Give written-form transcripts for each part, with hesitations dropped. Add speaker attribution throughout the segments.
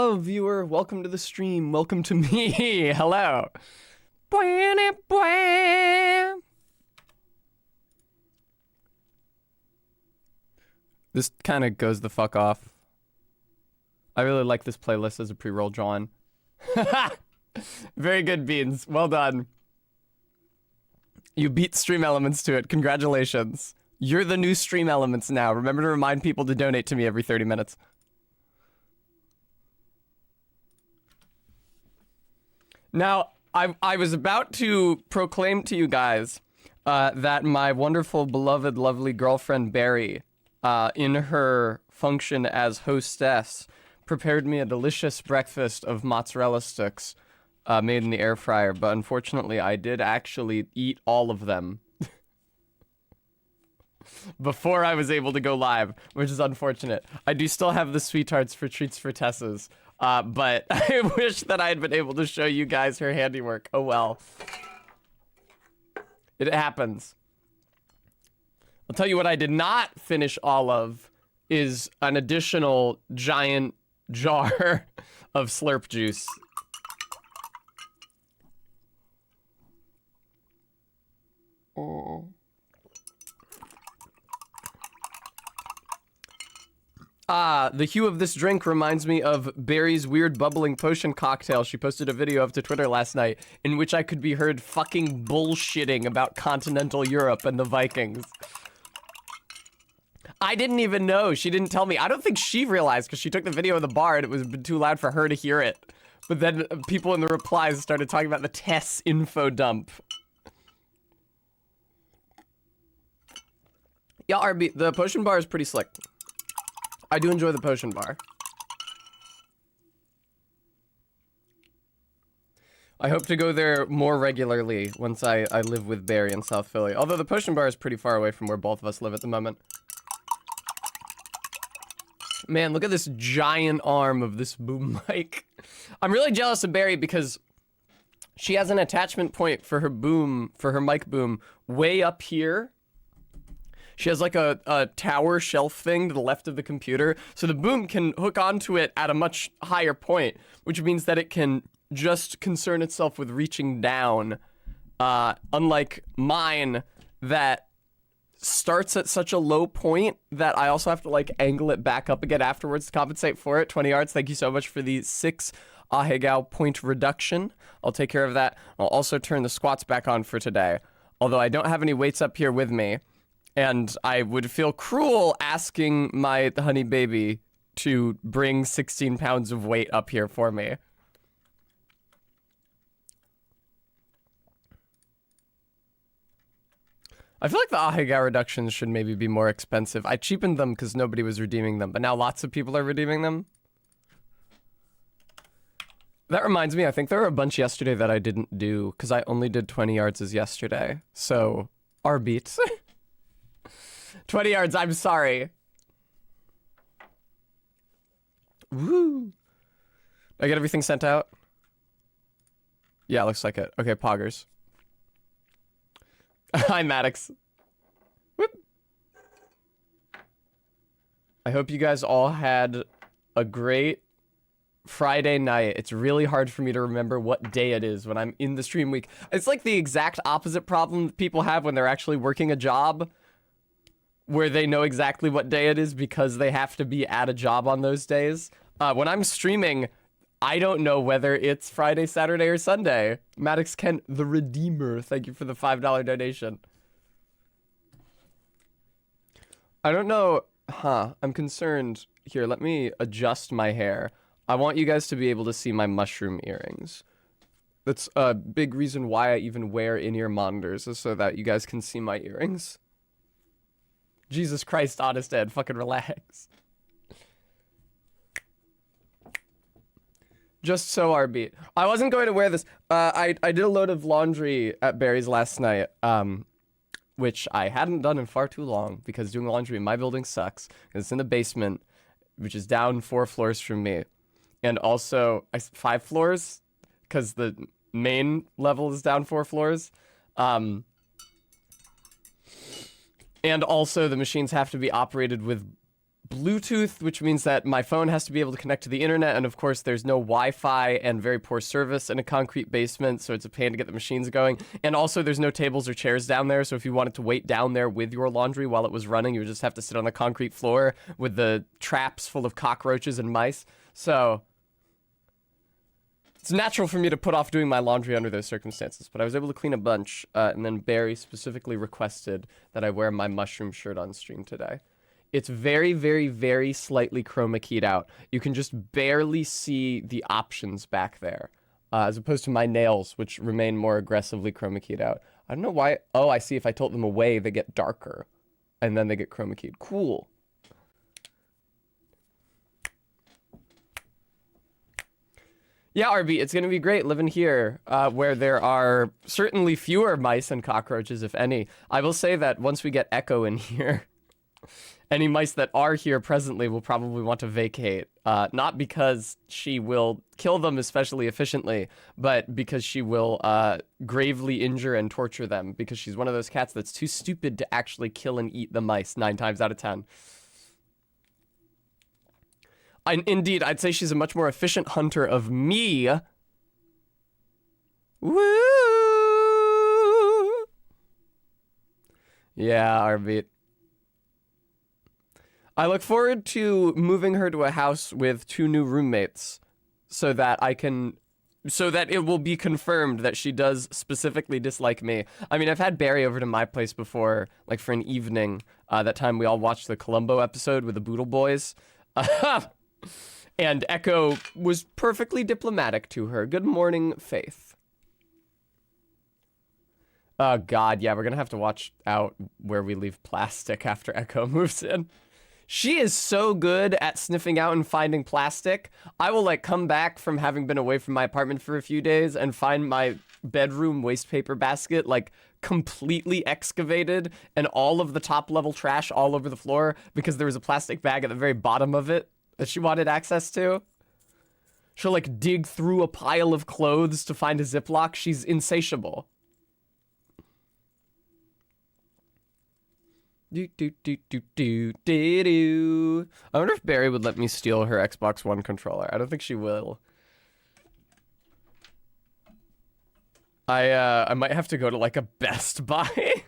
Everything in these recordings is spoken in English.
Speaker 1: Hello, viewer. Welcome to the stream. Welcome to me. Hello. This kind of goes the fuck off. I really like this playlist as a pre-roll, John. Very good, Beans. Well done. You beat Stream Elements to it. Congratulations. You're the new Stream Elements now. Remember to remind people to donate to me every 30 minutes. Now, I was about to proclaim to you guys that my wonderful, beloved, lovely girlfriend, Barry, in her function as hostess, prepared me a delicious breakfast of mozzarella sticks made in the air fryer, but unfortunately I did actually eat all of them before I was able to go live, which is unfortunate. I do still have the sweethearts for treats for Tess's, but I wish that I had been able to show you guys her handiwork. Oh well. It happens. I'll tell you what I did not finish all of is an additional giant jar of Slurp juice. Oh. The hue of this drink reminds me of Barry's weird bubbling potion cocktail she posted a video of to Twitter last night, in which I could be heard fucking bullshitting about continental Europe and the Vikings. I didn't even know. She didn't tell me. I don't think she realized because she took the video of the bar and it was too loud for her to hear it. But then people in the replies started talking about the Tess info dump. Yeah, RB, the potion bar is pretty slick. I do enjoy the potion bar. I hope to go there more regularly once I live with Barry in South Philly. Although the potion bar is pretty far away from where both of us live at the moment. Man, look at this giant arm of this boom mic. I'm really jealous of Barry because she has an attachment point for her boom, for her mic boom, way up here. She has like a tower shelf thing to the left of the computer, so the boom can hook onto it at a much higher point, which means that it can just concern itself with reaching down, unlike mine that starts at such a low point that I also have to like angle it back up again afterwards to compensate for it. 20 yards, thank you so much for the 6 Ahegao point reduction. I'll take care of that. I'll also turn the squats back on for today, although I don't have any weights up here with me. And I would feel cruel asking my honey baby to bring 16 pounds of weight up here for me. I feel like the Ahegao reductions should maybe be more expensive. I cheapened them because nobody was redeeming them, but now lots of people are redeeming them. That reminds me, I think there were a bunch yesterday that I didn't do because I only did 20 yards as yesterday. So, our beats. 20 yards, I'm sorry. Woo. Did I get everything sent out? Yeah, looks like it. Okay, poggers. Hi, Maddox. Whoop. I hope you guys all had a great Friday night. It's really hard for me to remember what day it is when I'm in the stream week. It's like the exact opposite problem that people have when they're actually working a job, where they know exactly what day it is because they have to be at a job on those days. When I'm streaming, I don't know whether it's Friday, Saturday, or Sunday. Maddox Kent, the Redeemer, thank you for the $5 donation. I don't know, I'm concerned. Here, let me adjust my hair. I want you guys to be able to see my mushroom earrings. That's a big reason why I even wear in-ear monitors, is so that you guys can see my earrings. Jesus Christ, Honest Ed, fucking relax. Just so RB. I wasn't going to wear this. I did a load of laundry at Barry's last night, which I hadn't done in far too long because doing laundry in my building sucks. It's in the basement, which is down 4 floors from me. And also, 5 floors, because the main level is down 4 floors. And also the machines have to be operated with Bluetooth, which means that my phone has to be able to connect to the internet, and of course there's no Wi-Fi and very poor service in a concrete basement, so it's a pain to get the machines going. And also there's no tables or chairs down there, so if you wanted to wait down there with your laundry while it was running, you would just have to sit on the concrete floor with the traps full of cockroaches and mice. So it's natural for me to put off doing my laundry under those circumstances, but I was able to clean a bunch, and then Barry specifically requested that I wear my mushroom shirt on stream today. It's very, very, very slightly chroma keyed out. You can just barely see the options back there, as opposed to my nails, which remain more aggressively chroma keyed out. I don't know why. Oh, I see. If I tilt them away, they get darker, and then they get chroma keyed. Cool. Yeah, RB, it's going to be great living here, where there are certainly fewer mice and cockroaches, if any. I will say that once we get Echo in here, any mice that are here presently will probably want to vacate. Not because she will kill them especially efficiently, but because she will gravely injure and torture them, because she's one of those cats that's too stupid to actually kill and eat the mice 9 times out of 10. Indeed, I'd say she's a much more efficient hunter of me. Woo! Yeah, Arbeat. I look forward to moving her to a house with 2 new roommates so that it will be confirmed that she does specifically dislike me. I mean, I've had Barry over to my place before, like for an evening. That time we all watched the Columbo episode with the Boodle Boys. And Echo was perfectly diplomatic to her. Good morning, Faith. Oh, God, yeah, we're gonna have to watch out where we leave plastic after Echo moves in. She is so good at sniffing out and finding plastic. I will, like, come back from having been away from my apartment for a few days and find my bedroom waste paper basket, like, completely excavated and all of the top-level trash all over the floor because there was a plastic bag at the very bottom of it that she wanted access to. She'll, like, dig through a pile of clothes to find a Ziploc. She's insatiable. I wonder if Barry would let me steal her Xbox One controller. I don't think she will. I might have to go to like a Best Buy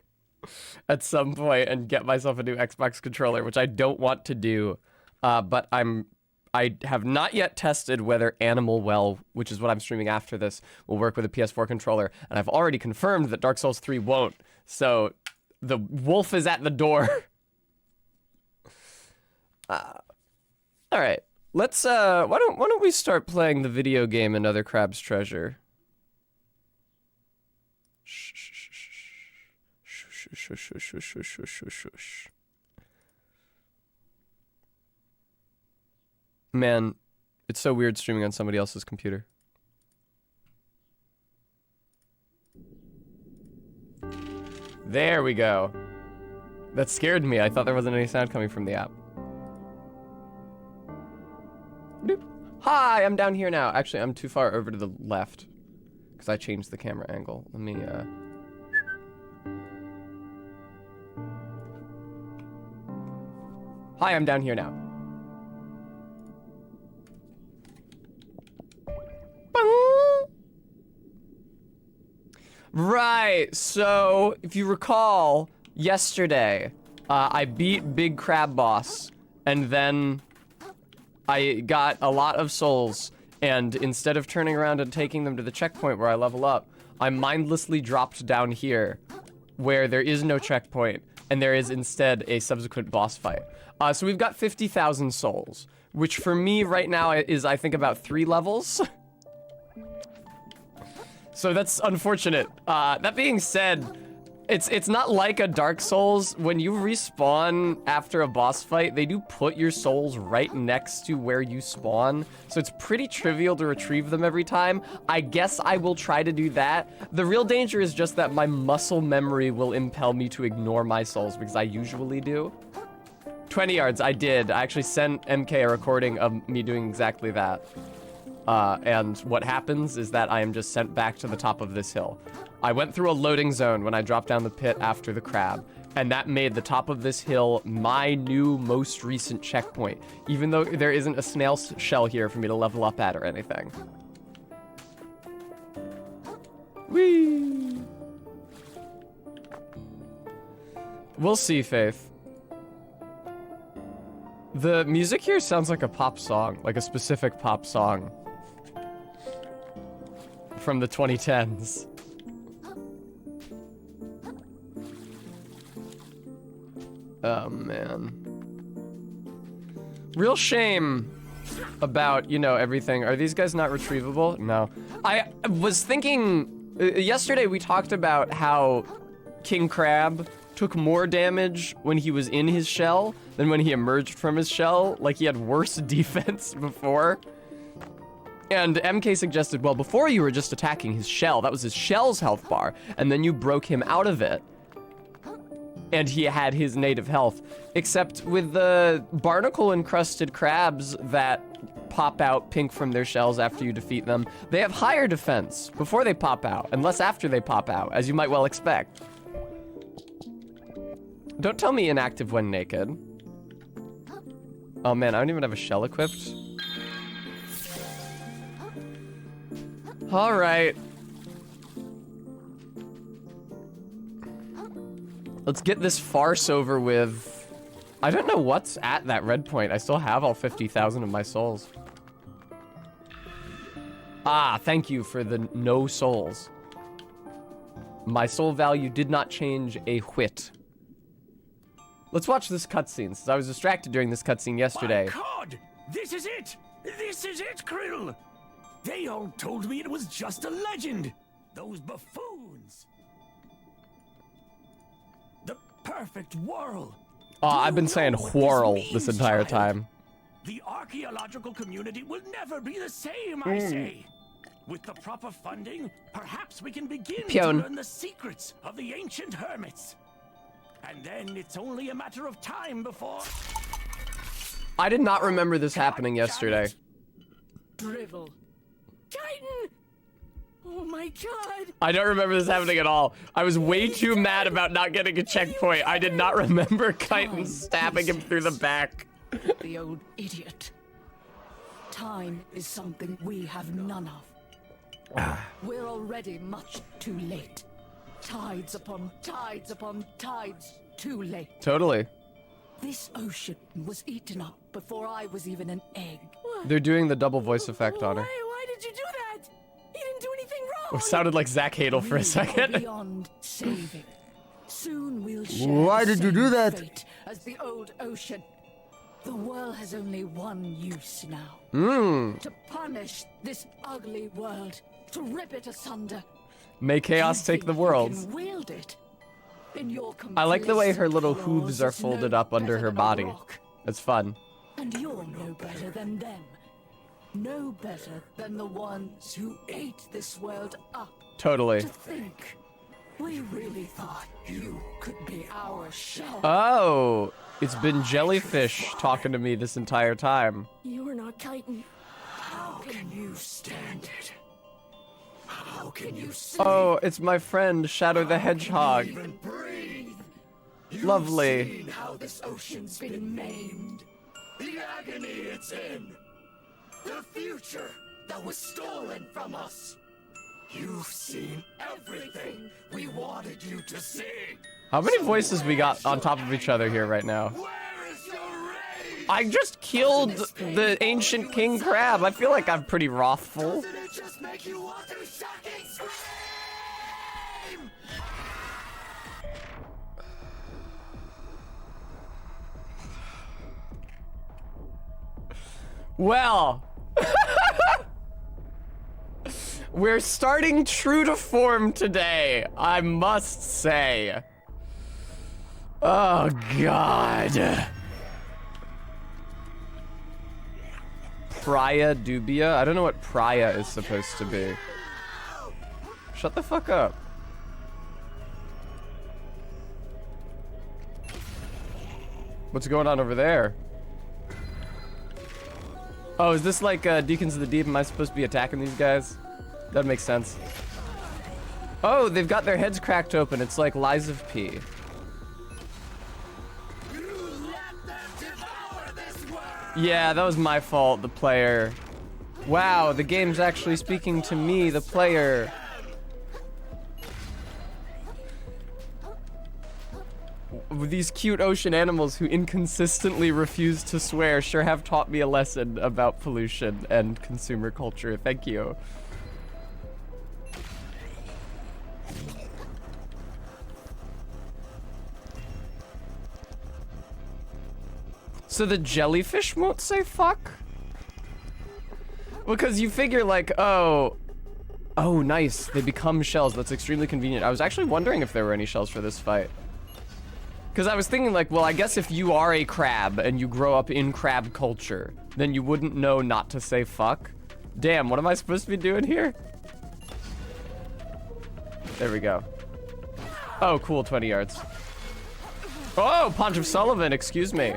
Speaker 1: at some point and get myself a new Xbox controller, which I don't want to do. But I have not yet tested whether Animal Well, which is what I'm streaming after this, will work with a PS4 controller, and I've already confirmed that Dark Souls 3 won't. So the wolf is at the door. All right, let's why don't we start playing the video game Another Crab's Treasure? Man, it's so weird streaming on somebody else's computer. There we go. That scared me. I thought there wasn't any sound coming from the app. Doop. Hi, I'm down here now. Actually, I'm too far over to the left because I changed the camera angle. Let me, Hi, I'm down here now. Right, so if you recall, yesterday, I beat Big Crab Boss, and then I got a lot of souls, and instead of turning around and taking them to the checkpoint where I level up, I mindlessly dropped down here, where there is no checkpoint, and there is instead a subsequent boss fight. So we've got 50,000 souls, which for me right now is, I think, about 3 levels. So that's unfortunate. That being said, it's not like a Dark Souls. When you respawn after a boss fight, they do put your souls right next to where you spawn. So it's pretty trivial to retrieve them every time. I guess I will try to do that. The real danger is just that my muscle memory will impel me to ignore my souls, because I usually do. 20 yards, I did. I actually sent MK a recording of me doing exactly that. And what happens is that I am just sent back to the top of this hill. I went through a loading zone when I dropped down the pit after the crab, And that made the top of this hill my new most recent checkpoint, even though there isn't a snail shell here for me to level up at or anything. Whee! We'll see, Faith. The music here sounds like a pop song, like a specific pop song from the 2010s. Oh, man. Real shame about, you know, everything. Are these guys not retrievable? No. I was thinking, yesterday we talked about how King Crab took more damage when he was in his shell than when he emerged from his shell. Like, he had worse defense before. And MK suggested, well, before you were just attacking his shell. That was his shell's health bar. And then you broke him out of it. And he had his native health. Except with the barnacle-encrusted crabs that pop out pink from their shells after you defeat them, they have higher defense before they pop out, and less after they pop out, as you might well expect. Don't tell me inactive when naked. Oh man, I don't even have a shell equipped. All right. Let's get this farce over with. I don't know what's at that red point. I still have all 50,000 of my souls. Ah, thank you for the no souls. My soul value did not change a whit. Let's watch this cutscene, since I was distracted during this cutscene yesterday.
Speaker 2: My God! This is it! This is it, Krill! They all told me it was just a legend! Those buffoons! The perfect whirl!
Speaker 1: I've been saying whirl this entire time.
Speaker 2: The archaeological community will never be the same, I say! With the proper funding, perhaps we can begin to learn the secrets of the ancient hermits. And then it's only a matter of time before...
Speaker 1: I did not remember this happening yesterday.
Speaker 3: Drivel. Titan! Oh my God!
Speaker 1: I don't remember this happening at all. I was way too mad about not getting a checkpoint. I did not remember Chitin stabbing him through the back.
Speaker 3: The old idiot. Time is something we have none of. We're already much too late. Tides upon tides upon tides, too late.
Speaker 1: Totally.
Speaker 3: This ocean was eaten up before I was even an egg.
Speaker 1: They're doing the double voice effect on her.
Speaker 3: Why did you do that? He didn't do anything wrong.
Speaker 1: It sounded like Zach Hadel for a second.
Speaker 3: Beyond saving. Soon we'll share
Speaker 4: Why did you do that?
Speaker 3: fate as the old ocean. The world has only one use now. To punish this ugly world, to rip it asunder.
Speaker 1: May chaos take the world.
Speaker 3: You can wield it. In your
Speaker 1: I like the way her little
Speaker 3: complacent
Speaker 1: hooves
Speaker 3: claws,
Speaker 1: are
Speaker 3: it's
Speaker 1: folded
Speaker 3: no
Speaker 1: up under
Speaker 3: better
Speaker 1: her
Speaker 3: than a
Speaker 1: body.
Speaker 3: rock.
Speaker 1: It's fun.
Speaker 3: And you're no better than them. No better than the ones who ate this world up.
Speaker 1: Totally.
Speaker 3: To think, we really thought you could be our shell.
Speaker 1: Oh, it's been Jellyfish talking to me this entire time.
Speaker 3: You are not Chitin. How can you stand it? How can you see?
Speaker 1: Oh, it's my friend Shadow the Hedgehog.
Speaker 3: Even breathe.
Speaker 1: Lovely.
Speaker 3: Seen how this ocean's been maimed. The agony it's in. The future that was stolen from us. You've seen everything we wanted you to see.
Speaker 1: How many voices we got on top of each other here right now?
Speaker 3: Where is your rage?
Speaker 1: I just killed the ancient king crab. I feel like I'm pretty wrathful.
Speaker 3: Doesn't it just make you want to fucking scream?
Speaker 1: Well, we're starting true to form today, I must say. Oh, God. Praia Dubia? I don't know what Praia is supposed to be. Shut the fuck up. What's going on over there? Oh, is this like Deacons of the Deep? Am I supposed to be attacking these guys? That makes sense. Oh, they've got their heads cracked open. It's like Lies of P. Yeah, that was my fault, the player. Wow, the game's actually speaking to me, the player. These cute ocean animals who inconsistently refuse to swear sure have taught me a lesson about pollution and consumer culture. Thank you. So the jellyfish won't say fuck? Because you figure like, oh, nice, they become shells. That's extremely convenient. I was actually wondering if there were any shells for this fight. Because I was thinking like, well, I guess if you are a crab and you grow up in crab culture, then you wouldn't know not to say fuck. Damn, what am I supposed to be doing here? There we go. Oh, cool, 20 yards. Oh, Ponch of Sullivan, excuse me.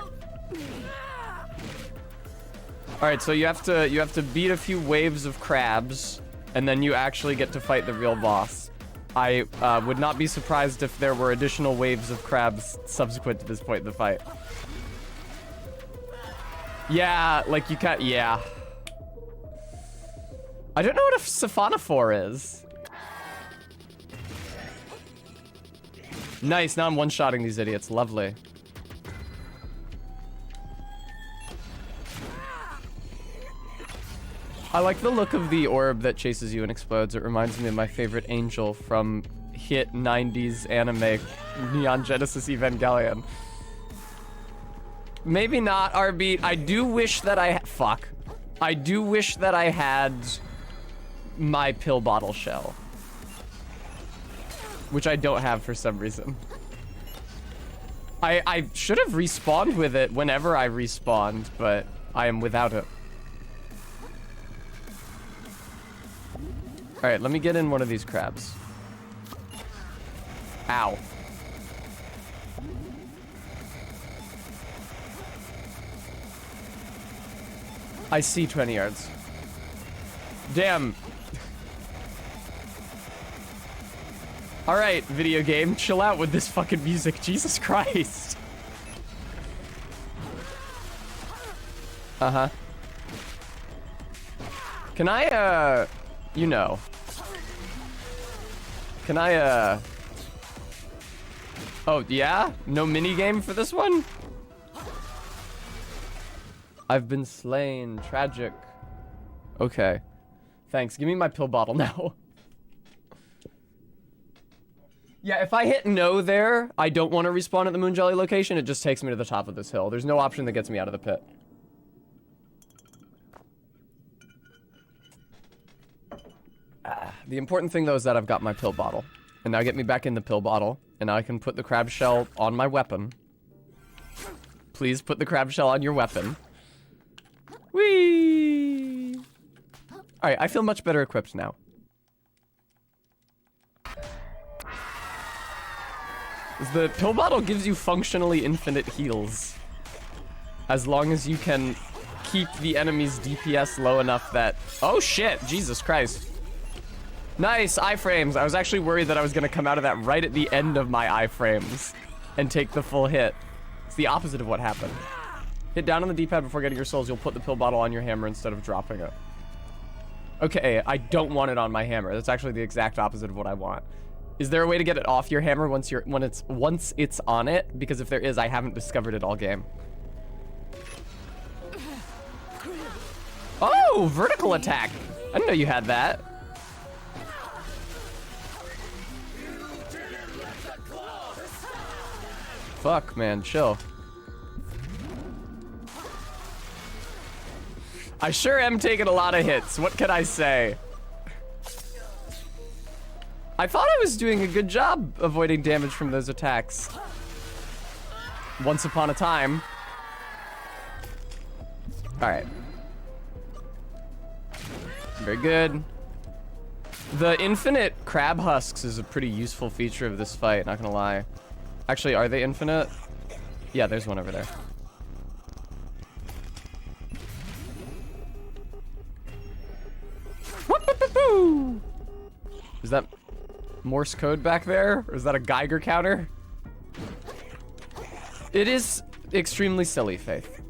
Speaker 1: All right, so you have to beat a few waves of crabs, and then you actually get to fight the real boss. I would not be surprised if there were additional waves of crabs subsequent to this point in the fight. Yeah, like you can't, yeah. I don't know what a Siphonophore is. Nice, now I'm one-shotting these idiots, lovely. I like the look of the orb that chases you and explodes. It reminds me of my favorite angel from hit 90s anime Neon Genesis Evangelion. Maybe not, RB. I do wish that I do wish that I had my pill bottle shell. Which I don't have for some reason. I should have respawned with it whenever I respawned, but I am without it. All right, let me get in one of these crabs. Ow. I see 20 yards. Damn. All right, video game, chill out with this fucking music. Jesus Christ. Uh-huh. Can I, you know. Can I, oh, yeah? No minigame for this one? I've been slain. Tragic. Okay. Thanks. Give me my pill bottle now. Yeah, if I hit no there, I don't want to respawn at the Moon Jelly location. It just takes me to the top of this hill. There's no option that gets me out of the pit. The important thing, though, is that I've got my pill bottle. And now get me back in the pill bottle, and now I can put the crab shell on my weapon. Please put the crab shell on your weapon. Whee! Alright, I feel much better equipped now. The pill bottle gives you functionally infinite heals. As long as you can keep the enemy's DPS low enough that... Oh shit, Jesus Christ. Nice, iframes. I was actually worried that I was gonna come out of that right at the end of my iframes and take the full hit. It's the opposite of what happened. Hit down on the D-pad before getting your souls. You'll put the pill bottle on your hammer instead of dropping it. Okay, I don't want it on my hammer. That's actually the exact opposite of what I want. Is there a way to get it off your hammer once it's on it? Because if there is, I haven't discovered it all game. Oh, vertical attack. I didn't know you had that. Fuck, man, chill. I sure am taking a lot of hits. What can I say? I thought I was doing a good job avoiding damage from those attacks. Once upon a time. Alright. Very good. The infinite crab husks is a pretty useful feature of this fight, not gonna lie. Actually, are they infinite? Yeah, there's one over there. Is that Morse code back there? Or is that a Geiger counter? It is extremely silly, Faith.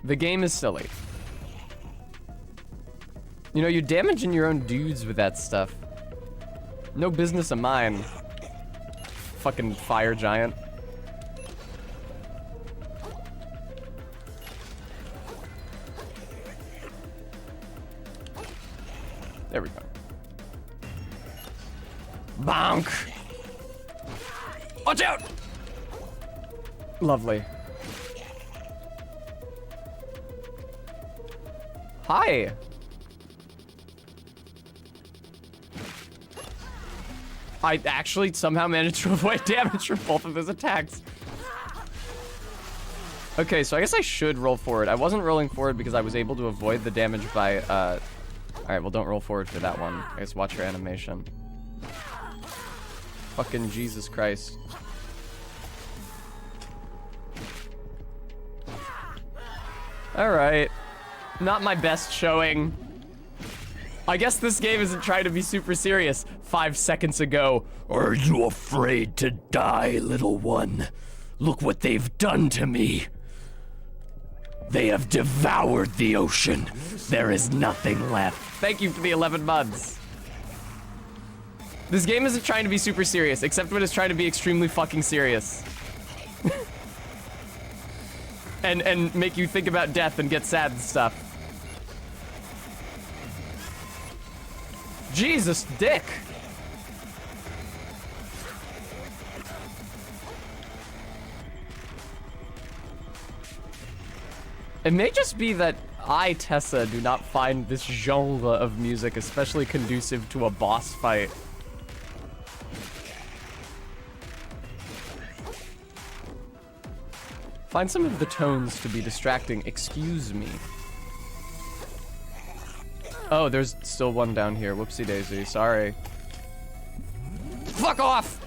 Speaker 1: The game is silly. You know, you're damaging your own dudes with that stuff. No business of mine. Fucking fire giant. There we go. Bonk! Watch out! Lovely. Hi! I actually somehow managed to avoid damage from both of his attacks. Okay, so I guess I should roll forward. I wasn't rolling forward because I was able to avoid the damage by, Alright, well don't roll forward for that one. I guess watch your animation. Fucking Jesus Christ. Alright. Not my best showing. I guess this game isn't trying to be super serious. 5 seconds ago.
Speaker 2: Are you afraid to die, little one? Look what they've done to me. They have devoured the ocean. There is nothing left.
Speaker 1: Thank you for the 11 months. This game isn't trying to be super serious, except when it's trying to be extremely fucking serious. and make you think about death and get sad and stuff. Jesus, dick. It may just be that I, Tessa, do not find this genre of music especially conducive to a boss fight. Find some of the tones to be distracting. Excuse me. Oh, there's still one down here. Whoopsie daisy. Sorry. Fuck off!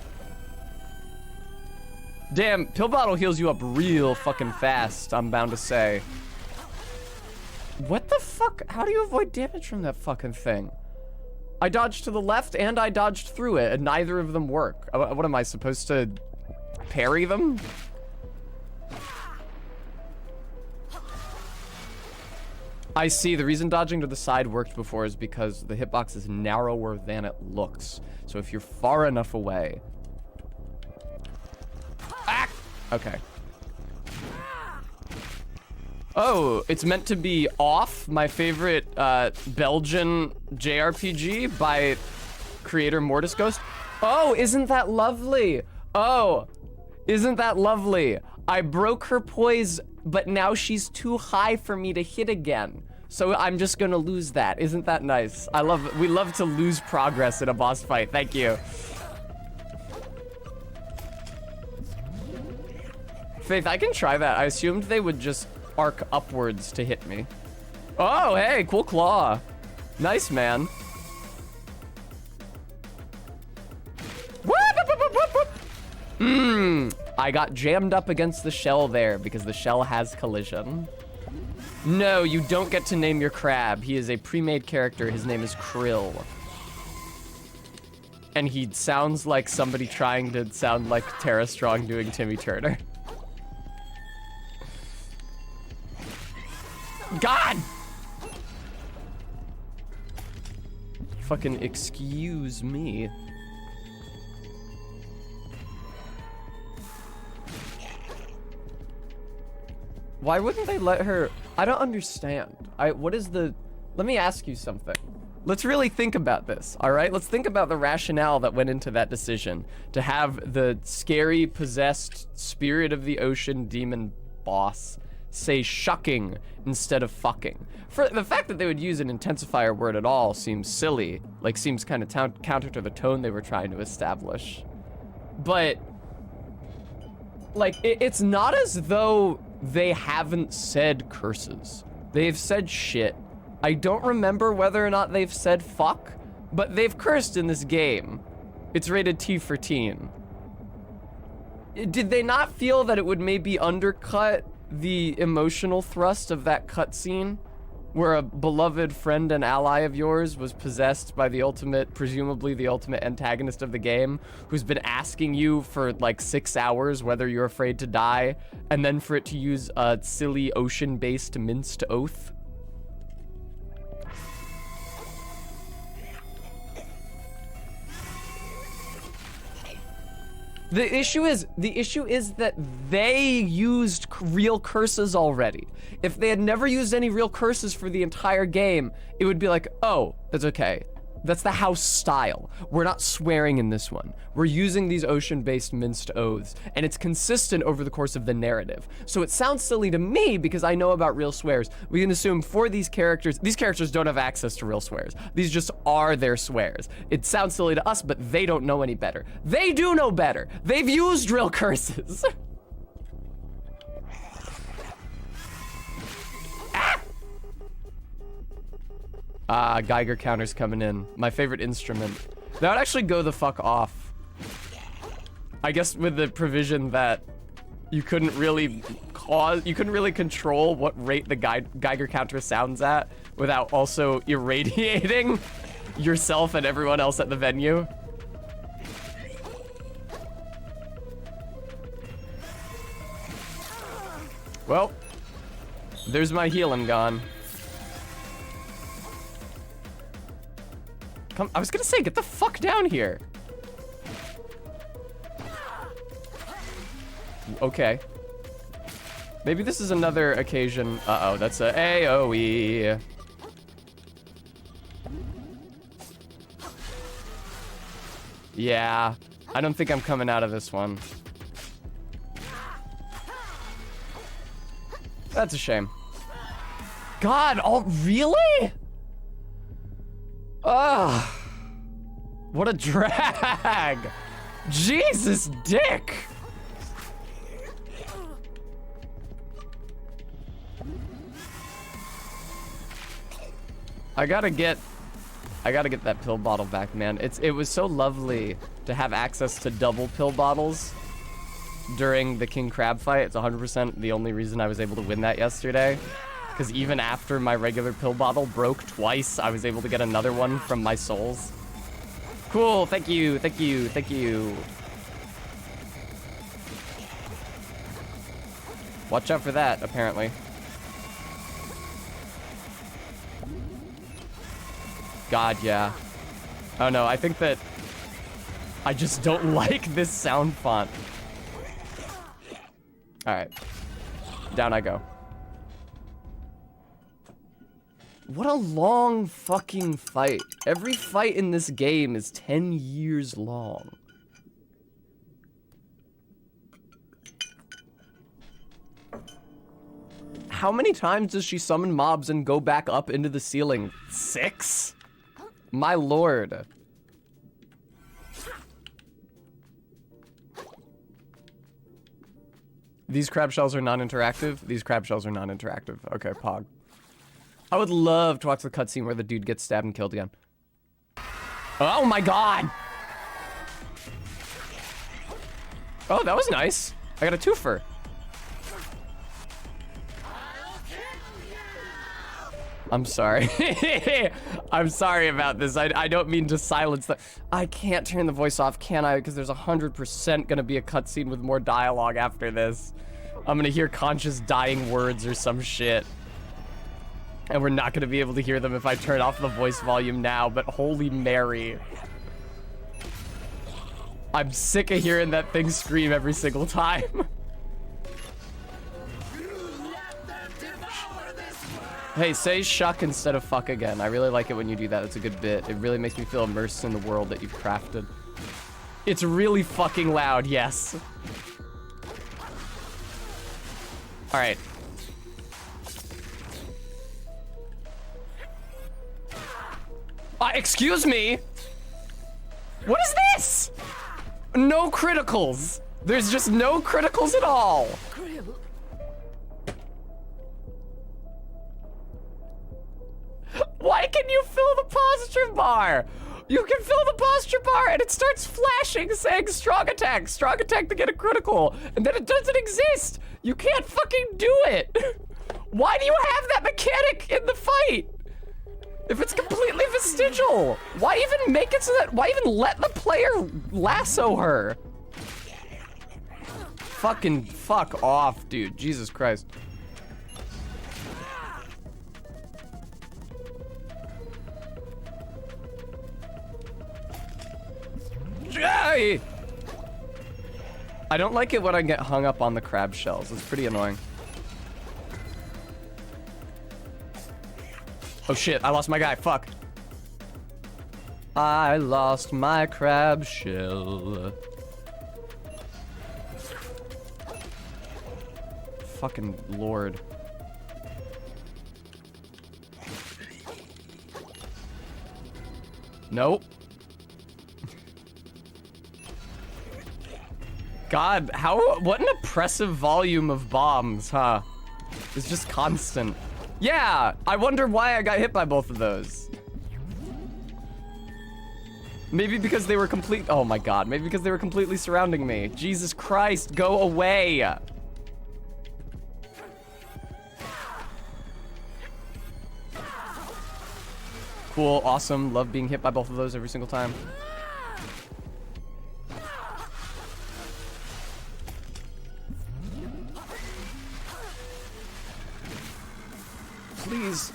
Speaker 1: Damn, pill bottle heals you up real fucking fast, I'm bound to say. What the fuck? How do you avoid damage from that fucking thing? I dodged to the left and I dodged through it, and neither of them work. What am I supposed to parry them? I see. The reason dodging to the side worked before is because the hitbox is narrower than it looks. So if you're far enough away... Ah! Okay. Oh, it's meant to be Off, my favorite Belgian JRPG by creator Mortis Ghost. Oh, isn't that lovely? Oh, isn't that lovely? I broke her poise, but now she's too high for me to hit again. So I'm just gonna lose that. Isn't that nice? We love to lose progress in a boss fight. Thank you. Faith, I can try that. I assumed they would just arc upwards to hit me. Oh, hey, cool claw. Nice, man. I got jammed up against the shell there because the shell has collision. No, you don't get to name your crab. He is a pre-made character. His name is Krill. And he sounds like somebody trying to sound like Tara Strong doing Timmy Turner. God! Fucking excuse me. Why wouldn't they let her? I don't understand. What is the, let me ask you something. Let's really think about this, all right? Let's think about the rationale that went into that decision to have the scary, possessed spirit of the ocean demon boss say shucking instead of fucking. For the fact that they would use an intensifier word at all seems silly, like seems kind of counter to the tone they were trying to establish. But, like, it's not as though they haven't said curses. They've said shit. I don't remember whether or not they've said fuck, but they've cursed in this game. It's rated T for teen. Did they not feel that it would maybe undercut the emotional thrust of that cutscene where a beloved friend and ally of yours was possessed by the ultimate, presumably the ultimate antagonist of the game, who's been asking you for like 6 hours whether you're afraid to die, and then for it to use a silly ocean-based minced oath? The issue is that they used real curses already. If they had never used any real curses for the entire game, it would be like, oh, that's okay. That's the house style. We're not swearing in this one. We're using these ocean-based minced oaths, and it's consistent over the course of the narrative. So it sounds silly to me because I know about real swears. We can assume for these characters don't have access to real swears. These just are their swears. It sounds silly to us, but they don't know any better. They do know better. They've used real curses. Geiger counter's coming in. My favorite instrument. That would actually go the fuck off. I guess with the provision that you couldn't really control what rate the Geiger counter sounds at without also irradiating yourself and everyone else at the venue. Well, there's my healing gone. I was gonna say, get the fuck down here. Okay. Maybe this is another occasion. Uh-oh, that's a AoE. Yeah, I don't think I'm coming out of this one. That's a shame. God, oh, really? Ugh. What a drag. Jesus, dick. I gotta get that pill bottle back, man. It was so lovely to have access to double pill bottles during the King Crab fight. It's 100% the only reason I was able to win that yesterday. Because even after my regular pill bottle broke twice, I was able to get another one from my souls. Cool, thank you, thank you, thank you. Watch out for that, apparently. God, yeah. Oh no, I think that I just don't like this sound font. Alright. Down I go. What a long fucking fight. Every fight in this game is 10 years long. How many times does she summon mobs and go back up into the ceiling? 6? My lord. These crab shells are non-interactive? These crab shells are non-interactive. Okay, pog. I would love to watch the cutscene where the dude gets stabbed and killed again. Oh my god! Oh, that was nice. I got a twofer. I'm sorry. I'm sorry about this. I don't mean to silence the... I can't turn the voice off, can I? Because there's 100% gonna be a cutscene with more dialogue after this. I'm gonna hear conscious dying words or some shit. And we're not gonna be able to hear them if I turn off the voice volume now, but holy Mary. I'm sick of hearing that thing scream every single time. Hey, say shuck instead of fuck again. I really like it when you do that. It's a good bit. It really makes me feel immersed in the world that you've crafted. It's really fucking loud, yes. All right. Excuse me? What is this? No criticals. There's just no criticals at all. Why can you fill the posture bar? You can fill the posture bar and it starts flashing saying strong attack to get a critical. And then it doesn't exist. You can't fucking do it. Why do you have that mechanic in the fight? If it's completely vestigial, why even make it so that, why even let the player lasso her? Fucking fuck off, dude. Jesus Christ. Yay! I don't like it when I get hung up on the crab shells. It's pretty annoying. Oh shit, I lost my guy. Fuck. I lost my crab shell. Fucking lord. Nope. God, what an oppressive volume of bombs, huh? It's just constant. Yeah, I wonder why I got hit by both of those. Maybe because they were oh my God, maybe because they were completely surrounding me. Jesus Christ, go away. Cool, awesome, love being hit by both of those every single time. Please.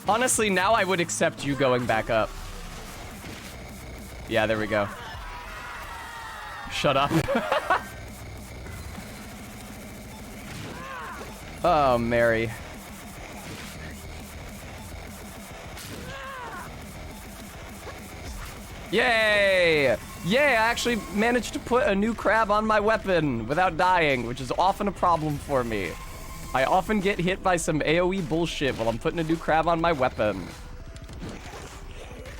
Speaker 1: Honestly, now I would accept you going back up. Yeah, there we go. Shut up. Oh, Mary. Yay! Yay, I actually managed to put a new crab on my weapon without dying, which is often a problem for me. I often get hit by some AoE bullshit while I'm putting a new crab on my weapon.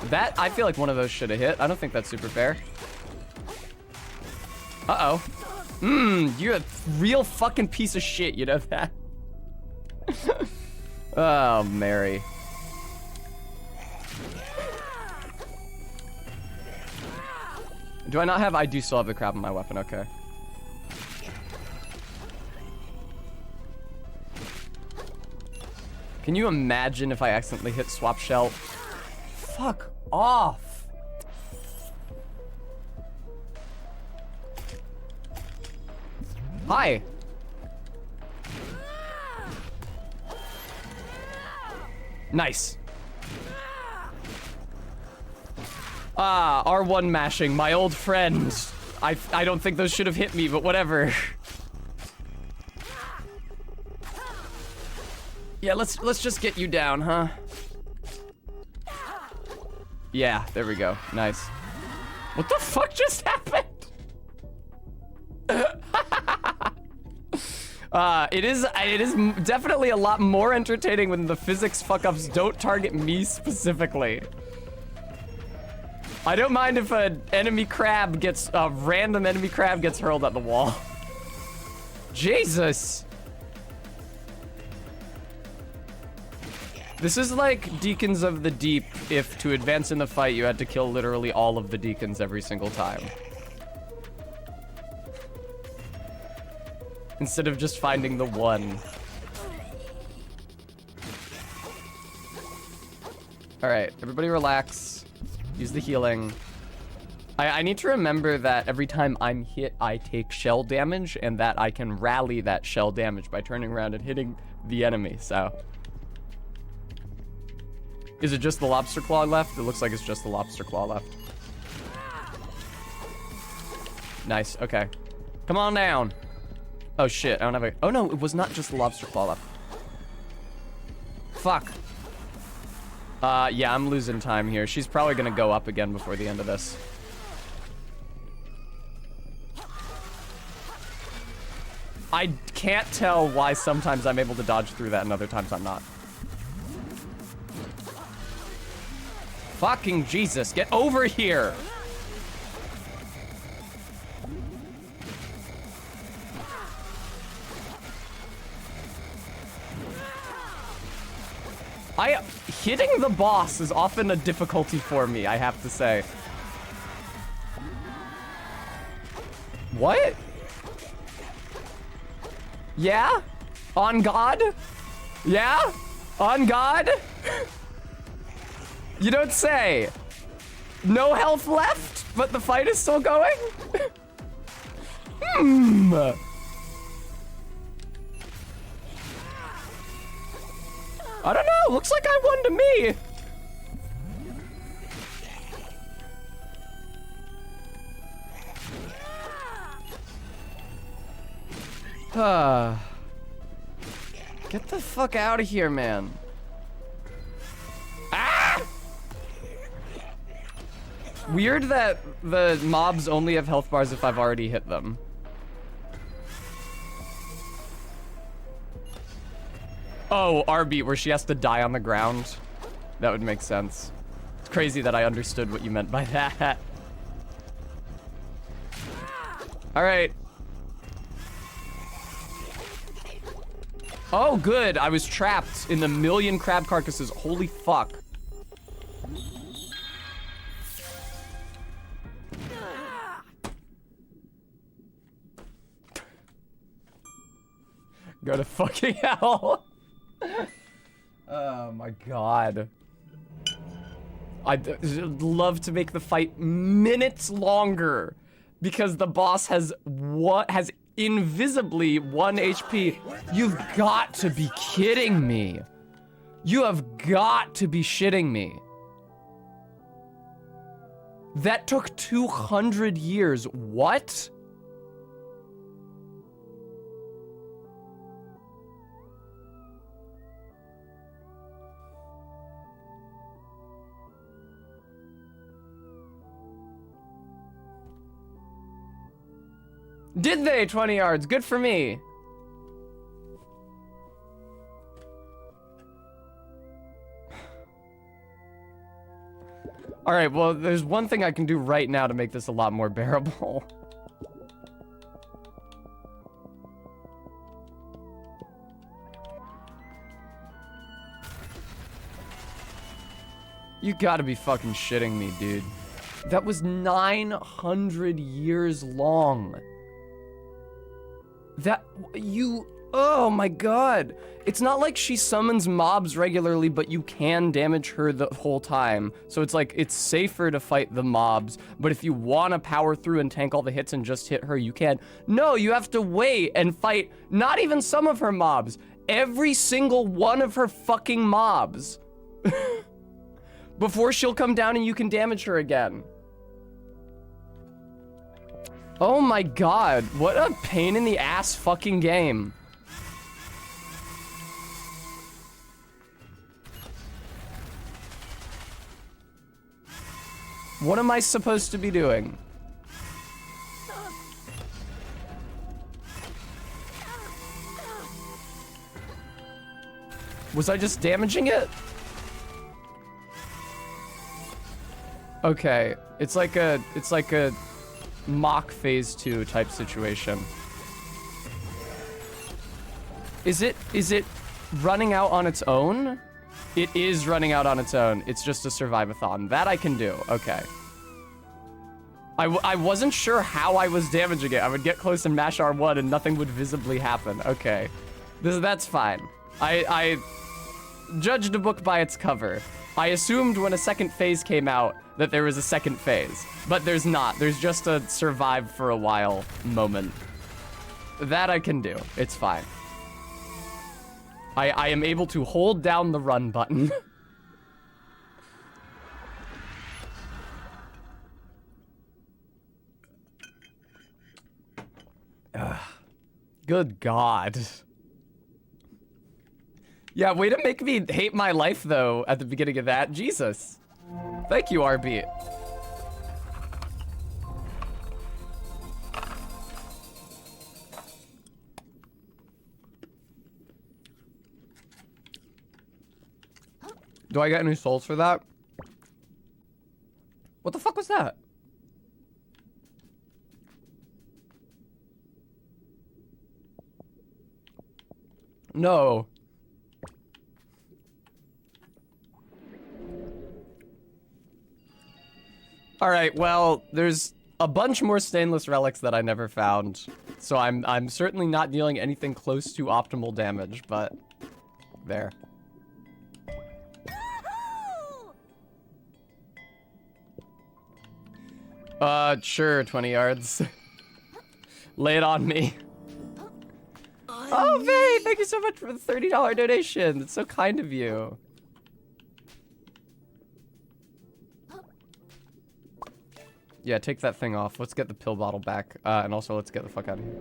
Speaker 1: That, I feel like one of those should have hit. I don't think that's super fair. Uh-oh. You're a real fucking piece of shit, you know that? Oh, Mary. Do I not have? I do still have the crab on my weapon, okay. Can you imagine if I accidentally hit swap shell? Fuck off. Hi. Nice. Ah, R1 mashing, my old friend. I don't think those should have hit me, but whatever. Yeah, let's just get you down, huh? Yeah, there we go. Nice. What the fuck just happened? It is definitely a lot more entertaining when the physics fuck-ups don't target me specifically. I don't mind if a random enemy crab gets hurled at the wall. Jesus. This is like Deacons of the Deep if to advance in the fight you had to kill literally all of the deacons every single time. Instead of just finding the one. Alright, everybody relax. Use the healing. I need to remember that every time I'm hit, I take shell damage, and that I can rally that shell damage by turning around and hitting the enemy, so. Is it just the lobster claw left? It looks like it's just the lobster claw left. Nice, okay. Come on down. Oh shit, I don't have a... Oh no, it was not just the lobster claw left. Fuck. Yeah, I'm losing time here. She's probably gonna go up again before the end of this. I can't tell why sometimes I'm able to dodge through that and other times I'm not. Fucking Jesus, get over here! Hitting the boss is often a difficulty for me, I have to say. What? Yeah? On God? Yeah? On God? You don't say. No health left, but the fight is still going? I don't know. Looks like I won to me. Get the fuck out of here, man. Ah! Weird that the mobs only have health bars if I've already hit them. Oh, R-beat where she has to die on the ground. That would make sense. It's crazy that I understood what you meant by that. All right. Oh, good. I was trapped in the million crab carcasses. Holy fuck. Go to fucking hell. Oh my god. I'd love to make the fight minutes longer because the boss has invisibly 1 HP. You've got to be kidding me. You have got to be shitting me. That took 200 years. What? Did they? 20 yards. Good for me. All right, well, there's one thing I can do right now to make this a lot more bearable. You gotta be fucking shitting me, dude. That was 900 years long. Oh my god. It's not like she summons mobs regularly, but you can damage her the whole time. So it's like, it's safer to fight the mobs, but if you wanna power through and tank all the hits and just hit her, you can. No, you have to wait and fight not even some of her mobs, every single one of her fucking mobs. Before she'll come down and you can damage her again. Oh my god, what a pain in the ass fucking game. What am I supposed to be doing? Was I just damaging it? Okay, it's like a mock phase 2 type situation. Is it running out on its own? It is running out on its own. It's just a survive-a-thon. That I can do. Okay. I wasn't sure how I was damaging it. I would get close and mash R1 and nothing would visibly happen. Okay. That's fine. I judged a book by its cover. I assumed when a second phase came out that there was a second phase, but there's not. There's just a survive for a while moment. That I can do. It's fine. I am able to hold down the run button. Good God. Yeah, way to make me hate my life, though, at the beginning of that. Jesus. Thank you, RB. Do I get any souls for that? What the fuck was that? No. All right, well, there's a bunch more stainless relics that I never found. So I'm certainly not dealing anything close to optimal damage, but there. Sure, 20 yards. Lay it on me. Oh, Vay, thank you so much for the $30 donation. It's so kind of you. Yeah, take that thing off. Let's get the pill bottle back. And also, let's get the fuck out of here.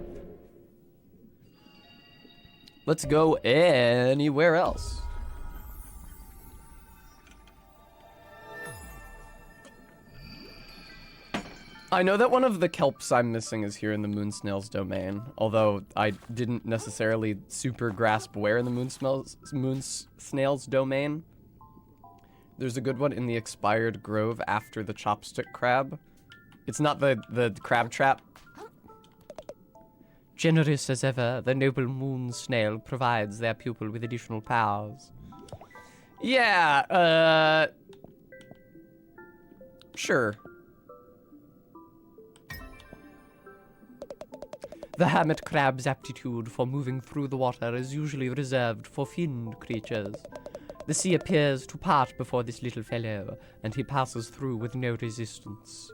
Speaker 1: Let's go anywhere else. I know that one of the kelps I'm missing is here in the moon snail's domain, although I didn't necessarily super grasp where in the moon snail's domain. There's a good one in the expired grove after the chopstick crab. It's not the crab trap. Generous as ever, the noble moon snail provides their pupil with additional powers. Yeah, sure. The hermit crab's aptitude for moving through the water is usually reserved for finned creatures. The sea appears to part before this little fellow, and he passes through with no resistance.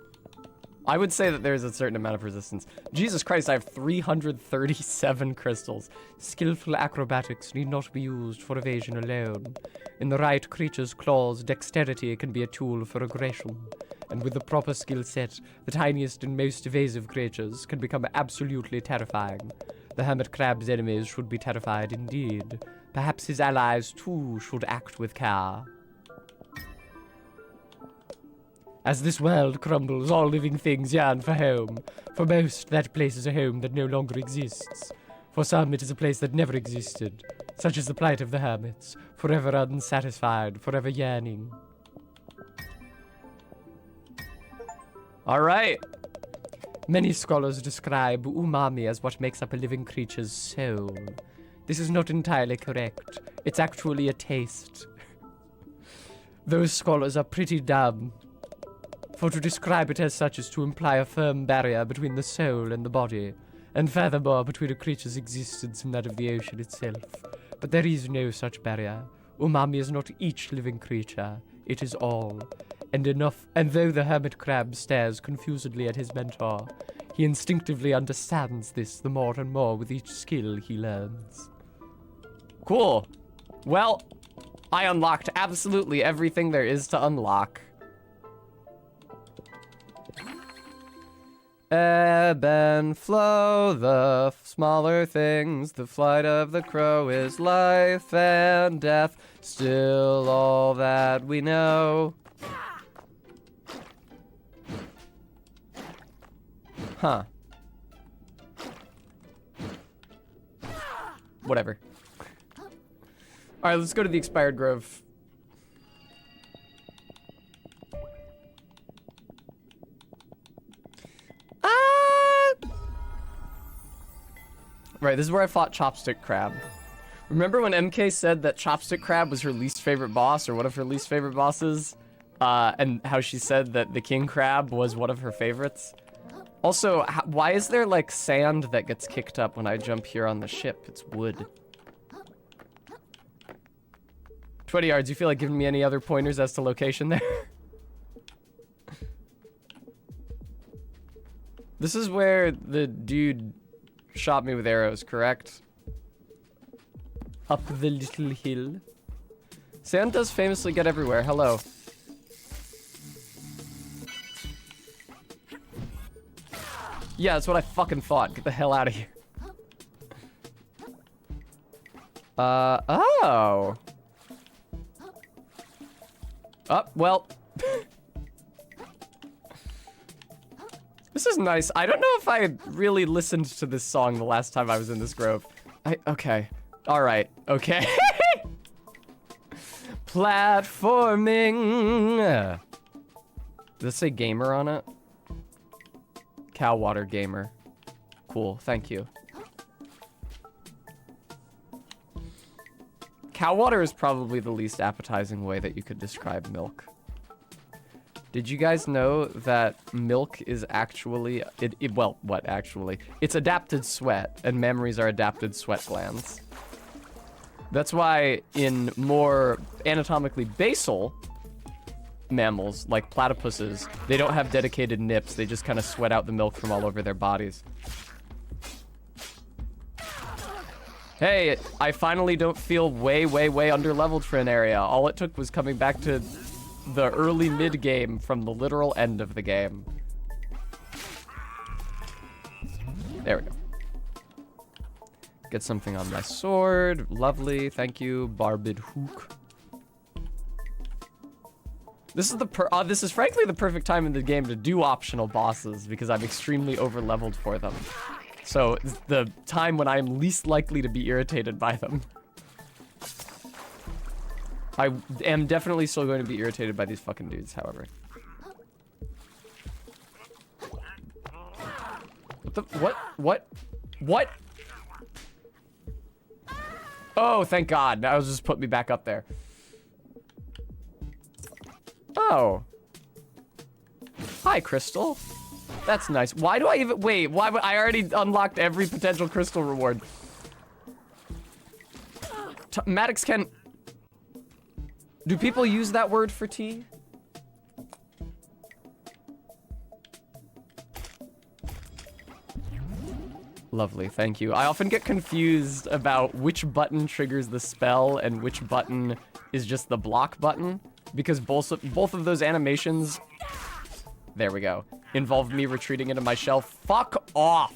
Speaker 1: I would say that there's a certain amount of resistance. Jesus Christ, I have 337 crystals. Skillful acrobatics need not be used for evasion alone. In the right creature's claws, dexterity can be a tool for aggression. And with the proper skill set, the tiniest and most evasive creatures can become absolutely terrifying. The hermit crab's enemies should be terrified indeed. Perhaps his allies, too, should act with care. As this world crumbles, all living things yearn for home. For most, that place is a home that no longer exists. For some, it is a place that never existed. Such is the plight of the hermits, forever unsatisfied, forever yearning. All right. Many scholars describe umami as what makes up a living creature's soul. This is not entirely correct. It's actually a taste. Those scholars are pretty dumb. For to describe it as such is to imply a firm barrier between the soul and the body, and furthermore between a creature's existence and that of the ocean itself. But there is no such barrier. Umami is not each living creature. It is all. And though the hermit crab stares confusedly at his mentor, he instinctively understands this the more and more with each skill he learns. Cool. Well, I unlocked absolutely everything there is to unlock. Ebb and flow, the smaller things, the flight of the crow is life and death, still all that we know. Huh. Whatever. Alright, let's go to the expired grove. Right, this is where I fought Chopstick Crab. Remember when MK said that Chopstick Crab was her least favorite boss, or one of her least favorite bosses? And how she said that the King Crab was one of her favorites? Also, why is there, like, sand that gets kicked up when I jump here on the ship? It's wood. 20 yards, you feel like giving me any other pointers as to location there? This is where the dude shot me with arrows, correct? Up the little hill. Sand does famously get everywhere. Hello. Yeah, that's what I fucking thought. Get the hell out of here. Oh. Oh, well. This is nice. I don't know if I really listened to this song the last time I was in this grove. Okay. All right. Okay. Platforming. Does it say gamer on it? Cowwater gamer. Cool. Thank you. Cowwater is probably the least appetizing way that you could describe milk. Did you guys know that milk is actually, well, what actually? It's adapted sweat, and memories are adapted sweat glands. That's why in more anatomically basal mammals, like platypuses, they don't have dedicated nips. They just kind of sweat out the milk from all over their bodies. Hey, I finally don't feel way underleveled for an area. All it took was coming back to the early mid-game from the literal end of the game. There we go. Get something on my sword. Lovely, thank you. Barbed hook. This is frankly the perfect time in the game to do optional bosses because I'm extremely overleveled for them. So it's the time when I'm least likely to be irritated by them. I am definitely still going to be irritated by these fucking dudes, however. What the, what? Oh, thank God. That was just put me back up there. Oh. Hi, Crystal. That's nice. Why do I even... Wait, why would... I already unlocked every potential crystal reward. Maddox can... Do people use that word for tea? Lovely, thank you. I often get confused about which button triggers the spell and which button is just the block button. Because both of those animations... There we go. Involve me retreating into my shell. Fuck off!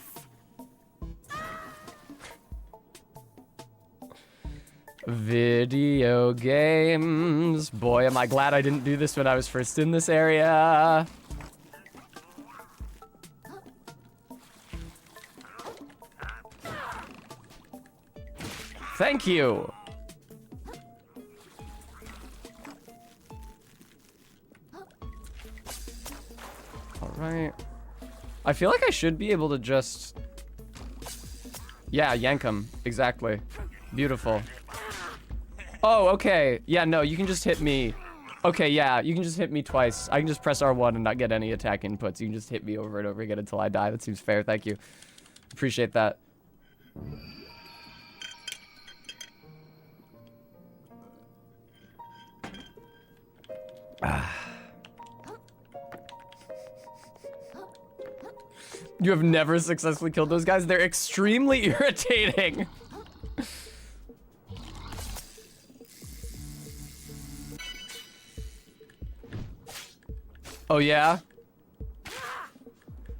Speaker 1: Video games. Boy, am I glad I didn't do this when I was first in this area. Thank you. Alright. I feel like I should be able to just... Yeah, yank him. Exactly. Beautiful. Oh, okay. Yeah, no, you can just hit me. Okay, yeah, you can just hit me twice. I can just press R1 and not get any attack inputs. You can just hit me over and over again until I die. That seems fair. Thank you. Appreciate that. You have never successfully killed those guys? They're extremely irritating. Oh, yeah?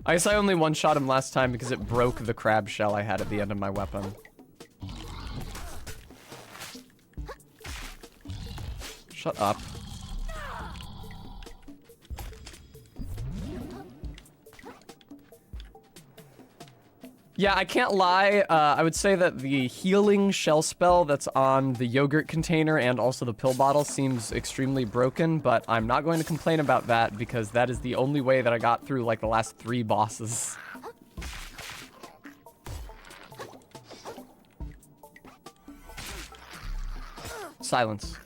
Speaker 1: I guess I only one-shot him last time because it broke the crab shell I had at the end of my weapon. Shut up. Yeah, I can't lie. I would say that the healing shell spell that's on the yogurt container and also the pill bottle seems extremely broken, but I'm not going to complain about that because that is the only way that I got through like the last 3 bosses. Silence.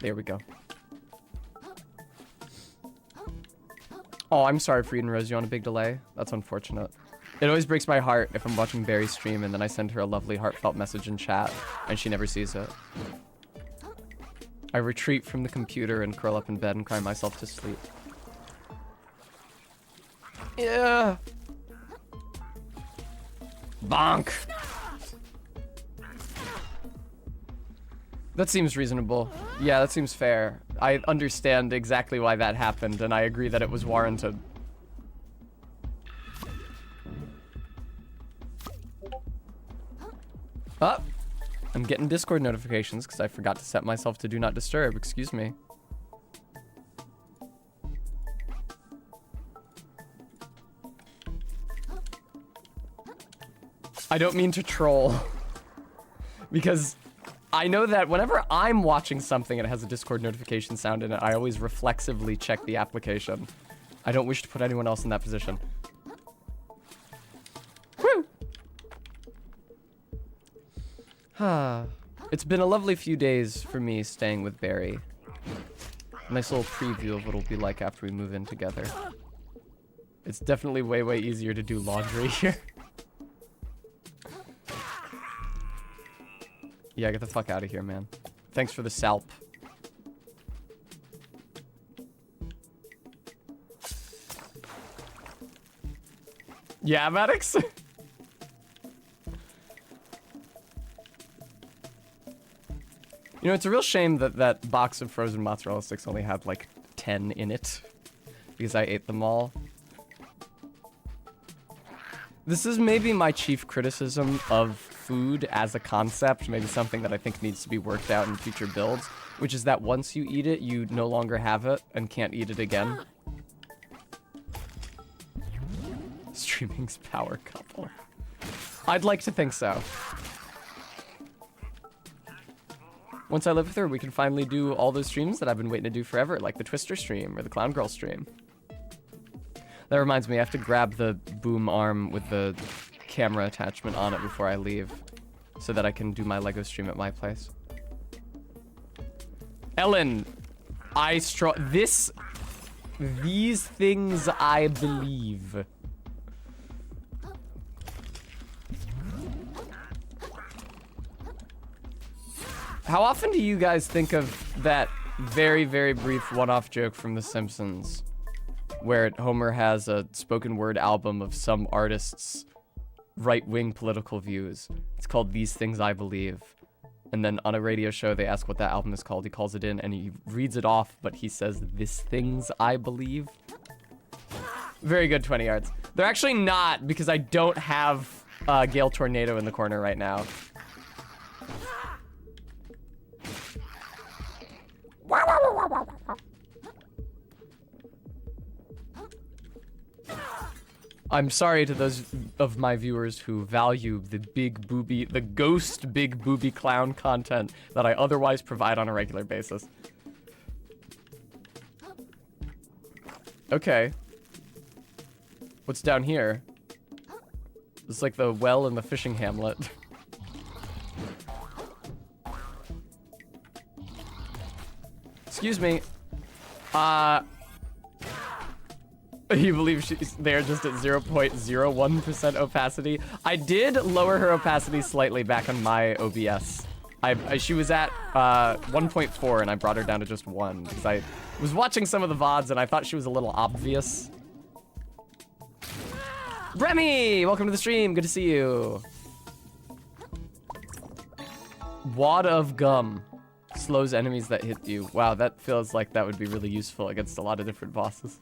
Speaker 1: There we go. Oh, I'm sorry, Frieden Rose. You on a big delay? That's unfortunate. It always breaks my heart if I'm watching Barry's stream and then I send her a lovely heartfelt message in chat and she never sees it. I retreat from the computer and curl up in bed and cry myself to sleep. Yeah. Bonk. That seems reasonable. Yeah, that seems fair. I understand exactly why that happened, and I agree that it was warranted. Oh, I'm getting Discord notifications because I forgot to set myself to do not disturb. Excuse me. I don't mean to troll. Because I know that whenever I'm watching something and it has a Discord notification sound in it, I always reflexively check the application. I don't wish to put anyone else in that position. Woo! It's been a lovely few days for me staying with Barry. Nice little preview of what it'll be like after we move in together. It's definitely way easier to do laundry here. Yeah, get the fuck out of here, man. Thanks for the salp. Yeah, Maddox? You know, it's a real shame that that box of frozen mozzarella sticks only had like 10 in it. Because I ate them all. This is maybe my chief criticism of food as a concept. Maybe something that I think needs to be worked out in future builds. Which is that once you eat it, you no longer have it and can't eat it again. Streaming's power couple. I'd like to think so. Once I live with her, we can finally do all those streams that I've been waiting to do forever, like the Twister stream or the Clown Girl stream. That reminds me, I have to grab the boom arm with the camera attachment on it before I leave, so that I can do my Lego stream at my place. Ellen, these things I believe. How often do you guys think of that very, very brief one-off joke from The Simpsons, where Homer has a spoken word album of some artist's right-wing political views? It's called These Things I Believe. And then on a radio show, they ask what that album is called. He calls it in and he reads it off, but he says, "This Things I Believe." Very good, 20 yards. They're actually not, because I don't have Gale Tornado in the corner right now. I'm sorry to those of my viewers who value the ghost big booby clown content that I otherwise provide on a regular basis. Okay. What's down here? It's like the well in the fishing hamlet. Excuse me. You believe she's there just at 0.01% opacity? I did lower her opacity slightly back on my OBS. She was at 1.4 and I brought her down to just 1 because I was watching some of the VODs and I thought she was a little obvious. Remy, welcome to the stream. Good to see you. Wad of gum slows enemies that hit you. Wow, that feels like that would be really useful against a lot of different bosses.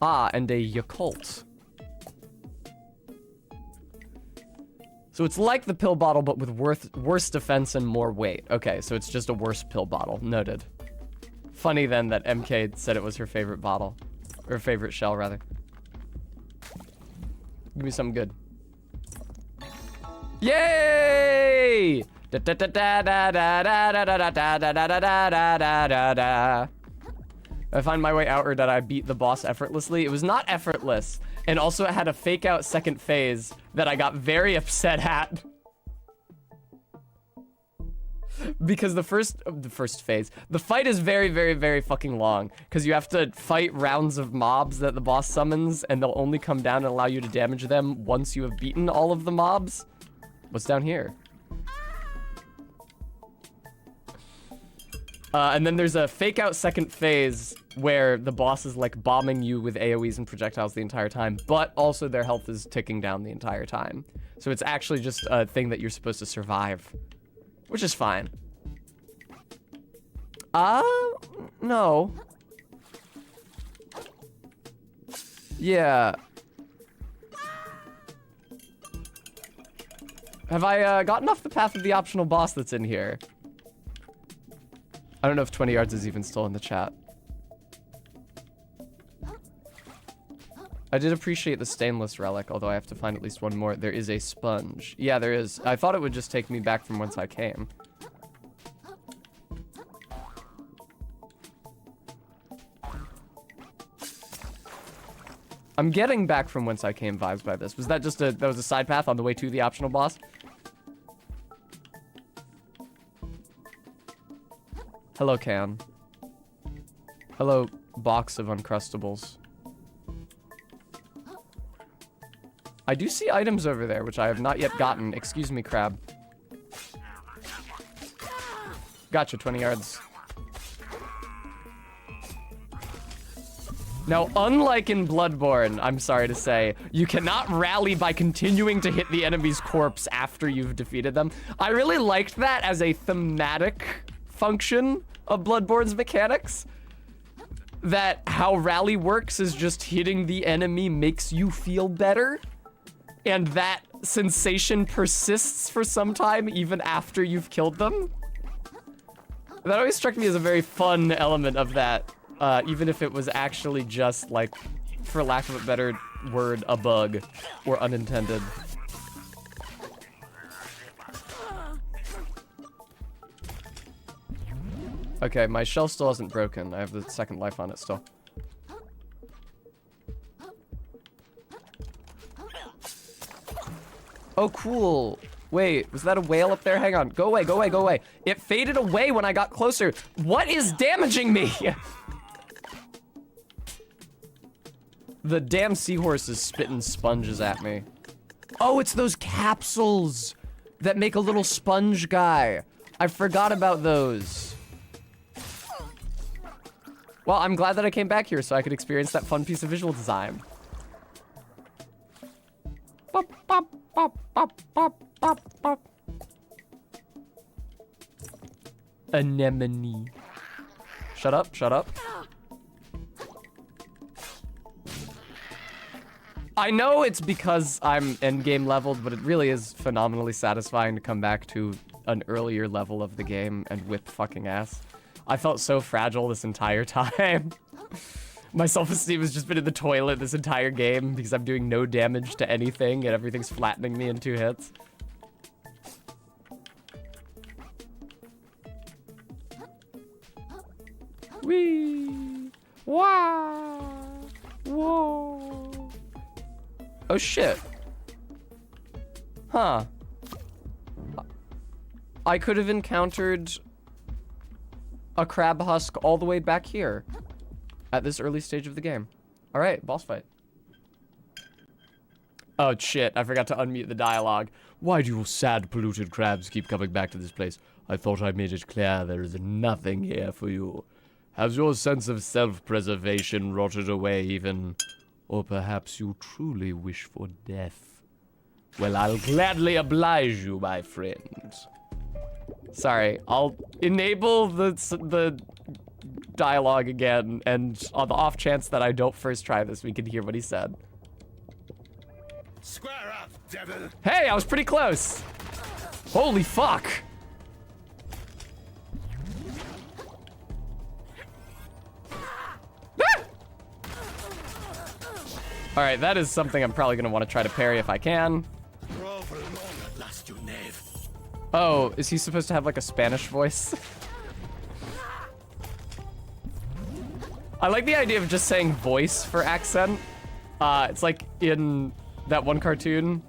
Speaker 1: Ah, and a Yakult. So it's like the pill bottle, but with worse defense and more weight. Okay, so it's just a worse pill bottle. Noted. Funny then that MK said it was her favorite bottle. Or favorite shell, rather. Give me something good. Yay! Da da da da da da da da da da da da da da da. I find my way out, or did I beat the boss effortlessly? It was not effortless. And also it had a fake out second phase that I got very upset at. Because the first phase, the fight is very, very, very fucking long. Because you have to fight rounds of mobs that the boss summons, and they'll only come down and allow you to damage them once you have beaten all of the mobs. What's down here? And then there's a fake out second phase where the boss is like bombing you with AoEs and projectiles the entire time, but also their health is ticking down the entire time. So it's actually just a thing that you're supposed to survive, which is fine. No. Yeah. Have I gotten off the path of the optional boss that's in here? I don't know if 20 yards is even still in the chat. I did appreciate the stainless relic, although I have to find at least one more. There is a sponge. Yeah, there is. I thought it would just take me back from whence I came. I'm getting back from whence I came vibes by this. Was that just that was a side path on the way to the optional boss? Hello, Can. Hello, box of Uncrustables. I do see items over there, which I have not yet gotten. Excuse me, Crab. Gotcha, 20 yards. Now, unlike in Bloodborne, I'm sorry to say, you cannot rally by continuing to hit the enemy's corpse after you've defeated them. I really liked that as a thematic function of Bloodborne's mechanics. That how rally works is just hitting the enemy makes you feel better. And that sensation persists for some time even after you've killed them. That always struck me as a very fun element of that. Even if it was actually just, like, for lack of a better word, a bug or unintended. Okay, my shell still isn't broken. I have the second life on it still. Oh, cool. Wait, was that a whale up there? Hang on. Go away, go away, go away. It faded away when I got closer. What is damaging me? The damn seahorse is spitting sponges at me. Oh, it's those capsules that make a little sponge guy. I forgot about those. Well, I'm glad that I came back here so I could experience that fun piece of visual design. Bop, bop, bop, bop, bop, bop, bop. Anemone. Shut up, shut up. I know it's because I'm endgame leveled, but it really is phenomenally satisfying to come back to an earlier level of the game and whip fucking ass. I felt so fragile this entire time. My self-esteem has just been in the toilet this entire game because I'm doing no damage to anything and everything's flattening me in 2 hits. Whee! Wow! Whoa! Oh shit. Huh. I could have encountered a crab husk all the way back here at this early stage of the game. All right, boss fight. Oh shit, I forgot to unmute the dialogue. Why do you sad polluted crabs keep coming back to this place? I thought I made it clear there is nothing here for you. Has your sense of self-preservation rotted away even? Or perhaps you truly wish for death? Well, I'll gladly oblige you, my friend. Sorry, I'll enable the dialogue again, and on the off chance that I don't first try this, we can hear what he said.
Speaker 2: Square up, devil.
Speaker 1: Hey, I was pretty close. Holy fuck. All right, that is something I'm probably gonna want to try to parry if I can. Oh, is he supposed to have like a Spanish voice? I like the idea of just saying voice for accent. It's like in that one cartoon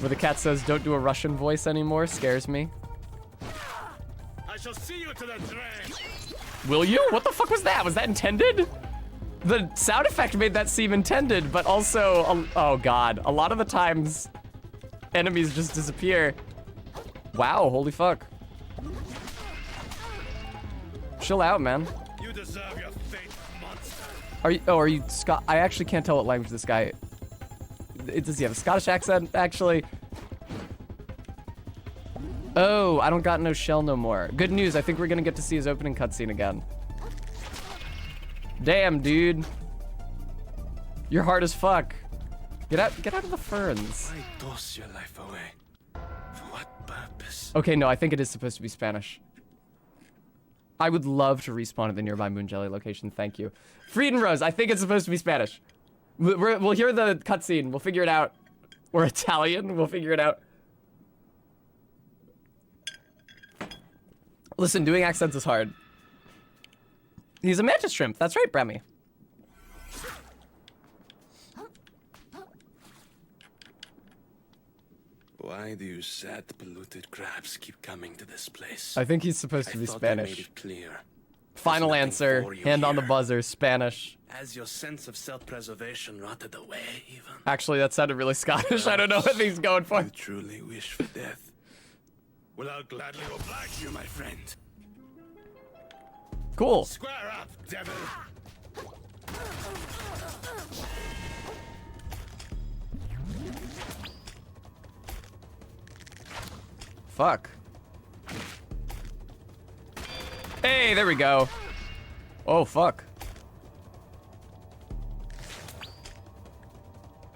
Speaker 1: where the cat says, "Don't do a Russian voice anymore," scares me.
Speaker 2: I shall see you to the drain.
Speaker 1: Will you? What the fuck was that? Was that intended? The sound effect made that seem intended, but also, oh god, a lot of the times enemies just disappear. Wow, holy fuck. Chill out, man.
Speaker 2: You deserve your fate, monster.
Speaker 1: Are you Scott? I actually can't tell what language this guy. Does he have a Scottish accent, actually? Oh, I don't got no shell no more. Good news, I think we're gonna get to see his opening cutscene again. Damn, dude. You're hard as fuck. Get out of the ferns.
Speaker 2: I toss your life away. For what purpose?
Speaker 1: Okay, no, I think it is supposed to be Spanish. I would love to respawn at the nearby Moon Jelly location, thank you. Frieden Rose, I think it's supposed to be Spanish. We'll hear the cutscene, we'll figure it out. Or Italian, we'll figure it out. Listen, doing accents is hard. He's a mantis shrimp, that's right, Bremy.
Speaker 2: Why do you sad, polluted crabs keep coming to this place?
Speaker 1: I think he's supposed to be
Speaker 2: I
Speaker 1: Spanish.
Speaker 2: made it clear.
Speaker 1: Final
Speaker 2: There's
Speaker 1: answer,
Speaker 2: nothing for you
Speaker 1: hand on the
Speaker 2: here.
Speaker 1: buzzer, Spanish.
Speaker 2: As your sense of self-preservation rotted away, even.
Speaker 1: Actually, that sounded really Scottish. I don't know what he's going for.
Speaker 2: You truly wish for death. Well, I'll gladly oblige you, my friend.
Speaker 1: Cool.
Speaker 3: Square up, devil.
Speaker 1: Fuck. Hey, there we go. Oh, fuck.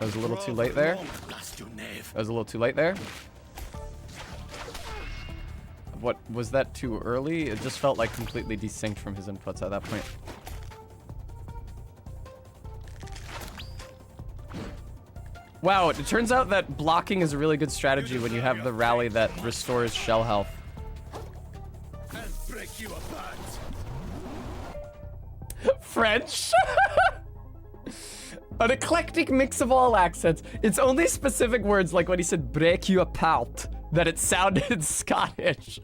Speaker 1: That was a little too late there. That was a little too late there. What, was that too early? It just felt like completely desynced from his inputs at that point. Wow, it turns out that blocking is a really good strategy when you have the rally that restores shell health.
Speaker 3: I'll break you apart.
Speaker 1: French? An eclectic mix of all accents. It's only specific words like when he said break you apart that it sounded Scottish.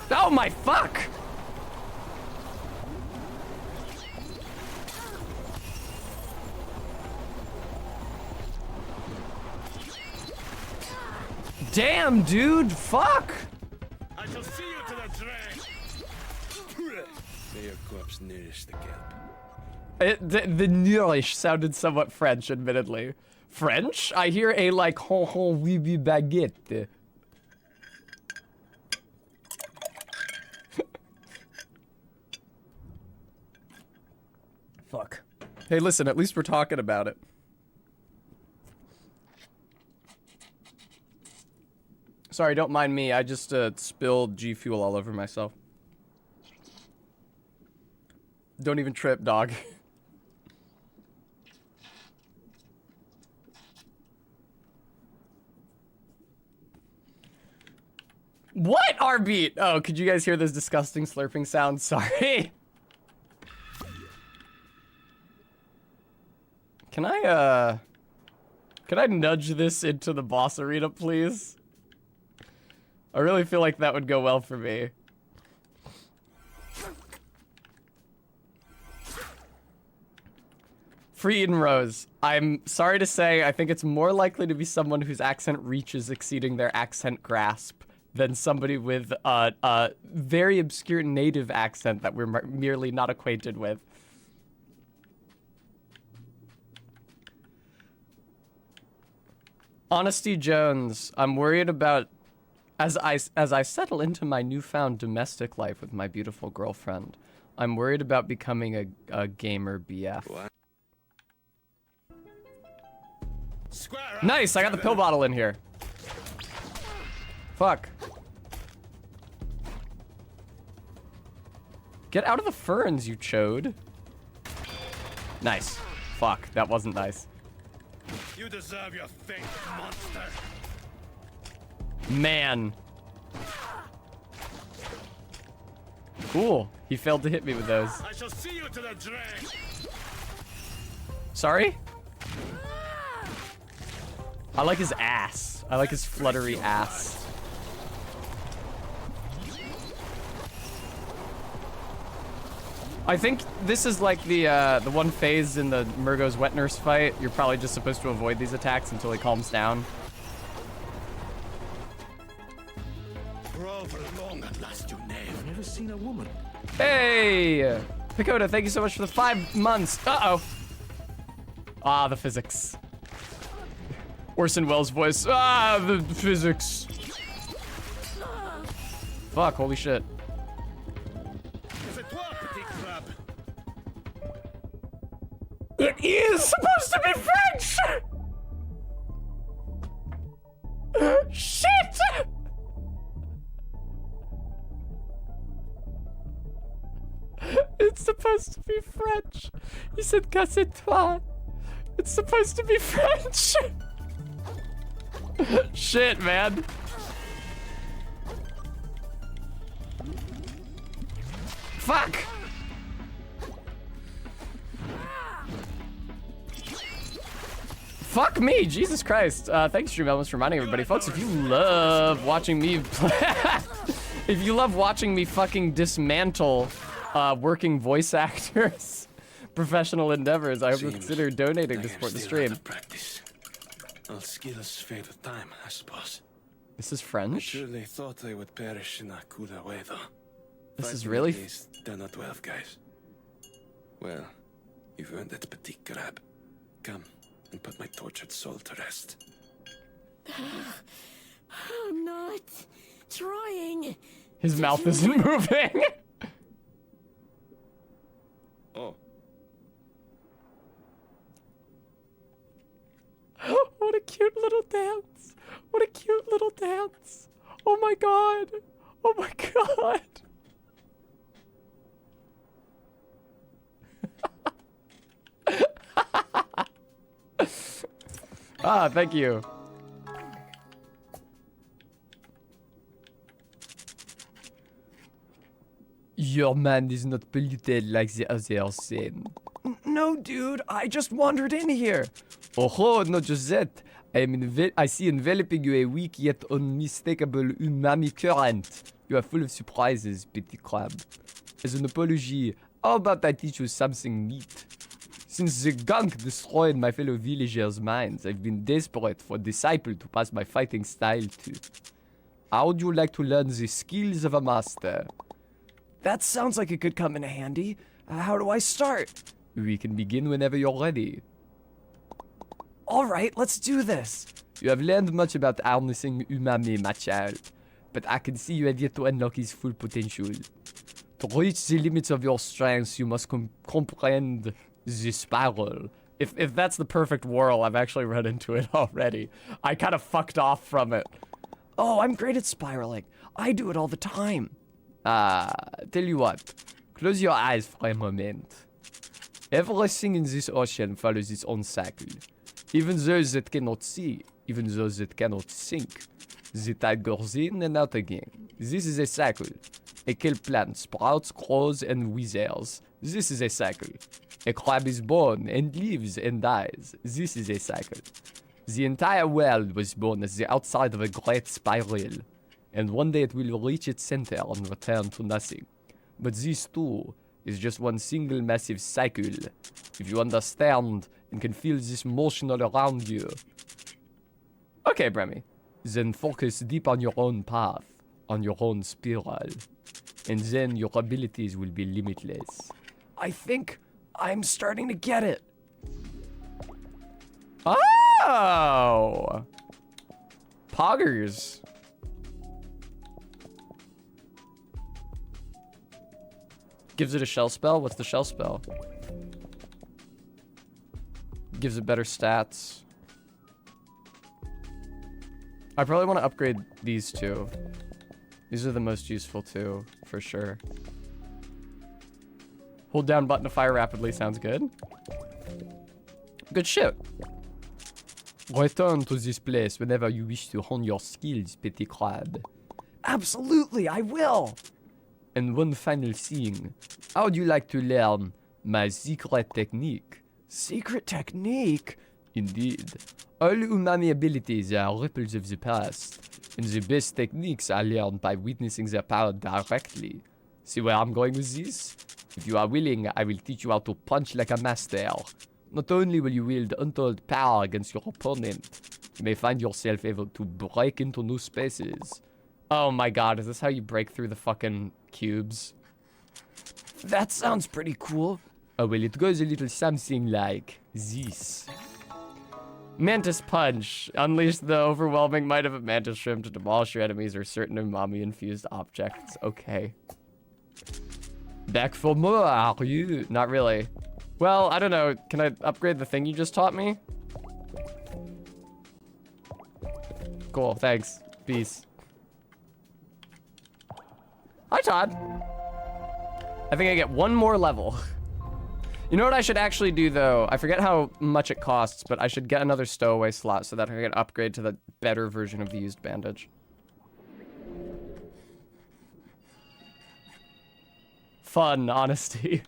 Speaker 1: Oh my fuck! Damn, dude, fuck!
Speaker 3: I shall see you to the drain. May your corpse nourish the camp.
Speaker 1: The nourish sounded somewhat French, admittedly. French? I hear a like hon hon oui oui baguette. Fuck. Hey, listen, at least we're talking about it. Sorry, don't mind me. I just spilled G Fuel all over myself. Don't even trip, dog. What, R-Beat? Oh, could you guys hear this disgusting slurping sound? Sorry. Can I nudge this into the boss arena, please? I really feel like that would go well for me. Free Eden Rose. I'm sorry to say, I think it's more likely to be someone whose accent reach is exceeding their accent grasp than somebody with a very obscure native accent that we're merely not acquainted with. Honesty Jones. I'm worried about as I settle into my newfound domestic life with my beautiful girlfriend. I'm worried about becoming a gamer BF.
Speaker 3: What?
Speaker 1: Nice, I got the pill bottle in here. Fuck. Get out of the ferns, you chode. Nice. Fuck, that wasn't nice.
Speaker 3: You deserve your fate, monster.
Speaker 1: Man. Cool. He failed to hit me with those.
Speaker 3: I shall see you to the drain.
Speaker 1: Sorry? I like his ass. I like his fluttery ass. I think this is like the one phase in the Murgo's wet nurse fight. You're probably just supposed to avoid these attacks until he calms down.
Speaker 3: Grow for long at last, you knave. I've never seen a woman.
Speaker 1: Hey! Pagoda, thank you so much for the 5 months. Uh-oh. Ah, the physics. Orson Welles' voice. Ah, the physics. Fuck, holy shit. It is supposed to be French! Shit! It's supposed to be French. He said casse-toi. It's supposed to be French. Shit, man. Fuck! Fuck me, Jesus Christ. Thanks, Stream Elements, for reminding everybody. Folks, if you love watching me if you love watching me fucking dismantle working voice actors, professional endeavors, I hope you'll consider donating to support the stream.
Speaker 3: I'll skill us fade with time, I suppose.
Speaker 1: This is
Speaker 3: I
Speaker 1: French?
Speaker 3: surely thought I would perish in a cooler way, though.
Speaker 1: This is really...
Speaker 4: They're not 12 guys. Well, you've earned that petit crab. Come and put my tortured soul to rest.
Speaker 5: I'm not trying.
Speaker 1: His mouth isn't moving.
Speaker 4: Oh.
Speaker 1: What a cute little dance. What a cute little dance. Oh my god. Oh my god. Ah, thank you. Your mind is not polluted like the others then. No, dude, I just wandered in here. Oh, not just that. I see enveloping you a weak yet unmistakable umami current. You are full of surprises, petit crab. As an apology, how about I teach you something neat? Since the gunk destroyed my fellow villagers' minds, I've been desperate for a disciple to pass my fighting style to. How would you like to learn the skills of a master? That sounds like it could come in handy. How do I start? We can begin whenever you're ready. Alright, let's do this. You have learned much about harnessing umami, my child, but I can see you have yet to unlock his full potential. To reach the limits of your strengths, you must comprehend the spiral. If that's the perfect whirl, I've actually run into it already. I kind of fucked off from it. Oh, I'm great at spiraling. I do it all the time. Tell you what. Close your eyes for a moment. Everything in this ocean follows its own cycle. Even those that cannot see, even those that cannot sink. The tide goes in and out again. This is a cycle. A kelp plant sprouts, grows, and withers. This is a cycle. A crab is born and lives and dies. This is a cycle. The entire world was born as the outside of a great spiral. And one day it will reach its center and return to nothing. But this too is just one single massive cycle. If you understand and can feel this motion all around you. Okay, Bremy. Then focus deep on your own path, on your own spiral. And then your abilities will be limitless. I think I'm starting to get it. Oh! Poggers. Gives it a shell spell? What's the shell spell? Gives it better stats. I probably want to upgrade these two. These are the most useful two, for sure. Hold down button to fire rapidly sounds good. Good shit. Return to this place whenever you wish to hone your skills, petit crab. Absolutely, I will! And one final thing. How would you like to learn my secret technique? Secret technique? Indeed. All umami abilities are ripples of the past, and the best techniques are learned by witnessing their power directly. See where I'm going with this? If you are willing, I will teach you how to punch like a master. Not only will you wield untold power against your opponent, you may find yourself able to break into new spaces. Oh my god, is this how you break through the fucking cubes? That sounds pretty cool. Oh, well, it goes a little something like this. Mantis Punch. Unleash the overwhelming might of a mantis shrimp to demolish your enemies or certain umami-infused objects. Okay. Back for more, are you? Not really. Well, I don't know. Can I upgrade the thing you just taught me? Cool, thanks. Peace. Hi, Todd. I think I get one more level. You know what I should actually do, though? I forget how much it costs, but I should get another stowaway slot so that I can upgrade to the better version of the used bandage. Fun, honesty.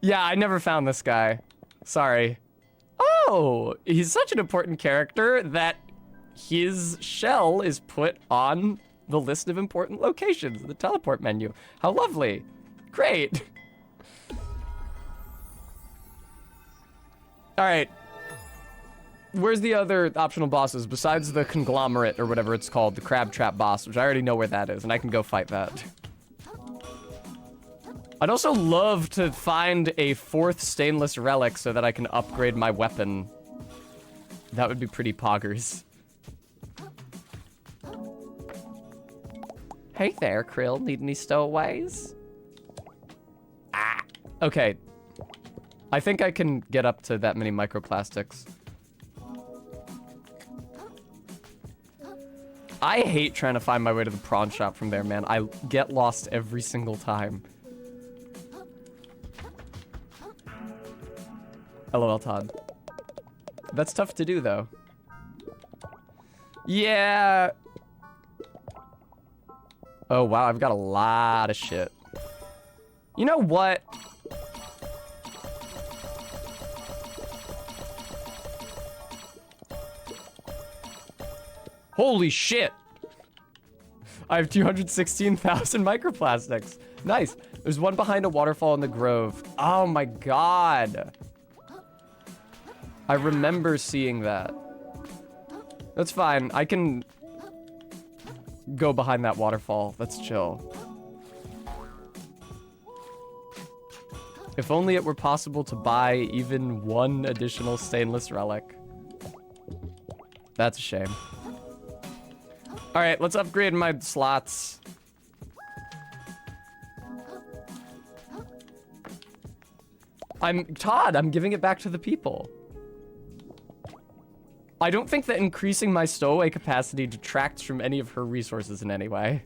Speaker 1: Yeah, I never found this guy. Sorry. Oh, he's such an important character that his shell is put on the list of important locations, the teleport menu. How lovely. Great. All right. Where's the other optional bosses besides the conglomerate or whatever it's called, the crab trap boss, which I already know where that is, and I can go fight that. I'd also love to find a 4th stainless relic so that I can upgrade my weapon. That would be pretty poggers. Hey there, Krill. Need any stowaways? Ah. Okay. I think I can get up to that many microplastics. I hate trying to find my way to the prawn shop from there, man. I get lost every single time. LOL, Todd. That's tough to do, though. Yeah. Oh, wow, I've got a lot of shit. You know what? Holy shit! I have 216,000 microplastics. Nice. There's one behind a waterfall in the grove. Oh my god. I remember seeing that. That's fine. I can go behind that waterfall. That's chill. If only it were possible to buy even one additional stainless relic. That's a shame. All right, let's upgrade my slots. Todd, I'm giving it back to the people. I don't think that increasing my stowaway capacity detracts from any of her resources in any way.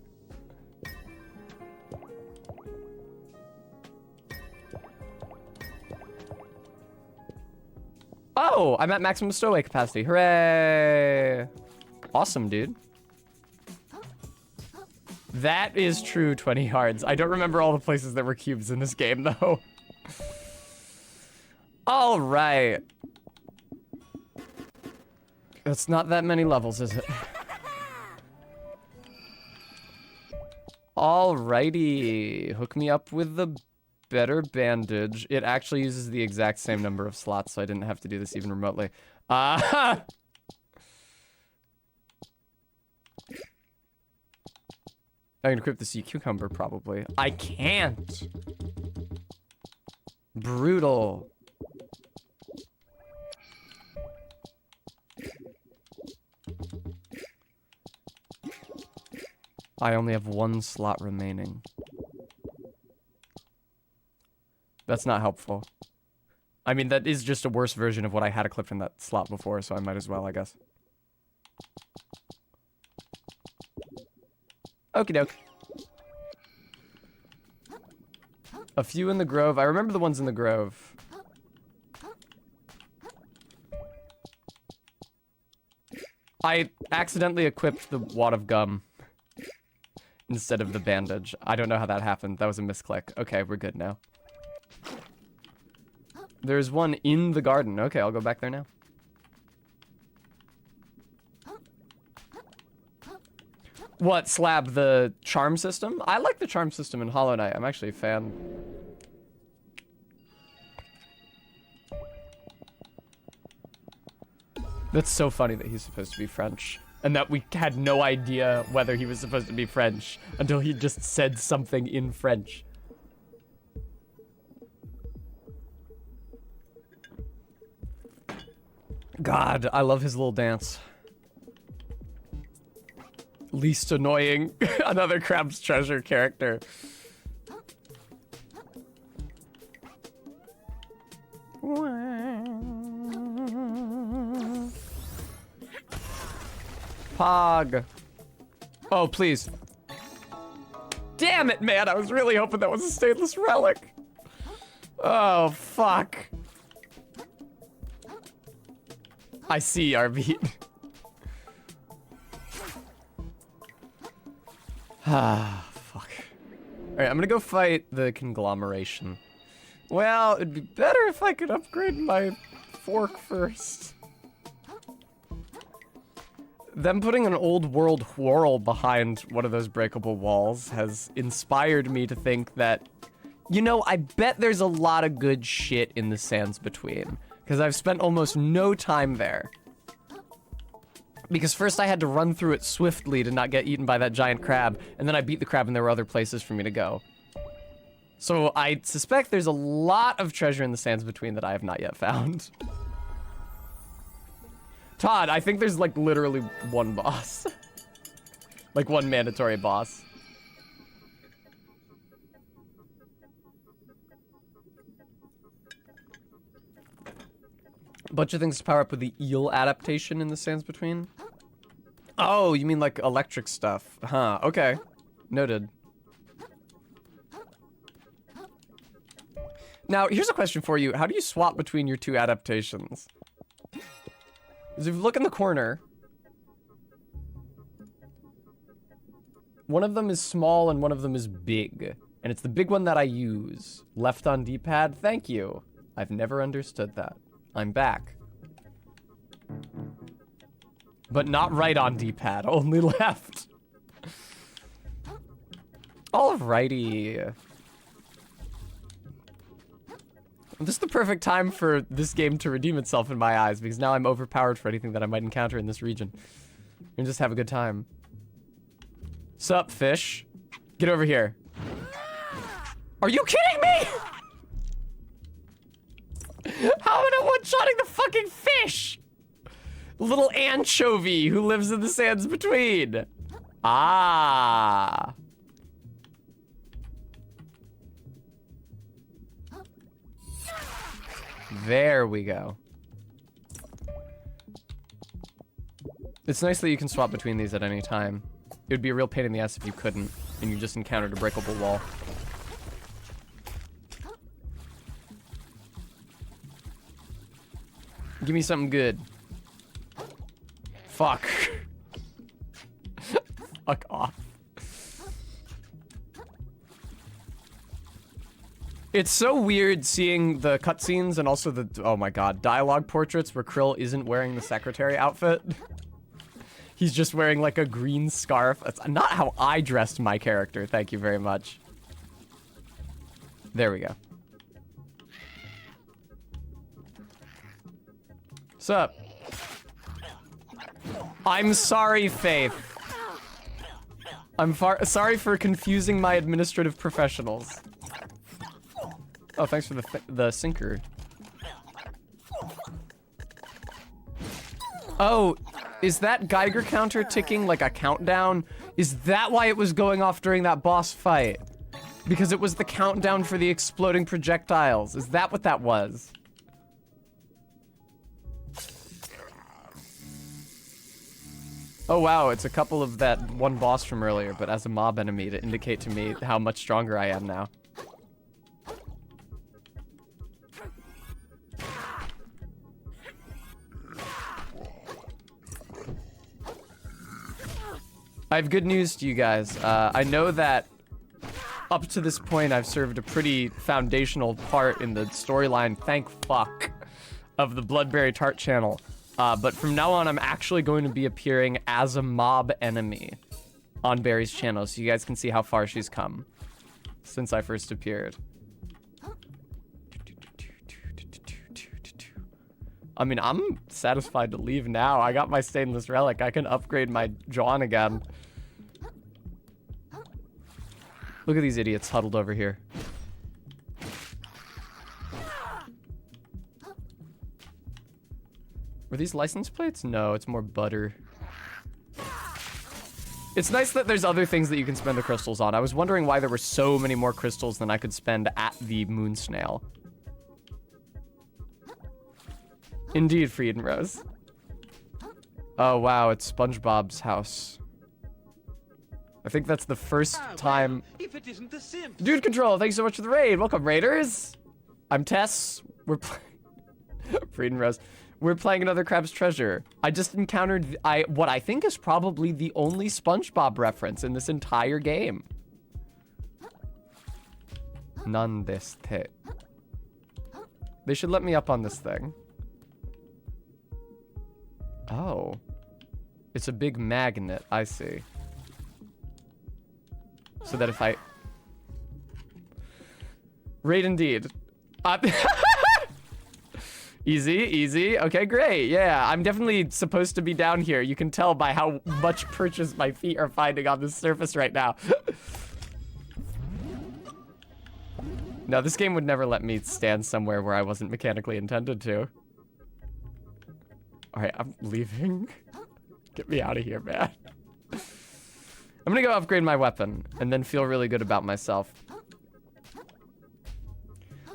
Speaker 1: Oh, I'm at maximum stowaway capacity. Hooray! Awesome, dude. That is true, 20 yards. I don't remember all the places that were cubes in this game, though. All right. That's not that many levels, is it? Alrighty. Hook me up with the better bandage. It actually uses the exact same number of slots, so I didn't have to do this even remotely. I can equip the sea cucumber, probably. I can't. Brutal. I only have one slot remaining. That's not helpful. I mean, that is just a worse version of what I had equipped in that slot before, so I might as well, I guess. Okie doke. A few in the grove. I remember the ones in the grove. I accidentally equipped the wad of gum instead of the bandage. I don't know how that happened. That was a misclick. Okay, we're good now. There's one in the garden. Okay, I'll go back there now. What, Slab, the charm system? I like the charm system in Hollow Knight. I'm actually a fan. That's so funny that he's supposed to be French. And that we had no idea whether he was supposed to be French until he just said something in French. God, I love his little dance. Least annoying. Another Crab's Treasure character. Pog. Oh, please. Damn it, man. I was really hoping that was a stainless relic. Oh, fuck. I see, Arbeat. Ah, fuck. Alright, I'm gonna go fight the conglomeration. Well, it'd be better if I could upgrade my fork first. Them putting an old world whorl behind one of those breakable walls has inspired me to think that, you know, I bet there's a lot of good shit in the Sands Between. Because I've spent almost no time there. Because first I had to run through it swiftly to not get eaten by that giant crab, and then I beat the crab and there were other places for me to go. So I suspect there's a lot of treasure in the sands between that I have not yet found. Todd, I think there's like literally one boss. Like one mandatory boss. A bunch of things to power up with the eel adaptation in the sands between. Oh, you mean like electric stuff. Huh, okay. Noted. Now, here's a question for you. How do you swap between your two adaptations? Because if you look in the corner, one of them is small and one of them is big. And it's the big one that I use. Left on D-pad, thank you. I've never understood that. I'm back. But not right on D-pad, only left. Alrighty. This is the perfect time for this game to redeem itself in my eyes, because now I'm overpowered for anything that I might encounter in this region. And just have a good time. Sup, fish? Get over here. Are you kidding me? How am I one-shotting the fucking fish? Little anchovy who lives in the sands between. Ah. There we go. It's nice that you can swap between these at any time. It would be a real pain in the ass if you couldn't, and you just encountered a breakable wall. Give me something good. Fuck. Fuck off. It's so weird seeing the cutscenes and also the, oh my god, dialogue portraits where Krill isn't wearing the secretary outfit. He's just wearing like a green scarf. That's not how I dressed my character, thank you very much. There we go. What's up? I'm sorry, Faith. I'm sorry for confusing my administrative professionals. Oh, thanks for the sinker. Oh, is that Geiger counter ticking like a countdown? Is that why it was going off during that boss fight? Because it was the countdown for the exploding projectiles. Is that what that was? Oh wow, it's a couple of that one boss from earlier, but as a mob enemy to indicate to me how much stronger I am now. I have good news to you guys. I know that up to this point I've served a pretty foundational part in the storyline, thank fuck, of the Bloodberry Tart channel. But from now on, I'm actually going to be appearing as a mob enemy on Barry's channel, so you guys can see how far she's come since I first appeared. I mean, I'm satisfied to leave now. I got my stainless relic. I can upgrade my John again. Look at these idiots huddled over here. Were these license plates? No, it's more butter. It's nice that there's other things that you can spend the crystals on. I was wondering why there were so many more crystals than I could spend at the moon snail. Indeed, Friedenrose. Oh wow, it's SpongeBob's house. I think that's the first time.
Speaker 6: If it isn't the Simp.
Speaker 1: Dude Control, thanks so much for the raid. Welcome, Raiders. I'm Tess. We're playing Friedenrose. We're playing another Crab's Treasure. I just encountered what I think is probably the only SpongeBob reference in this entire game. None this tit. They should let me up on this thing. Oh. It's a big magnet, I see. So that if I... Raid indeed. Easy, easy. Okay, great. Yeah, I'm definitely supposed to be down here. You can tell by how much purchase my feet are finding on this surface right now. No, this game would never let me stand somewhere where I wasn't mechanically intended to. Alright, I'm leaving. Get me out of here, man. I'm gonna go upgrade my weapon and then feel really good about myself.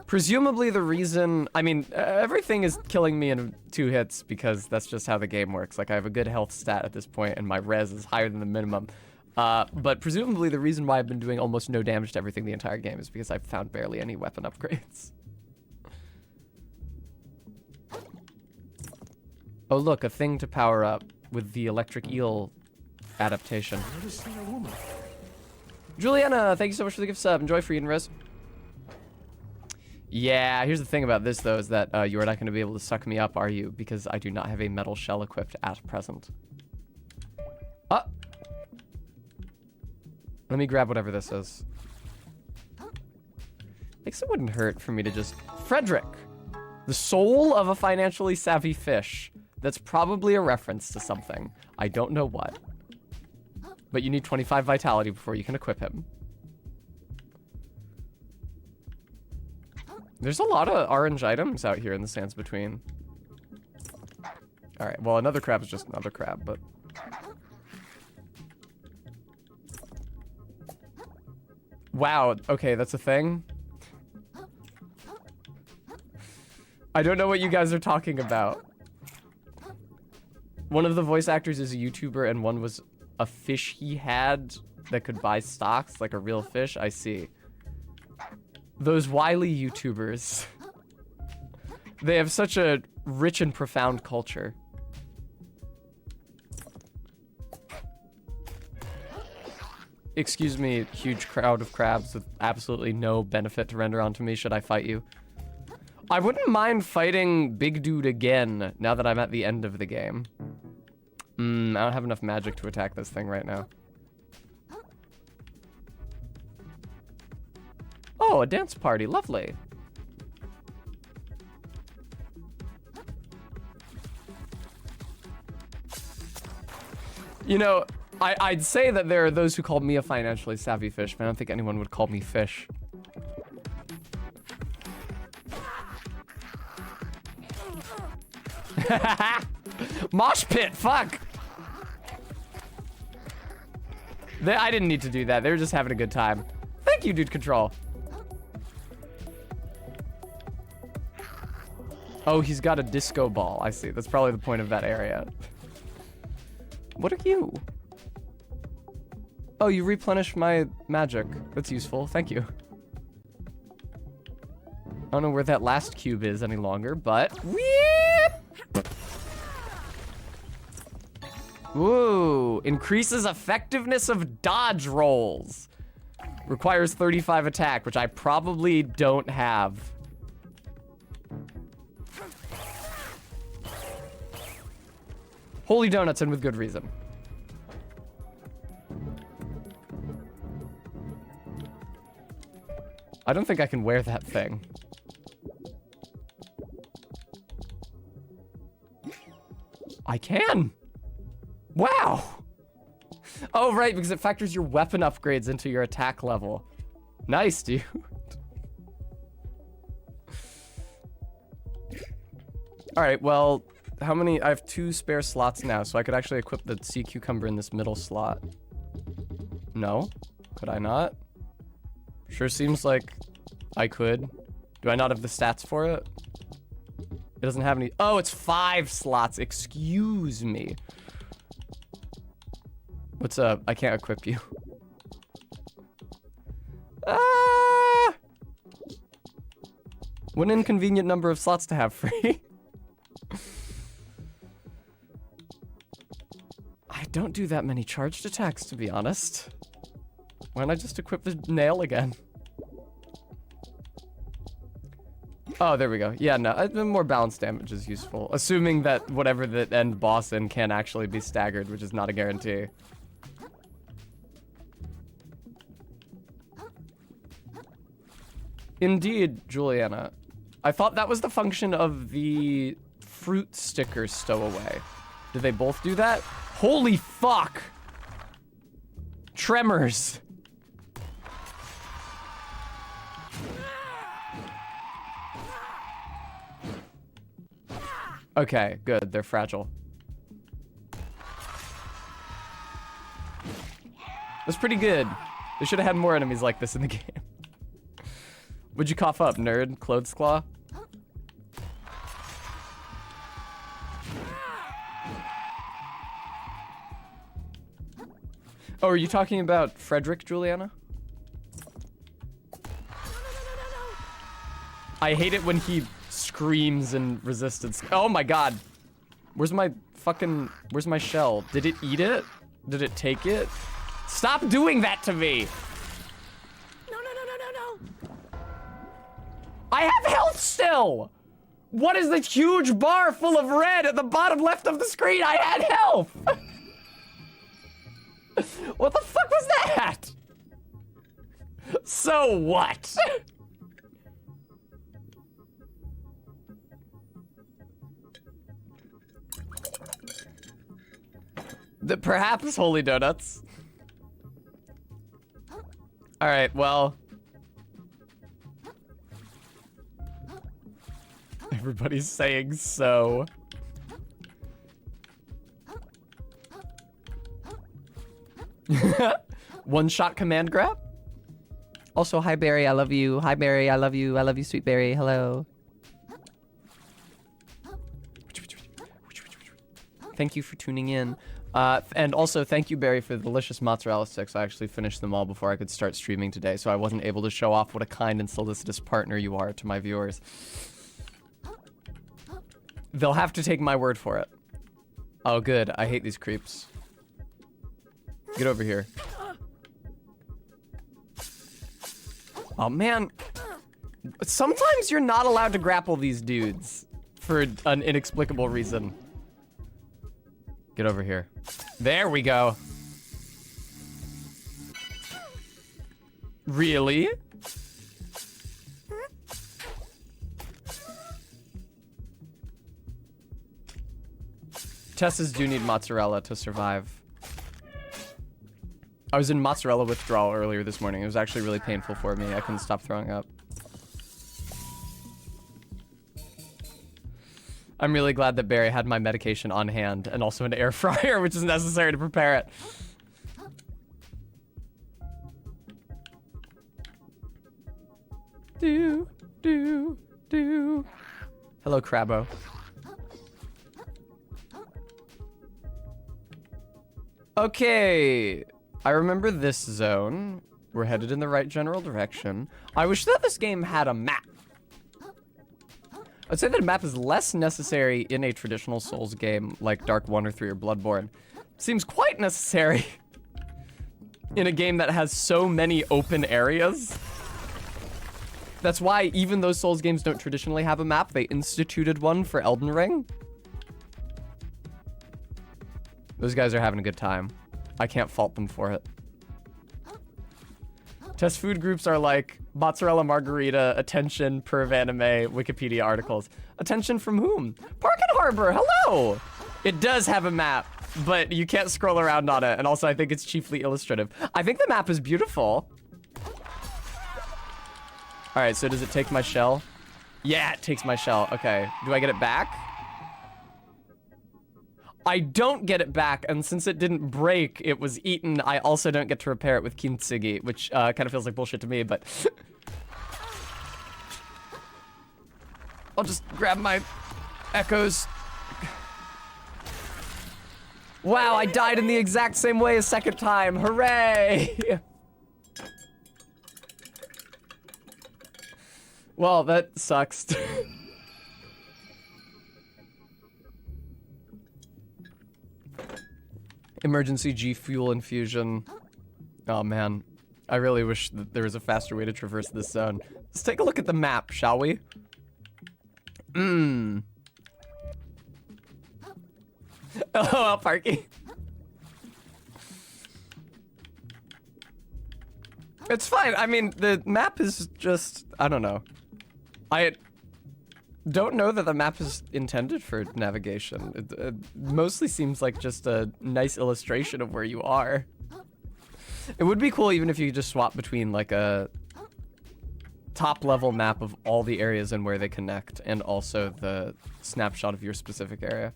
Speaker 1: Presumably the reason, I mean, everything is killing me in 2 hits because that's just how the game works. Like, I have a good health stat at this point and my res is higher than the minimum. But presumably the reason why I've been doing almost no damage to everything the entire game is because I've found barely any weapon upgrades. Oh look, a thing to power up with the electric eel adaptation. Juliana, thank you so much for the gift sub. Enjoy free and res. Yeah, here's the thing about this though, is that you are not going to be able to suck me up, are you? Because I do not have a metal shell equipped at present. Let me grab whatever this is. I guess it wouldn't hurt for me to just... Frederick! The soul of a financially savvy fish. That's probably a reference to something. I don't know what. But you need 25 vitality before you can equip him. There's a lot of orange items out here in the sands between. Alright, well, another crab is just another crab, but... Wow, okay, that's a thing. I don't know what you guys are talking about. One of the voice actors is a YouTuber and one was a fish he had that could buy stocks, like a real fish. I see. Those wily YouTubers. They have such a rich and profound culture. Excuse me, huge crowd of crabs with absolutely no benefit to render onto me should I fight you. I wouldn't mind fighting Big Dude again now that I'm at the end of the game. I don't have enough magic to attack this thing right now. Oh, a dance party, lovely. You know, I'd say that there are those who call me a financially savvy fish, but I don't think anyone would call me fish. Mosh pit, fuck! I didn't need to do that. They were just having a good time. Thank you, Dude Control. Oh, he's got a disco ball. I see. That's probably the point of that area. What are you? Oh, you replenish my magic. That's useful. Thank you. I don't know where that last cube is any longer, but... Woo! Increases effectiveness of dodge rolls. Requires 35 attack, which I probably don't have. Holy donuts, and with good reason. I don't think I can wear that thing. I can! Wow! Oh, right, because it factors your weapon upgrades into your attack level. Nice, dude. Alright, well, how many? I have 2 spare slots now, so I could actually equip the sea cucumber in this middle slot. No? Could I not? Sure seems like I could. Do I not have the stats for it? It doesn't have any. Oh, it's 5 slots. Excuse me. What's up? I can't equip you. Ah! What an inconvenient number of slots to have free. I don't do that many charged attacks, to be honest. Why don't I just equip the nail again? Oh, there we go. Yeah, no, more balanced damage is useful. Assuming that whatever the end boss in can actually be staggered, which is not a guarantee. Indeed, Juliana. I thought that was the function of the fruit sticker stowaway. Did they both do that? Holy fuck! Tremors. Okay, good. They're fragile. That's pretty good. They should have had more enemies like this in the game. Would you cough up, nerd? Clothes Claw? Oh, are you talking about Frederick, Juliana? I hate it when he screams in resistance. Oh my god. Where's my shell? Did it eat it? Did it take it? Stop doing that to me!
Speaker 5: No.
Speaker 1: I have health still! What is this huge bar full of red at the bottom left of the screen? I had health! What the fuck was that? So what? Perhaps Holy Donuts. Alright, well. Everybody's saying so. One-shot command grab? Also, hi Barry, I love you. Hi Barry, I love you. I love you, sweet Barry. Hello. Thank you for tuning in. And also, thank you, Barry, for the delicious mozzarella sticks. I actually finished them all before I could start streaming today, so I wasn't able to show off what a kind and solicitous partner you are to my viewers. They'll have to take my word for it. Oh, good. I hate these creeps. Get over here. Oh, man. Sometimes you're not allowed to grapple these dudes for an inexplicable reason. Get over here. There we go. Really? Tesses do need mozzarella to survive. I was in mozzarella withdrawal earlier this morning. It was actually really painful for me. I couldn't stop throwing up. I'm really glad that Barry had my medication on hand and also an air fryer, which is necessary to prepare it. Do. Hello, Crabbo. Okay. I remember this zone. We're headed in the right general direction. I wish that this game had a map. I'd say that a map is less necessary in a traditional Souls game like Dark 1 or 3 or Bloodborne. Seems quite necessary in a game that has so many open areas. That's why even though Souls games don't traditionally have a map, they instituted one for Elden Ring. Those guys are having a good time. I can't fault them for it. Test food groups are like mozzarella margarita, attention, perv anime, Wikipedia articles. Attention from whom? Park and Harbor, hello! It does have a map, but you can't scroll around on it, and also I think it's chiefly illustrative. I think the map is beautiful. Alright, so does it take my shell? Yeah, it takes my shell. Okay, do I get it back? I don't get it back, and since it didn't break, it was eaten. I also don't get to repair it with Kintsugi, which kind of feels like bullshit to me, but... I'll just grab my echoes. Wow, I died in the exact same way a second time. Hooray! Well, that sucks. Emergency G fuel infusion. Oh man, I really wish that there was a faster way to traverse this zone. Let's take a look at the map, shall we? Oh, Parky. It's fine. I mean, the map is just, I don't know. I don't know that the map is intended for navigation. It mostly seems like just a nice illustration of where you are. It would be cool even if you could just swap between like a top level map of all the areas and where they connect, and also the snapshot of your specific area.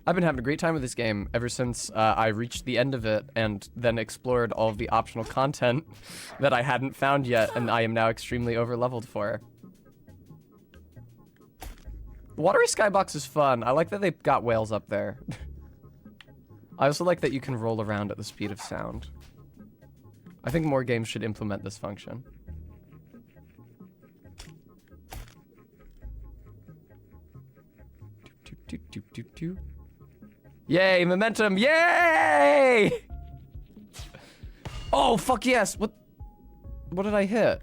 Speaker 1: I've been having a great time with this game ever since I reached the end of it and then explored all of the optional content that I hadn't found yet, and I am now extremely over-leveled for. The Watery Skybox is fun. I like that they've got whales up there. I also like that you can roll around at the speed of sound. I think more games should implement this function. Yay, momentum, yay! Oh, fuck yes, what did I hit?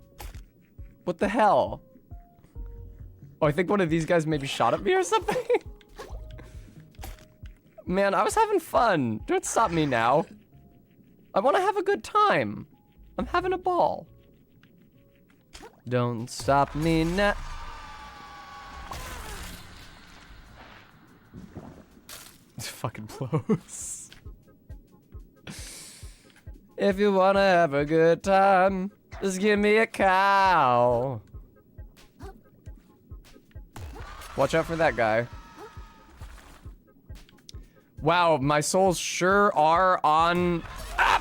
Speaker 1: What the hell? Oh, I think one of these guys maybe shot at me or something? Man, I was having fun. Don't stop me now. I want to have a good time. I'm having a ball. Don't stop me now. It fucking blows. If you want to have a good time, just give me a cow. Watch out for that guy. Wow, my souls sure are on... Ah,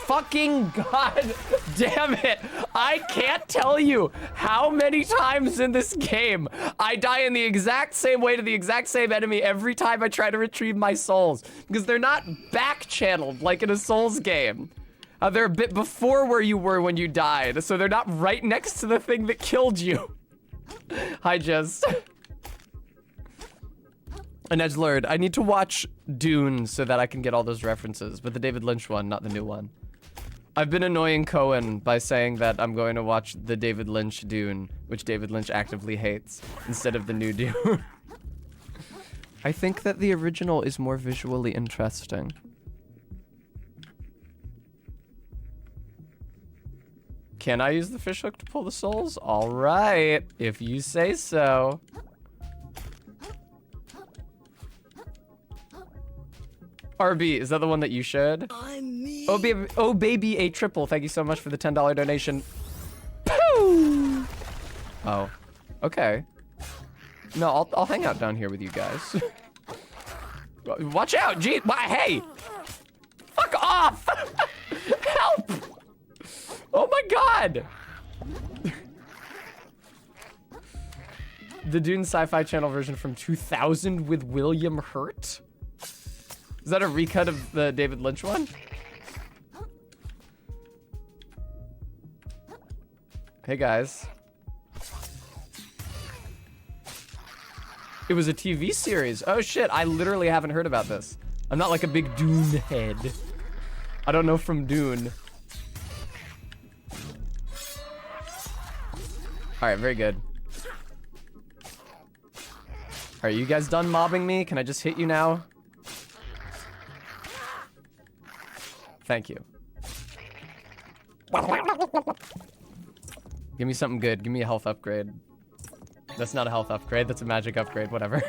Speaker 1: fucking god damn it. I can't tell you how many times in this game I die in the exact same way to the exact same enemy every time I try to retrieve my souls. Because they're not back-channeled like in a Souls game. They're a bit before where you were when you died, so they're not right next to the thing that killed you. Hi, Jez. An edgelord. I need to watch Dune so that I can get all those references, but the David Lynch one, not the new one. I've been annoying Cohen by saying that I'm going to watch the David Lynch Dune, which David Lynch actively hates, instead of the new Dune. I think that the original is more visually interesting. Can I use the fishhook to pull the souls? All right, if you say so. RB, is that the one that you showed? Oh baby, a triple. Thank you so much for the $10 donation. Pooh! Oh, okay. No, I'll hang out down here with you guys. Watch out, gee, hey! Fuck off! Help! Oh my god! The Dune Sci-Fi Channel version from 2000 with William Hurt? Is that a recut of the David Lynch one? Hey guys. It was a TV series. Oh shit, I literally haven't heard about this. I'm not like a big Dune head. I don't know from Dune. Alright, very good. Alright, you guys done mobbing me? Can I just hit you now? Thank you. Give me something good. Give me a health upgrade. That's not a health upgrade. That's a magic upgrade. Whatever.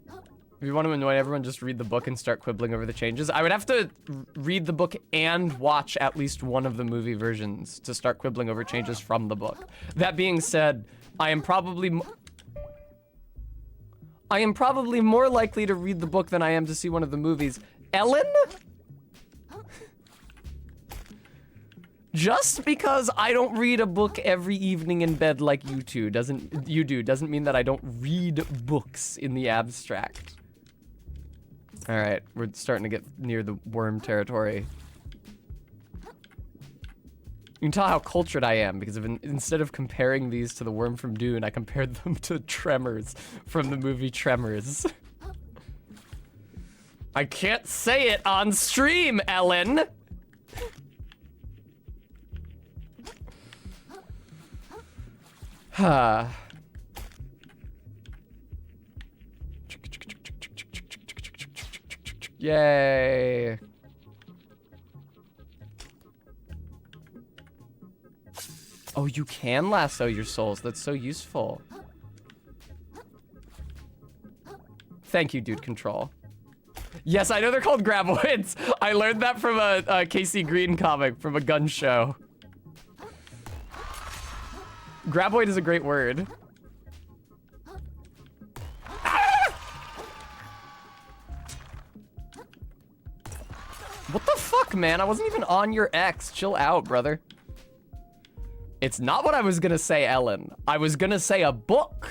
Speaker 1: If you want to annoy everyone, just read the book and start quibbling over the changes. I would have to read the book and watch at least one of the movie versions to start quibbling over changes from the book. That being said, I am probably more likely to read the book than I am to see one of the movies. Ellen? Just because I don't read a book every evening in bed like you two doesn't mean that I don't read books in the abstract. All right, we're starting to get near the worm territory. You can tell how cultured I am because instead of comparing these to the worm from Dune, I compared them to Tremors from the movie Tremors. I can't say it on stream, Ellen! Yay! Oh, you can lasso your souls. That's so useful. Thank you, Dude Control. Yes, I know they're called graboids. I learned that from a Casey Green comic from a gun show. Graboid is a great word. What the fuck, man? I wasn't even on your X. Chill out, brother. It's not what I was gonna say, Ellen. I was gonna say a book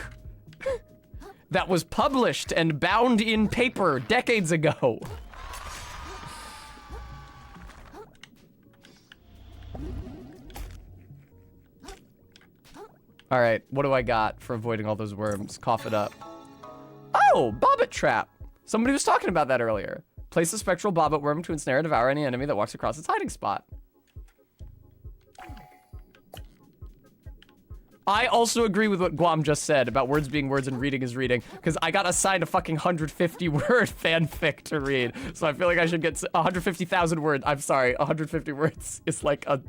Speaker 1: that was published and bound in paper decades ago. All right, what do I got for avoiding all those worms? Cough it up. Oh, Bobbit Trap. Somebody was talking about that earlier. Place a spectral bobbit worm to ensnare and devour any enemy that walks across its hiding spot. I also agree with what Guam just said about words being words and reading is reading, because I got assigned a fucking 150 word fanfic to read, so I feel like I should get 150,000 words. I'm sorry, 150 words is like a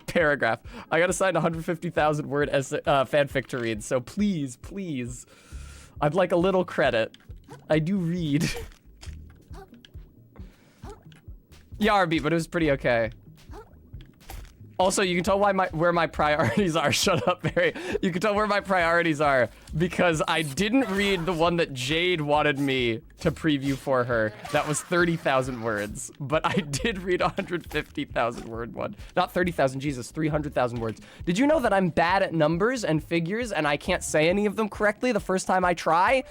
Speaker 1: paragraph. I got assigned 150,000 word fanfic to read, so please, please, I'd like a little credit. I do read. Yeah, RB, but it was pretty okay. Also, you can tell where my priorities are. Shut up, Barry. You can tell where my priorities are because I didn't read the one that Jade wanted me to preview for her. That was 30,000 words, but I did read 150,000 word one. Not 30,000, Jesus, 300,000 words. Did you know that I'm bad at numbers and figures and I can't say any of them correctly the first time I try?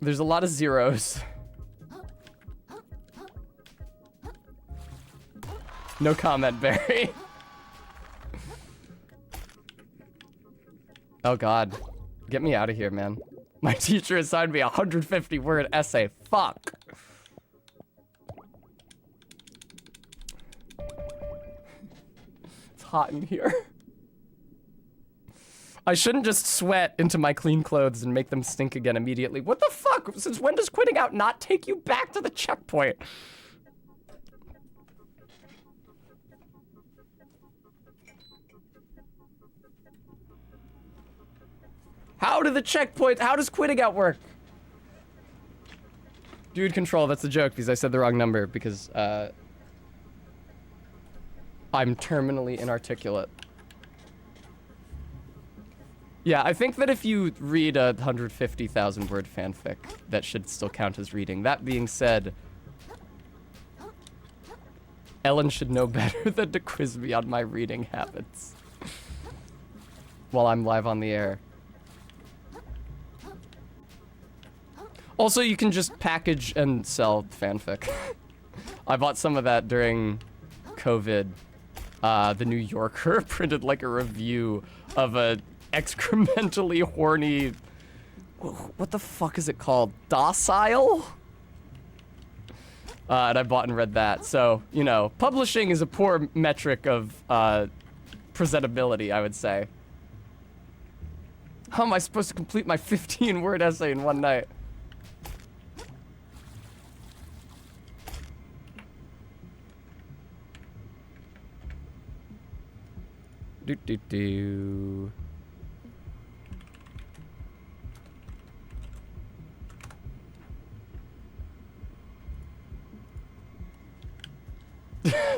Speaker 1: There's a lot of zeros. No comment, Barry. Oh God, get me out of here, man. My teacher assigned me a 150 word essay. Fuck. It's hot in here. I shouldn't just sweat into my clean clothes and make them stink again immediately. What the fuck? Since when does quitting out not take you back to the checkpoint? How does quitting out work? Dude, control, that's a joke because I said the wrong number because, I'm terminally inarticulate. Yeah, I think that if you read a 150,000 word fanfic, that should still count as reading. That being said, Ellen should know better than to quiz me on my reading habits while I'm live on the air. Also, you can just package and sell fanfic. I bought some of that during COVID. The New Yorker printed like a review of a excrementally horny, what the fuck is it called? Docile? And I bought and read that. So, you know, publishing is a poor metric of presentability, I would say. How am I supposed to complete my 15-word essay in one night? Do.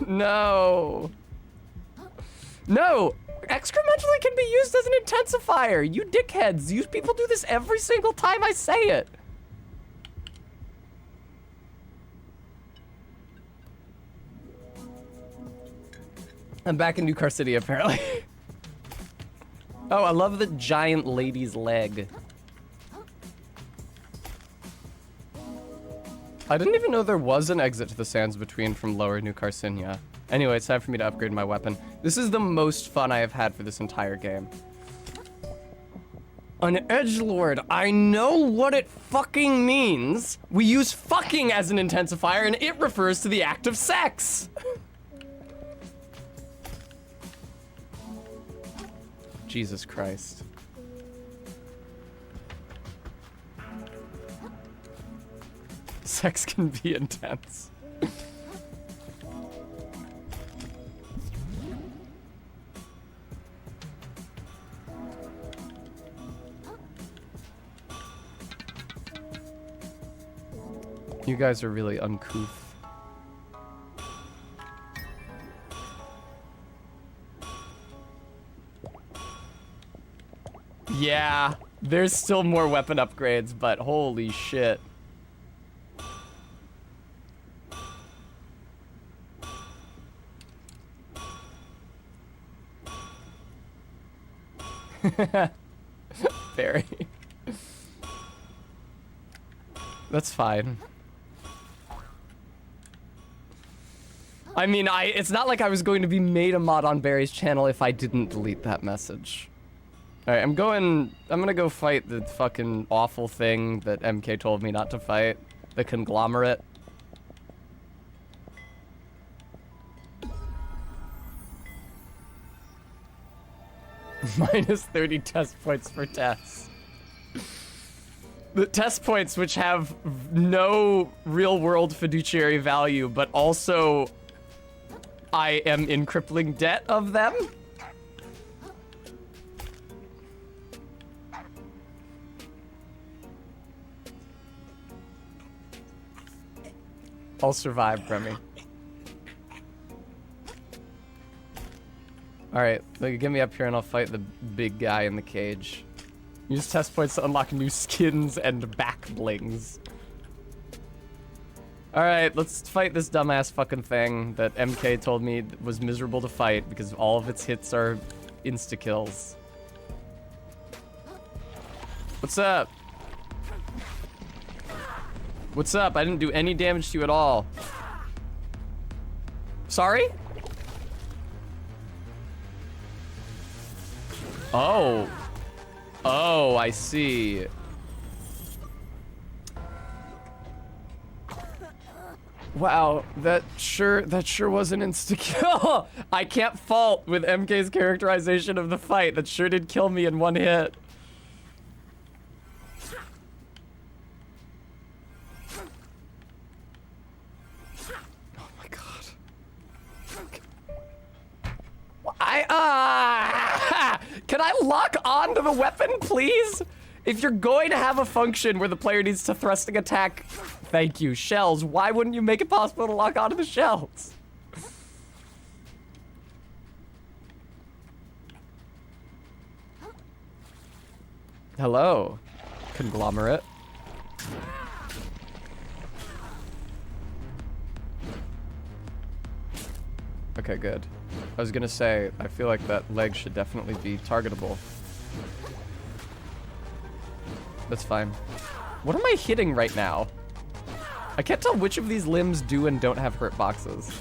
Speaker 1: No. No! Excrementally can be used as an intensifier! You dickheads! You people do this every single time I say it! I'm back in New Car City, apparently. Oh, I love the giant lady's leg. I didn't even know there was an exit to the sands between from lower New Carcinia. Anyway, it's time for me to upgrade my weapon. This is the most fun I have had for this entire game. An edgelord, I know what it fucking means. We use fucking as an intensifier and it refers to the act of sex. Jesus Christ. Sex can be intense. You guys are really uncouth. Yeah, there's still more weapon upgrades, but holy shit. Barry. That's fine. I mean, it's not like I was going to be made a mod on Barry's channel if I didn't delete that message. Alright, I'm gonna go fight the fucking awful thing that MK told me not to fight. The conglomerate. Minus 30 test points for Tess. The test points which have no real-world fiduciary value, but also I am in crippling debt of them. I'll survive, Remy. Alright, get me up here and I'll fight the big guy in the cage. Use test points to unlock new skins and back blings. Alright, let's fight this dumbass fucking thing that MK told me was miserable to fight because all of its hits are insta-kills. What's up? What's up? I didn't do any damage to you at all. Sorry? Oh. Oh, I see. Wow, that sure was an insta-kill. I can't fault with MK's characterization of the fight. That sure did kill me in one hit. Can I lock onto the weapon, please? If you're going to have a function where the player needs to thrusting attack, thank you, shells, why wouldn't you make it possible to lock onto the shells? Hello, conglomerate. Okay, good. I was gonna say, I feel like that leg should definitely be targetable. That's fine. What am I hitting right now? I can't tell which of these limbs do and don't have hurt boxes.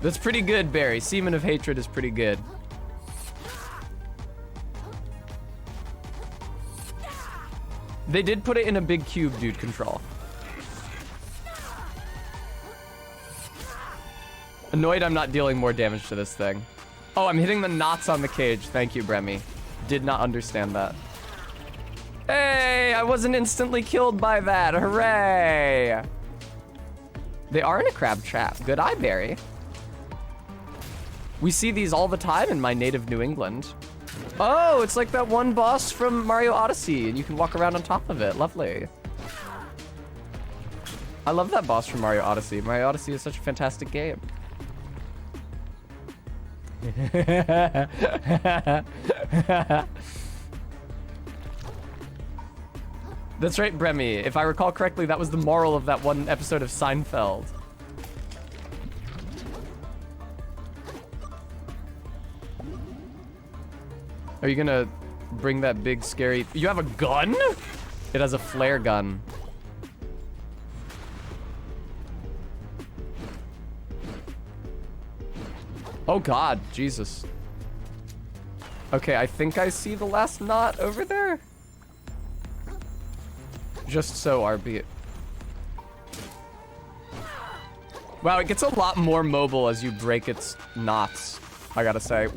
Speaker 1: That's pretty good, Barry. Semen of Hatred is pretty good. They did put it in a big cube, dude, control. Annoyed I'm not dealing more damage to this thing. Oh, I'm hitting the knots on the cage. Thank you, Bremy. Did not understand that. Hey, I wasn't instantly killed by that. Hooray! They are in a crab trap. Good eye, Barry. We see these all the time in my native New England. Oh, it's like that one boss from Mario Odyssey, and you can walk around on top of it. Lovely. I love that boss from Mario Odyssey. Mario Odyssey is such a fantastic game. That's right, Bremy. If I recall correctly, that was the moral of that one episode of Seinfeld. Are you gonna bring that big scary... You have a gun? It has a flare gun. Oh God, Jesus. Okay, I think I see the last knot over there. Just so, RB. Wow, it gets a lot more mobile as you break its knots, I gotta say.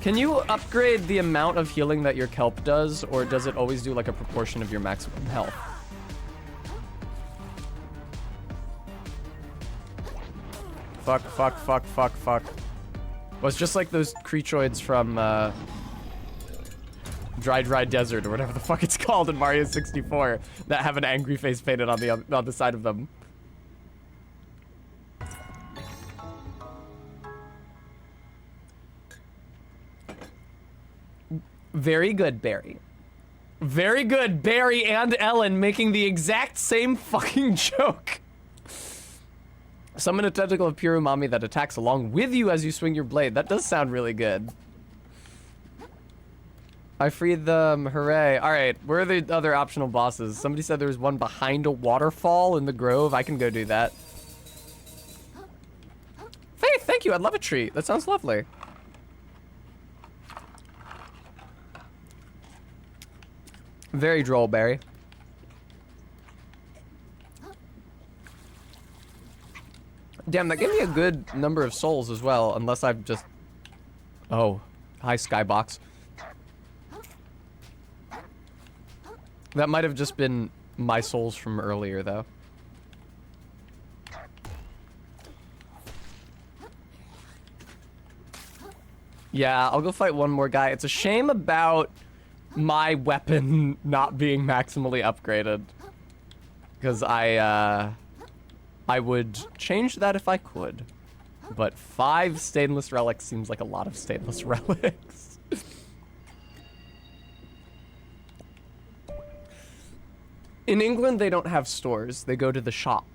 Speaker 1: Can you upgrade the amount of healing that your kelp does, or does it always do like a proportion of your maximum health? Fuck, fuck, fuck, fuck, fuck. Well, it's just like those creaturioids from Dry Desert or whatever the fuck it's called in Mario 64 that have an angry face painted on the side of them. Very good, Barry. Very good, Barry and Ellen making the exact same fucking joke. Summon a tentacle of pure umami that attacks along with you as you swing your blade. That does sound really good. I freed them, hooray. All right, where are the other optional bosses? Somebody said there was one behind a waterfall in the grove. I can go do that. Faith, thank you, I'd love a treat. That sounds lovely. Very droll, Barry. Damn, that gave me a good number of souls as well, unless I've just... Oh, hi, Skybox. That might have just been my souls from earlier, though. Yeah, I'll go fight one more guy. It's a shame about my weapon not being maximally upgraded. Because I would change that if I could. But 5 stainless relics seems like a lot of stainless relics. In England, they don't have stores. They go to the shop.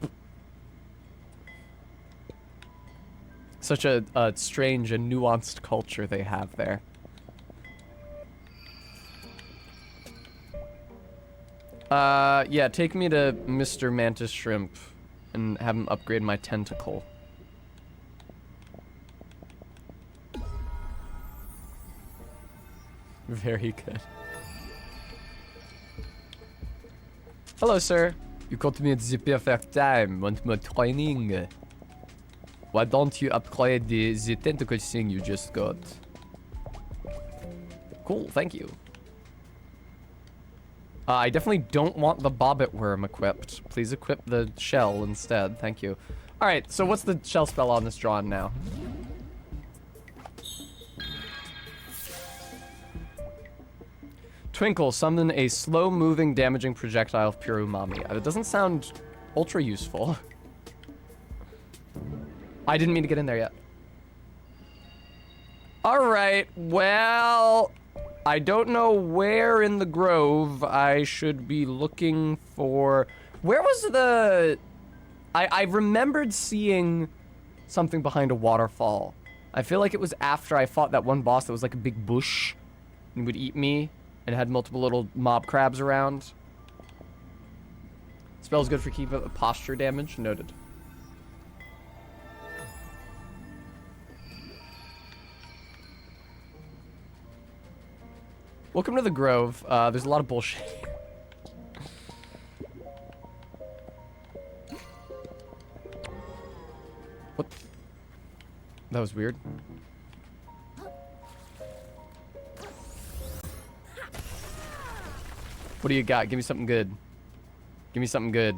Speaker 1: Such a strange and nuanced culture they have there. Yeah, take me to Mr. Mantis Shrimp and have him upgrade my tentacle. Very good. Hello, sir. You caught me at the perfect time. Want more training? Why don't you upgrade the tentacle thing you just got? Cool, thank you. I definitely don't want the bobbit worm equipped. Please equip the shell instead. Thank you. Alright, so what's the shell spell on this drawing now? Twinkle, summon a slow-moving, damaging projectile of pure umami. That doesn't sound ultra useful. I didn't mean to get in there yet. Alright, well... I don't know where in the grove I should be looking for... Where was the... I remembered seeing something behind a waterfall. I feel like it was after I fought that one boss that was like a big bush and would eat me and had multiple little mob crabs around. Spell's good for keep up posture damage. Noted. Welcome to the Grove. There's a lot of bullshit. What? That was weird. What do you got? Give me something good. Give me something good.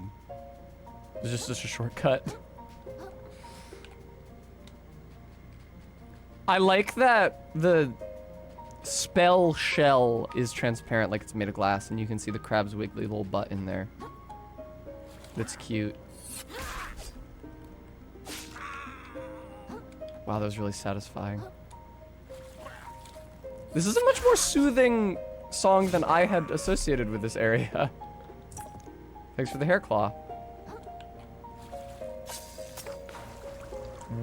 Speaker 1: It's just such a shortcut. I like that the spell shell is transparent, like it's made of glass, and you can see the crab's wiggly little butt in there. That's cute. Wow, that was really satisfying. This is a much more soothing song than I had associated with this area. Thanks for the hair claw.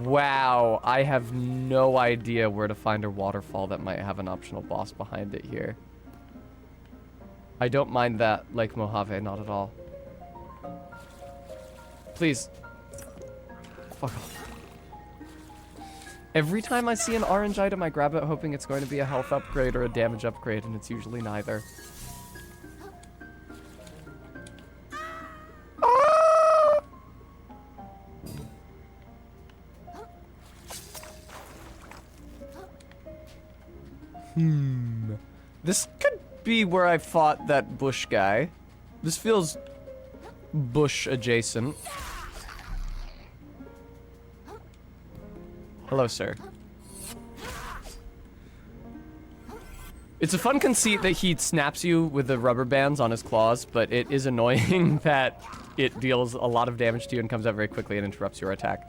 Speaker 1: Wow, I have no idea where to find a waterfall that might have an optional boss behind it here. I don't mind that, Lake Mojave, not at all. Please. Fuck off. Every time I see an orange item, I grab it hoping it's going to be a health upgrade or a damage upgrade, and it's usually neither. This could be where I fought that bush guy. This feels bush adjacent. Hello, sir. It's a fun conceit that he snaps you with the rubber bands on his claws, but it is annoying that it deals a lot of damage to you and comes out very quickly and interrupts your attack.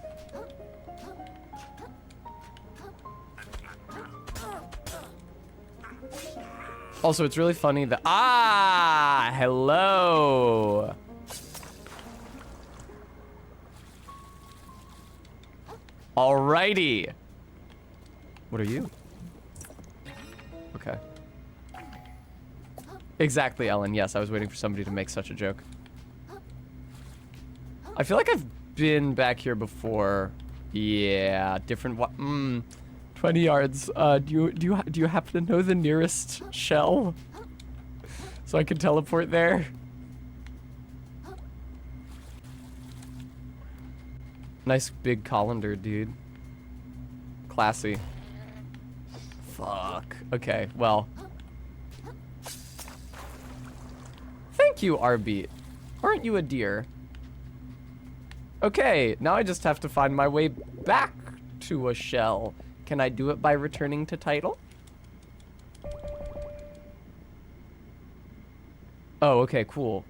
Speaker 1: Also, it's really funny that... Ah! Hello! Alrighty. What are you? Okay. Exactly, Ellen. Yes, I was waiting for somebody to make such a joke. I feel like I've been back here before. Yeah, different... 20 yards. Do you happen to know the nearest shell? So I can teleport there? Nice big colander, dude. Classy. Fuck. Okay, well. Thank you, Arbeat. Aren't you a deer? Okay, now I just have to find my way back to a shell. Can I do it by returning to title? Oh, okay, cool.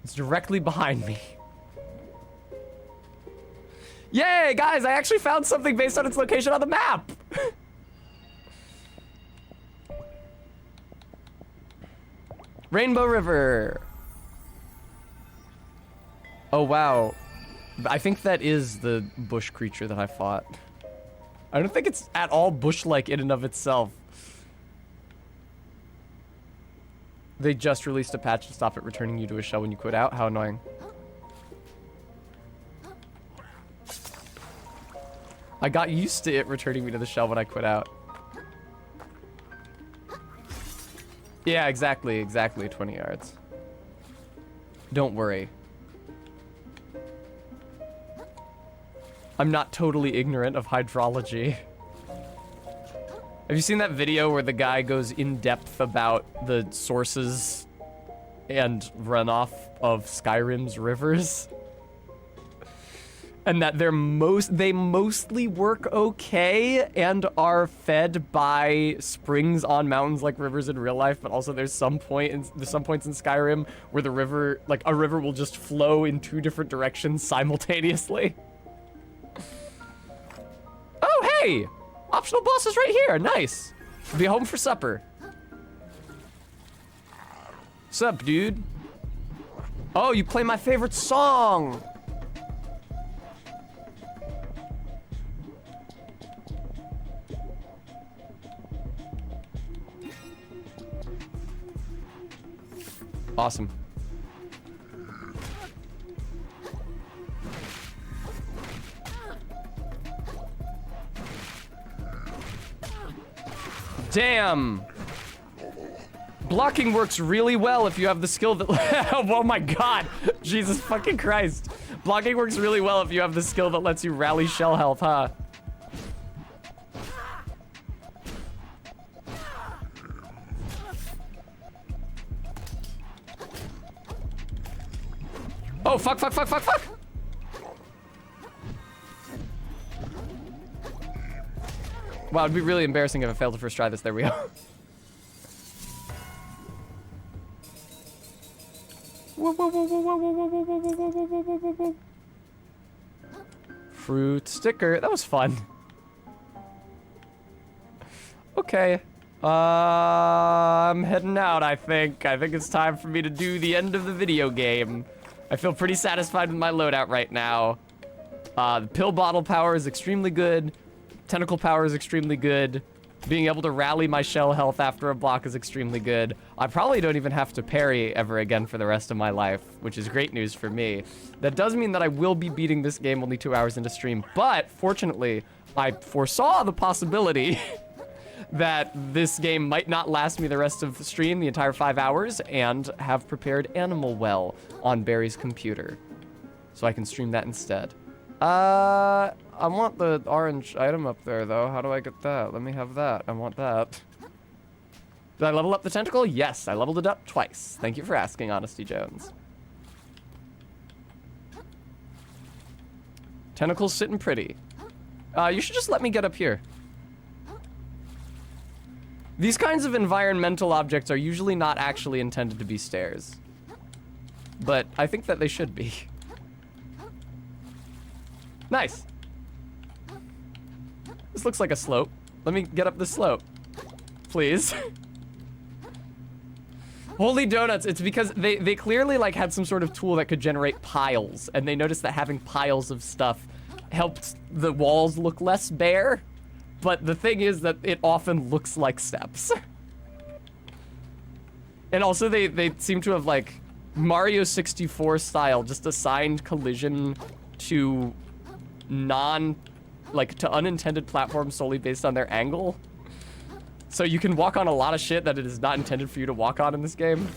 Speaker 1: It's directly behind me. Yay, guys, I actually found something based on its location on the map. Rainbow River. Oh, wow. I think that is the bush creature that I fought. I don't think it's at all bush-like in and of itself. They just released a patch to stop it returning you to a shell when you quit out. How annoying. I got used to it returning me to the shell when I quit out. Yeah, exactly, 20 yards. Don't worry. I'm not totally ignorant of hydrology. Have you seen that video where the guy goes in depth about the sources and runoff of Skyrim's rivers? And that they mostly work okay and are fed by springs on mountains like rivers in real life, but also there's some points in Skyrim where the river, like a river will just flow in 2 different directions simultaneously. Oh, hey! Optional boss is right here. Nice. Be home for supper. Sup, dude? Oh, you play my favorite song. Awesome. Damn. Blocking works really well if you have the skill that... Oh my god. Jesus fucking Christ. Blocking works really well if you have the skill that lets you rally shell health, huh? Oh, fuck. Wow, it'd be really embarrassing if I failed to first try this. There we go. Fruit sticker. That was fun. Okay. I'm heading out, I think. I think it's time for me to do the end of the video game. I feel pretty satisfied with my loadout right now. The pill bottle power is extremely good. Tentacle power is extremely good. Being able to rally my shell health after a block is extremely good. I probably don't even have to parry ever again for the rest of my life, which is great news for me. That does mean that I will be beating this game only 2 hours into stream, but fortunately, I foresaw the possibility that this game might not last me the rest of the stream, the entire 5 hours, and have prepared Animal Well on Barry's computer. So I can stream that instead. I want the orange item up there, though. How do I get that? Let me have that. I want that. Did I level up the tentacle? Yes, I leveled it up twice. Thank you for asking, Honesty Jones. Tentacles sitting pretty. You should just let me get up here. These kinds of environmental objects are usually not actually intended to be stairs. But I think that they should be. Nice. This looks like a slope. Let me get up the slope. Please. Holy donuts, it's because they clearly like had some sort of tool that could generate piles, and they noticed that having piles of stuff helped the walls look less bare, but the thing is that it often looks like steps. And also they seem to have like Mario 64 style just assigned collision to to unintended platforms solely based on their angle. So you can walk on a lot of shit that it is not intended for you to walk on in this game.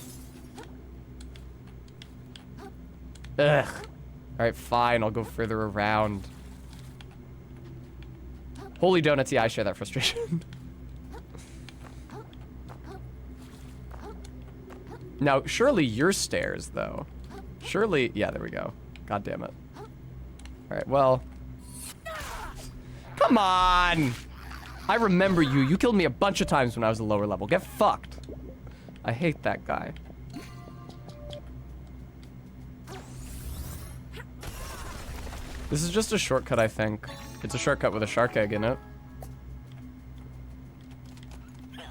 Speaker 1: Ugh. Alright, fine, I'll go further around. Holy donuts, yeah, I share that frustration. Now, surely you're stairs, though. Surely, yeah, there we go. God damn it. Alright, well. Come on! I remember you. You killed me a bunch of times when I was a lower level. Get fucked. I hate that guy. This is just a shortcut, I think. It's a shortcut with a shark egg in it.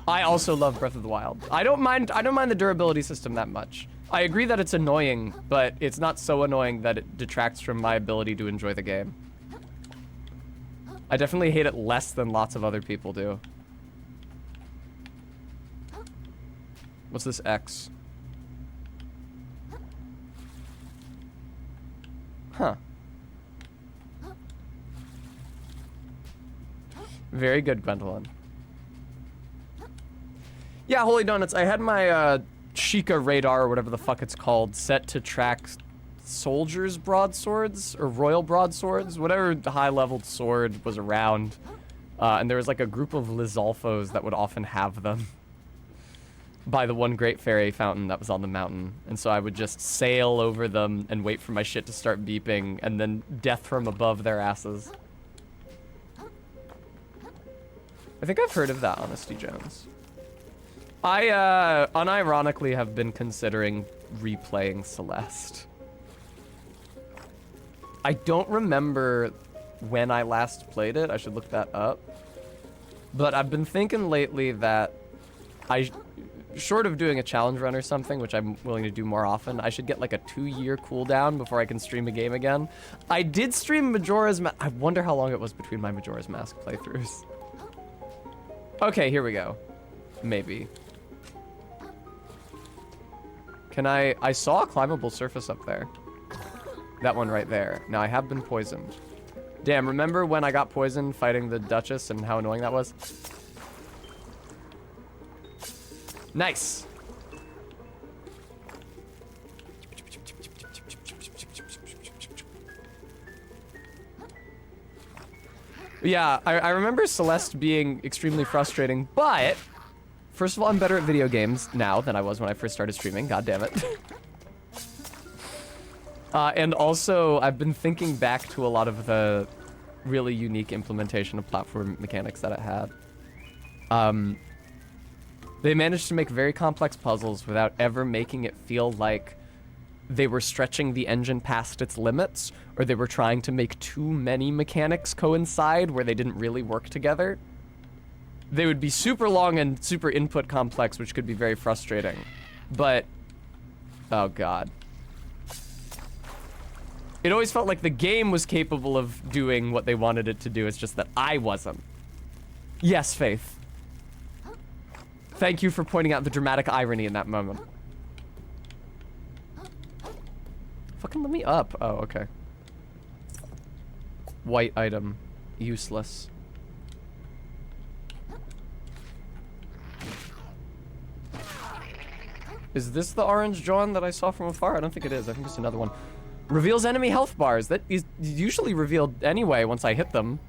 Speaker 1: I also love Breath of the Wild. I don't mind the durability system that much. I agree that it's annoying, but it's not so annoying that it detracts from my ability to enjoy the game. I definitely hate it less than lots of other people do. What's this X? Huh. Very good, Gwendolyn. Yeah, Holy Donuts, I had my Sheikah radar, or whatever the fuck it's called, set to track soldiers' broadswords, or royal broadswords, whatever high-leveled sword was around. And there was like a group of Lizalfos that would often have them by the one great fairy fountain that was on the mountain. And so I would just sail over them and wait for my shit to start beeping, and then death from above their asses. I think I've heard of that, Honesty Jones. I, unironically have been considering replaying Celeste. I don't remember when I last played it. I should look that up. But I've been thinking lately that short of doing a challenge run or something, which I'm willing to do more often, I should get like a 2-year cooldown before I can stream a game again. I did stream Majora's Mask. I wonder how long it was between my Majora's Mask playthroughs. Okay, here we go. Maybe. Can I saw a climbable surface up there. That one right there. Now, I have been poisoned. Damn, remember when I got poisoned fighting the Duchess and how annoying that was? Nice. Yeah, I remember Celeste being extremely frustrating, but first of all, I'm better at video games now than I was when I first started streaming. God damn it. And also, I've been thinking back to a lot of the really unique implementation of platform mechanics that it had. They managed to make very complex puzzles without ever making it feel like they were stretching the engine past its limits, or they were trying to make too many mechanics coincide where they didn't really work together. They would be super long and super input complex, which could be very frustrating. But, oh god. It always felt like the game was capable of doing what they wanted it to do, it's just that I wasn't. Yes, Faith. Thank you for pointing out the dramatic irony in that moment. Fucking let me up. Oh, okay. White item. Useless. Is this the orange John that I saw from afar? I don't think it is. I think it's another one. Reveals enemy health bars. That is usually revealed anyway once I hit them.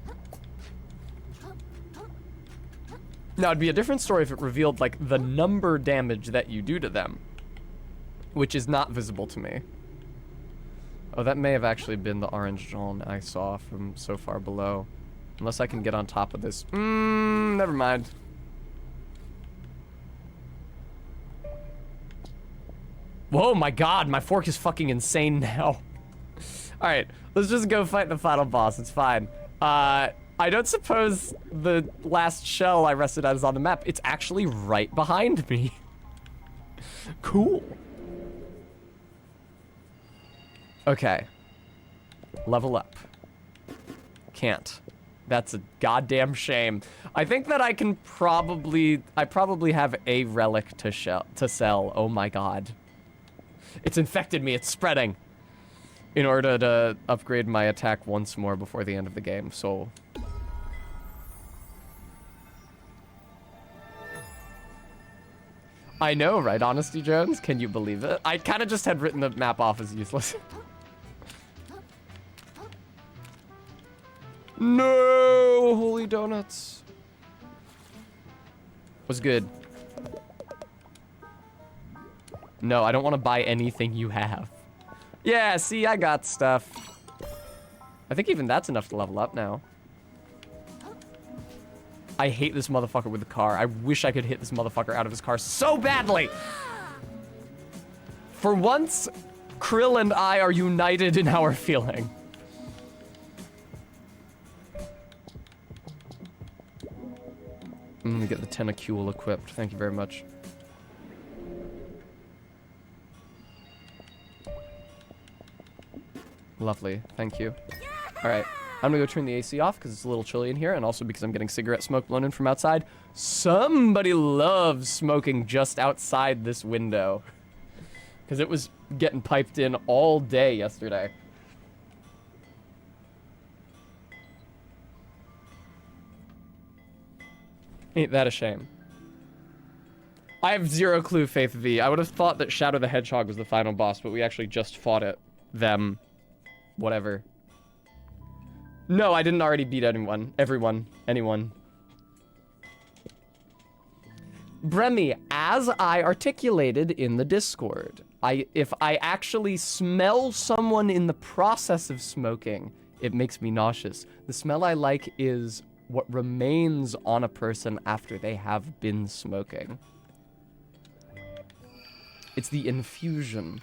Speaker 1: Now, it'd be a different story if it revealed, like, the number damage that you do to them. Which is not visible to me. Oh, that may have actually been the orange zone I saw from so far below. Unless I can get on top of this. Never mind. Whoa, my god, my fork is fucking insane now. Alright, let's just go fight the final boss, it's fine. I don't suppose the last shell I rested at is on the map. It's actually right behind me. Cool. Okay. Level up. Can't. That's a goddamn shame. I think that I probably have a relic to sell. Oh my god. It's infected me, it's spreading. In order to upgrade my attack once more before the end of the game, so. I know, right, Honesty Jones? Can you believe it? I kind of just had written the map off as useless. No, holy donuts. Was good. No, I don't want to buy anything you have. Yeah, see, I got stuff. I think even that's enough to level up now. I hate this motherfucker with the car. I wish I could hit this motherfucker out of his car so badly. For once, Krill and I are united in our feeling. Let me get the tentacule equipped. Thank you very much. Lovely. Thank you. All right. I'm gonna go turn the AC off because it's a little chilly in here, and also because I'm getting cigarette smoke blown in from outside. Somebody loves smoking just outside this window. Because it was getting piped in all day yesterday. Ain't that a shame? I have zero clue, Faith V. I would have thought that Shadow the Hedgehog was the final boss, but we actually just fought it. Them. Whatever. No, I didn't already beat anyone. Anyone. Bremy, as I articulated in the Discord, if I actually smell someone in the process of smoking, it makes me nauseous. The smell I like is what remains on a person after they have been smoking. It's the infusion.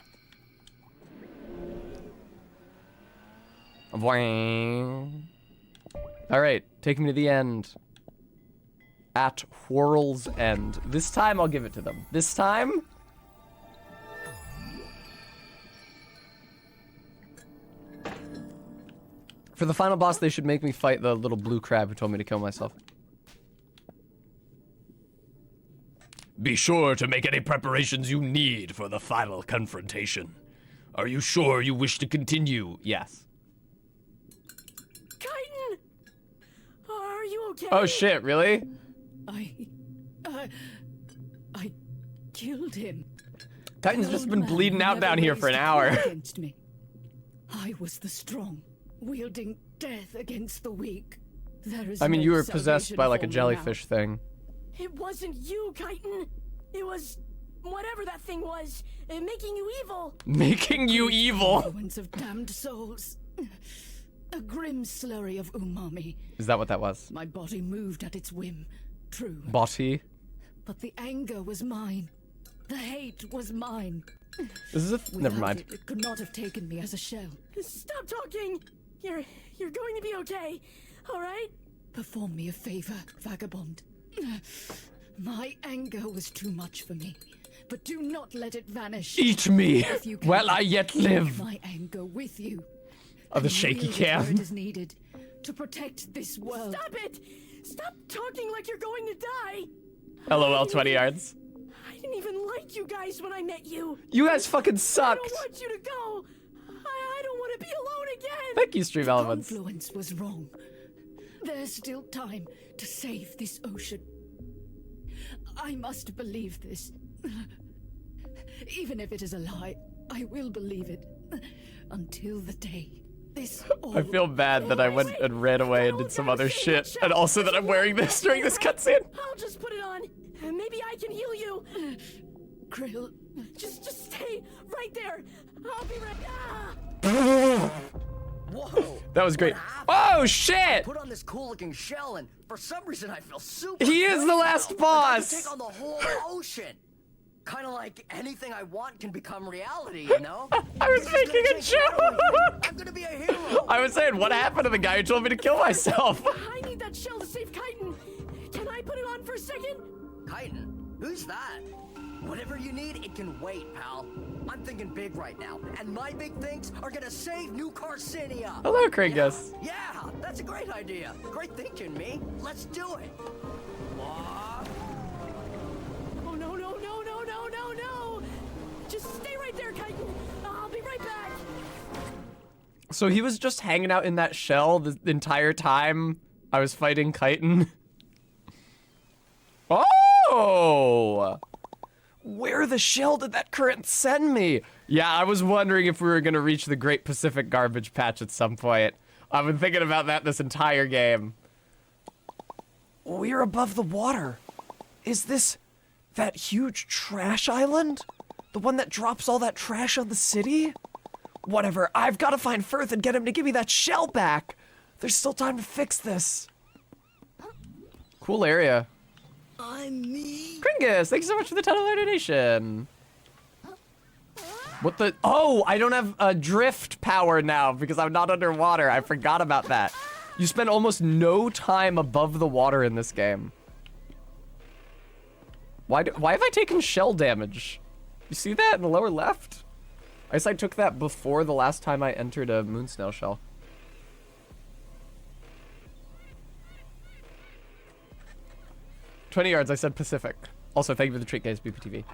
Speaker 1: Alright, take me to the end. At Whirl's End. This time I'll give it to them. This time... For the final boss, they should make me fight the little blue crab who told me to kill myself.
Speaker 2: Be sure to make any preparations you need for the final confrontation. Are you sure you wish to continue?
Speaker 1: Yes.
Speaker 5: Kyton! Are you okay?
Speaker 1: Oh shit, really?
Speaker 6: I killed him.
Speaker 1: Titan's just been bleeding out down here for an hour.
Speaker 6: Against me. I was the strong, wielding death against the weak. There is
Speaker 1: I mean,
Speaker 6: no
Speaker 1: you were possessed
Speaker 6: salvation
Speaker 1: by like a
Speaker 6: for me
Speaker 1: jellyfish thing.
Speaker 5: It wasn't you, Kyton. It was whatever that thing was, making you evil.
Speaker 1: Making you evil?
Speaker 6: Ruins of damned souls. A grim slurry of umami.
Speaker 1: Is that what that was?
Speaker 6: My body moved at its whim. True.
Speaker 1: Body?
Speaker 6: But the anger was mine. The hate was mine.
Speaker 1: This is a... Never
Speaker 6: Without
Speaker 1: mind.
Speaker 6: It could not have taken me as a shell.
Speaker 5: Stop talking. You're going to be okay. All right?
Speaker 6: Perform me a favor, vagabond. My anger was too much for me, but do not let it vanish.
Speaker 1: Eat me
Speaker 6: If you can,
Speaker 1: while I yet
Speaker 6: take
Speaker 1: live.
Speaker 6: my anger with you.
Speaker 1: Oh, the
Speaker 6: and
Speaker 1: shaky
Speaker 6: wield it where
Speaker 1: cam.
Speaker 6: it is needed to protect this world.
Speaker 5: Stop it! Stop talking like you're going to die.
Speaker 1: LOL 20 yards.
Speaker 5: I didn't even like you guys when I met you.
Speaker 1: You guys fucking
Speaker 5: I
Speaker 1: sucked.
Speaker 5: don't want you to go. I don't want to be alone again.
Speaker 1: Thank you, Stream Elements.
Speaker 6: Confluence was wrong. There's still time to save this ocean. I must believe this. Even if it is a lie, I will believe it. Until the day this
Speaker 1: I feel bad that I went and ran away and did some other shit, and also that I'm wearing this during this cutscene.
Speaker 5: I'll just put it on. Maybe I can heal you.
Speaker 6: Krill.
Speaker 5: Just stay right there. I'll be right. Ah!
Speaker 7: Whoa!
Speaker 1: That was great.
Speaker 7: What happened?
Speaker 1: Oh shit!
Speaker 7: Put on this cool-looking shell, and for some reason I feel super.
Speaker 1: He is the
Speaker 7: great
Speaker 1: last
Speaker 7: now.
Speaker 1: boss.
Speaker 7: I can take on the whole ocean. Kind of like anything I want can become reality, you know?
Speaker 1: I was
Speaker 7: This is
Speaker 1: making
Speaker 7: gonna
Speaker 1: a
Speaker 7: change
Speaker 1: joke.
Speaker 7: everything. I'm gonna be a hero.
Speaker 1: I was saying, what happened to the guy who told me to kill myself?
Speaker 5: I need that shell to save Chitin. Can I put it on for a second?
Speaker 7: Chitin? Who's that? Whatever you need, it can wait, pal. I'm thinking big right now, and my big things are gonna save New Carcinia.
Speaker 1: Hello, Kringus.
Speaker 7: Yeah, that's a great idea. Great thinking, me. Let's do it. Walk.
Speaker 5: Oh no, no, no, no, no, no, no! Just stay right there, Chitin. I'll be right back.
Speaker 1: So he was just hanging out in that shell the entire time I was fighting Chitin. Oh! Where the shell did that current send me? Yeah, I was wondering if we were gonna reach the Great Pacific Garbage Patch at some point. I've been thinking about that this entire game. We're above the water. Is this that huge trash island? The one that drops all that trash on the city? Whatever, I've got to find Firth and get him to give me that shell back. There's still time to fix this. Cool area.
Speaker 7: I'm me.
Speaker 1: Kringus, thank you so much for the $10 donation. What the? Oh, I don't have drift power now because I'm not underwater. I forgot about that. You spend almost no time above the water in this game. Why have I taken shell damage? You see that in the lower left? I guess I took that before the last time I entered a moon snail shell. $20 yards, I said Pacific. Also, thank you for the treat, guys, BPTV.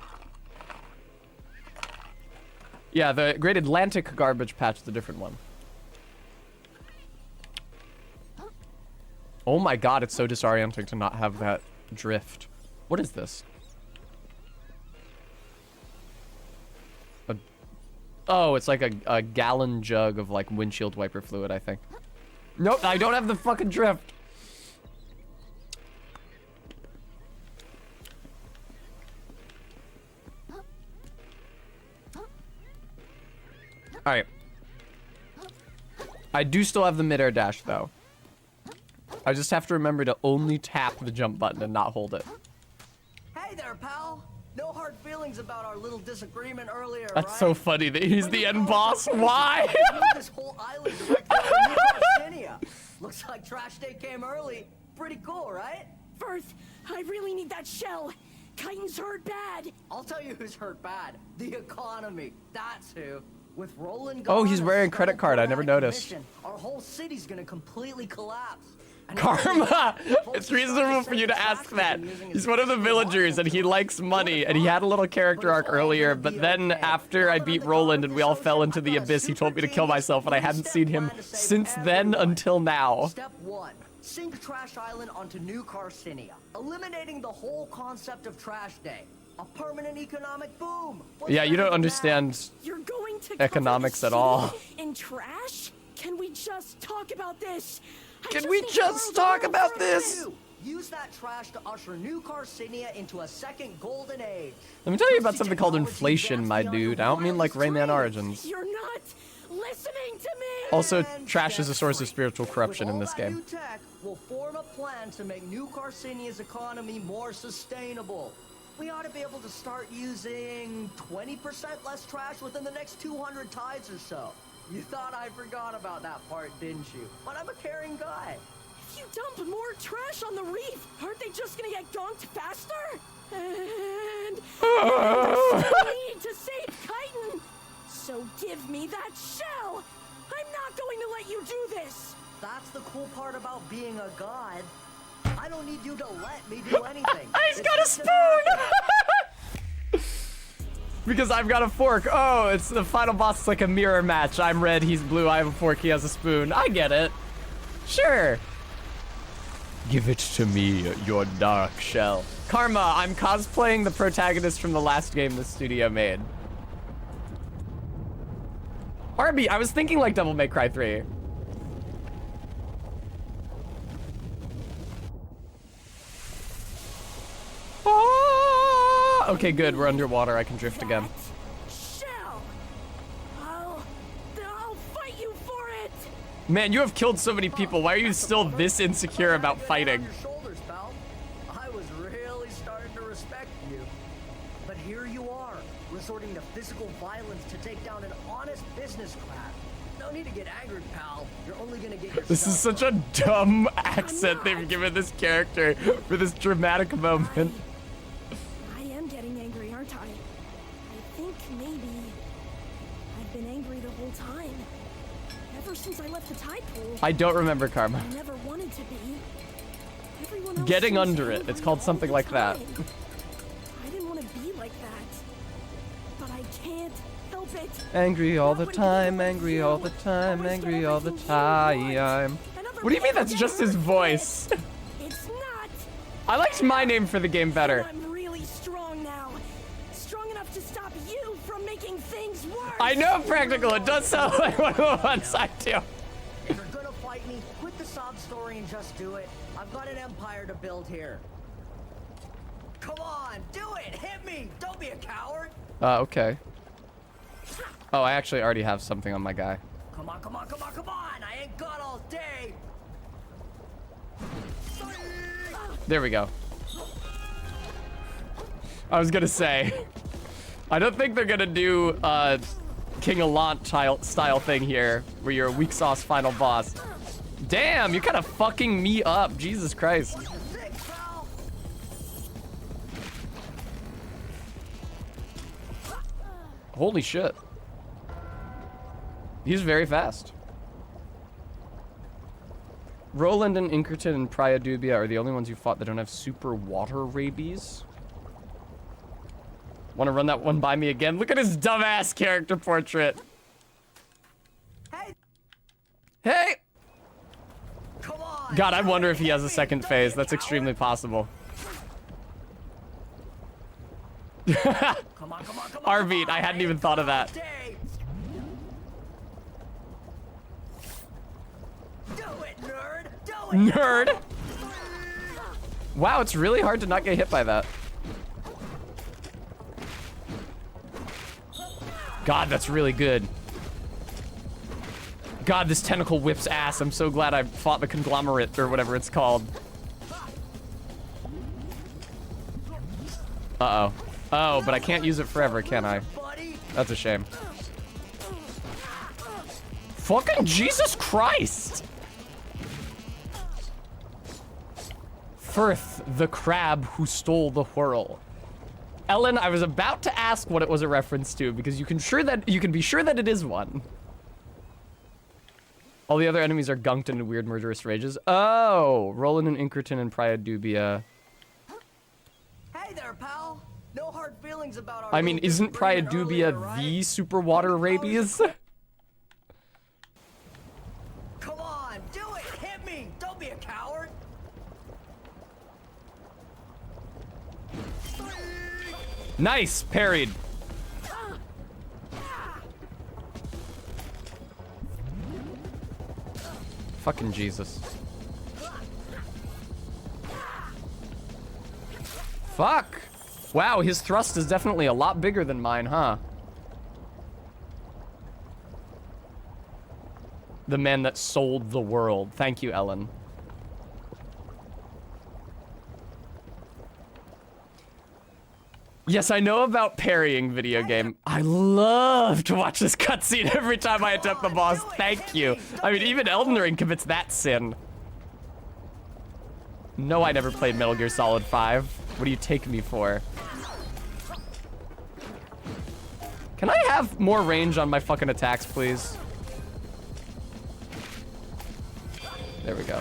Speaker 1: Yeah, the Great Atlantic Garbage Patch is a different one. Oh my god, it's so disorienting to not have that drift. What is this? Oh, it's like a gallon jug of like windshield wiper fluid, I think. Nope, I don't have the fucking drift. Alright. I do still have the midair dash, though. I just have to remember to only tap the jump button and not hold it.
Speaker 7: Hey there, pal. No hard feelings about our little disagreement earlier,
Speaker 1: That's
Speaker 7: right?
Speaker 1: so funny that he's the end boss. Why?
Speaker 7: This whole island directly to New Carcinia. Looks like Trash Day came early. Pretty cool, right?
Speaker 5: Firth, I really need that shell. Chitin's hurt bad.
Speaker 7: I'll tell you who's hurt bad. The economy. That's who. With Roland
Speaker 1: Oh,
Speaker 7: gone
Speaker 1: he's
Speaker 7: and
Speaker 1: wearing a credit
Speaker 7: Skull
Speaker 1: card. I
Speaker 7: put
Speaker 1: never
Speaker 7: out of
Speaker 1: noticed.
Speaker 7: commission, our whole city's gonna completely collapse. And
Speaker 1: Karma!
Speaker 7: folks
Speaker 1: It's
Speaker 7: are starting
Speaker 1: reasonable
Speaker 7: to
Speaker 1: for you
Speaker 7: say
Speaker 1: to ask
Speaker 7: Trash
Speaker 1: that.
Speaker 7: Day using
Speaker 1: He's
Speaker 7: his
Speaker 1: one of the
Speaker 7: personal
Speaker 1: villagers and he
Speaker 7: arsenal.
Speaker 1: likes money and he had a little character arc earlier, but then after I beat Roland and we all fell into the abyss, he told me to kill myself and I hadn't seen him since then until now.
Speaker 7: Step 1. Sink Trash Island onto New Carcinia, eliminating the whole concept of Trash Day. A permanent economic boom. What's
Speaker 1: Yeah, you
Speaker 7: better
Speaker 1: don't
Speaker 7: than
Speaker 1: understand.
Speaker 5: You're going to
Speaker 1: Economics
Speaker 5: cover
Speaker 1: at
Speaker 5: the
Speaker 1: all.
Speaker 5: city in trash? Can we just talk about this?
Speaker 1: Can we just talk about this?
Speaker 7: that? Use that trash to usher New Carcinia into a second golden age.
Speaker 1: Let me tell you about
Speaker 7: Pussy
Speaker 1: something called
Speaker 7: technology
Speaker 1: inflation, my
Speaker 7: advanced beyond
Speaker 1: dude.
Speaker 7: your
Speaker 1: I don't mean like
Speaker 7: wildest
Speaker 1: Rayman
Speaker 7: dreams.
Speaker 1: Origins.
Speaker 5: You're not listening to me.
Speaker 1: Also,
Speaker 7: And
Speaker 1: trash is a
Speaker 7: step
Speaker 1: source of
Speaker 7: 3.
Speaker 1: spiritual corruption
Speaker 7: With
Speaker 1: in
Speaker 7: all
Speaker 1: this
Speaker 7: that
Speaker 1: game.
Speaker 7: new tech, we'll form a plan to make New Carcinia's economy more sustainable. We ought to be able to start using 20% less trash within the next 200 tides or so. You thought I forgot about that part, didn't you? But I'm a caring guy.
Speaker 5: If you dump more trash on the reef, aren't they just gonna get gonked faster? And I need to save Chitin. So give me that shell. I'm not going to let you do this.
Speaker 7: That's the cool part about being a god. I don't need you to let me do anything.
Speaker 1: He's
Speaker 7: It's
Speaker 1: got a
Speaker 7: just gonna
Speaker 1: spoon! Because I've got a fork. Oh, it's the final boss. It's like a mirror match. I'm red, he's blue, I have a fork, he has a spoon. I get it. Sure. Give it to me, your dark shell. Karma, I'm cosplaying the protagonist from the last game the studio made. Arby, I was thinking like Devil May Cry 3. Ah! Okay, good. We're underwater. I can drift again.
Speaker 5: That shell. I'll fight you for
Speaker 1: Man, you have killed so many people. Why are you still this insecure about fighting?
Speaker 7: Your shoulders, pal. I was really starting to respect you. But here you are, resorting to physical violence to take down an honest business crab. No need to get angered, pal. You're only gonna get yourself.
Speaker 1: This is such a dumb accent they've given this character for this dramatic moment.
Speaker 5: I am getting angry, aren't I? I think maybe I've been angry the whole time. Ever since I left the tide pool.
Speaker 1: I don't remember Karma.
Speaker 5: I never wanted to be. Everyone else
Speaker 1: Getting
Speaker 5: seems
Speaker 1: under it.
Speaker 5: angry
Speaker 1: It's called
Speaker 5: all
Speaker 1: something
Speaker 5: the
Speaker 1: like that.
Speaker 5: time. I didn't want to be like that. But I can't help it.
Speaker 1: Angry all the
Speaker 5: Not when
Speaker 1: time,
Speaker 5: people like
Speaker 1: angry
Speaker 5: you
Speaker 1: all the time,
Speaker 5: always get
Speaker 1: angry all the
Speaker 5: everything you want.
Speaker 1: time.
Speaker 5: And other
Speaker 1: What do you mean
Speaker 5: people
Speaker 1: that's
Speaker 5: get
Speaker 1: just his
Speaker 5: hurt
Speaker 1: voice?
Speaker 5: for it. It's not.
Speaker 1: I liked my name for the game better.
Speaker 5: I'm really strong now. Strong enough to stop you from making things worse.
Speaker 1: I know Practical, it does sound like one of the ones I do.
Speaker 7: If you're gonna fight me, quit the sob story and just do it. I've got an empire to build here. Come on, do it! Hit me! Don't be a coward!
Speaker 1: Okay. Oh, I actually already have something on my guy.
Speaker 7: Come on, come on, come on, come on! I ain't got all day!
Speaker 1: There we go. I was gonna say, I don't think they're gonna do King Allant style thing here, where you're a weak sauce final boss. Damn, you're kind of fucking me up. Jesus Christ.
Speaker 7: Sick, pal!
Speaker 1: Holy shit. He's very fast. Roland and Inkerton and Praia Dubia are the only ones you fought that don't have super water rabies. Want to run that one by me again? Look at his dumbass character portrait.
Speaker 7: Hey!
Speaker 1: Hey!
Speaker 7: Come on!
Speaker 1: God, I
Speaker 7: do
Speaker 1: wonder
Speaker 7: it,
Speaker 1: if he has a
Speaker 7: hit me,
Speaker 1: second
Speaker 7: don't
Speaker 1: phase.
Speaker 7: be a
Speaker 1: That's
Speaker 7: coward.
Speaker 1: extremely possible.
Speaker 7: Come on, come on, come on,
Speaker 1: Arveet,
Speaker 7: come on,
Speaker 1: I hadn't
Speaker 7: ain't
Speaker 1: even thought of
Speaker 7: got
Speaker 1: that.
Speaker 7: all day. Do it, nerd! Do it!
Speaker 1: Nerd! Wow, it's really hard to not get hit by that. God, that's really good. God, this tentacle whips ass. I'm so glad I fought the conglomerate or whatever it's called. Uh-oh. Oh, but I can't use it forever, can I?
Speaker 7: Buddy.
Speaker 1: That's a shame. Fucking Jesus Christ! Firth, the crab who stole the whirl. Ellen, I was about to ask what it was a reference to because you can be sure that it is one. All the other enemies are gunked into weird murderous rages. Oh, Roland and Inkerton and Praia Dubia.
Speaker 7: Hey there, pal. No hard feelings about our
Speaker 1: I mean,
Speaker 7: little
Speaker 1: isn't Praia
Speaker 7: disagreement
Speaker 1: Dubia
Speaker 7: earlier, right?
Speaker 1: the super water rabies?
Speaker 7: Come on, do it! Hit me! Don't be a coward!
Speaker 1: Nice, parried. Fucking Jesus. Fuck! Wow, his thrust is definitely a lot bigger than mine, huh? The man that sold the world. Thank you, Ellen. Yes, I know about parrying video game. I love to watch this cutscene every time I attempt the boss. Thank you. I mean, even Elden Ring commits that sin. No, I never played Metal Gear Solid 5. What do you take me for? Can I have more range on my fucking attacks, please? There we go.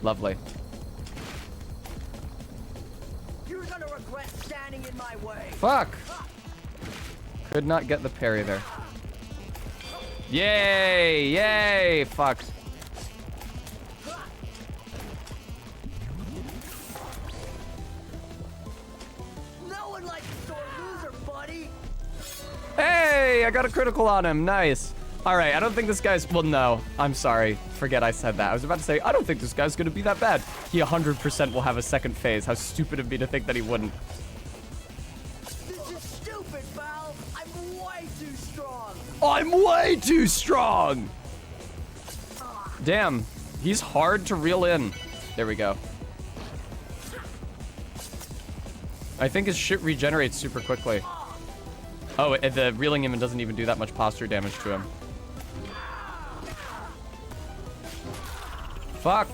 Speaker 1: Lovely.
Speaker 7: You're gonna regret standing in my way.
Speaker 1: Fuck! Could not get the parry there. Yay! Yay! Fuck.
Speaker 7: No one likes a sore loser, buddy.
Speaker 1: Hey! I got a critical on him. Nice. Alright, I don't think this guy's... Well, no. I'm sorry. Forget I said that. I was about to say, I don't think this guy's gonna be that bad. He 100% will have a second phase. How stupid of me to think that he wouldn't.
Speaker 7: This is stupid, pal. I'm way too strong.
Speaker 1: I'm way too strong! Damn, he's hard to reel in. There we go. I think his shit regenerates super quickly. Oh, the reeling him doesn't even do that much posture damage to him. Fuck.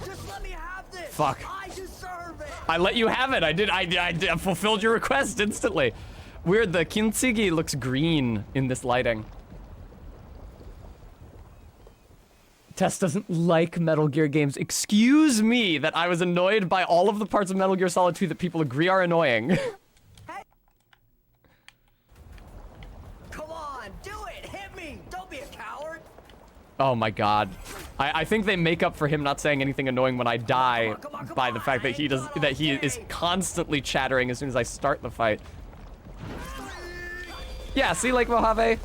Speaker 7: Just let me have this.
Speaker 1: Fuck.
Speaker 7: I deserve it.
Speaker 1: I let you have it. I fulfilled your request instantly. Weird, the Kintsugi looks green in this lighting. Tess doesn't like Metal Gear games. Excuse me that I was annoyed by all of the parts of Metal Gear Solid 2 that people agree are annoying.
Speaker 7: Hey. Come on, do it. Hit me. Don't be a coward.
Speaker 1: Oh my god. I think they make up for him not saying anything annoying when I die by the fact that he is constantly chattering as soon as I start the fight. Yeah, see, like Mojave?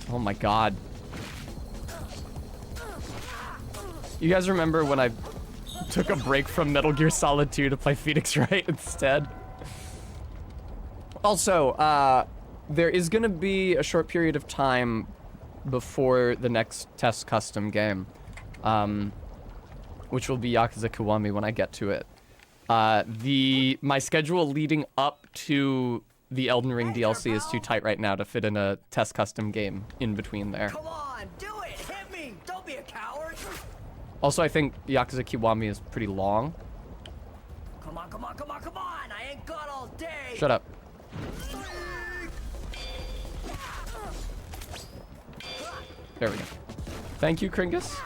Speaker 1: Oh my god. You guys remember when I took a break from Metal Gear Solid 2 to play Phoenix Wright instead? Also, there is gonna be a short period of time before the next test custom game, which will be Yakuza Kiwami when I get to it. My schedule leading up to the Elden Ring DLC is too tight right now to fit in a test custom game in between there.
Speaker 7: Come on, do it. Hit me. Don't be a coward.
Speaker 1: Also, I think Yakuza Kiwami is pretty long.
Speaker 7: Come on, come on, come on, come on. I ain't got all day.
Speaker 1: Shut up. There we go. Thank you, Kringus.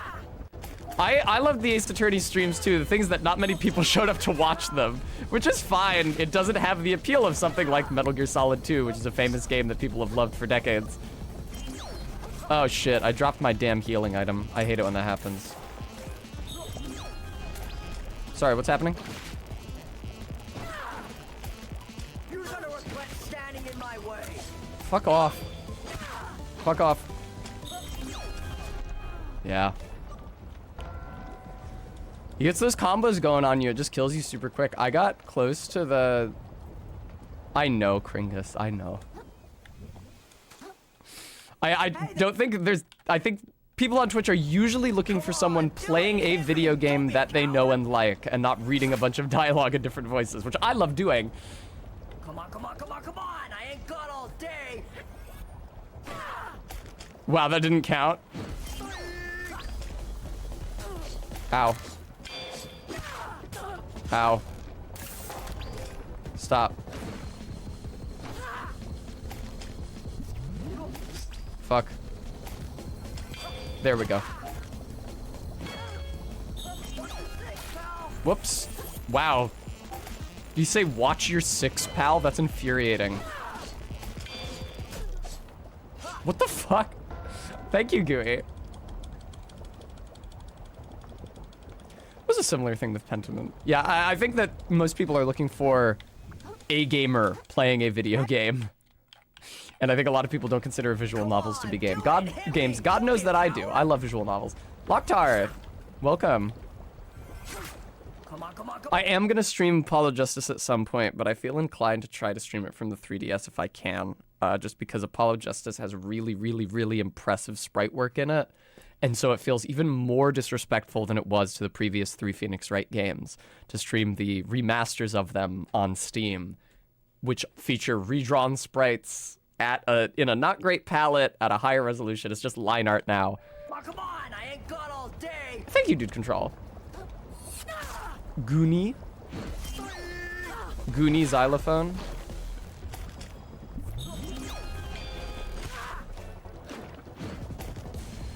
Speaker 1: I love the Ace Attorney streams too. The things that not many people showed up to watch them, which is fine. It doesn't have the appeal of something like Metal Gear Solid 2, which is a famous game that people have loved for decades. Oh shit, I dropped my damn healing item. I hate it when that happens. Sorry, what's happening?
Speaker 7: You're gonna regret standing in my way.
Speaker 1: Fuck off. Fuck off. Yeah. He gets those combos going on you, it just kills you super quick. I got close to the... I know, Kringus, I know. I don't think there's... I think people on Twitch are usually looking for someone playing a video game that they know and like, and not reading a bunch of dialogue in different voices, which I love doing.
Speaker 7: Come on, come on, come on, come on. I ain't got all day.
Speaker 1: Wow, that didn't count. Ow. Ow. Stop. Fuck. There we go. Whoops. Wow. You say watch your six, pal? That's infuriating. What the fuck? Thank you, Gooey. It was a similar thing with Pentiment. Yeah, I think that most people are looking for a gamer playing a video game. And I think a lot of people don't consider visual novels to be games. God knows that I do. I love visual novels. Locktar, welcome.
Speaker 7: Come on, come on, come on.
Speaker 1: I am gonna stream Apollo Justice at some point, but I feel inclined to try to stream it from the 3DS if I can. Just because Apollo Justice has really, really, really impressive sprite work in it. And so it feels even more disrespectful than it was to the previous 3 Phoenix Wright games to stream the remasters of them on Steam, which feature redrawn sprites in a not great palette at a higher resolution. It's just line art now.
Speaker 7: Come on, I ain't got all day.
Speaker 1: Thank you, Dude Control. Goonie. Goonie xylophone.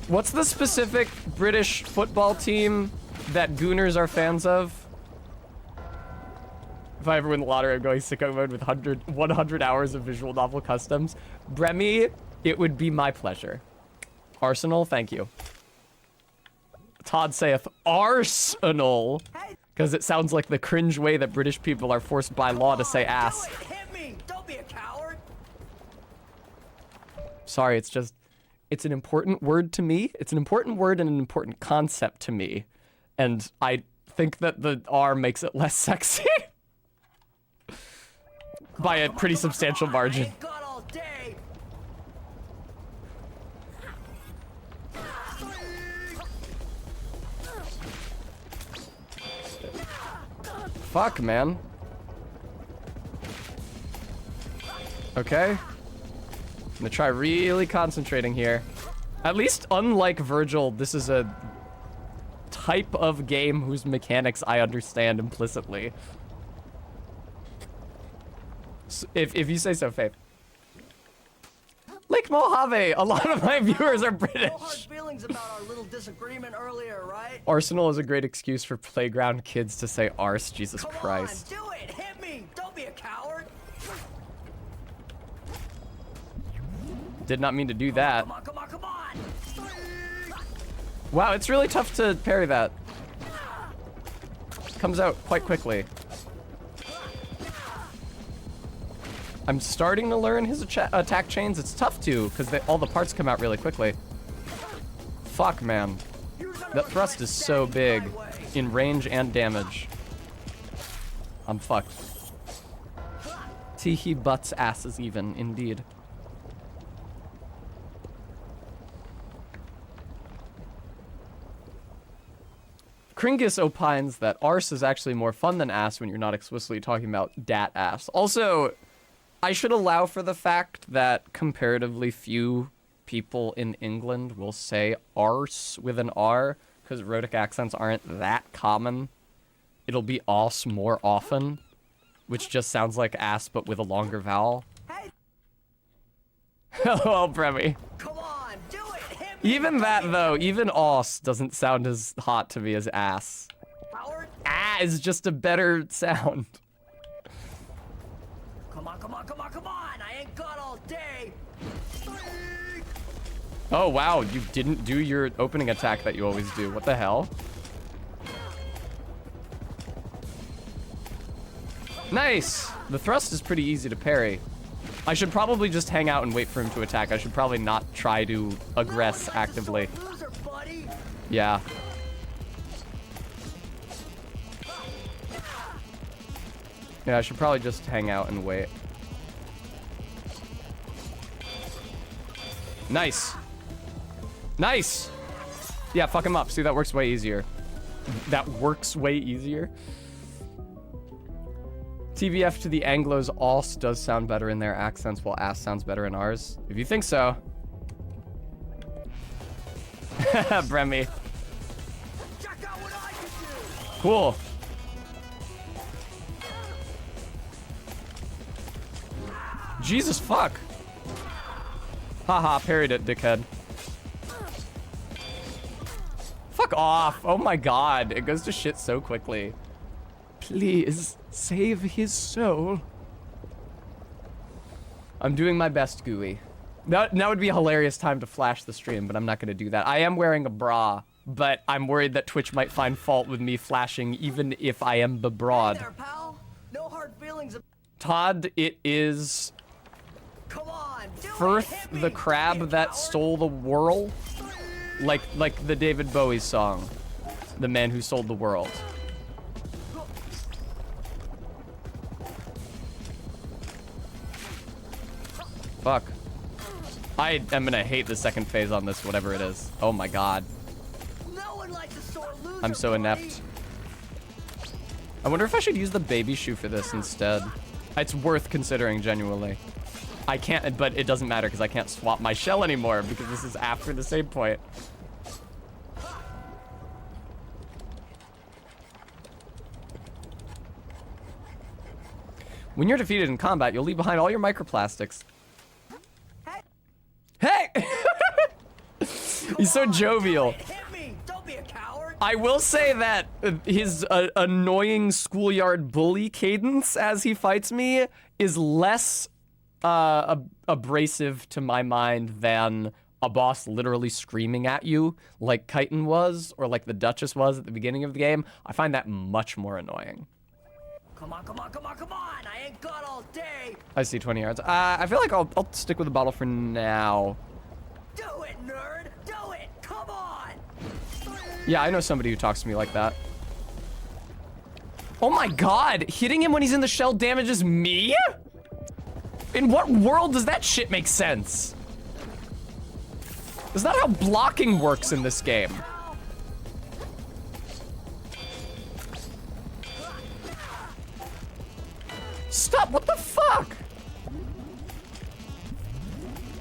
Speaker 1: What's the specific British football team that Gooners are fans of? If I ever win the lottery, I'm going sicko mode with 100 hours of visual novel customs. Bremy, it would be my pleasure. Arsenal, thank you. Todd saith Arsenal, because it sounds like the cringe way that British people are forced by law to say ass.
Speaker 7: Hit me. Don't be a coward.
Speaker 1: Sorry, it's It's an important word to me. It's an important word and an important concept to me. And I think that the R makes it less sexy. By a pretty substantial margin. Fuck, man. Okay. I'm gonna try really concentrating here. At least, unlike Virgil, this is a type of game whose mechanics I understand implicitly. So if you say so, Faith. Lake Mojave! A lot of my viewers are British!
Speaker 7: No hard feelings about our little disagreement earlier, right?
Speaker 1: Arsenal is a great excuse for playground kids to say arse, Jesus Christ.
Speaker 7: Come on, do it! Hit me! Don't be a coward!
Speaker 1: Did not mean to do that.
Speaker 7: Come on, come on, come on!
Speaker 1: Wow, it's really tough to parry that. Comes out quite quickly. I'm starting to learn his attack chains. It's tough to, because all the parts come out really quickly. Fuck, man. That thrust is so big in range and damage. I'm fucked. Teehee butts asses even, indeed. Kringus opines that arse is actually more fun than ass when you're not explicitly talking about dat ass. Also, I should allow for the fact that comparatively few people in England will say arse with an R, because rhotic accents aren't that common. It'll be os more often, which just sounds like ass but with a longer vowel.
Speaker 7: Hey.
Speaker 1: Hello, Bremy.
Speaker 7: Come on, do it! Hit me!
Speaker 1: Even that, though, even os doesn't sound as hot to me as ass.
Speaker 7: Coward!
Speaker 1: Ah is just a better sound.
Speaker 7: Come on, come on, come on, come on! I ain't got all day!
Speaker 1: Oh, wow, you didn't do your opening attack that you always do. What the hell? Nice! The thrust is pretty easy to parry. I should probably just hang out and wait for him to attack. I should probably not try to aggress actively.
Speaker 7: Loser, buddy.
Speaker 1: Yeah. Yeah, I should probably just hang out and wait. Nice. Nice! Yeah, fuck him up. See, that works way easier. That works way easier. TVF to the Anglos, os does sound better in their accents, while ass sounds better in ours. If you think so. Bremy.
Speaker 7: Check out what I can do.
Speaker 1: Cool. Jesus fuck. Haha, parried it, dickhead. Fuck off. Oh my god. It goes to shit so quickly. Please, save his soul. I'm doing my best, Gooey. Now would be a hilarious time to flash the stream, but I'm not going to do that. I am wearing a bra, but I'm worried that Twitch might find fault with me flashing even if I am bebrawed.
Speaker 7: Hey there, pal. No hard feelings.
Speaker 1: Todd, it is
Speaker 7: Come on, do
Speaker 1: Firth
Speaker 7: it. Hit me.
Speaker 1: the crab that stole the world. Like the David Bowie song. The man who sold the world. Fuck. I am gonna hate the second phase on this, whatever it is. Oh my god.
Speaker 7: No one likes a sore loser,
Speaker 1: I'm so
Speaker 7: buddy.
Speaker 1: inept. I wonder if I should use the baby shoe for this instead. It's worth considering, genuinely. I can't, but it doesn't matter because I can't swap my shell anymore because this is after the save point. When you're defeated in combat, you'll leave behind all your microplastics. Hey! He's so jovial.
Speaker 7: Hit me. Don't be a coward.
Speaker 1: I will say that his annoying schoolyard bully cadence as he fights me is less abrasive to my mind than a boss literally screaming at you like Chitin was or like the Duchess was at the beginning of the game. I find that much more annoying.
Speaker 7: Come on, come on, come on, come on. I ain't got all day.
Speaker 1: I see 20 yards. I feel like I'll stick with the bottle for now.
Speaker 7: Do it, nerd.
Speaker 1: Yeah, I know somebody who talks to me like that. Oh my god, hitting him when he's in the shell damages me? In what world does that shit make sense? Is that how blocking works in this game? Stop, what the fuck?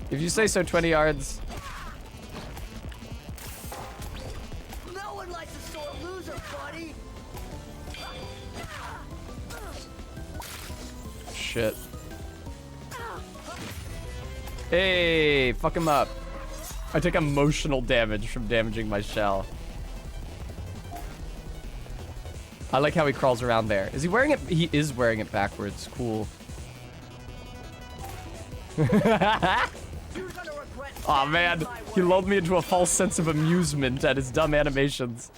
Speaker 1: If you say so, 20 yards.
Speaker 7: No one likes a sore loser, buddy.
Speaker 1: Shit. Hey, fuck him up. I take emotional damage from damaging my shell. I like how he crawls around there. Is he wearing it? He is wearing it backwards. Cool. Aw, man. He lulled me into a false sense of amusement at his dumb animations.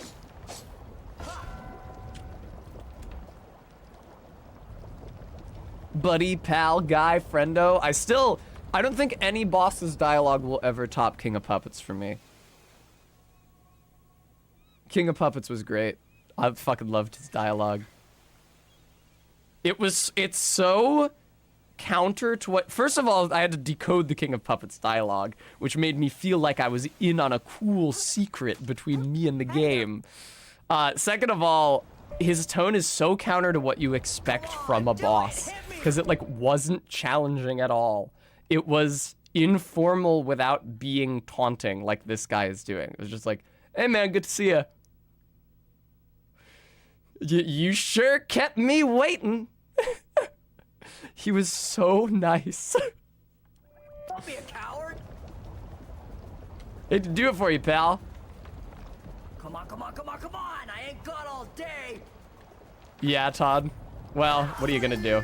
Speaker 1: Buddy, pal, guy, friendo. I don't think any boss's dialogue will ever top King of Puppets for me. King of Puppets was great. I fucking loved his dialogue. It's so counter to what... First of all, I had to decode the King of Puppets dialogue, which made me feel like I was in on a cool secret between me and the game. Second of all, his tone is so counter to what you expect from a boss, because it, like, wasn't challenging at all. It was informal without being taunting like this guy is doing. It was just like, hey man, good to see ya. You sure kept me waiting. He was so nice.
Speaker 7: Don't be a coward.
Speaker 1: Hate to do it for you, pal.
Speaker 7: Come on, come on, come on, come on. I ain't got all day.
Speaker 1: Yeah, Todd. Well, what are you gonna do?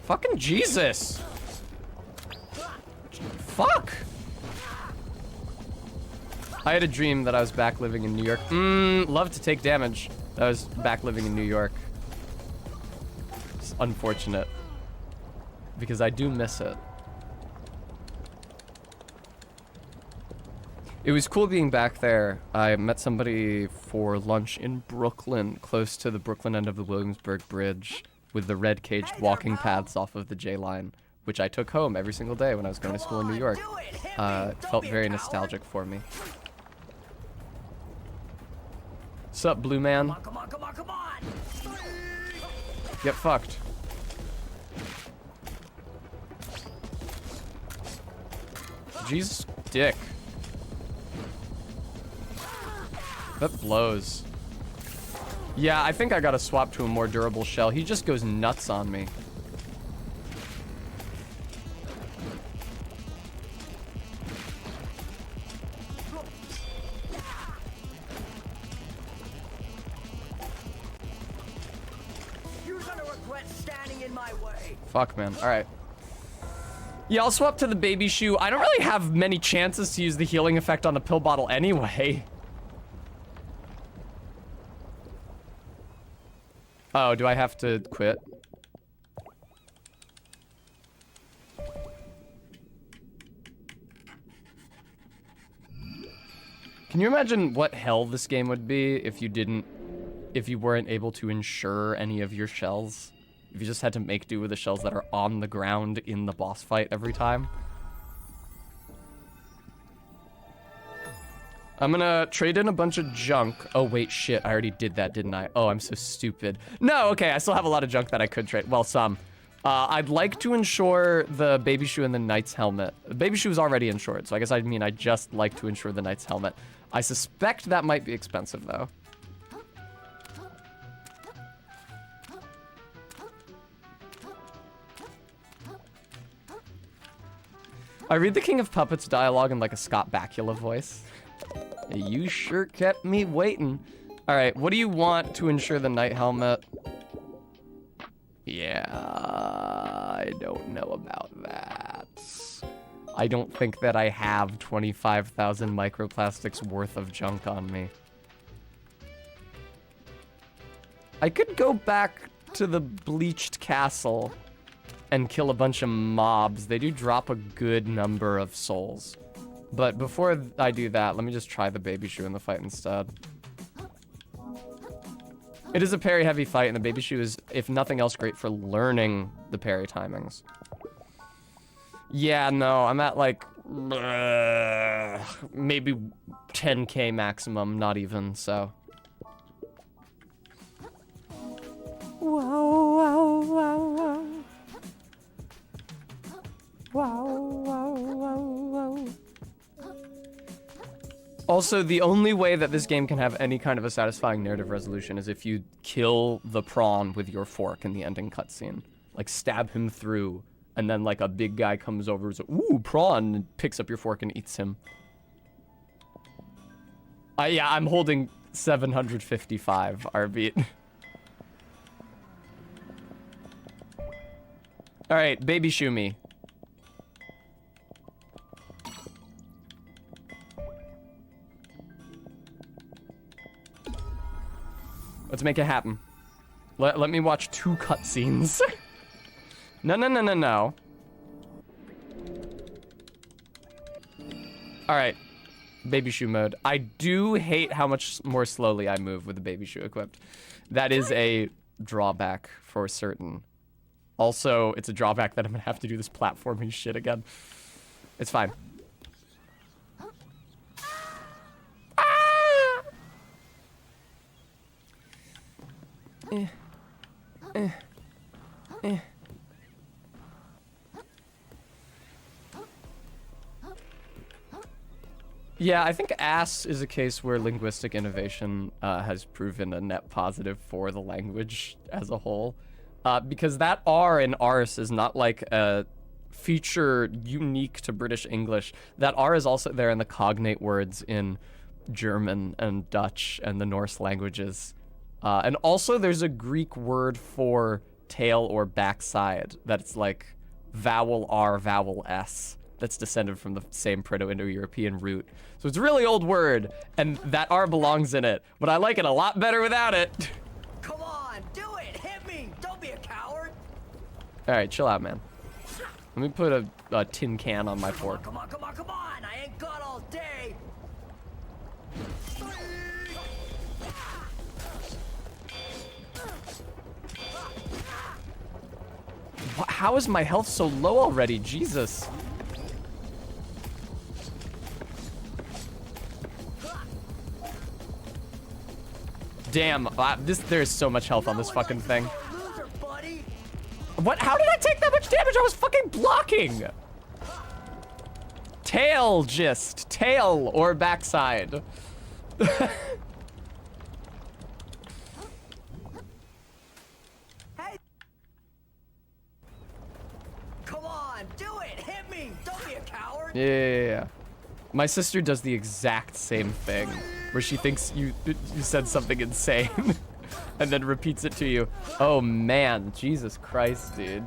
Speaker 1: Fucking Jesus. Fuck. I had a dream that I was back living in New York. Love to take damage. I was back living in New York. It's unfortunate. Because I do miss it. It was cool being back there. I met somebody for lunch in Brooklyn, close to the Brooklyn end of the Williamsburg Bridge, with the red caged walking paths off of the J line, which I took home every single day when I was going to school in New York. It felt very nostalgic for me. Sup, blue man?
Speaker 7: Come on, come on, come on.
Speaker 1: Get fucked. Jesus dick. That blows. Yeah, I think I gotta swap to a more durable shell. He just goes nuts on me.
Speaker 7: You're gonna regret standing in my way.
Speaker 1: Fuck, man. Alright. Yeah, I'll swap to the baby shoe. I don't really have many chances to use the healing effect on the pill bottle anyway. Oh, do I have to quit? Can you imagine what hell this game would be if you weren't able to insure any of your shells? If you just had to make do with the shells that are on the ground in the boss fight every time? I'm gonna trade in a bunch of junk. Oh, wait, shit. I already did that, didn't I? Oh, I'm so stupid. No, okay, I still have a lot of junk that I could trade. Well, some. I'd like to insure the baby shoe and the knight's helmet. The baby shoe is already insured, so I guess I'd just like to insure the knight's helmet. I suspect that might be expensive, though. I read the King of Puppets dialogue in like a Scott Bakula voice. You sure kept me waiting. All right, what do you want to insure the knight helmet? Yeah, I don't know about that. I don't think that I have 25,000 microplastics worth of junk on me. I could go back to the bleached castle and kill a bunch of mobs. They do drop a good number of souls. But before I do that, let me just try the baby shoe in the fight instead. It is a parry heavy fight, and the baby shoe is, if nothing else, great for learning the parry timings. Yeah, no, I'm at like maybe 10k maximum, not even, so. Wow, wow, wow, wow. Wow, wow, wow, wow. Also, the only way that this game can have any kind of a satisfying narrative resolution is if you kill the prawn with your fork in the ending cutscene. Like, stab him through, and then, like, a big guy comes over and says, ooh, prawn, and picks up your fork and eats him. Yeah, I'm holding 755 R-beat. Alright, baby shoe me. Let's make it happen. Let me watch 2 cutscenes. No, no, no, no, no. Alright. Baby shoe mode. I do hate how much more slowly I move with the baby shoe equipped. That is a drawback for certain. Also, it's a drawback that I'm gonna have to do this platforming shit again. It's fine. Yeah, I think ass is a case where linguistic innovation has proven a net positive for the language as a whole. Because that R in arse is not like a feature unique to British English. That R is also there in the cognate words in German and Dutch and the Norse languages. And also there's a Greek word for tail or backside that's like vowel R, vowel S. That's descended from the same Proto-Indo-European root. So it's a really old word, and that R belongs in it, but I like it a lot better without it.
Speaker 7: Come on, do it! Hit me! Don't be a coward!
Speaker 1: Alright, chill out, man. Let me put a tin can on my fork.
Speaker 7: Come on, come on, come on! I ain't got all day!
Speaker 1: How is my health so low already? Jesus. Damn, there's so much health on this fucking thing. What? How did I take that much damage? I was fucking blocking. Tail gist. Tail or backside.
Speaker 7: Hey. Come on, do it. Hit me. Don't be a coward.
Speaker 1: Yeah. My sister does the exact same thing, where she thinks you said something insane, and then repeats it to you. Oh man, Jesus Christ, dude.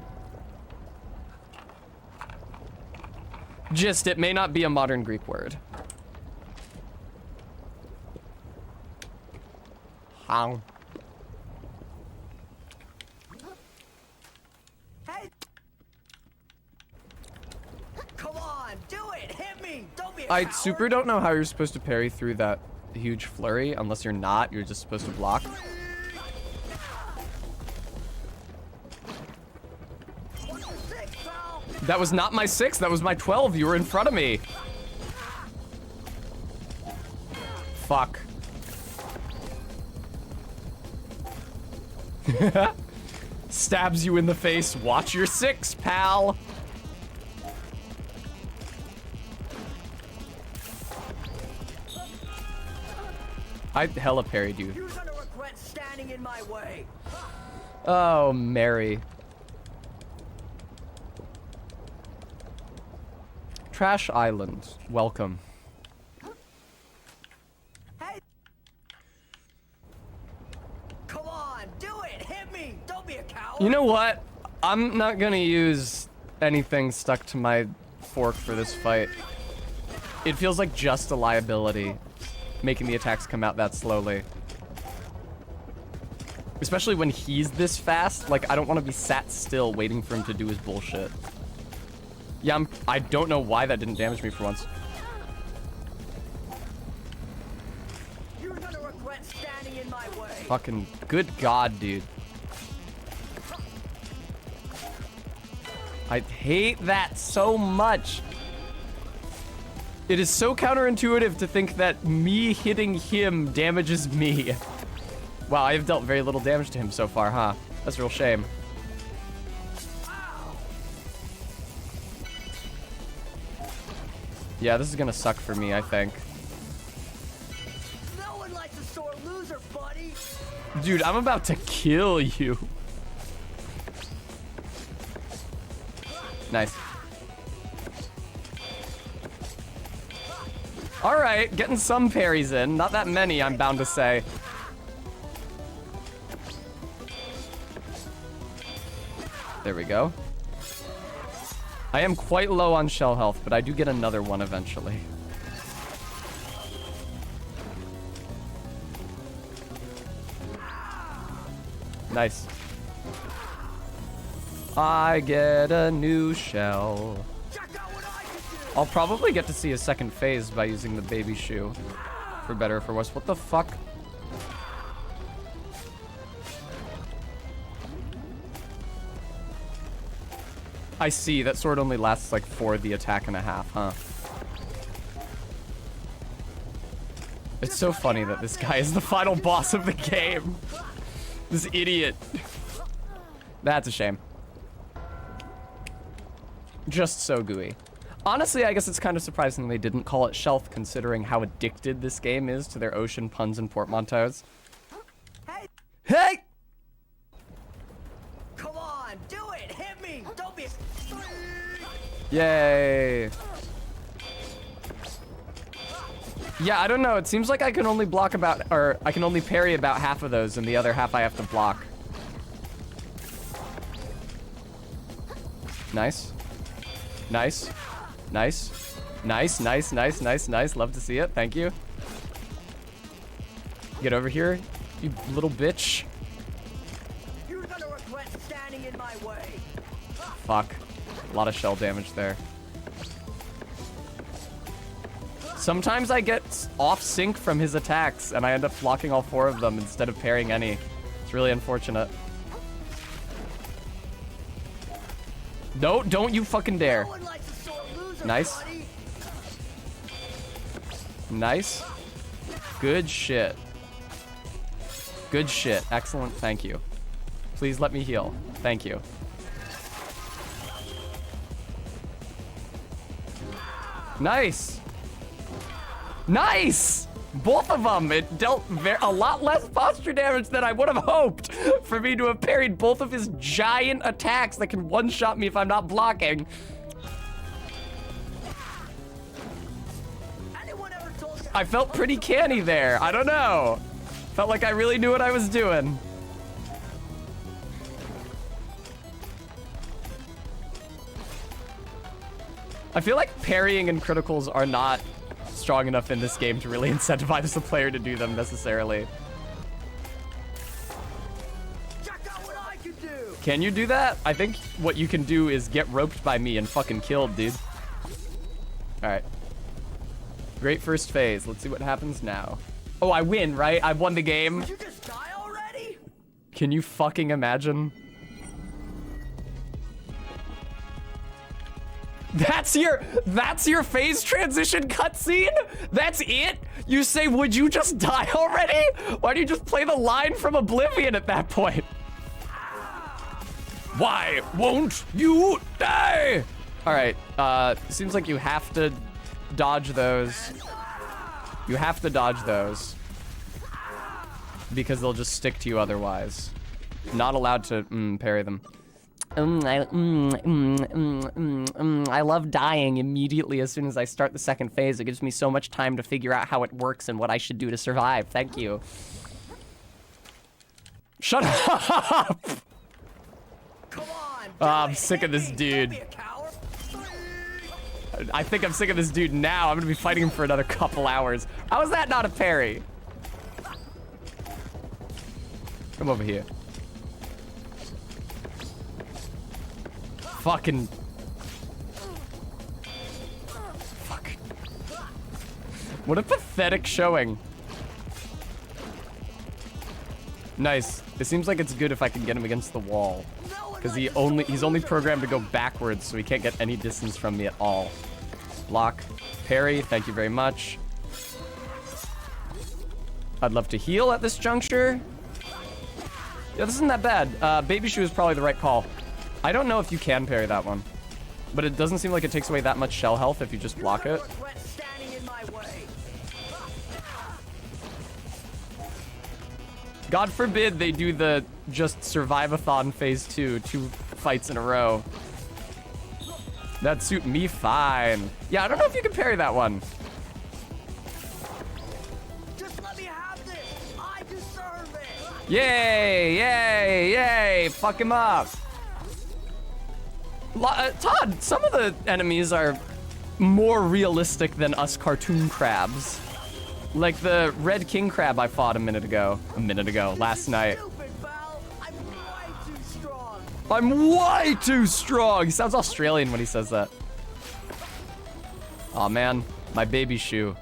Speaker 1: Gist, it may not be a modern Greek word. How?
Speaker 7: Hey. Come on, do it. Hit me. Don't be a
Speaker 1: I
Speaker 7: coward.
Speaker 1: super don't know how you're supposed to parry through that huge flurry, unless you're not, you're just supposed to block. That was not my 6, that was my 12. You were in front of me. Fuck. Stabs you in the face. Watch your 6, pal. I hella parried you.
Speaker 7: You're gonna regret standing in my way.
Speaker 1: Oh, Mary. Trash Island. Welcome.
Speaker 7: Hey. Come on, do it. Hit me. Don't be a coward.
Speaker 1: You know what? I'm not gonna use anything stuck to my fork for this fight. It feels like just a liability, making the attacks come out that slowly. Especially when he's this fast, like, I don't want to be sat still waiting for him to do his bullshit. Yeah, I don't know why that didn't damage me for once. Fucking good God, dude. I hate that so much. It is so counterintuitive to think that me hitting him damages me. Wow, I have dealt very little damage to him so far, huh? That's a real shame. Yeah, this is gonna suck for me, I think.
Speaker 7: No one likes a sore loser, buddy.
Speaker 1: Dude, I'm about to kill you. Nice. All right, getting some parries in. Not that many, I'm bound to say. There we go. I am quite low on shell health, but I do get another one eventually. Nice. I get a new shell. I'll probably get to see a second phase by using the baby shoe. For better or for worse. What the fuck? I see, that sword only lasts like 4 the attack and a half, huh? It's so funny that this guy is the final boss of the game. This idiot. That's a shame. Just so gooey. Honestly, I guess it's kind of surprising they didn't call it Shelf, considering how addicted this game is to their ocean puns and portmanteaus.
Speaker 7: Hey!
Speaker 1: Hey!
Speaker 7: Come on, do it! Hit me! Don't be...
Speaker 1: Yay! Yeah, I don't know. It seems like I can only block about, or I can only parry about half of those, and the other half I have to block. Nice. Nice. Nice. Nice, nice, nice, nice, nice. Love to see it. Thank you. Get over here, you little bitch.
Speaker 7: You're gonna regret standing in my way.
Speaker 1: Fuck. A lot of shell damage there. Sometimes I get off sync from his attacks, and I end up blocking all 4 of them instead of parrying any. It's really unfortunate. No, don't you fucking dare.
Speaker 7: No one likes a sore loser,
Speaker 1: Nice.
Speaker 7: buddy.
Speaker 1: Nice. Good shit. Good shit. Excellent. Thank you. Please let me heal. Thank you. Nice. Nice! Both of them. It dealt a lot less posture damage than I would have hoped for me to have parried both of his giant attacks that can one-shot me if I'm not blocking.
Speaker 7: Anyone ever told you...
Speaker 1: I felt pretty canny there. I don't know. Felt like I really knew what I was doing. I feel like parrying and criticals are not strong enough in this game to really incentivize the player to do them necessarily.
Speaker 7: Check out what I can do.
Speaker 1: Can you do that? I think what you can do is get roped by me and fucking killed, dude. Alright. Great first phase. Let's see what happens now. Oh, I win, right? I won the game.
Speaker 7: Did you just die already?
Speaker 1: Can you fucking imagine? That's your phase transition cutscene? That's it? You say, would you just die already? Why do you just play the line from Oblivion at that point? Why won't you die? All right, seems like you have to dodge those. You have to dodge those because they'll just stick to you otherwise. Not allowed to parry them. I love dying immediately as soon as I start the second phase. It gives me so much time to figure out how it works and what I should do to survive. Thank you. Shut up!
Speaker 7: Come on.
Speaker 1: I'm sick of this dude. I think I'm sick of this dude now. I'm gonna be fighting him for another couple hours. How is that not a parry? Come over here. Fucking. Fuck. What a pathetic showing. Nice. It seems like it's good if I can get him against the wall. Because he's only programmed to go backwards, so he can't get any distance from me at all. Block. Parry, thank you very much. I'd love to heal at this juncture. Yeah, this isn't that bad. Baby Shoe is probably the right call. I don't know if you can parry that one. But it doesn't seem like it takes away that much shell health if you just block it. God forbid they do the just survive-a-thon phase 2, 2 fights in a row. That'd suit me fine. Yeah, I don't know if you can parry that one.
Speaker 7: Just let me have this. I deserve it.
Speaker 1: Yay, yay, yay. Fuck him up. Todd, some of the enemies are more realistic than us cartoon crabs. Like the red king crab I fought a minute ago, last night. I'm way too strong. He sounds Australian when he says that. Aw, man, my baby shoe.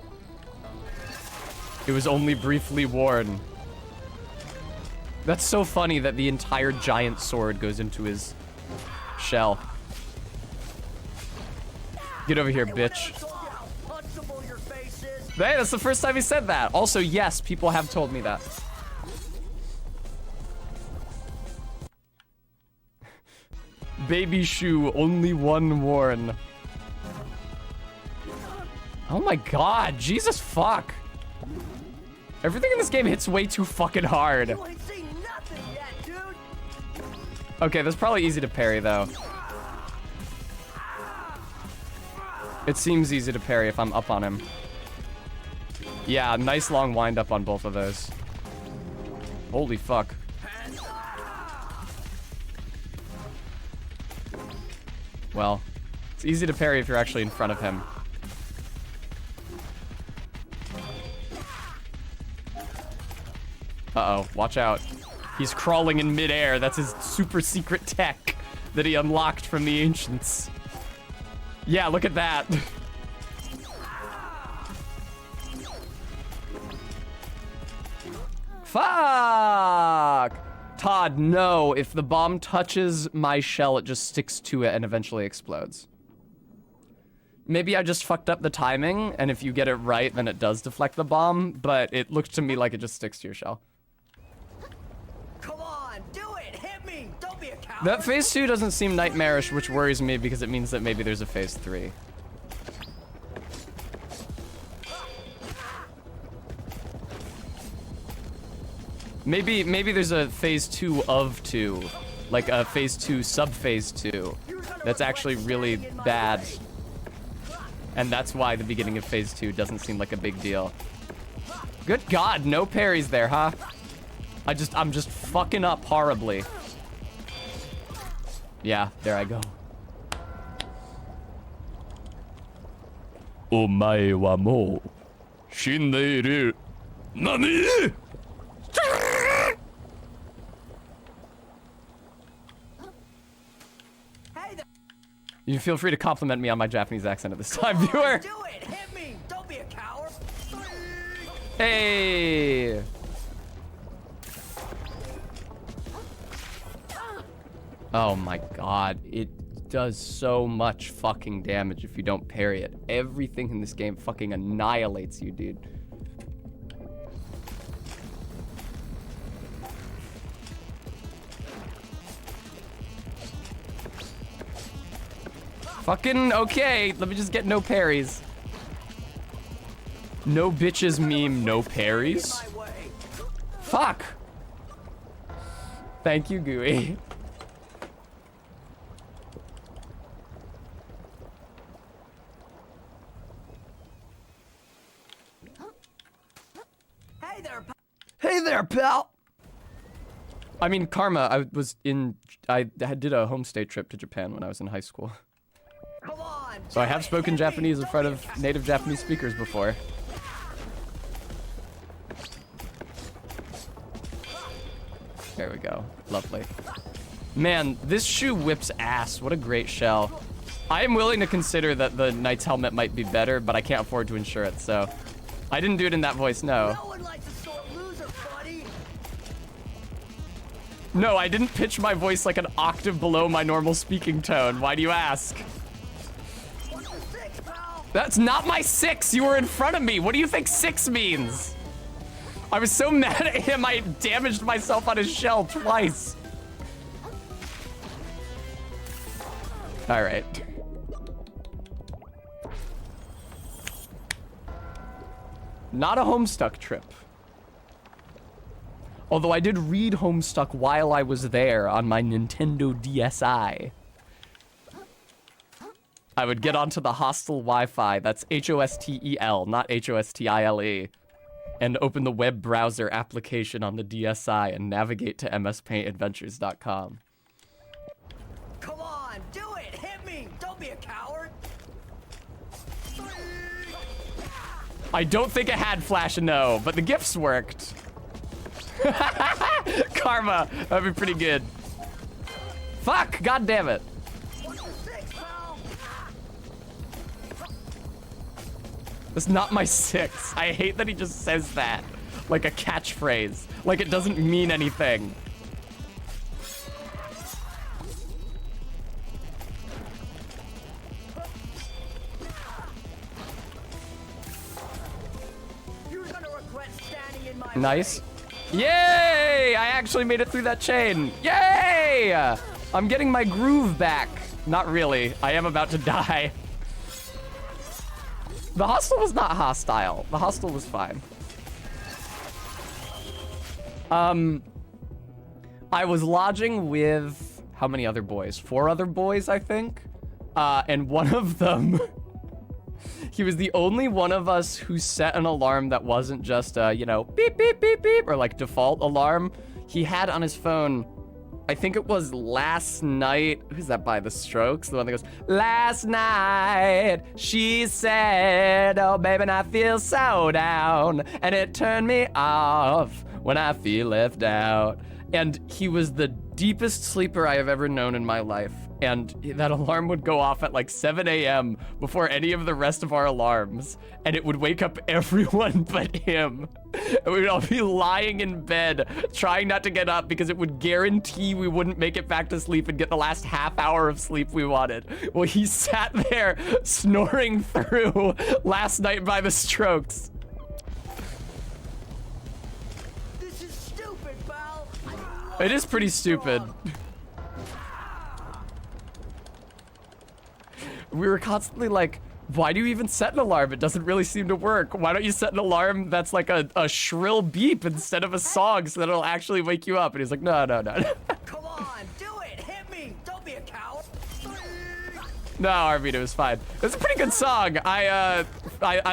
Speaker 1: It was only briefly worn. That's so funny that the entire giant sword goes into his shell. Get over here, bitch. Hey, that's the first time he said that. Also, yes, people have told me that. Baby shoe, only one worn. Oh my god, Jesus fuck. Everything in this game hits way too fucking hard. Okay, that's probably easy to parry though. It seems easy to parry if I'm up on him. Yeah, nice long wind up on both of those. Holy fuck. Well, it's easy to parry if you're actually in front of him. Uh-oh, watch out. He's crawling in midair. That's his super secret tech that he unlocked from the ancients. Yeah, look at that. Fuck! Todd, no. If the bomb touches my shell, it just sticks to it and eventually explodes. Maybe I just fucked up the timing, and if you get it right, then it does deflect the bomb, but it looked to me like it just sticks to your shell.
Speaker 7: Come on, do it! Hit me! Don't be a coward!
Speaker 1: That phase 2 doesn't seem nightmarish, which worries me because it means that maybe there's a phase 3. Maybe there's a phase 2 of 2, like a phase 2 sub-phase 2 that's actually really bad. And that's why the beginning of phase 2 doesn't seem like a big deal. Good God, no parries there, huh? I'm just fucking up horribly. Yeah, there I go. Omae wa mou shindeiru. Nani? You feel free to compliment me on my Japanese accent at this time, viewer.
Speaker 7: Do it! Hit me! Don't be a coward!
Speaker 1: Hey! Oh my god, it does so much fucking damage if you don't parry it. Everything in this game fucking annihilates you, dude. Fucking okay, let me just get no parries. No bitches meme, no parries? Fuck! Thank you, Gooey. Hey there, pal! I mean, Karma, I did a homestay trip to Japan when I was in high school. So I have spoken Japanese in front of native Japanese speakers before. There we go. Lovely. Man, this shoe whips ass. What a great shell. I am willing to consider that the Knight's helmet might be better, but I can't afford to insure it, so... I didn't do it in that voice, no.
Speaker 7: No one likes a sore loser, buddy.
Speaker 1: No, I didn't pitch my voice like an octave below my normal speaking tone. Why do you ask? That's not my 6. You were in front of me. What do you think 6 means? I was so mad at him, I damaged myself on his shell twice. All right. Not a Homestuck trip. Although I did read Homestuck while I was there on my Nintendo DSi. I would get onto the hostel Wi-Fi, that's H-O-S-T-E-L, not H-O-S-T-I-L-E, and open the web browser application on the DSi and navigate to mspaintadventures.com.
Speaker 7: Come on, do it! Hit me! Don't be a coward!
Speaker 1: I don't think it had Flash and No, but the gifts worked. Karma, that'd be pretty good. Fuck, god damn it. That's not my 6. I hate that he just says that. Like a catchphrase. Like it doesn't mean anything.
Speaker 7: You're gonna regret standing in my
Speaker 1: Nice.
Speaker 7: way.
Speaker 1: Yay! I actually made it through that chain. Yay! I'm getting my groove back. Not really. I am about to die. The hostel was not hostile. The hostel was fine. I was lodging with how many other boys? 4 other boys, I think. And one of them, he was the only one of us who set an alarm that wasn't just you know, beep, beep, beep, beep, or like default alarm. He had on his phone, I think it was Last Night. Who's that by? The Strokes? The one that goes, last night, she said, oh, baby, I feel so down. And it turned me off when I feel left out. And he was the deepest sleeper I have ever known in my life. And that alarm would go off at like 7 a.m. before any of the rest of our alarms. And it would wake up everyone but him. And we'd all be lying in bed, trying not to get up because it would guarantee we wouldn't make it back to sleep and get the last half hour of sleep we wanted. Well, he sat there snoring through Last Night by the Strokes.
Speaker 7: This is stupid, pal.
Speaker 1: It is pretty stupid. We were constantly like, why do you even set an alarm? It doesn't really seem to work. Why don't you set an alarm that's like a shrill beep instead of a song so that it'll actually wake you up? And he's like, no.
Speaker 7: Come on, do it! Hit me! Don't be a coward!
Speaker 1: No, Arvita, it was fine. It's a pretty good song. I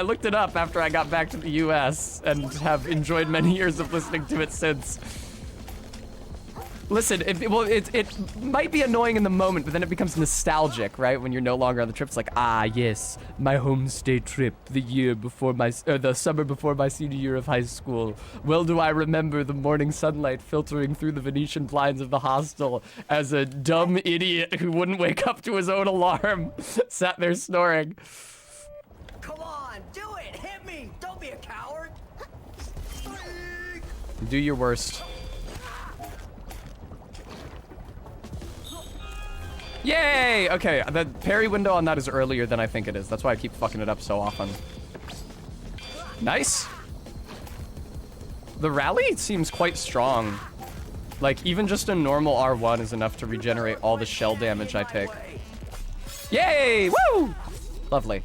Speaker 1: looked it up after I got back to the US and have enjoyed many years of listening to it since. Listen, it might be annoying in the moment, but then it becomes nostalgic, right? When you're no longer on the trip, it's like, ah, yes, my homestay trip, the summer before my senior year of high school. Well, do I remember the morning sunlight filtering through the Venetian blinds of the hostel as a dumb idiot who wouldn't wake up to his own alarm sat there snoring.
Speaker 7: Come on, do it! Hit me! Don't be a coward!
Speaker 1: Do your worst. Yay! Okay, the parry window on that is earlier than I think it is. That's why I keep fucking it up so often. Nice. The rally seems quite strong. Like, even just a normal R1 is enough to regenerate all the shell damage I take. Yay! Woo! Lovely.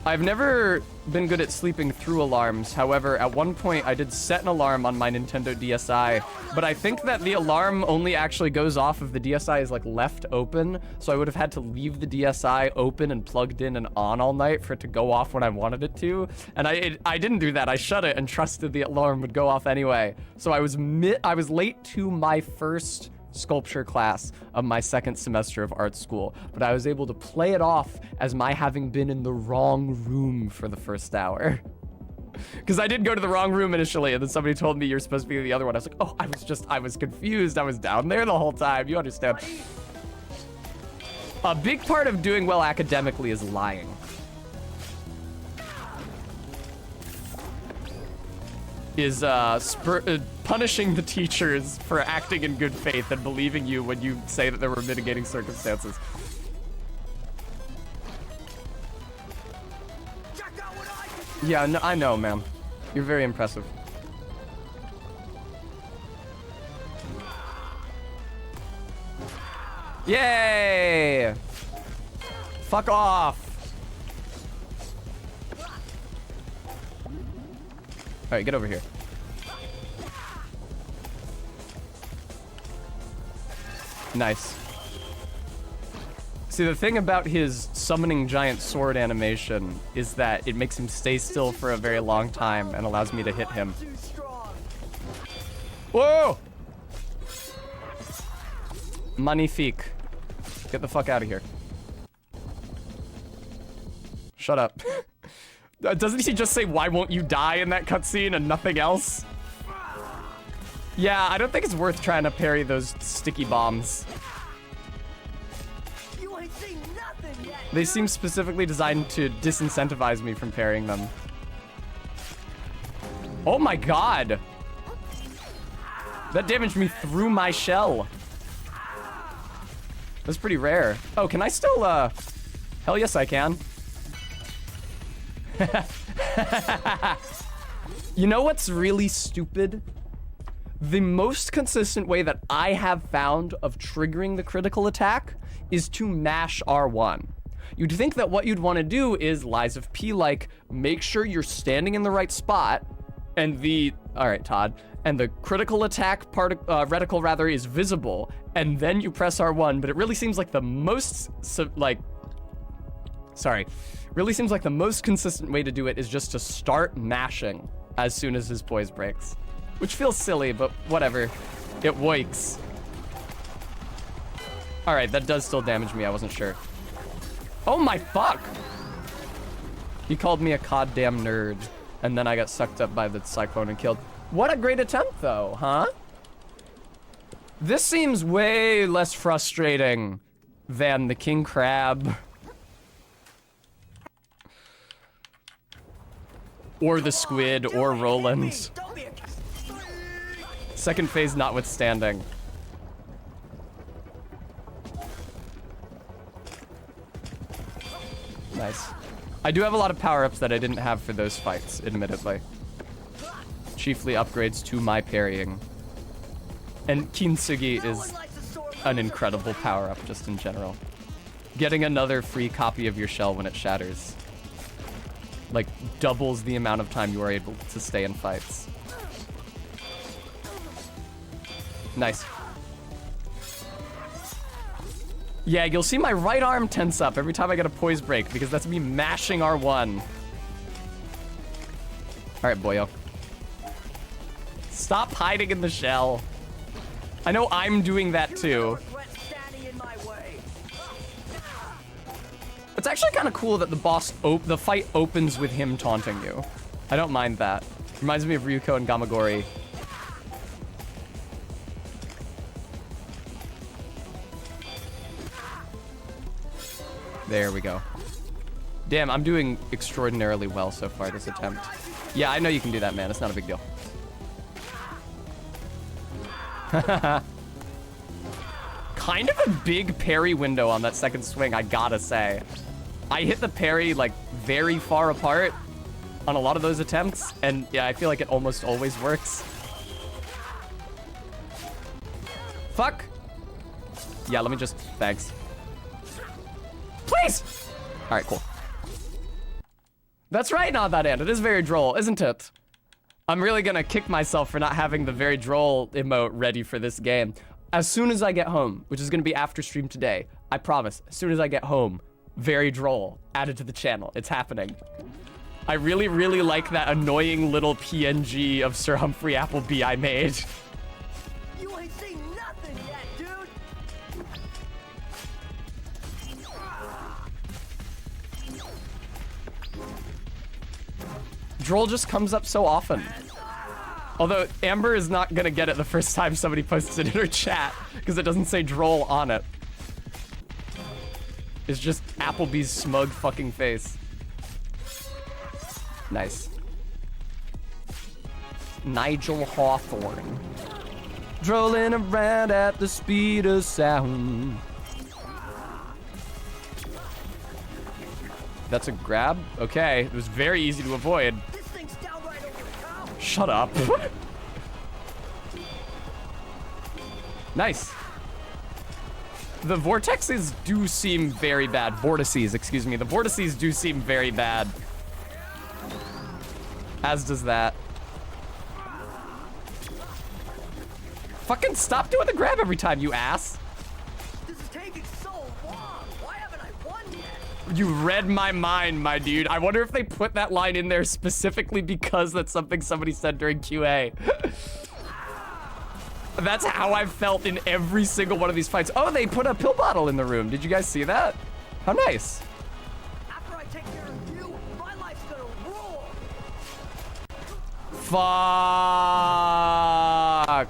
Speaker 1: I've never been good at sleeping through alarms. However, at one point I did set an alarm on my Nintendo DSi, but I think that the alarm only actually goes off if the DSi is like left open. So I would have had to leave the DSi open and plugged in and on all night for it to go off when I wanted it to. And I didn't do that. I shut it and trusted the alarm would go off anyway. So I was late to my first sculpture class of my second semester of art school, but I was able to play it off as my having been in the wrong room for the first hour. Because I did go to the wrong room initially, and then somebody told me you're supposed to be in the other one. I was like, oh, I was confused. I was down there the whole time. You understand. A big part of doing well academically is lying. is punishing the teachers for acting in good faith and believing you when you say that there were mitigating circumstances. Yeah, no, I know, man. You're very impressive. Yay! Fuck off! Alright, get over here. Nice. See, the thing about his summoning giant sword animation is that it makes him stay still for a very long time and allows me to hit him. Whoa! Magnifique. Get the fuck out of here. Shut up. Doesn't he just say, "Why won't you die" in that cutscene and nothing else? Yeah, I don't think it's worth trying to parry those sticky bombs.
Speaker 7: You ain't seen nothing yet.
Speaker 1: They seem specifically designed to disincentivize me from parrying them. Oh my god! That damaged me through my shell. That's pretty rare. Oh, can I still, hell yes I can. You know what's really stupid? The most consistent way that I have found of triggering the critical attack is to mash R1. You'd think that what you'd want to do is Lies of P, like, make sure you're standing in the right spot, and the, alright Todd, and the critical attack reticle rather is visible, and then you press R1, but it really seems like the most, really seems like the most consistent way to do it is just to start mashing as soon as his poise breaks. Which feels silly, but whatever. It works. Alright, that does still damage me, I wasn't sure. Oh my fuck! He called me a goddamn nerd, and then I got sucked up by the cyclone and killed. What a great attempt though, huh? This seems way less frustrating than the king crab. Or the squid, or Roland. Second phase notwithstanding. Nice. I do have a lot of power-ups that I didn't have for those fights, admittedly. Chiefly upgrades to my parrying. And Kintsugi is an incredible power-up, just in general. Getting another free copy of your shell when it shatters. Like, doubles the amount of time you are able to stay in fights. Nice. Yeah, you'll see my right arm tense up every time I get a poise break, because that's me mashing R1. Alright, boyo. Stop hiding in the shell. I know I'm doing that too. It's actually kind of cool that the fight opens with him taunting you. I don't mind that. Reminds me of Ryuko and Gamagori. There we go. Damn, I'm doing extraordinarily well so far this attempt. Yeah, I know you can do that, man. It's not a big deal. Kind of a big parry window on that second swing, I gotta say. I hit the parry, like, very far apart on a lot of those attempts, and yeah, I feel like it almost always works. Fuck! Yeah, let me just... Thanks. Please! Alright, cool. That's right, not that end. It is very droll, isn't it? I'm really gonna kick myself for not having the very droll emote ready for this game. As soon as I get home, which is gonna be after stream today, I promise, as soon as I get home, very droll, added to the channel. It's happening. I really, really like that annoying little PNG of Sir Humphrey Appleby I made.
Speaker 7: You ain't seen nothing yet, dude.
Speaker 1: Droll just comes up so often. Although Amber is not gonna get it the first time somebody posts it in her chat, because it doesn't say droll on it. It's just Applebee's smug fucking face. Nice. Nigel Hawthorne. Strolling around at the speed of sound. That's a grab? Okay, it was very easy to avoid.
Speaker 7: This thing's downright over the top.
Speaker 1: Shut up. Nice. The vortexes do seem very bad. Vortices, excuse me. The vortices do seem very bad. As does that. Fucking stop doing the grab every time, you ass.
Speaker 7: This is taking so long. Why haven't I won yet?
Speaker 1: You read my mind, my dude. I wonder if they put that line in there specifically because that's something somebody said during QA. That's how I felt in every single one of these fights. Oh, they put a pill bottle in the room. Did you guys see that? How nice.
Speaker 7: After I take care of you, my life's gonna rule.
Speaker 1: Fuck.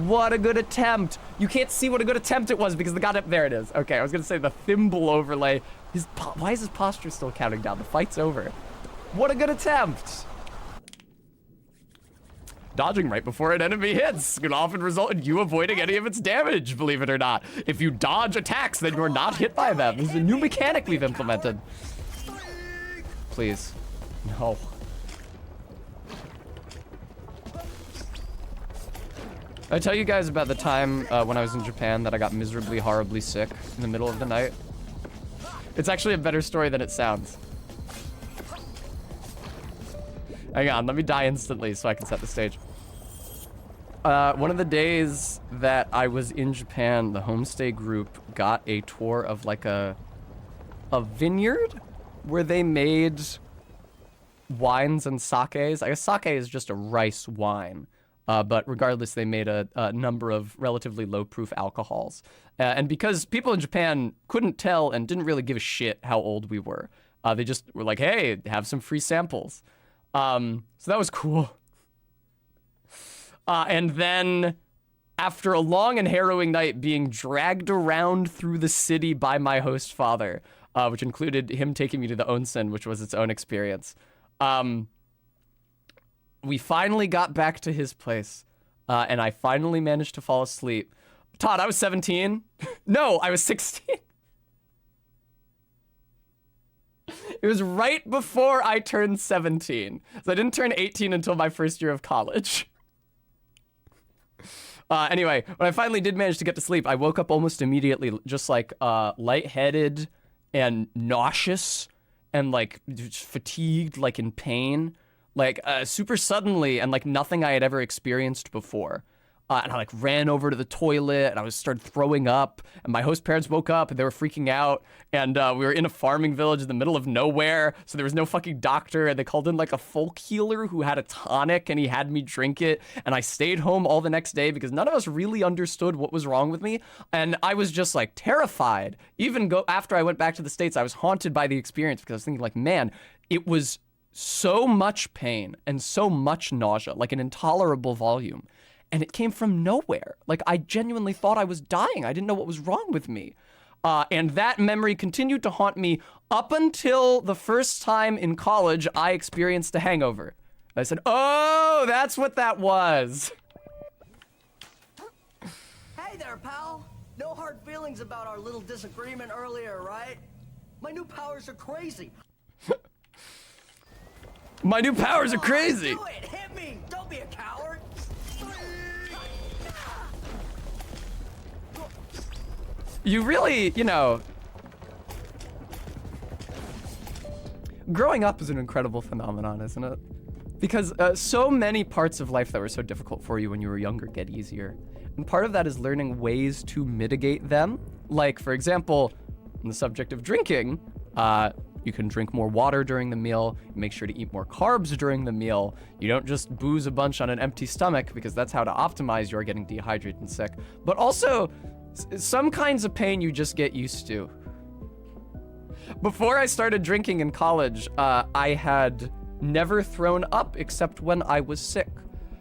Speaker 1: What a good attempt. You can't see what a good attempt it was because the goddamn... There it is. Okay, I was going to say the thimble overlay. Why is his posture still counting down? The fight's over. What a good attempt. Dodging right before an enemy hits can often result in you avoiding any of its damage, believe it or not. If you dodge attacks, then you're not hit by them. This is a new mechanic we've implemented. Please. No. I tell you guys about the time when I was in Japan that I got miserably, horribly sick in the middle of the night. It's actually a better story than it sounds. Hang on, let me die instantly so I can set the stage. One of the days that I was in Japan, the homestay group got a tour of like a vineyard where they made wines and sakes. I guess sake is just a rice wine. But regardless, they made a number of relatively low-proof alcohols. And because people in Japan couldn't tell and didn't really give a shit how old we were, they just were like, hey, have some free samples. So that was cool. And then after a long and harrowing night being dragged around through the city by my host father, which included him taking me to the onsen, which was its own experience, we finally got back to his place, and I finally managed to fall asleep. Todd, I was 17. No, I was 16. It was right before I turned 17. So I didn't turn 18 until my first year of college. Anyway, when I finally did manage to get to sleep, I woke up almost immediately, just like lightheaded and nauseous and like just fatigued, like in pain. Like, super suddenly, and like nothing I had ever experienced before. And I like ran over to the toilet, and I started throwing up, and my host parents woke up, and they were freaking out, and we were in a farming village in the middle of nowhere, so there was no fucking doctor, and they called in like a folk healer who had a tonic, and he had me drink it, and I stayed home all the next day because none of us really understood what was wrong with me, and I was just like terrified. Even after I went back to the States, I was haunted by the experience because I was thinking like, man, it was so much pain and so much nausea, like an intolerable volume. And it came from nowhere. Like, I genuinely thought I was dying. I didn't know what was wrong with me. And that memory continued to haunt me up until the first time in college I experienced a hangover. I said, oh, that's what that was.
Speaker 7: Hey there, pal. No hard feelings about our little disagreement earlier, right? My new powers are crazy.
Speaker 1: My new powers are crazy.
Speaker 7: Do it. Hit me. Don't be a coward.
Speaker 1: You really, you know, growing up is an incredible phenomenon, isn't it? Because so many parts of life that were so difficult for you when you were younger get easier. And part of that is learning ways to mitigate them. Like, for example, on the subject of drinking, you can drink more water during the meal, make sure to eat more carbs during the meal. You don't just booze a bunch on an empty stomach because that's how to optimize your getting dehydrated and sick. But also, some kinds of pain you just get used to. Before I started drinking in college, I had never thrown up except when I was sick.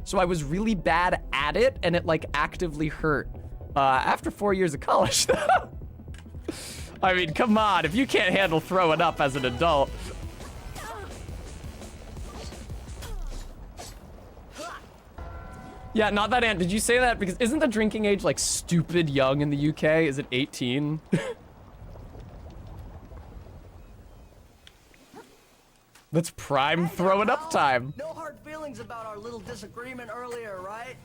Speaker 1: So I was really bad at it, and it like actively hurt. After 4 years of college, though. I mean, come on, if you can't handle throwing up as an adult. Yeah, not that, Ant. Did you say that? Because isn't the drinking age, like, stupid young in the UK? Is it 18? That's prime throw it up time.
Speaker 7: No hard feelings about our little disagreement earlier, right?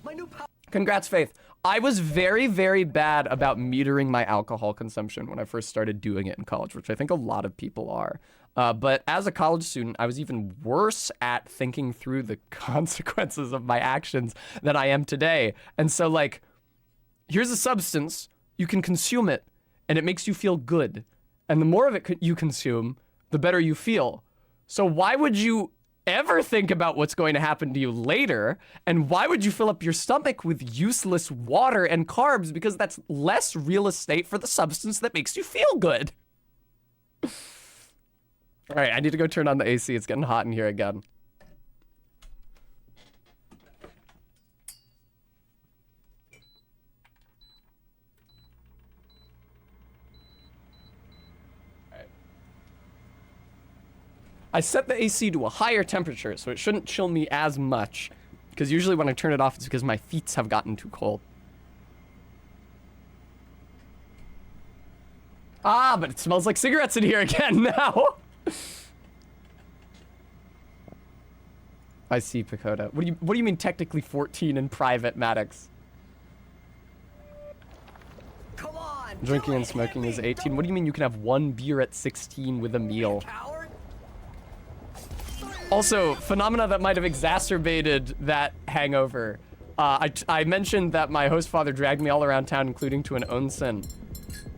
Speaker 7: My new pal.
Speaker 1: Congrats, Faith. I was very, very bad about metering my alcohol consumption when I first started doing it in college, which I think a lot of people are. But as a college student, I was even worse at thinking through the consequences of my actions than I am today. And so, like, here's a substance, you can consume it, and it makes you feel good. And the more of it you consume, the better you feel. So why would you ever think about what's going to happen to you later? And why would you fill up your stomach with useless water and carbs? Because that's less real estate for the substance that makes you feel good. All right, I need to go turn on the AC. It's getting hot in here again. I set the AC to a higher temperature, so it shouldn't chill me as much. Because usually when I turn it off, it's because my feet have gotten too cold. Ah, but it smells like cigarettes in here again now. I see, Pacoda. What do you mean technically 14 in private, Maddox?
Speaker 7: Come on.
Speaker 1: Drinking and smoking is 18. What do you mean you can have one beer at 16 with a meal?
Speaker 7: Coward.
Speaker 1: Also, phenomena that might have exacerbated that hangover. I mentioned that my host father dragged me all around town, including to an onsen.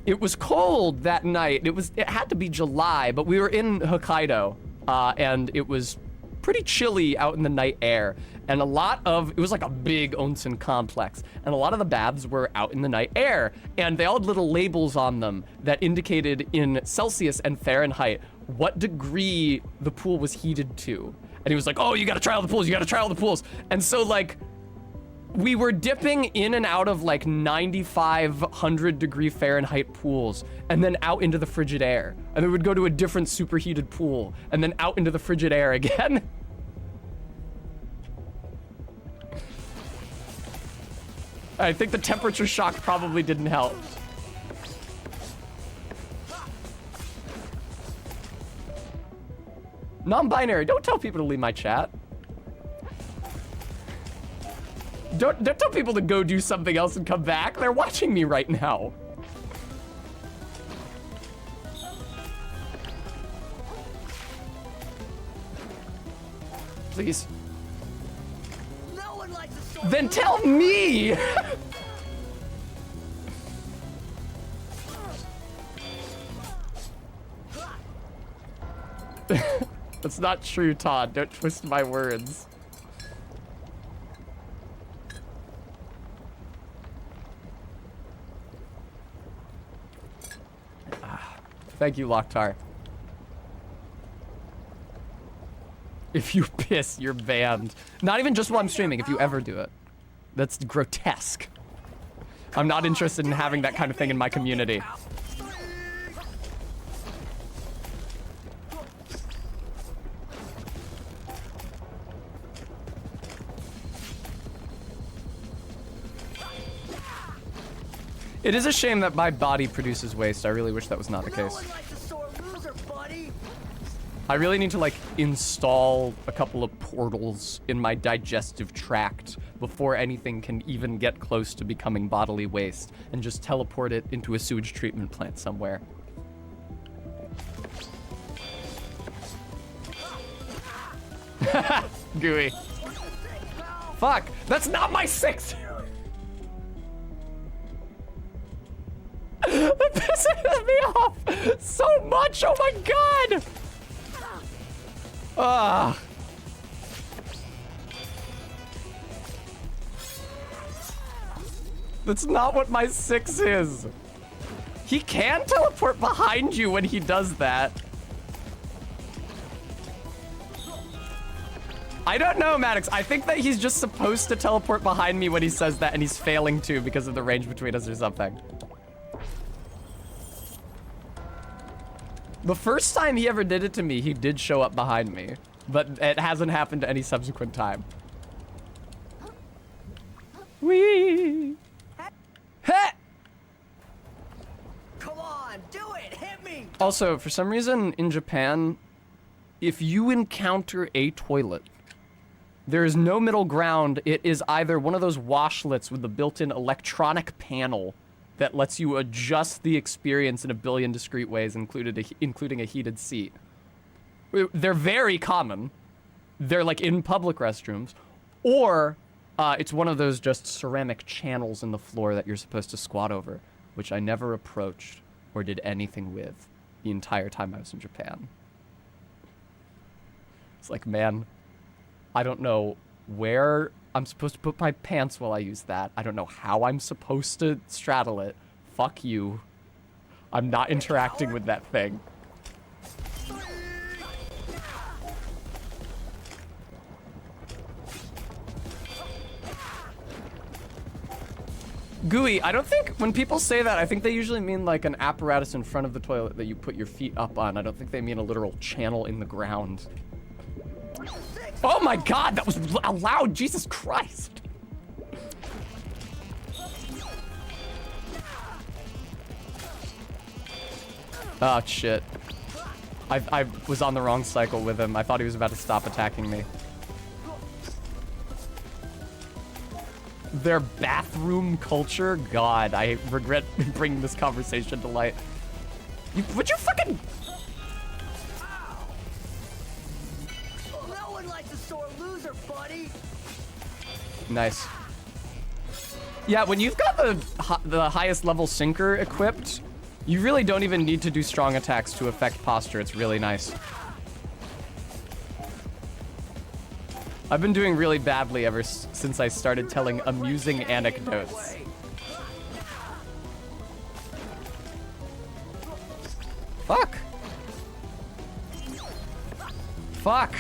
Speaker 1: It was cold that night. It had to be July, but we were in Hokkaido, and it was pretty chilly out in the night air. And it was like a big onsen complex, and a lot of the baths were out in the night air, and they all had little labels on them that indicated in Celsius and Fahrenheit what degree the pool was heated to. And he was like, oh, you gotta try all the pools, you gotta try all the pools. And so, like, we were dipping in and out of like 9,500 degree Fahrenheit pools, and then out into the frigid air. And then we'd go to a different superheated pool, and then out into the frigid air again. I think the temperature shock probably didn't help. Non-binary, don't tell people to leave my chat. Don't tell people to go do something else and come back. They're watching me right now. Please.
Speaker 7: No one likes a sore
Speaker 1: Then tell me! That's not true, Todd. Don't twist my words. Thank you, Locktar. If you piss, you're banned. Not even just while I'm streaming, if you ever do it. That's grotesque. I'm not interested in having that kind of thing in my community. It is a shame that my body produces waste. I really wish that was not the
Speaker 7: No
Speaker 1: case.
Speaker 7: one likes a sore loser, buddy.
Speaker 1: I really need to, like, install a couple of portals in my digestive tract before anything can even get close to becoming bodily waste, and just teleport it into a sewage treatment plant somewhere. Gooey. Fuck, that's not my 6! That pisses me off so much, oh my god! Ah. That's not what my 6 is. He can teleport behind you when he does that. I don't know, Maddox. I think that he's just supposed to teleport behind me when he says that, and he's failing to because of the range between us or something. The first time he ever did it to me, he did show up behind me, but it hasn't happened to any subsequent time. Wee! Heh!
Speaker 7: Come on, do it! Hit me!
Speaker 1: Also, for some reason, in Japan, if you encounter a toilet, there is no middle ground. It is either one of those washlets with the built-in electronic panel that lets you adjust the experience in a billion discrete ways, including a heated seat. They're very common. They're like in public restrooms. Or it's one of those just ceramic channels in the floor that you're supposed to squat over, which I never approached or did anything with the entire time I was in Japan. It's like, man, I don't know where I'm supposed to put my pants while I use that. I don't know how I'm supposed to straddle it. Fuck you. I'm not interacting with that thing. Gooey, I don't think, when people say that, I think they usually mean like an apparatus in front of the toilet that you put your feet up on. I don't think they mean a literal channel in the ground. Oh my god, that was loud, Jesus Christ. Oh shit. I was on the wrong cycle with him. I thought he was about to stop attacking me. Their bathroom culture? God, I regret bringing this conversation to light. Would you fucking...
Speaker 7: No one likes a sore loser, buddy.
Speaker 1: Nice. Yeah, when you've got the highest level sinker equipped, you really don't even need to do strong attacks to affect posture. It's really nice. I've been doing really badly ever since I started telling amusing anecdotes. Fuck. Fuck.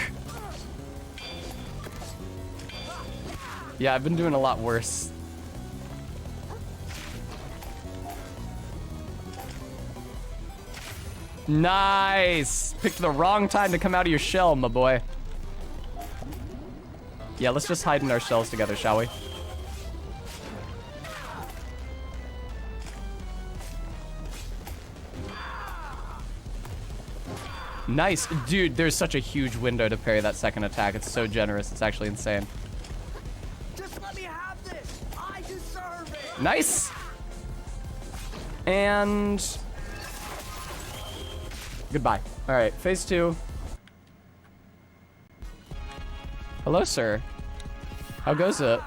Speaker 1: Yeah, I've been doing a lot worse. Nice! Picked the wrong time to come out of your shell, my boy. Yeah, let's just hide in our shells together, shall we? Nice. Dude, there's such a huge window to parry that second attack. It's so generous. It's actually insane.
Speaker 7: Just let me have this. I deserve it.
Speaker 1: Nice! And... goodbye. Alright, phase 2. Hello, sir. How goes it?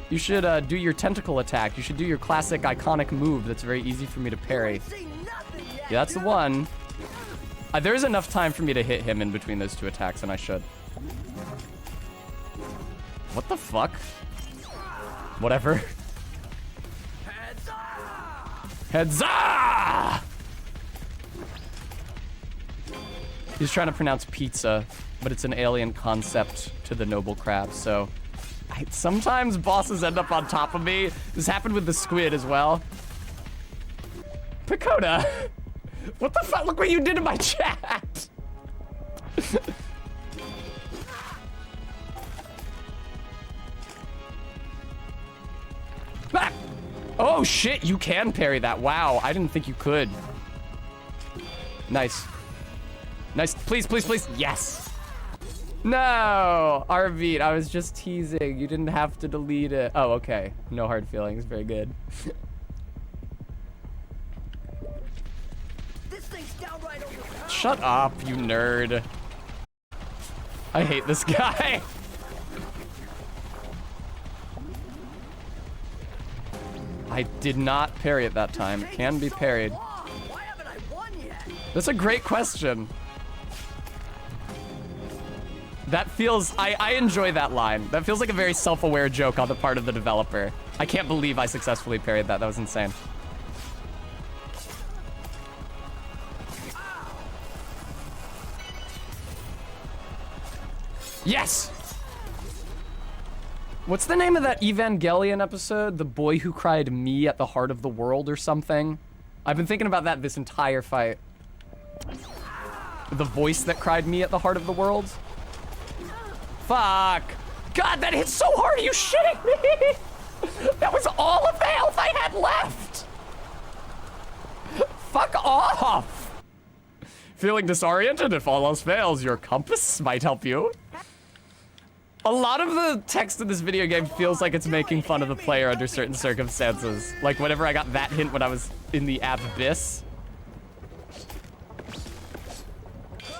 Speaker 1: You should do your tentacle attack. You should do your classic iconic move that's very easy for me to parry. Yeah, that's the one. There is enough time for me to hit him in between those two attacks, and I should. What the fuck? Whatever. Heads up! He's trying to pronounce pizza, but it's an alien concept to the noble crab, so... sometimes bosses end up on top of me. This happened with the squid as well. Pagoda! What the fuck? Look what you did to my chat! Ah! Oh shit, you can parry that. Wow, I didn't think you could. Nice. Nice. Please, please, please. Yes. No, Arvid, I was just teasing. You didn't have to delete it. Oh, okay. No hard feelings. Very good.
Speaker 7: This thing's downright overpowered.
Speaker 1: Shut up, you nerd. I hate this guy. I did not parry it that time. It can be parried.
Speaker 7: Why haven't I won yet?
Speaker 1: That's a great question. That feels... I enjoy that line. That feels like a very self-aware joke on the part of the developer. I can't believe I successfully parried that. That was insane. Yes! What's the name of that Evangelion episode? The boy who cried me at the heart of the world or something? I've been thinking about that this entire fight. The voice that cried me at the heart of the world? Fuck! God, that hit so hard. Are you shitting me? That was all of the health I had left. Fuck off. Feeling disoriented? If all else fails, your compass might help you. A lot of the text in this video game feels like it's making fun of the player under certain circumstances. Like whenever I got that hint when I was in the abyss.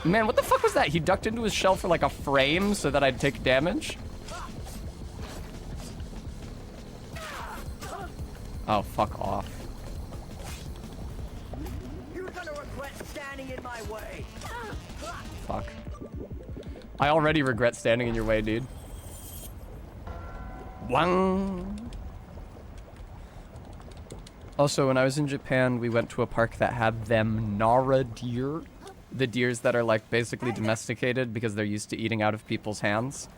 Speaker 1: Man, what the fuck was that? He ducked into his shell for like a frame so that I'd take damage? Oh, fuck off.
Speaker 7: You're gonna regret standing in my way.
Speaker 1: Fuck. I already regret standing in your way, dude. Wang. Also, when I was in Japan, we went to a park that had them Nara deer. The deers that are like basically domesticated because they're used to eating out of people's hands.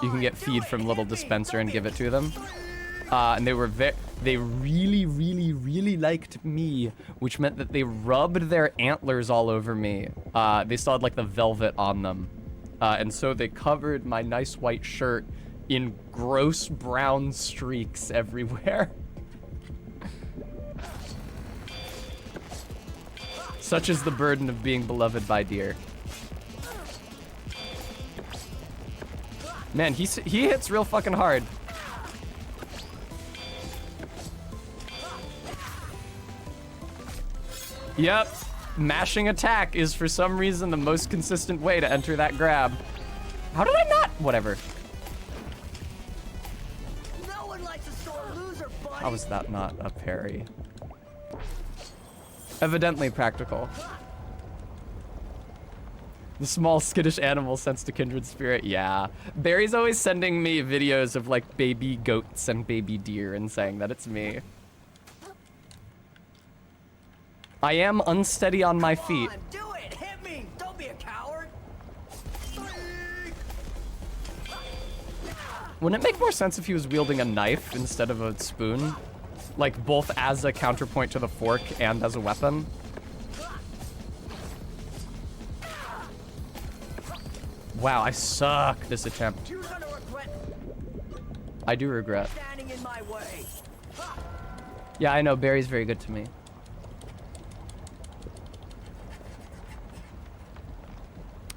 Speaker 1: You can get feed from little dispenser and give it to them. And they were they really, really, really liked me, which meant that they rubbed their antlers all over me. They still had like the velvet on them. And so they covered my nice white shirt in gross brown streaks everywhere. Such is the burden of being beloved by deer. Man, he hits real fucking hard. Yep, mashing attack is for some reason the most consistent way to enter that grab. How did I not? Whatever.
Speaker 7: No one likes a sore loser, buddy.
Speaker 1: How was that not a parry? Evidently practical. The small skittish animal sensed a kindred spirit. Yeah. Barry's always sending me videos of like baby goats and baby deer and saying that it's me. I am unsteady on my feet.
Speaker 7: Come on, do it. Hit me. Don't be a coward.
Speaker 1: Wouldn't it make more sense if he was wielding a knife instead of a spoon? Like both as a counterpoint to the fork and as a weapon? Wow, I suck this attempt.
Speaker 7: You're gonna regret
Speaker 1: I do regret.
Speaker 7: standing in my way.
Speaker 1: Yeah, I know, Barry's very good to me.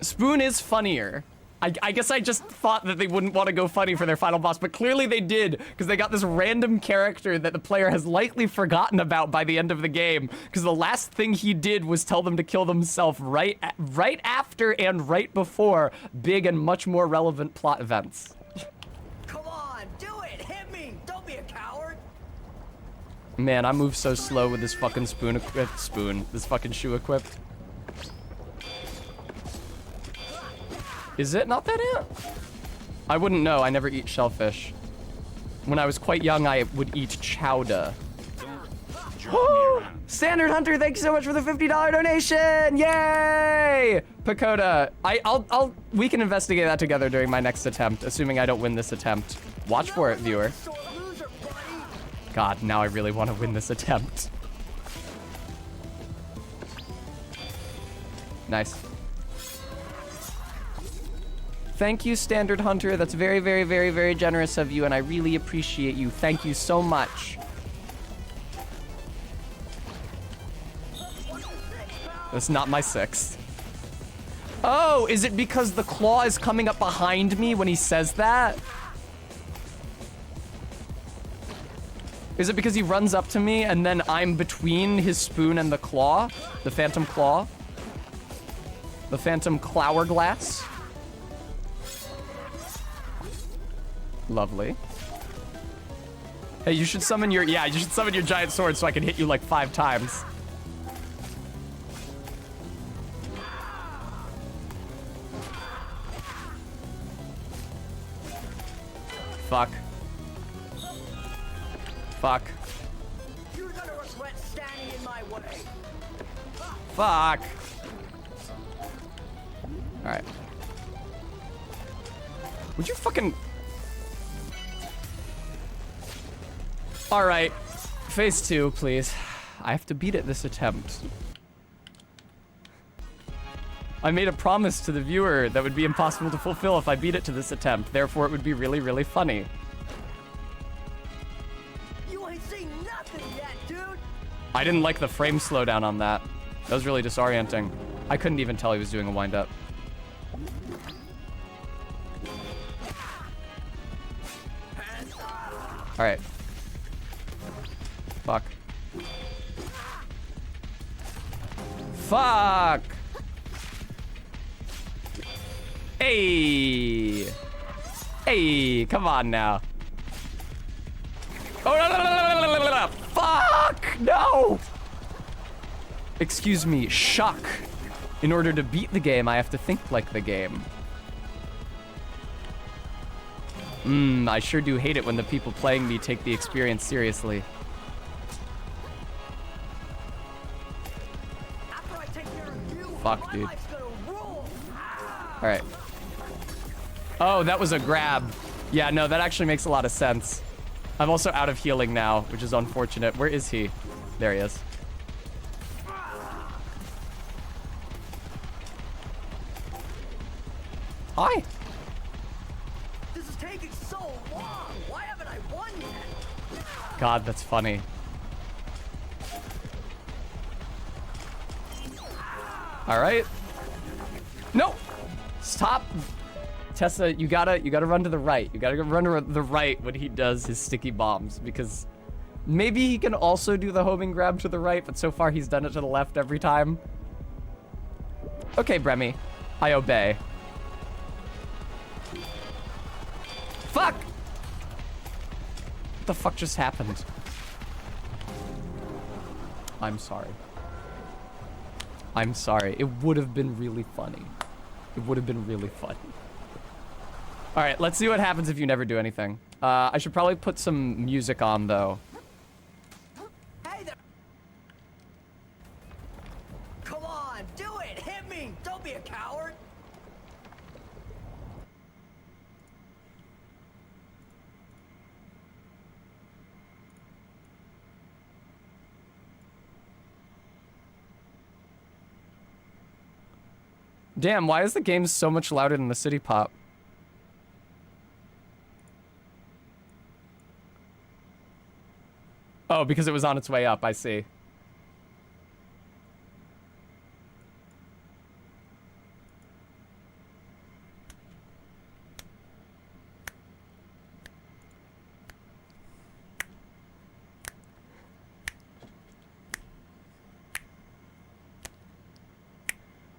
Speaker 1: Spoon is funnier. I guess I just thought that they wouldn't want to go funny for their final boss, but clearly they did, because they got this random character that the player has likely forgotten about by the end of the game, because the last thing he did was tell them to kill themselves right after and right before big and much more relevant plot events.
Speaker 7: Come on, do it. Hit me. Don't be a coward.
Speaker 1: Man, I move so slow with this fucking this fucking shoe equipped. Is it not that it? I wouldn't know. I never eat shellfish. When I was quite young, I would eat chowder. Standard Hunter, thank you so much for the $50 donation! Yay! Pakoda, we can investigate that together during my next attempt, assuming I don't win this attempt. Watch for it, viewer.
Speaker 7: Sore loser, buddy.
Speaker 1: God, now I really want to win this attempt. Nice. Thank you, Standard Hunter. That's very, very, very, very generous of you, and I really appreciate you. Thank you so much. That's not my 6th. Oh, is it because the claw is coming up behind me when he says that? Is it because he runs up to me and then I'm between his spoon and the claw? The phantom claw? The phantom clourglass? Lovely. Hey, you should summon your giant sword so I can hit you like 5 times. Fuck. Fuck.
Speaker 7: You're gonna regret standing in my way.
Speaker 1: Fuck. Alright. Would you fucking... Alright. Phase 2, please. I have to beat it this attempt. I made a promise to the viewer that would be impossible to fulfill if I beat it to this attempt. Therefore, it would be really, really funny.
Speaker 7: You ain't seen nothing yet, dude.
Speaker 1: I didn't like the frame slowdown on that. That was really disorienting. I couldn't even tell he was doing a wind-up. All right. Fuck. Fuck! Hey! Hey, come on now. Oh, no, no, no, no, no, no, no. Fuck! No! Excuse me, shock. In order to beat the game, I have to think like the game. I sure do hate it when the people playing me take the experience seriously.
Speaker 7: After I take care of you,
Speaker 1: Fuck,
Speaker 7: my
Speaker 1: dude.
Speaker 7: life's gonna rule.
Speaker 1: All right. Oh, that was a grab. Yeah, no, that actually makes a lot of sense. I'm also out of healing now, which is unfortunate. Where is he? There he is. Hi.
Speaker 7: This is taking so long. Why haven't I won yet?
Speaker 1: God, that's funny. All right. No. Stop. Tessa, you gotta run to the right. You gotta run to the right when he does his sticky bombs, because maybe he can also do the homing grab to the right, but so far he's done it to the left every time. Okay, Bremy. I obey. Fuck! What the fuck just happened? I'm sorry. I'm sorry. It would have been really funny. It would have been really funny. All right, let's see what happens if you never do anything. I should probably put some music on, though.
Speaker 7: Hey there. Come on, do it. Hit me. Don't be a coward.
Speaker 1: Damn, why is the game so much louder than the city pop? Oh, because it was on its way up, I see.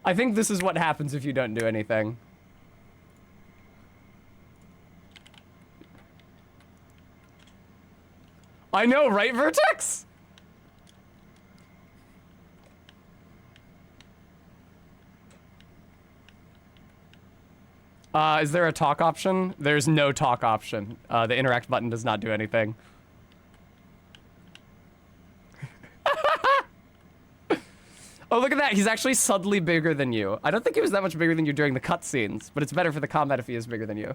Speaker 1: I think this is what happens if you don't do anything. I know, right, Vertex? Is there a talk option? There's no talk option. The interact button does not do anything. Oh, look at that. He's actually subtly bigger than you. I don't think he was that much bigger than you during the cutscenes, but it's better for the combat if he is bigger than you.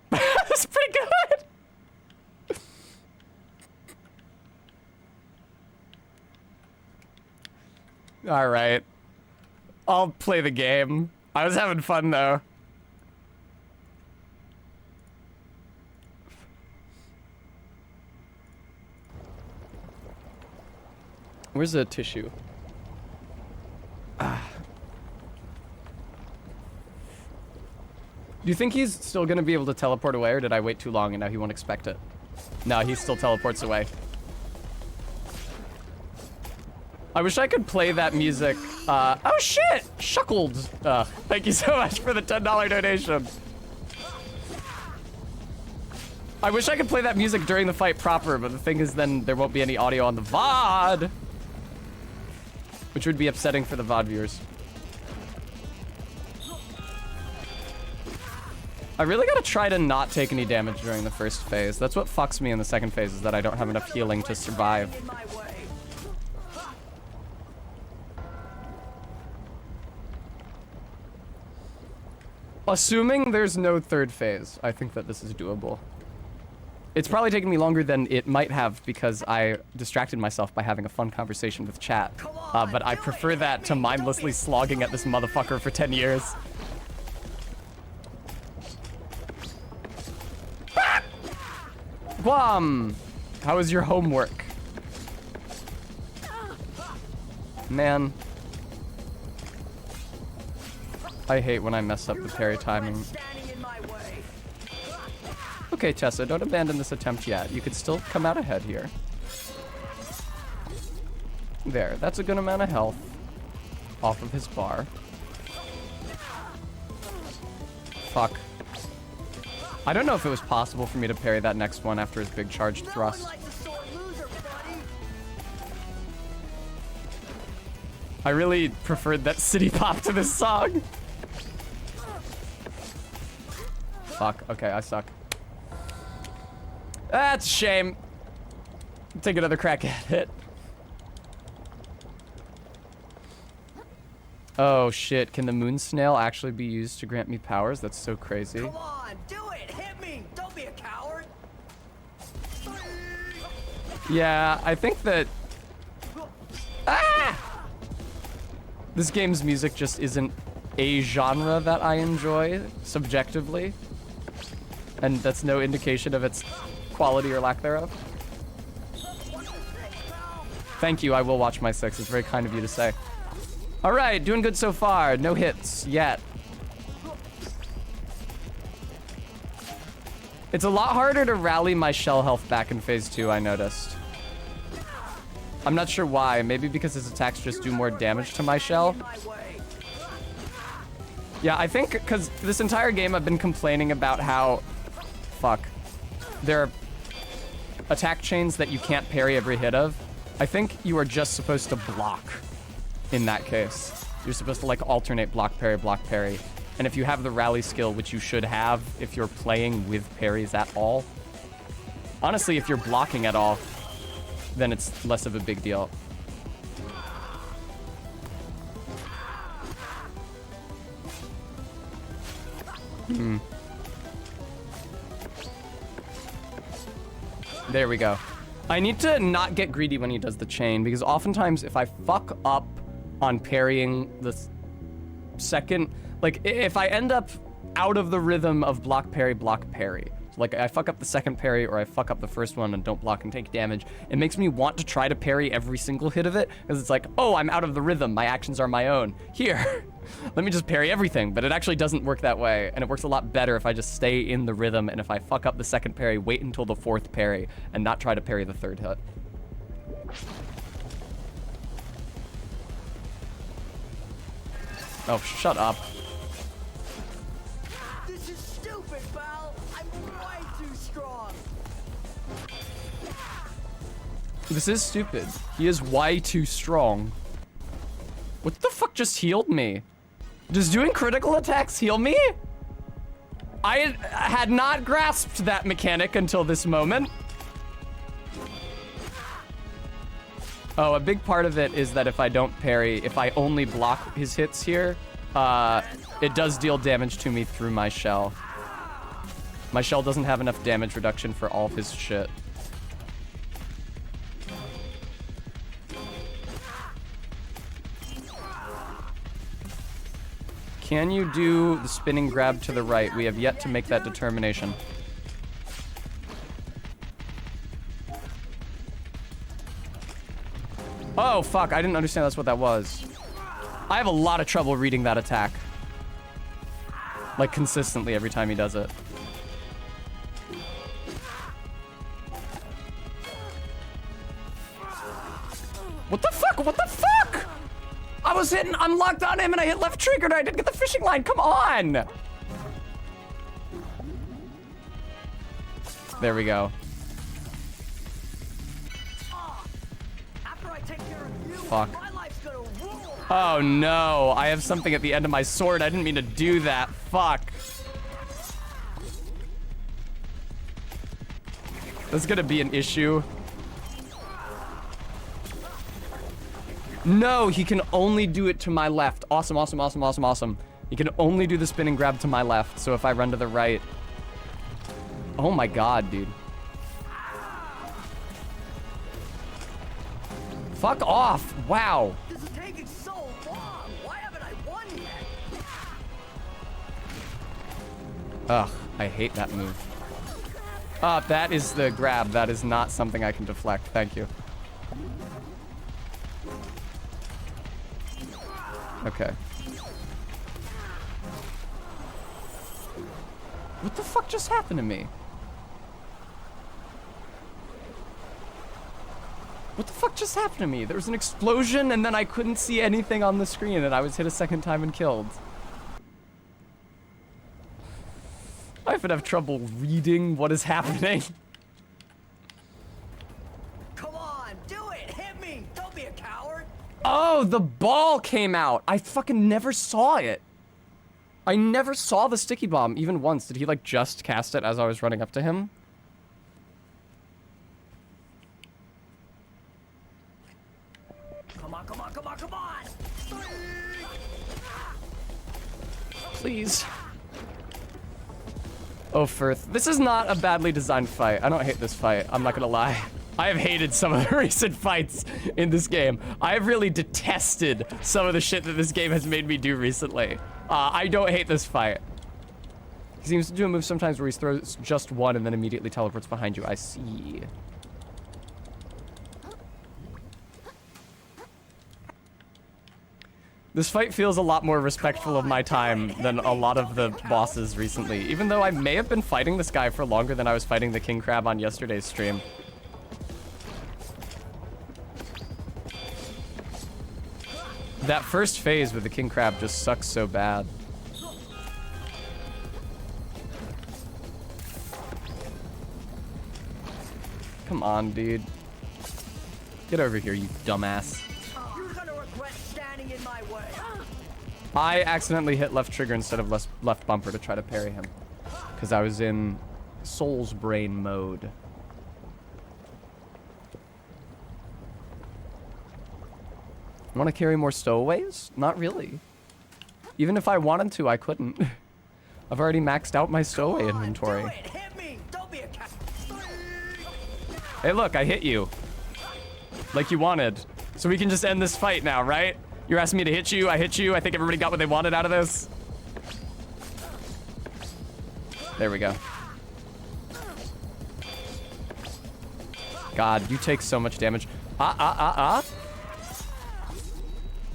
Speaker 1: That's pretty good. All right. I'll play the game. I was having fun, though. Where's the tissue? Do you think he's still gonna be able to teleport away, or did I wait too long and now he won't expect it? No, he still teleports away. I wish I could play that music. Oh shit! Shuckled! Thank you so much for the $10 donation. I wish I could play that music during the fight proper, but the thing is then there won't be any audio on the VOD. Which would be upsetting for the VOD viewers. I really gotta try to not take any damage during the first phase. That's what fucks me in the second phase, is that I don't have enough healing to survive.
Speaker 7: In my way.
Speaker 1: Assuming there's no third phase, I think that this is doable. It's probably taken me longer than it might have because I distracted myself by having a fun conversation with chat. But I prefer that to mindlessly slogging at this motherfucker for 10 years. Guam! How was your homework? Man. I hate when I mess up the parry timing. Okay, Tessa, don't abandon this attempt yet. You could still come out ahead here. There, that's a good amount of health off of his bar. Fuck. I don't know if it was possible for me to parry that next one after his big charged thrust. I really preferred that city pop to this song. Fuck, okay, I suck. That's a shame. Take another crack at it. Oh shit, can the moon snail actually be used to grant me powers? That's so crazy.
Speaker 7: Come on, do it! Hit me! Don't be a coward!
Speaker 1: Yeah, I think that... Ah! This game's music just isn't a genre that I enjoy, subjectively. And that's no indication of its quality or lack thereof. Thank you, I will watch my 6. It's very kind of you to say. Alright, doing good so far. No hits yet. It's a lot harder to rally my shell health back in phase 2, I noticed. I'm not sure why. Maybe because his attacks just do more damage to my shell. Yeah, I think because this entire game I've been complaining about how... Fuck. There are attack chains that you can't parry every hit of. I think you are just supposed to block in that case. You're supposed to like alternate block, parry. And if you have the rally skill, which you should have if you're playing with parries at all. Honestly, if you're blocking at all, then it's less of a big deal. There we go. I need to not get greedy when he does the chain, because oftentimes if I fuck up on parrying the second, like if I end up out of the rhythm of block, parry, like I fuck up the second parry or I fuck up the first one and don't block and take damage, it makes me want to try to parry every single hit of it, because it's like, oh, I'm out of the rhythm, my actions are my own. Here, let me just parry everything, but it actually doesn't work that way, and it works a lot better if I just stay in the rhythm, and if I fuck up the second parry, wait until the fourth parry, and not try to parry the third hit. Oh, shut up.
Speaker 7: This is stupid, pal! I'm way too strong!
Speaker 1: This is stupid. He is way too strong. What the fuck just healed me? Does doing critical attacks heal me? I had not grasped that mechanic until this moment. Oh, a big part of it is that if I don't parry, if I only block his hits here, it does deal damage to me through my shell. My shell doesn't have enough damage reduction for all of his shit. Can you do the spinning grab to the right? We have yet to make that determination. Oh, fuck. I didn't understand that's what that was. I have a lot of trouble reading that attack. Like, consistently every time he does it. What the fuck? What the fuck? I was hitting, I'm locked on him and I hit left trigger and I didn't get the fishing line. Come on. There we go. Fuck. Oh no, I have something at the end of my sword. I didn't mean to do that. Fuck. That's gonna be an issue. No, he can only do it to my left. Awesome, awesome, awesome, awesome, awesome. He can only do the spinning grab to my left, so if I run to the right... Oh my god, dude. Fuck off. Wow.
Speaker 7: This is taking so long. Why haven't I won yet?
Speaker 1: Ugh, I hate that move. That is the grab. That is not something I can deflect. Thank you. Okay. What the fuck just happened to me? What the fuck just happened to me? There was an explosion and then I couldn't see anything on the screen and I was hit a second time and killed. I often have trouble reading what is happening.
Speaker 7: Come on, do it. Hit me. Don't be a coward.
Speaker 1: Oh, the ball came out. I fucking never saw it. I never saw the sticky bomb even once. Did he like just cast it as I was running up to him?
Speaker 7: Come on, come on, come on, come on.
Speaker 1: Please. Oh, Firth. This is not a badly designed fight. I don't hate this fight. I'm not gonna lie. I have hated some of the recent fights in this game. I have really detested some of the shit that this game has made me do recently. I don't hate this fight. He seems to do a move sometimes where he throws just one and then immediately teleports behind you. I see. This fight feels a lot more respectful of my time than a lot of the bosses recently, even though I may have been fighting this guy for longer than I was fighting the King Crab on yesterday's stream. That first phase with the King Crab just sucks so bad. Come on, dude. Get over here, you dumbass.
Speaker 7: You're gonna regret standing in my way.
Speaker 1: I accidentally hit left trigger instead of left bumper to try to parry him. Because I was in Soul's Brain mode. Want to carry more stowaways? Not really. Even if I wanted to, I couldn't. I've already maxed out my stowaway inventory.
Speaker 7: Do it. Hit me. Don't be a coward.
Speaker 1: Hey, look, I hit you. Like you wanted. So we can just end this fight now, right? You're asking me to hit you, I hit you. I think everybody got what they wanted out of this. There we go. God, you take so much damage.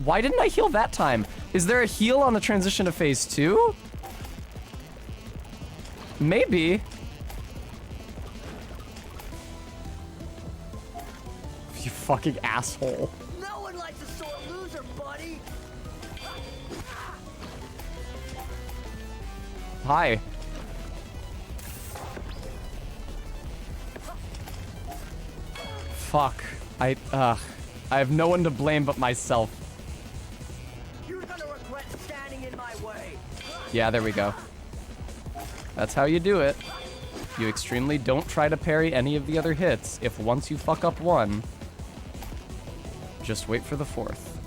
Speaker 1: Why didn't I heal that time? Is there a heal on the transition to phase 2? Maybe. You fucking asshole.
Speaker 7: No one likes a sore loser, buddy.
Speaker 1: Hi. Fuck. I have no one to blame but myself.
Speaker 7: You're gonna regret standing in my way.
Speaker 1: Yeah, there we go. That's how you do it. You extremely don't try to parry any of the other hits. If once you fuck up one, just wait for the fourth.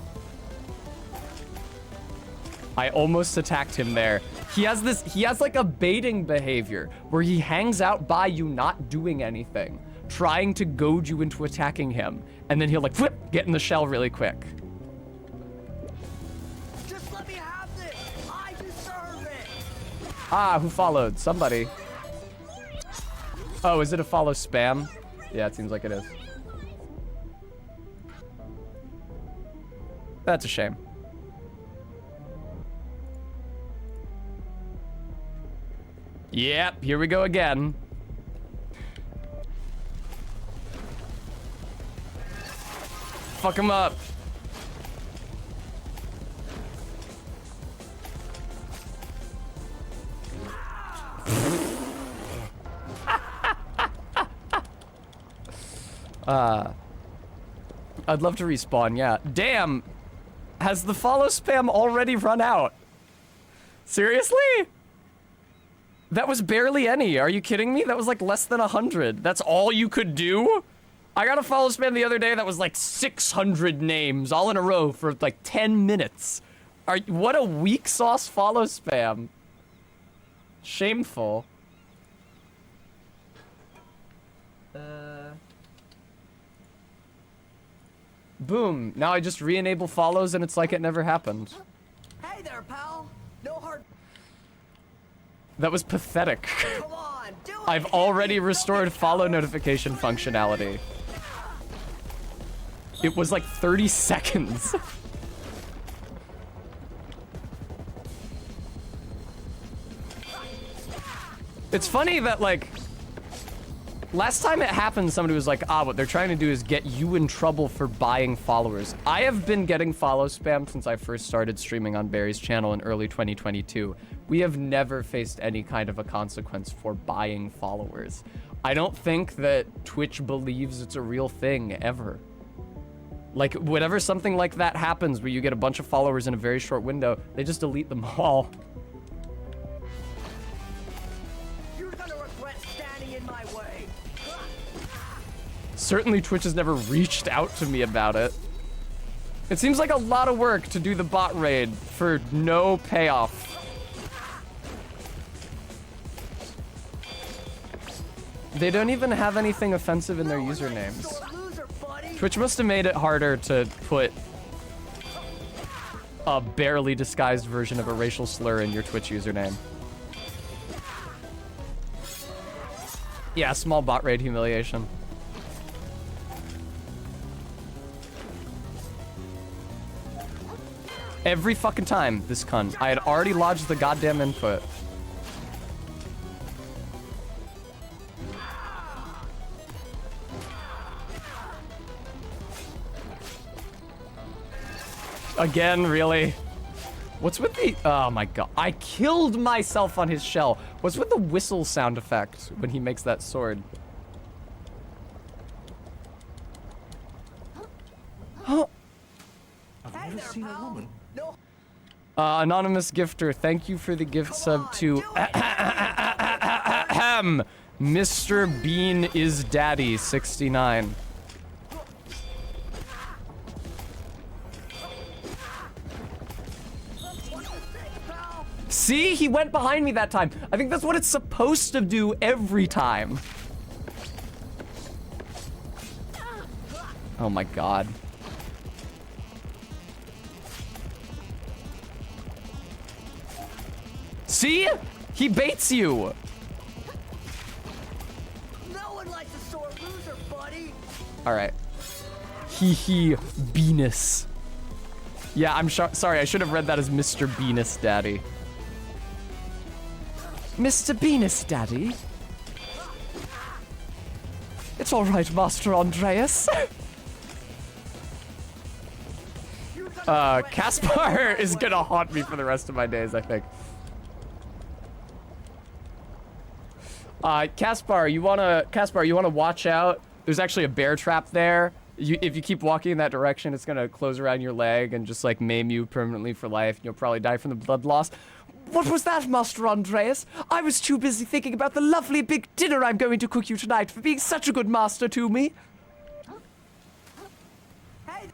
Speaker 1: I almost attacked him there. He has like a baiting behavior where he hangs out by you not doing anything, trying to goad you into attacking him. And then he'll like flip, get in the shell really quick.
Speaker 7: Just let me have this. I deserve it.
Speaker 1: Ah, who followed? Somebody. Oh, is it a follow spam? Yeah, it seems like it is. That's a shame. Yep, here we go again. Fuck him up. I'd love to respawn, yeah. Damn! Has the follow spam already run out? Seriously? That was barely any. Are you kidding me? That was like less than 100. That's all you could do? I got a follow spam the other day that was like 600 names all in a row for like 10 minutes. What a weak sauce follow spam. Shameful. Boom. Now I just re-enable follows and it's like it never happened.
Speaker 7: Hey there, pal. No hard.
Speaker 1: That was pathetic.
Speaker 7: Come on, do it.
Speaker 1: I've already restored follow notification functionality. It was like 30 seconds. It's funny that, like, last time it happened, somebody was like, what they're trying to do is get you in trouble for buying followers. I have been getting follow spam since I first started streaming on Barry's channel in early 2022. We have never faced any kind of a consequence for buying followers. I don't think that Twitch believes it's a real thing, ever. Like, whenever something like that happens, where you get a bunch of followers in a very short window, they just delete them all. Certainly Twitch has never reached out to me about it. It seems like a lot of work to do the bot raid for no payoff. They don't even have anything offensive in their usernames. Twitch must have made it harder to put a barely disguised version of a racial slur in your Twitch username. Yeah, small bot raid humiliation. Every fucking time, this cunt. I had already lodged the goddamn input. Again, really? What's with the... Oh my god. I killed myself on his shell. What's with the whistle sound effect when he makes that sword? Huh?
Speaker 3: I've never seen a woman.
Speaker 1: Anonymous gifter, thank you for the gift sub to Mr. Bean is Daddy 69. See, he went behind me that time. I think that's what it's supposed to do every time. Oh my god. See? He baits you.
Speaker 7: No one likes a sore loser, buddy.
Speaker 1: All right. Hee Venus. Yeah, I'm sorry. I should have read that as Mr. Venus Daddy. Mr. Venus Daddy? It's all right, Master Andreas. Caspar is gonna haunt me for the rest of my days, I think. Caspar, you wanna watch out? There's actually a bear trap there. If you keep walking in that direction, it's gonna close around your leg and just like maim you permanently for life. You'll probably die from the blood loss. What was that, Master Andreas? I was too busy thinking about the lovely big dinner I'm going to cook you tonight for being such a good master to me.
Speaker 7: Hey.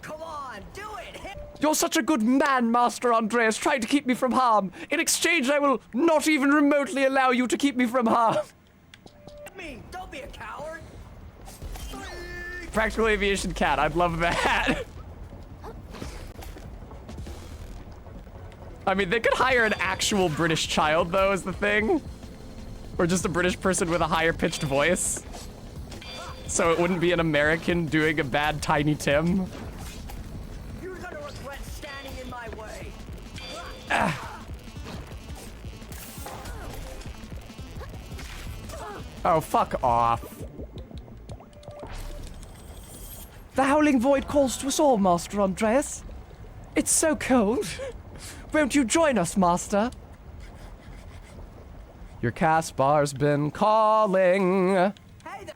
Speaker 7: Come on, do it.
Speaker 1: You're such a good man, Master Andreas, trying to keep me from harm. In exchange, I will not even remotely allow you to keep me from harm.
Speaker 7: Me, don't be a coward.
Speaker 1: Practical Aviation Cat, I'd love that. I mean, they could hire an actual British child, though, is the thing. Or just a British person with a higher pitched voice. So it wouldn't be an American doing a bad Tiny Tim.
Speaker 7: You're gonna regret standing in my way.
Speaker 1: Oh, fuck off. The Howling Void calls to us all, Master Andreas. It's so cold. Won't you join us, Master? Your Caspar's been calling.
Speaker 7: Hey there.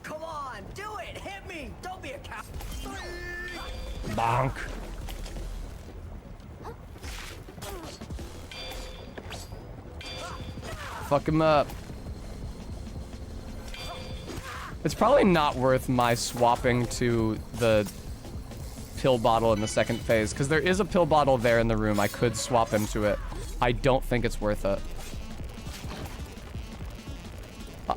Speaker 7: Come on, do it. Hit me. Don't be a coward.
Speaker 1: Bonk. Fuck him up. It's probably not worth my swapping to the pill bottle in the second phase, because there is a pill bottle there in the room. I could swap into it. I don't think it's worth it.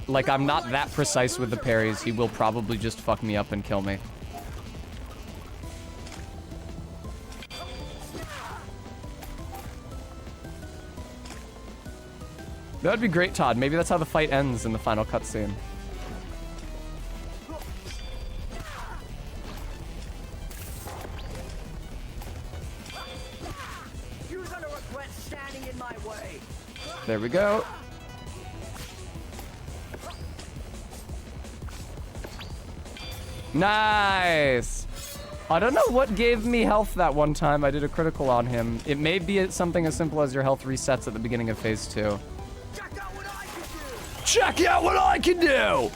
Speaker 1: Like, I'm not that precise with the parries. He will probably just fuck me up and kill me. That would be great, Todd. Maybe that's how the fight ends in the final cutscene.
Speaker 7: You're gonna regret standing in my way.
Speaker 1: There we go. Nice! I don't know what gave me health that one time I did a critical on him. It may be something as simple as your health resets at the beginning of phase 2.
Speaker 7: Check out what I can do!
Speaker 1: Check out what I can do!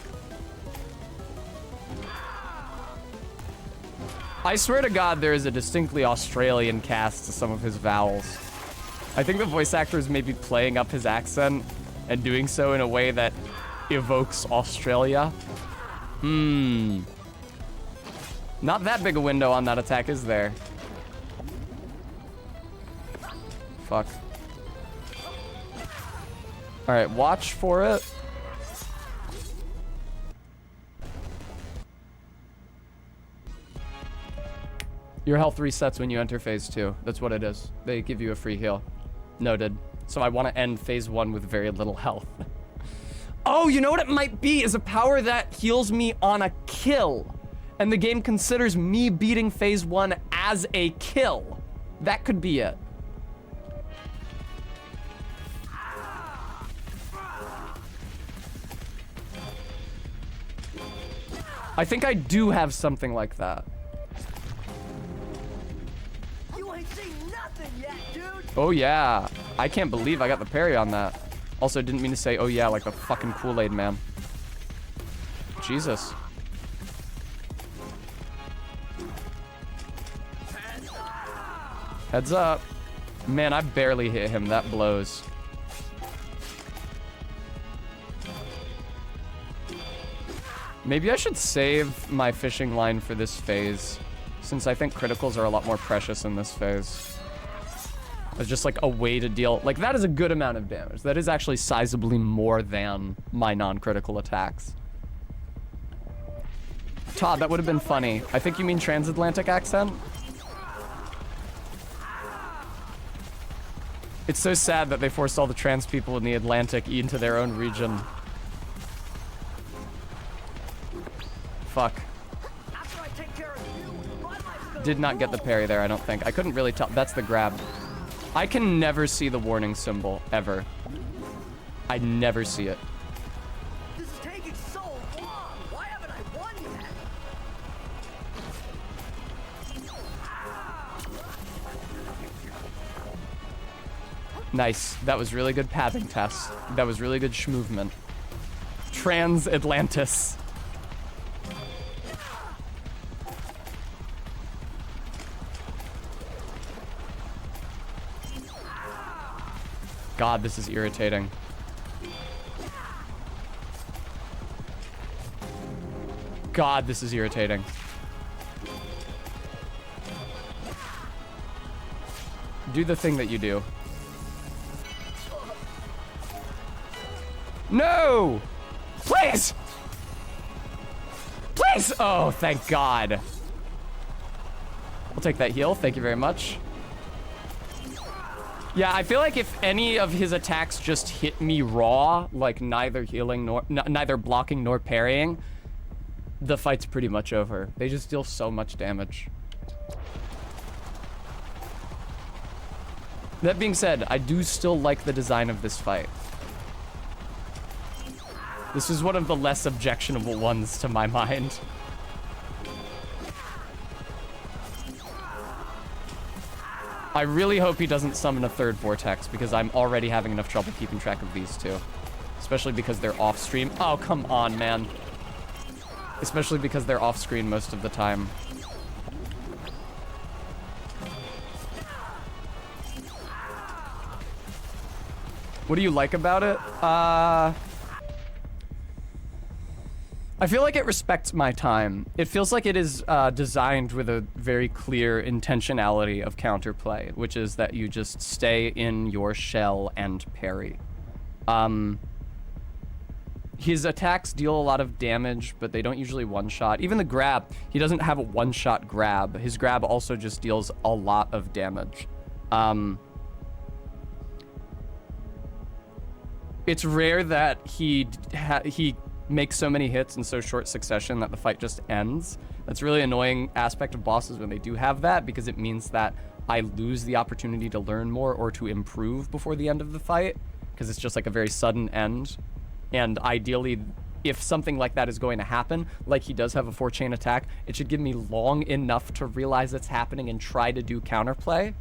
Speaker 1: I swear to God, there is a distinctly Australian cast to some of his vowels. I think the voice actors may be playing up his accent and doing so in a way that evokes Australia. Not that big a window on that attack, is there? Fuck. Alright, watch for it. Your health resets when you enter phase 2. That's what it is. They give you a free heal. Noted. So I want to end phase 1 with very little health. Oh, you know what it might be? Is a power that heals me on a kill. And the game considers me beating phase 1 as a kill. That could be it. I think I do have something like that.
Speaker 7: You ain't seen nothing yet, dude!
Speaker 1: Oh yeah. I can't believe I got the parry on that. Also, didn't mean to say, oh yeah, like the fucking Kool-Aid man. Jesus. Heads up. Man, I barely hit him. That blows. Maybe I should save my fishing line for this phase, since I think criticals are a lot more precious in this phase. It's just like a way to deal. Like, that is a good amount of damage. That is actually sizably more than my non-critical attacks. Todd, that would have been funny. I think you mean transatlantic accent? It's so sad that they forced all the trans people in the Atlantic into their own region. Fuck.
Speaker 7: After I take care of you, my life's gonna
Speaker 1: Did not get the parry there, I don't think. I couldn't really tell. That's the grab. I can never see the warning symbol, ever. I never see it.
Speaker 7: This is taking so long! Why haven't I won yet?
Speaker 1: Nice. That was really good pathing test. That was really good schmovement. Trans-Atlantis. God, this is irritating. God, this is irritating. Do the thing that you do. No! Please! Please! Oh, thank God. I'll take that heal. Thank you very much. Yeah, I feel like if any of his attacks just hit me raw, like neither healing nor neither blocking nor parrying, the fight's pretty much over. They just deal so much damage. That being said, I do still like the design of this fight. This is one of the less objectionable ones to my mind. I really hope he doesn't summon a third vortex, because I'm already having enough trouble keeping track of these two. Especially because they're off stream. Oh, come on, man. Especially because they're off screen most of the time. What do you like about it? I feel like it respects my time. It feels like it is designed with a very clear intentionality of counterplay, which is that you just stay in your shell and parry. His attacks deal a lot of damage, but they don't usually one-shot. Even the grab, he doesn't have a one-shot grab. His grab also just deals a lot of damage. It's rare that he makes so many hits in so short succession that the fight just ends. That's a really annoying aspect of bosses when they do have that, because it means that I lose the opportunity to learn more or to improve before the end of the fight, because it's just like a very sudden end. And ideally, if something like that is going to happen, like he does have a 4-chain attack, it should give me long enough to realize it's happening and try to do counterplay.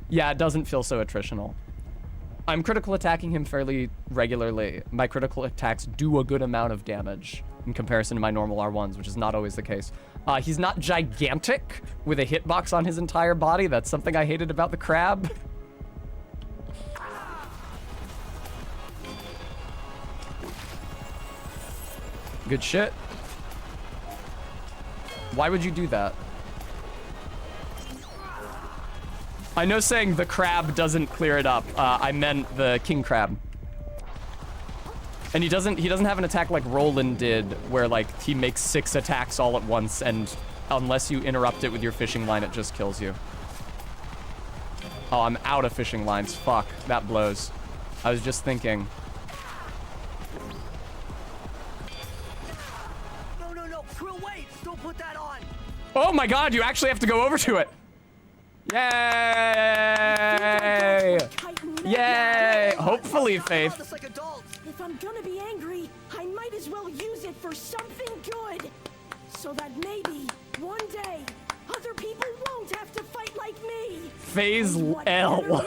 Speaker 1: Yeah, it doesn't feel so attritional. I'm critical attacking him fairly regularly. My critical attacks do a good amount of damage in comparison to my normal R1s, which is not always the case. He's not gigantic with a hitbox on his entire body. That's something I hated about the crab. Good shit. Why would you do that? I know saying the crab doesn't clear it up. I meant the king crab. And he doesn't have an attack like Roland did, where like he makes 6 attacks all at once, and unless you interrupt it with your fishing line, it just kills you. Oh, I'm out of fishing lines. Fuck, that blows. I was just thinking.
Speaker 7: No, Krill, wait! Don't put that on!
Speaker 1: Oh my god, you actually have to go over to it! Yay! Yay! Hopefully, Faith.
Speaker 5: If I'm gonna be angry, I might as well use it for something good. So that maybe, one day, other people won't have to fight like me.
Speaker 1: Phase L.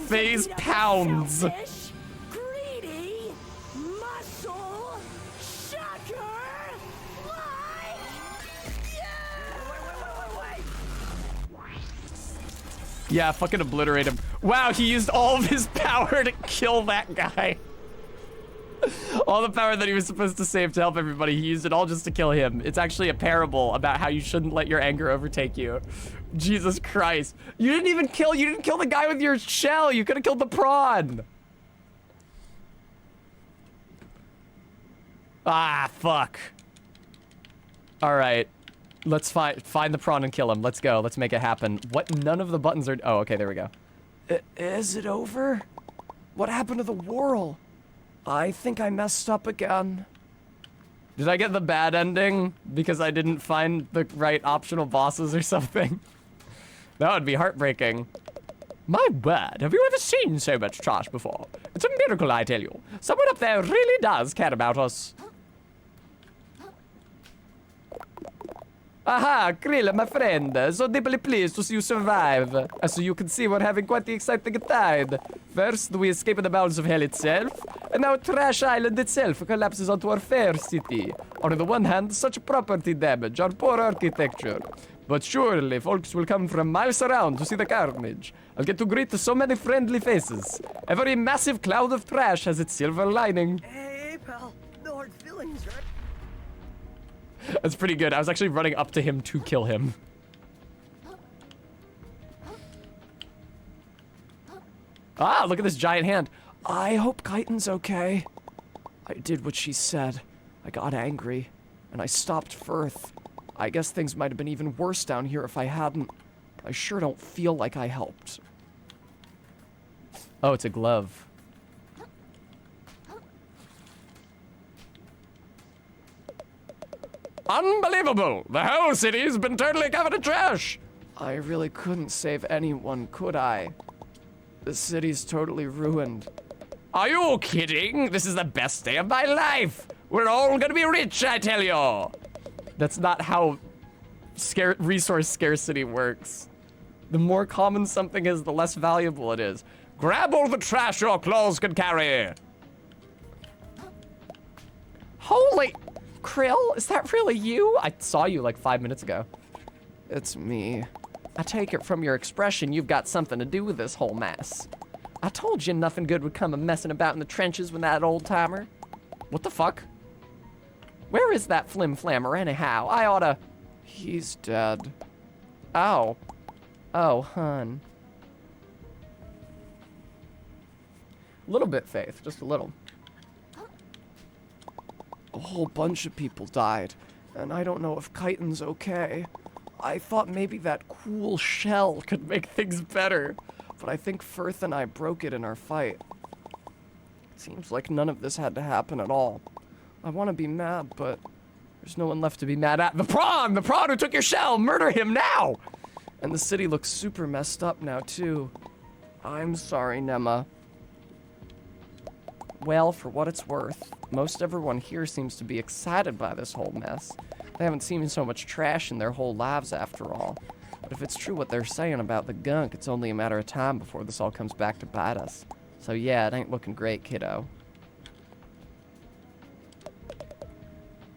Speaker 1: Phase pounds.
Speaker 5: Selfish, greedy, muscle, sucker, like...
Speaker 1: Yeah, fucking obliterate him. Wow, he used all of his power to kill that guy. All the power that he was supposed to save to help everybody, he used it all just to kill him. It's actually a parable about how you shouldn't let your anger overtake you. Jesus Christ. You didn't kill the guy with your shell. You could have killed the prawn. Ah, fuck. All right. Let's find the prawn and kill him. Let's go. Let's make it happen. What? None of the buttons are... Oh, okay, there we go. Is it over? What happened to the whirl? I think I messed up again. Did I get the bad ending because I didn't find the right optional bosses or something? That would be heartbreaking. My word, have you ever seen so much trash before? It's a miracle, I tell you. Someone up there really does care about us. Aha, Krill, my friend. So deeply pleased to see you survive. As you can see, we're having quite the exciting time. First, we escaped the bowels of hell itself, and now Trash Island itself collapses onto our fair city. On the one hand, such property damage, our poor architecture. But surely, folks will come from miles around to see the carnage. I'll get to greet so many friendly faces. Every massive cloud of trash has its silver lining.
Speaker 7: Hey, pal. No hard feelings, right?
Speaker 1: That's pretty good. I was actually running up to him to kill him. Ah, look at this giant hand. I hope Kyton's okay. I did what she said. I got angry, and I stopped Firth. I guess things might have been even worse down here if I hadn't. I sure don't feel like I helped. Oh, it's a glove. Unbelievable! The whole city's been totally covered in trash! I really couldn't save anyone, could I? The city's totally ruined. Are you kidding? This is the best day of my life! We're all gonna be rich, I tell you! That's not how resource scarcity works. The more common something is, the less valuable it is. Grab all the trash your claws can carry! Holy... Krill, is that really you? I saw you like 5 minutes ago. It's me. I take it from your expression you've got something to do with this whole mess. I told you nothing good would come of messing about in the trenches with that old timer. What the fuck? Where is that flim-flammer anyhow? I oughta... He's dead. Oh. Oh, hun. Little bit, Faith. Just a little. A whole bunch of people died, and I don't know if Chitin's okay. I thought maybe that cool shell could make things better, but I think Firth and I broke it in our fight. Seems like none of this had to happen at all. I want to be mad, but there's no one left to be mad at. The prawn! The prawn who took your shell! Murder him now! And the city looks super messed up now, too. I'm sorry, Nema. Well, for what it's worth, most everyone here seems to be excited by this whole mess. They haven't seen so much trash in their whole lives after all. But if it's true what they're saying about the gunk, it's only a matter of time before this all comes back to bite us. So yeah, it ain't looking great, kiddo.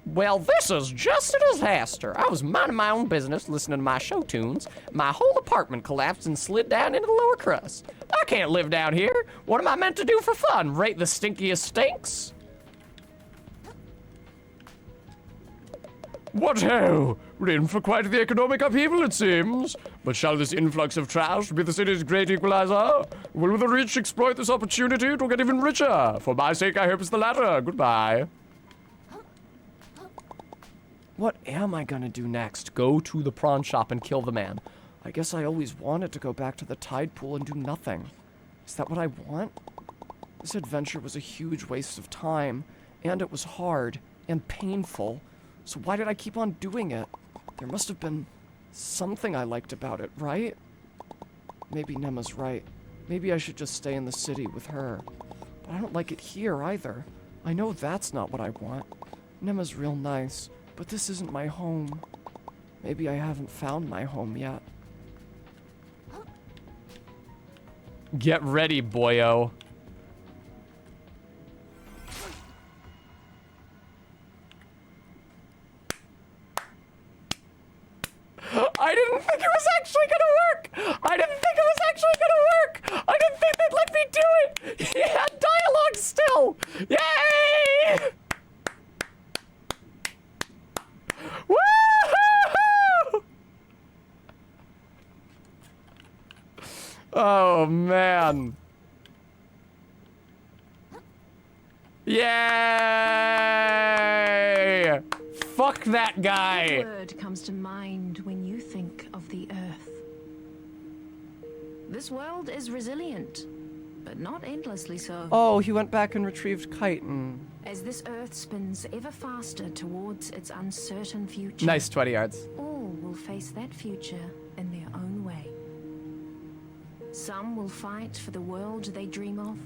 Speaker 1: Well, this is just a disaster. I was minding my own business, listening to my show tunes. My whole apartment collapsed and slid down into the lower crust. I can't live down here. What am I meant to do for fun? Rate the stinkiest stinks? What ho! We're in for quite the economic upheaval, it seems. But shall this influx of trash be the city's great equalizer? Will the rich exploit this opportunity to get even richer? For my sake, I hope it's the latter. Goodbye. What am I gonna do next? Go to the prawn shop and kill the man. I guess I always wanted to go back to the tide pool and do nothing. Is that what I want? This adventure was a huge waste of time, and it was hard and painful. So why did I keep on doing it? There must have been something I liked about it, right? Maybe Nema's right. Maybe I should just stay in the city with her. But I don't like it here either. I know that's not what I want. Nema's real nice, but this isn't my home. Maybe I haven't found my home yet. Get ready, boyo. I didn't think it was actually gonna work! I didn't think it was actually gonna work! I didn't think they'd let me do it! He had dialogue still! Yay! Woo-hoo-hoo! Oh, man. Yay! Fuck that guy!
Speaker 8: What word comes to mind when you think of the Earth? This world is resilient, but not endlessly so.
Speaker 1: Oh, he went back and retrieved chitin.
Speaker 8: As this Earth spins ever faster towards its uncertain future.
Speaker 1: Nice 20 yards.
Speaker 8: All will face that future in their own way. Some will fight for the world they dream of.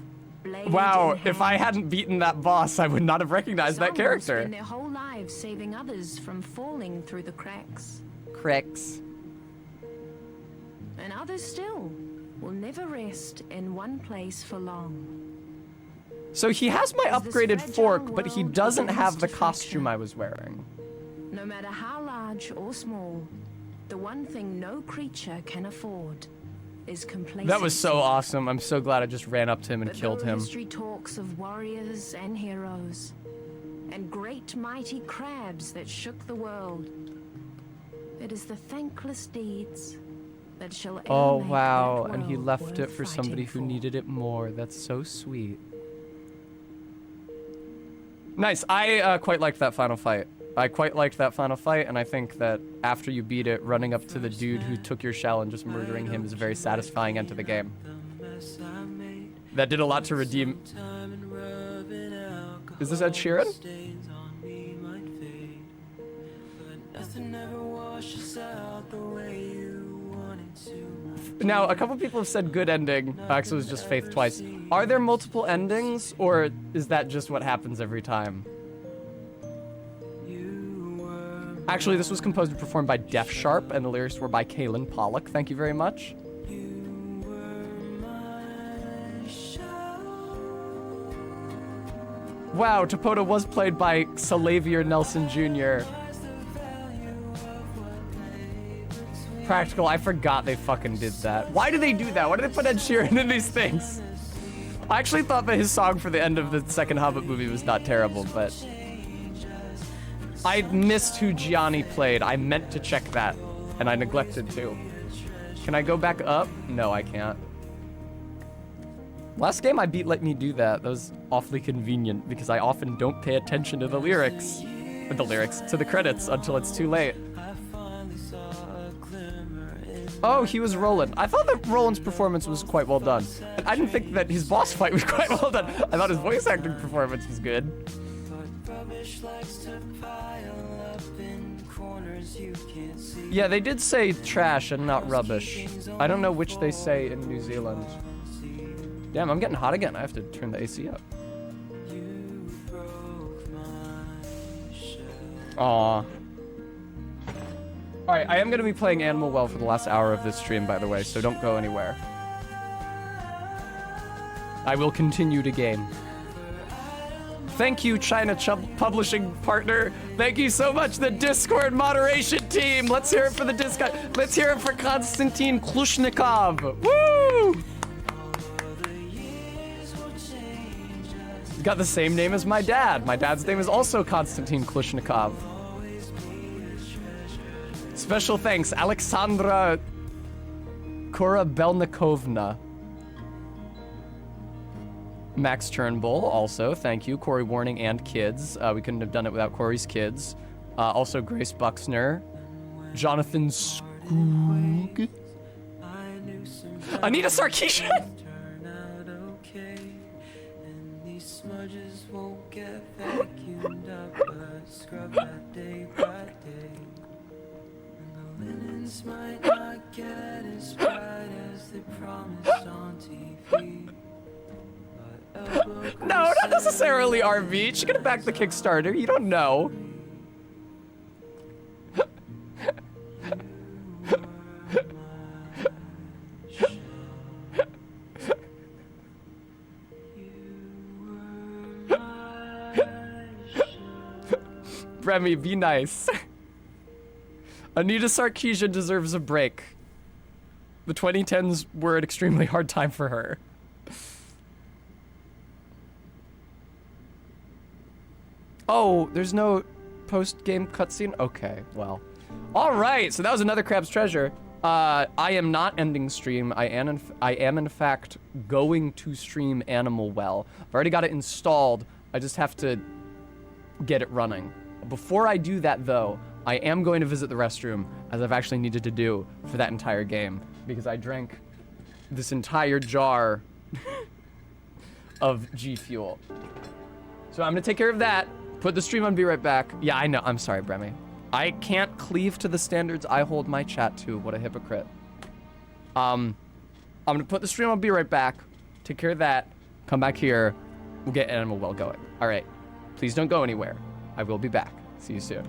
Speaker 1: Wow, if I hadn't beaten that boss, I would not have recognized that character.
Speaker 8: Some will spend their whole lives saving others from falling through the cracks.
Speaker 1: Cracks.
Speaker 8: And others still will never rest in one place for long.
Speaker 1: So he has my upgraded fork, but he doesn't have the costume I was wearing.
Speaker 8: No matter how large or small, the one thing no creature can afford is complacency.
Speaker 1: That was so awesome. I'm so glad I just ran up to him and
Speaker 8: But
Speaker 1: killed
Speaker 8: though
Speaker 1: him.
Speaker 8: History talks of warriors and heroes, and great mighty crabs that shook the world. It is the thankless deeds that shall ever
Speaker 1: Oh,
Speaker 8: make
Speaker 1: wow.
Speaker 8: that
Speaker 1: And he
Speaker 8: world
Speaker 1: left it
Speaker 8: worth
Speaker 1: for somebody who
Speaker 8: fighting
Speaker 1: needed it more. That's so sweet. Nice. I quite liked that final fight. And I think that after you beat it, running up to the dude who took your shell and just murdering him is a very satisfying end to the game. That did a lot to redeem... Is this Ed Sheeran? Now, a couple people have said good ending. Actually, it was just Faith twice. Are there multiple endings, or is that just what happens every time? Actually, this was composed and performed by Def Sharp, and the lyrics were by Kaylin Pollock. Thank you very much. Wow, Topoda was played by Xavier Nelson Jr. Practical, I forgot they fucking did that. Why do they do that? Why do they put Ed Sheeran in these things? I actually thought that his song for the end of the second Hobbit movie was not terrible, but... I missed who Gianni played. I meant to check that, and I neglected to. Can I go back up? No, I can't. Last game I beat let me do that. That was awfully convenient because I often don't pay attention to the lyrics. To the credits until it's too late. Oh, he was Roland. I thought that Roland's performance was quite well done. I didn't think that his boss fight was quite well done. I thought his voice acting performance was good. Yeah, they did say trash and not rubbish. I don't know which they say in New Zealand. Damn, I'm getting hot again. I have to turn the AC up. Aww. Alright, I am going to be playing Animal Well for the last hour of this stream, by the way, so don't go anywhere. I will continue to game. Thank you, China Publishing Partner. Thank you so much, the Discord moderation team. Let's hear it for the Discord. Let's hear it for Konstantin Klushnikov. Woo! He's got the same name as my dad. My dad's name is also Konstantin Klushnikov. Special thanks, Alexandra Korabelnikovna. Max Turnbull, also, thank you. Corey Warning and kids. We couldn't have done it without Corey's kids. Also, Grace Buxner. Jonathan Skoog. Anita Sarkeesian! Might not get as bright as they promised on TV. No, not necessarily RV. She's gonna back the Kickstarter. You don't know. Remy, be nice. Anita Sarkeesian deserves a break. The 2010s were an extremely hard time for her. Oh, there's no post-game cutscene? Okay, well. Alright, so that was another Crab's Treasure. I am not ending stream. I am in fact going to stream Animal Well. I've already got it installed. I just have to get it running. Before I do that, though, I am going to visit the restroom, as I've actually needed to do for that entire game, because I drank this entire jar of G Fuel. So I'm gonna take care of that, put the stream on, be right back. Yeah, I know, I'm sorry, Bremy. I can't cleave to the standards I hold my chat to. What a hypocrite. I'm gonna put the stream on, be right back, take care of that, come back here, we'll get Animal Well going. All right, please don't go anywhere. I will be back. See you soon.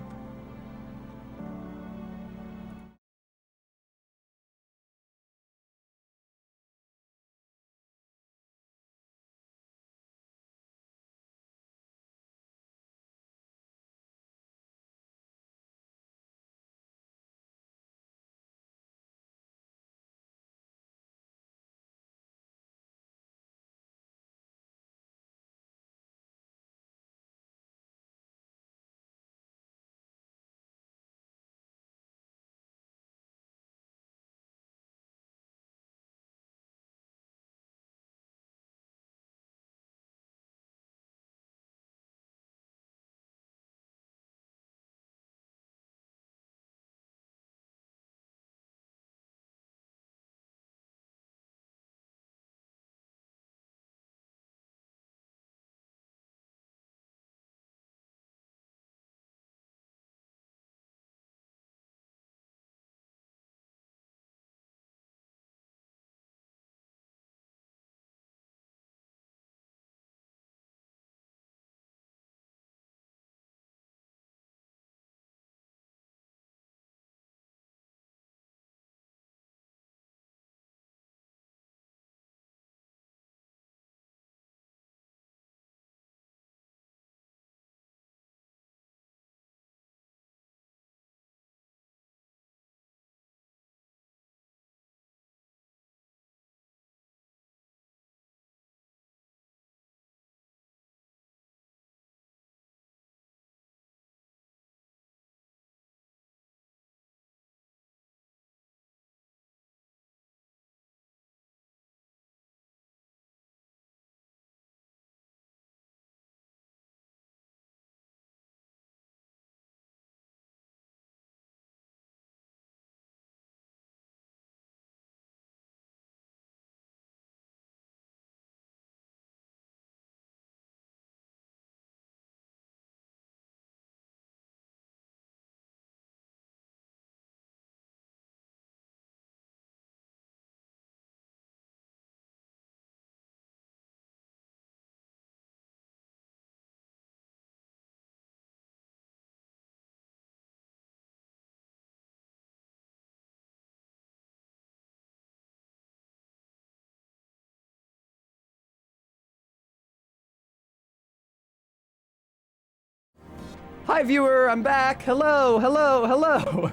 Speaker 1: Hi, viewer, I'm back. Hello, hello, hello.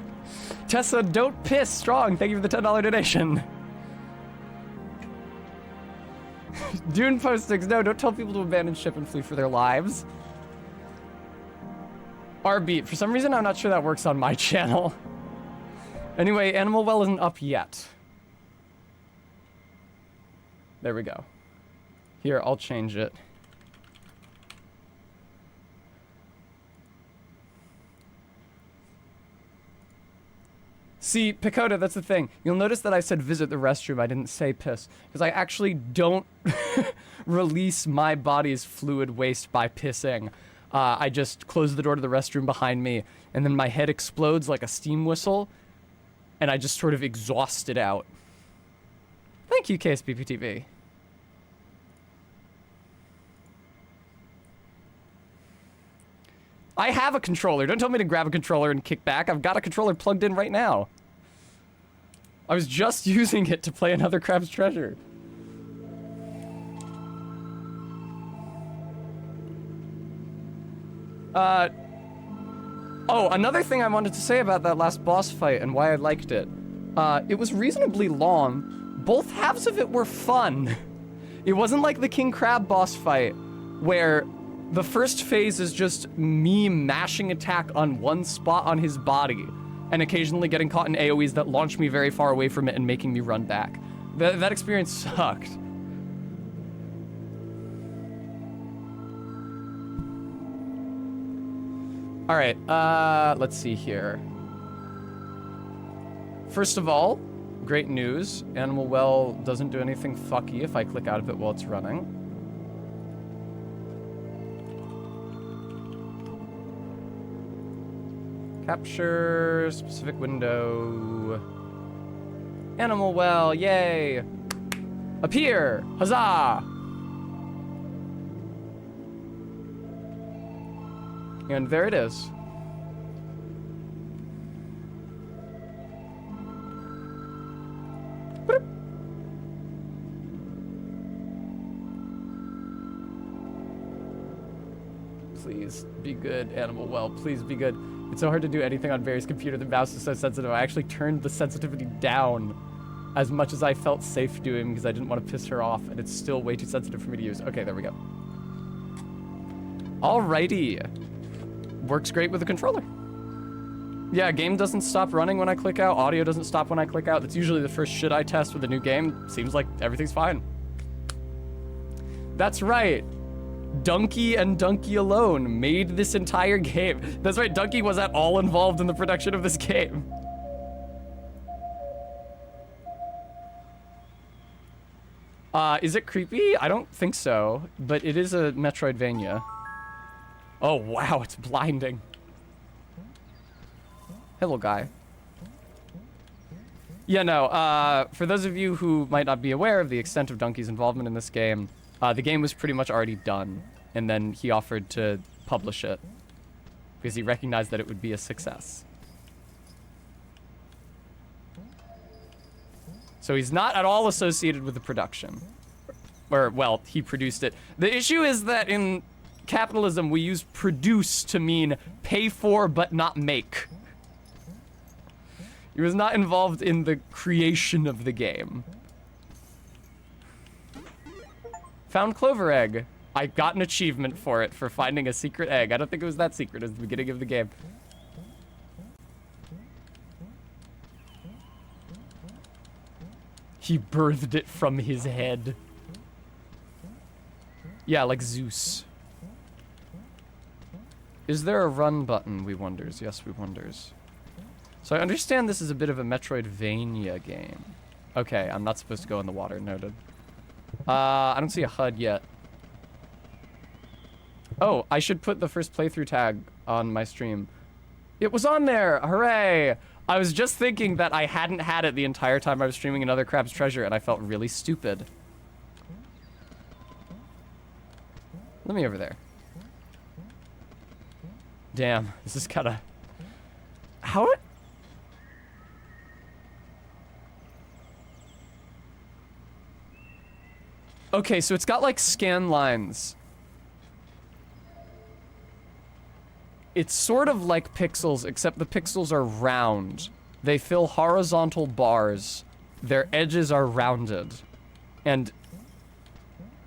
Speaker 1: Tessa, don't piss strong. Thank you for the $10 donation. Dune postings. No, don't tell people to abandon ship and flee for their lives. R-beat. For some reason, I'm not sure that works on my channel. Anyway, Animal Well isn't up yet. There we go. Here, I'll change it. See, Pacoda, that's the thing. You'll notice that I said visit the restroom. I didn't say piss. Because I actually don't release my body's fluid waste by pissing. I just close the door to the restroom behind me, and then my head explodes like a steam whistle, and I just sort of exhaust it out. Thank you, KSBPTV. I have a controller. Don't tell me to grab a controller and kick back. I've got a controller plugged in right now. I was just using it to play another Crab's Treasure. Oh, another thing I wanted to say about that last boss fight and why I liked it. It was reasonably long. Both halves of it were fun. It wasn't like the King Crab boss fight, where the first phase is just me mashing attack on one spot on his body, and occasionally getting caught in AoEs that launch me very far away from it and making me run back. That experience sucked. Alright, let's see here. First of all, great news. Animal Well doesn't do anything fucky if I click out of it while it's running. Capture specific window. Animal Well, yay! Appear! Huzzah! And there it is. Boop. Please be good, Animal Well. Please be good. It's so hard to do anything on Barry's computer. The mouse is so sensitive. I actually turned the sensitivity down as much as I felt safe doing because I didn't want to piss her off, and it's still way too sensitive for me to use. Okay, there we go. Alrighty. Works great with the controller. Yeah, game doesn't stop running when I click out. Audio doesn't stop when I click out. That's usually the first shit I test with a new game. Seems like everything's fine. That's right. Donkey and Donkey alone made this entire game. That's right, Donkey was at all involved in the production of this game. Is it creepy? I don't think so, but it is a Metroidvania. Oh, wow, it's blinding. Hello, guy. Yeah, no, for those of you who might not be aware of the extent of Donkey's involvement in this game, the game was pretty much already done, and then he offered to publish it because he recognized that it would be a success. So he's not at all associated with the production. Or, well, he produced it. The issue is that in capitalism, we use produce to mean pay for but not make. He was not involved in the creation of the game. Found Clover Egg. I got an achievement for it, for finding a secret egg. I don't think it was that secret at the beginning of the game. He birthed it from his head. Yeah, like Zeus. Is there a run button, we wonders? Yes, we wonders. So I understand this is a bit of a Metroidvania game. Okay, I'm not supposed to go in the water, noted. I don't see a HUD yet. Oh, I should put the first playthrough tag on my stream. It was on there! Hooray! I was just thinking that I hadn't had it the entire time I was streaming another Crab's Treasure, and I felt really stupid. Let me over there. Damn, this is kinda... How... Okay, so it's got like scan lines. It's sort of like pixels, except the pixels are round. They fill horizontal bars. Their edges are rounded. And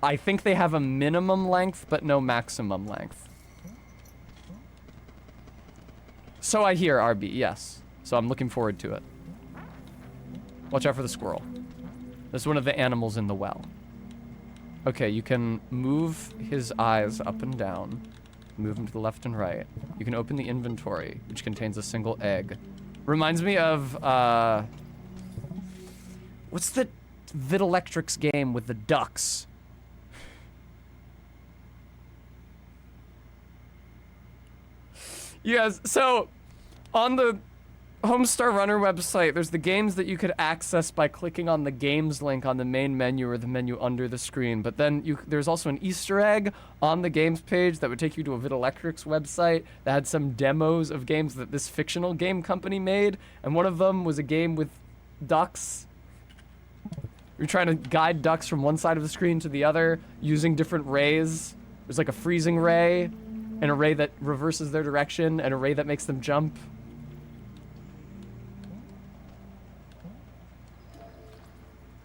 Speaker 1: I think they have a minimum length, but no maximum length. So I hear, RB, yes. So I'm looking forward to it. Watch out for the squirrel. That's one of the animals in the well. Okay, you can move his eyes up and down. Move him to the left and right. You can open the inventory, which contains a single egg. Reminds me of, what's the Videlectrix game with the ducks? Yes, so on the Homestar Runner website, there's the games that you could access by clicking on the games link on the main menu or the menu under the screen. But then there's also an Easter egg on the games page that would take you to a Videlectrix website that had some demos of games that this fictional game company made. And one of them was a game with ducks. You're trying to guide ducks from one side of the screen to the other using different rays. There's like a freezing ray, and a ray that reverses their direction, and a ray that makes them jump.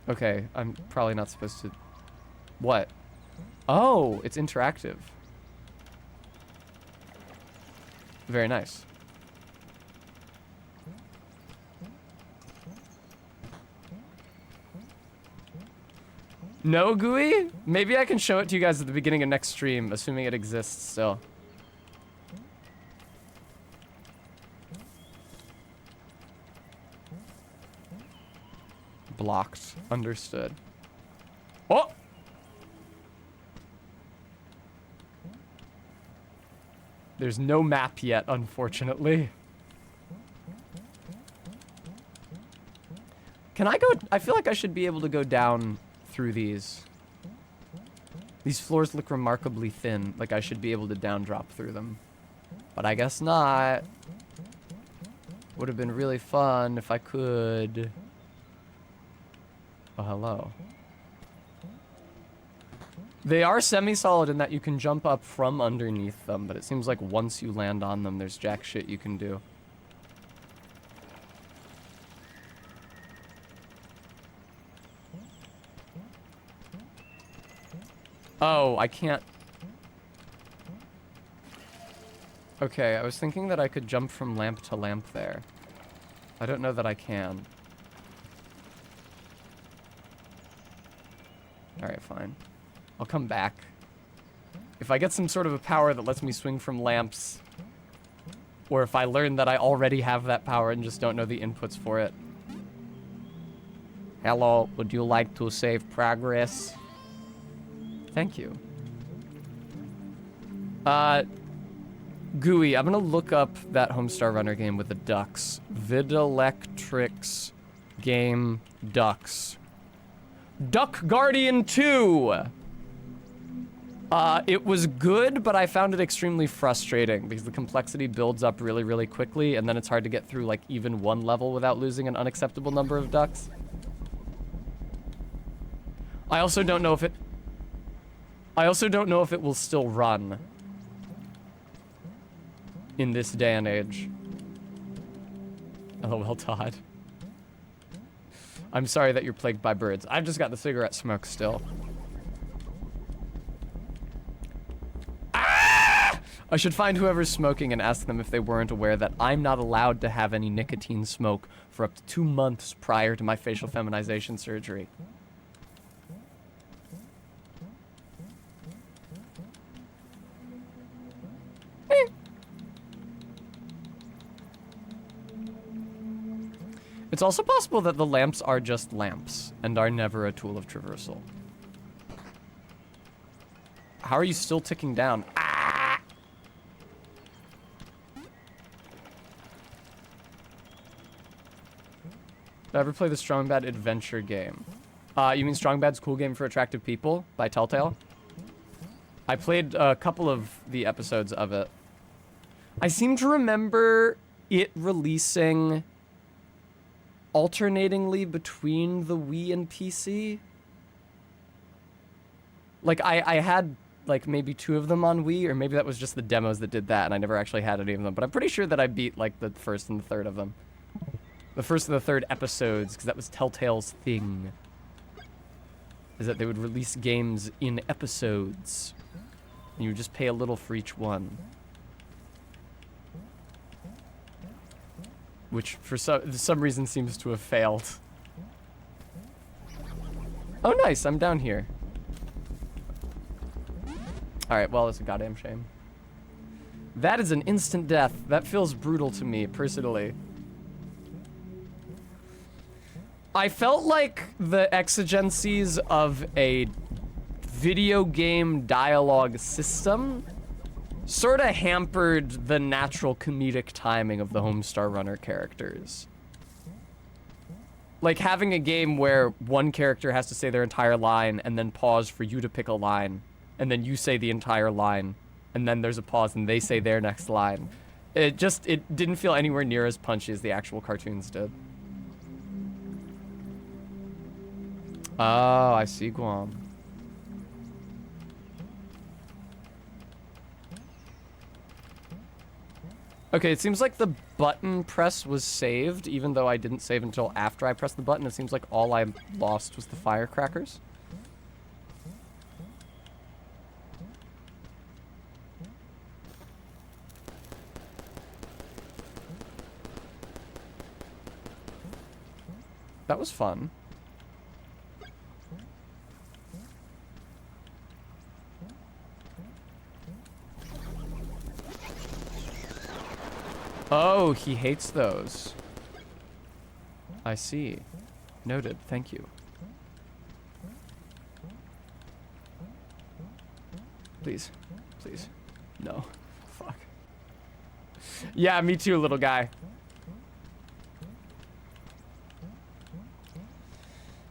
Speaker 1: Okay, I'm probably not supposed to... What? Oh, it's interactive. Very nice. No GUI? Maybe I can show it to you guys at the beginning of next stream, assuming it exists still. Blocked. Understood. Oh! There's no map yet, unfortunately. Can I go? I feel like I should be able to go down through these. These floors look remarkably thin, like I should be able to down drop through them. But I guess not. Would have been really fun if I could. Oh, hello. They are semi-solid in that you can jump up from underneath them, but it seems like once you land on them, there's jack shit you can do. Oh, I can't... Okay, I was thinking that I could jump from lamp to lamp there. I don't know that I can. Alright, fine. I'll come back. If I get some sort of a power that lets me swing from lamps, or if I learn that I already have that power and just don't know the inputs for it. Hello, would you like to save progress? Thank you. GUI, I'm gonna look up that Homestar Runner game with the ducks. Videlectrix game ducks. Duck Guardian 2! It was good, but I found it extremely frustrating because the complexity builds up really, really quickly, and then it's hard to get through, like, even one level without losing an unacceptable number of ducks. I also don't know if it will still run in this day and age. LOL, Todd. I'm sorry that you're plagued by birds. I've just got the cigarette smoke still. Ah! I should find whoever's smoking and ask them if they weren't aware that I'm not allowed to have any nicotine smoke for up to 2 months prior to my facial feminization surgery. It's also possible that the lamps are just lamps and are never a tool of traversal. How are you still ticking down? Ah! Did I ever play the Strong Bad Adventure game? You mean Strong Bad's Cool Game for Attractive People by Telltale? I played a couple of the episodes of it. I seem to remember it releasing alternatingly between the Wii and PC. Like, I had like maybe 2 of them on Wii, or maybe that was just the demos that did that, and I never actually had any of them. But I'm pretty sure that I beat like the first and the third of them, the first and the third episodes, because that was Telltale's thing. Is that they would release games in episodes, and you would just pay a little for each one. Which for some reason seems to have failed. Oh nice, I'm down here. Alright, well, it's a goddamn shame. That is an instant death. That feels brutal to me, personally. I felt like the exigencies of a video game dialogue system sort of hampered the natural comedic timing of the Homestar Runner characters. Like having a game where one character has to say their entire line and then pause for you to pick a line, and then you say the entire line, and then there's a pause and they say their next line. It didn't feel anywhere near as punchy as the actual cartoons did. Oh, I see, Guam. Okay, it seems like the button press was saved, even though I didn't save until after I pressed the button. It seems like all I lost was the firecrackers. That was fun. Oh, he hates those. I see. Noted. Thank you. Please. Please. No. Fuck. Yeah, me too, little guy.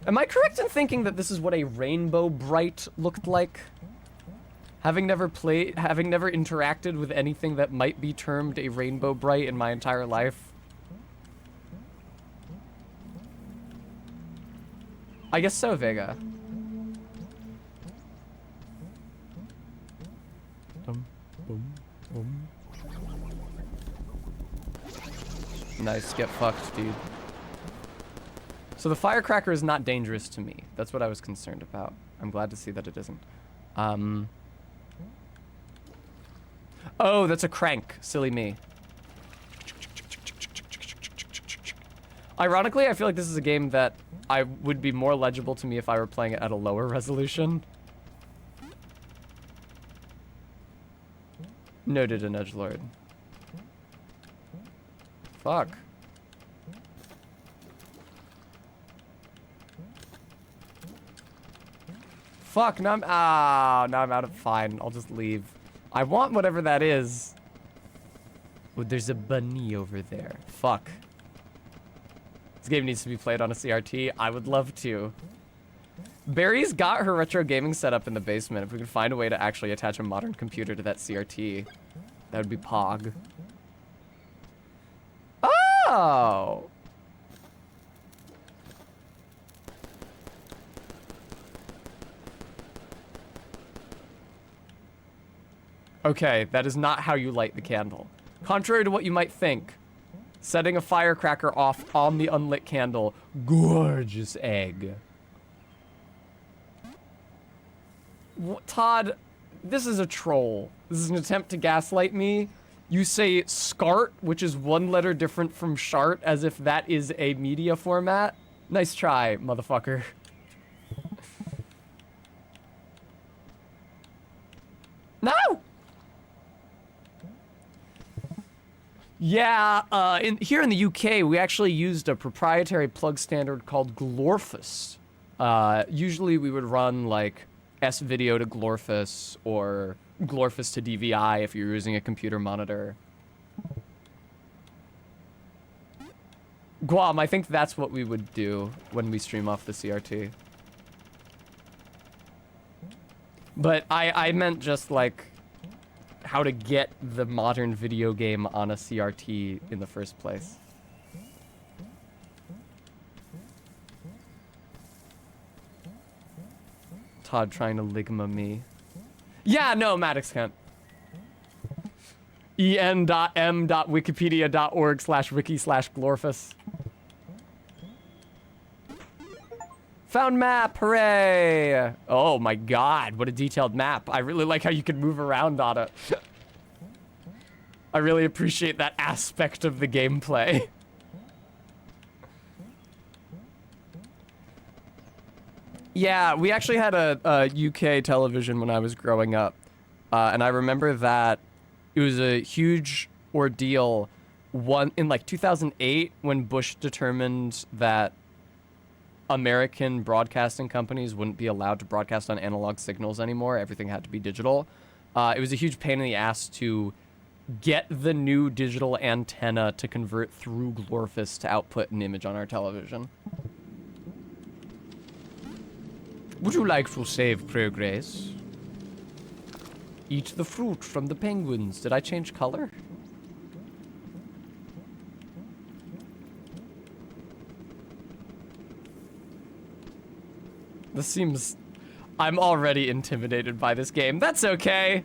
Speaker 1: Am I correct in thinking that this is what a Rainbow Bright looked like? Having never interacted with anything that might be termed a Rainbow Bright in my entire life. I guess so, Vega. Nice, get fucked, dude. So the firecracker is not dangerous to me. That's what I was concerned about. I'm glad to see that it isn't. Oh, that's a crank. Silly me. Ironically, I feel like this is a game that I would be more legible to me if I were playing it at a lower resolution. Noted an edgelord. Fuck. Fuck, now I'm out of, fine, I'll just leave. I want whatever that is. Oh, there's a bunny over there. Fuck. This game needs to be played on a CRT. I would love to. Barry's got her retro gaming setup in the basement. If we could find a way to actually attach a modern computer to that CRT, that would be pog. Oh! Okay, that is not how you light the candle. Contrary to what you might think, setting a firecracker off on the unlit candle, gorgeous egg. Todd, this is a troll. This is an attempt to gaslight me. You say SCART, which is one letter different from SHART, as if that is a media format. Nice try, motherfucker. No! Yeah, here in the UK, we actually used a proprietary plug standard called Glorphus. Usually we would run, like, S-Video to Glorphus, or Glorphus to DVI if you're using a computer monitor. Guam, I think that's what we would do when we stream off the CRT. But I meant just, like, how to get the modern video game on a CRT in the first place. Todd trying to ligma me. Yeah, no, Maddox can't. en.m.wikipedia.org/wiki/glorfus. Found map, hooray! Oh my god, what a detailed map. I really like how you can move around on it. I really appreciate that aspect of the gameplay. Yeah, we actually had a UK television when I was growing up. And I remember that it was a huge ordeal in like 2008 when Bush determined that American broadcasting companies wouldn't be allowed to broadcast on analog signals anymore. Everything had to be digital. It was a huge pain in the ass to get the new digital antenna to convert through Glorfus to output an image on our television. Would you like to save progress? Eat the fruit from the penguins. Did I change color? This seems... I'm already intimidated by this game. That's okay.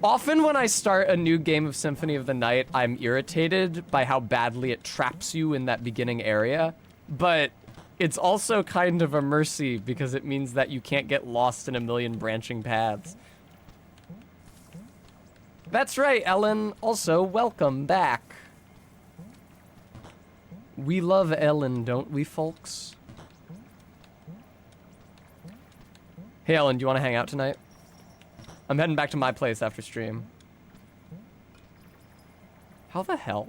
Speaker 1: Often when I start a new game of Symphony of the Night, I'm irritated by how badly it traps you in that beginning area. But it's also kind of a mercy because it means that you can't get lost in a million branching paths. That's right, Ellen. Also, welcome back. We love Ellen, don't we, folks? Hey, Ellen, do you want to hang out tonight? I'm heading back to my place after stream. How the hell?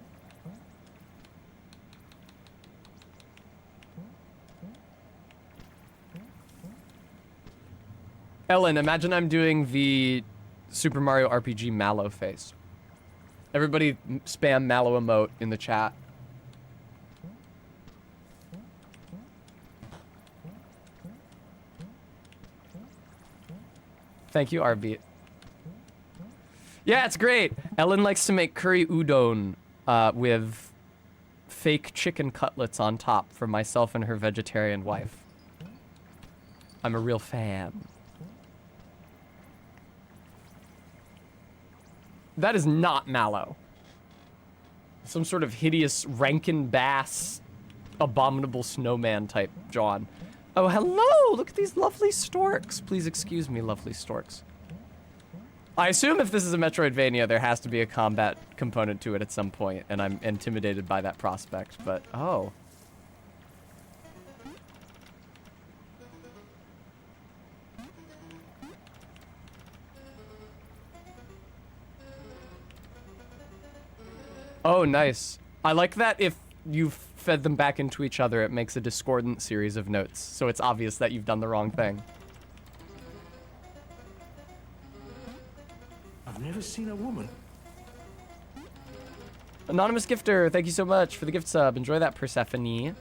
Speaker 1: Ellen, imagine I'm doing the Super Mario RPG Mallow face. Everybody spam Mallow emote in the chat. Thank you, Arbeat. Yeah, it's great. Ellen likes to make curry udon with fake chicken cutlets on top for myself and her vegetarian wife. I'm a real fan. That is not Mallow. Some sort of hideous Rankin Bass abominable snowman type John. Oh, hello! Look at these lovely storks. Please excuse me, lovely storks. I assume if this is a Metroidvania, there has to be a combat component to it at some point, and I'm intimidated by that prospect, but oh. Oh, nice. I like that if you've fed them back into each other, it makes a discordant series of notes, so it's obvious that you've done the wrong thing.
Speaker 2: I've never seen a woman.
Speaker 1: Anonymous Gifter, thank you so much for the gift sub. Enjoy that, Persephone.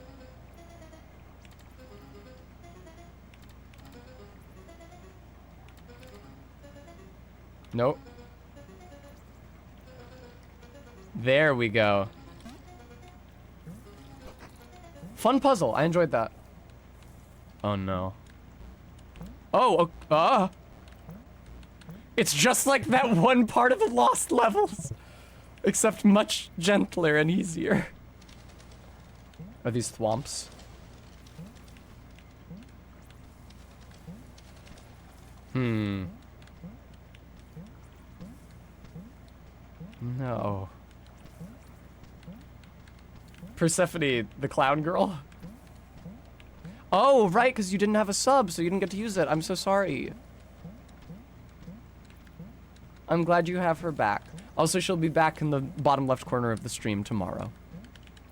Speaker 1: Nope. There we go. Fun puzzle. I enjoyed that. Oh no. Oh, it's just like that one part of the Lost Levels, except much gentler and easier. Are these thwomps? No. Persephone, the clown girl? Oh, right, because you didn't have a sub, so you didn't get to use it. I'm so sorry. I'm glad you have her back. Also, she'll be back in the bottom left corner of the stream tomorrow.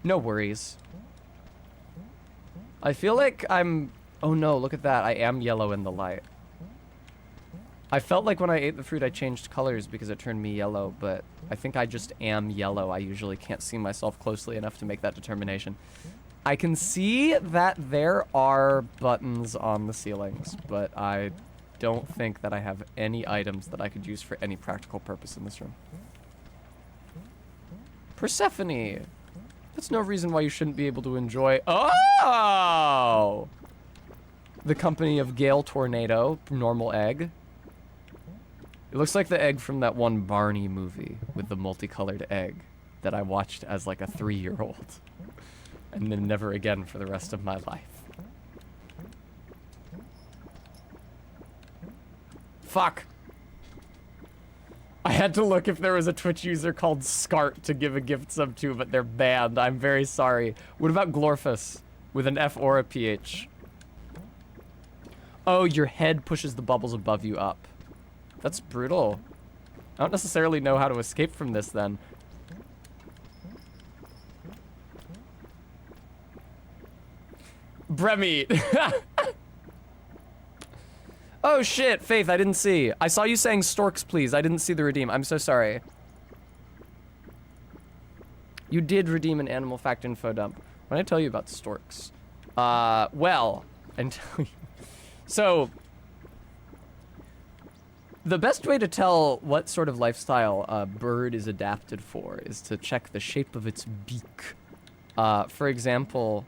Speaker 1: No worries. I feel like I'm... Oh no, look at that. I am yellow in the light. I felt like when I ate the fruit I changed colors because it turned me yellow, but I think I just am yellow. I usually can't see myself closely enough to make that determination. I can see that there are buttons on the ceilings, but I don't think that I have any items that I could use for any practical purpose in this room. Persephone! That's no reason why you shouldn't be able to enjoy... Oh! The company of Gale Tornado, normal egg. It looks like the egg from that one Barney movie with the multicolored egg that I watched as like a 3-year-old. And then never again for the rest of my life. Fuck. I had to look if there was a Twitch user called Scart to give a gift sub to, but they're banned. I'm very sorry. What about Glorphus with an F or a PH? Oh, your head pushes the bubbles above you up. That's brutal. I don't necessarily know how to escape from this then. Bremmeat. Oh shit, Faith, I didn't see. I saw you saying storks, please. I didn't see the redeem. I'm so sorry. You did redeem an animal fact info dump. What did I tell you about storks? Well, and so the best way to tell what sort of lifestyle a bird is adapted for is to check the shape of its beak. For example,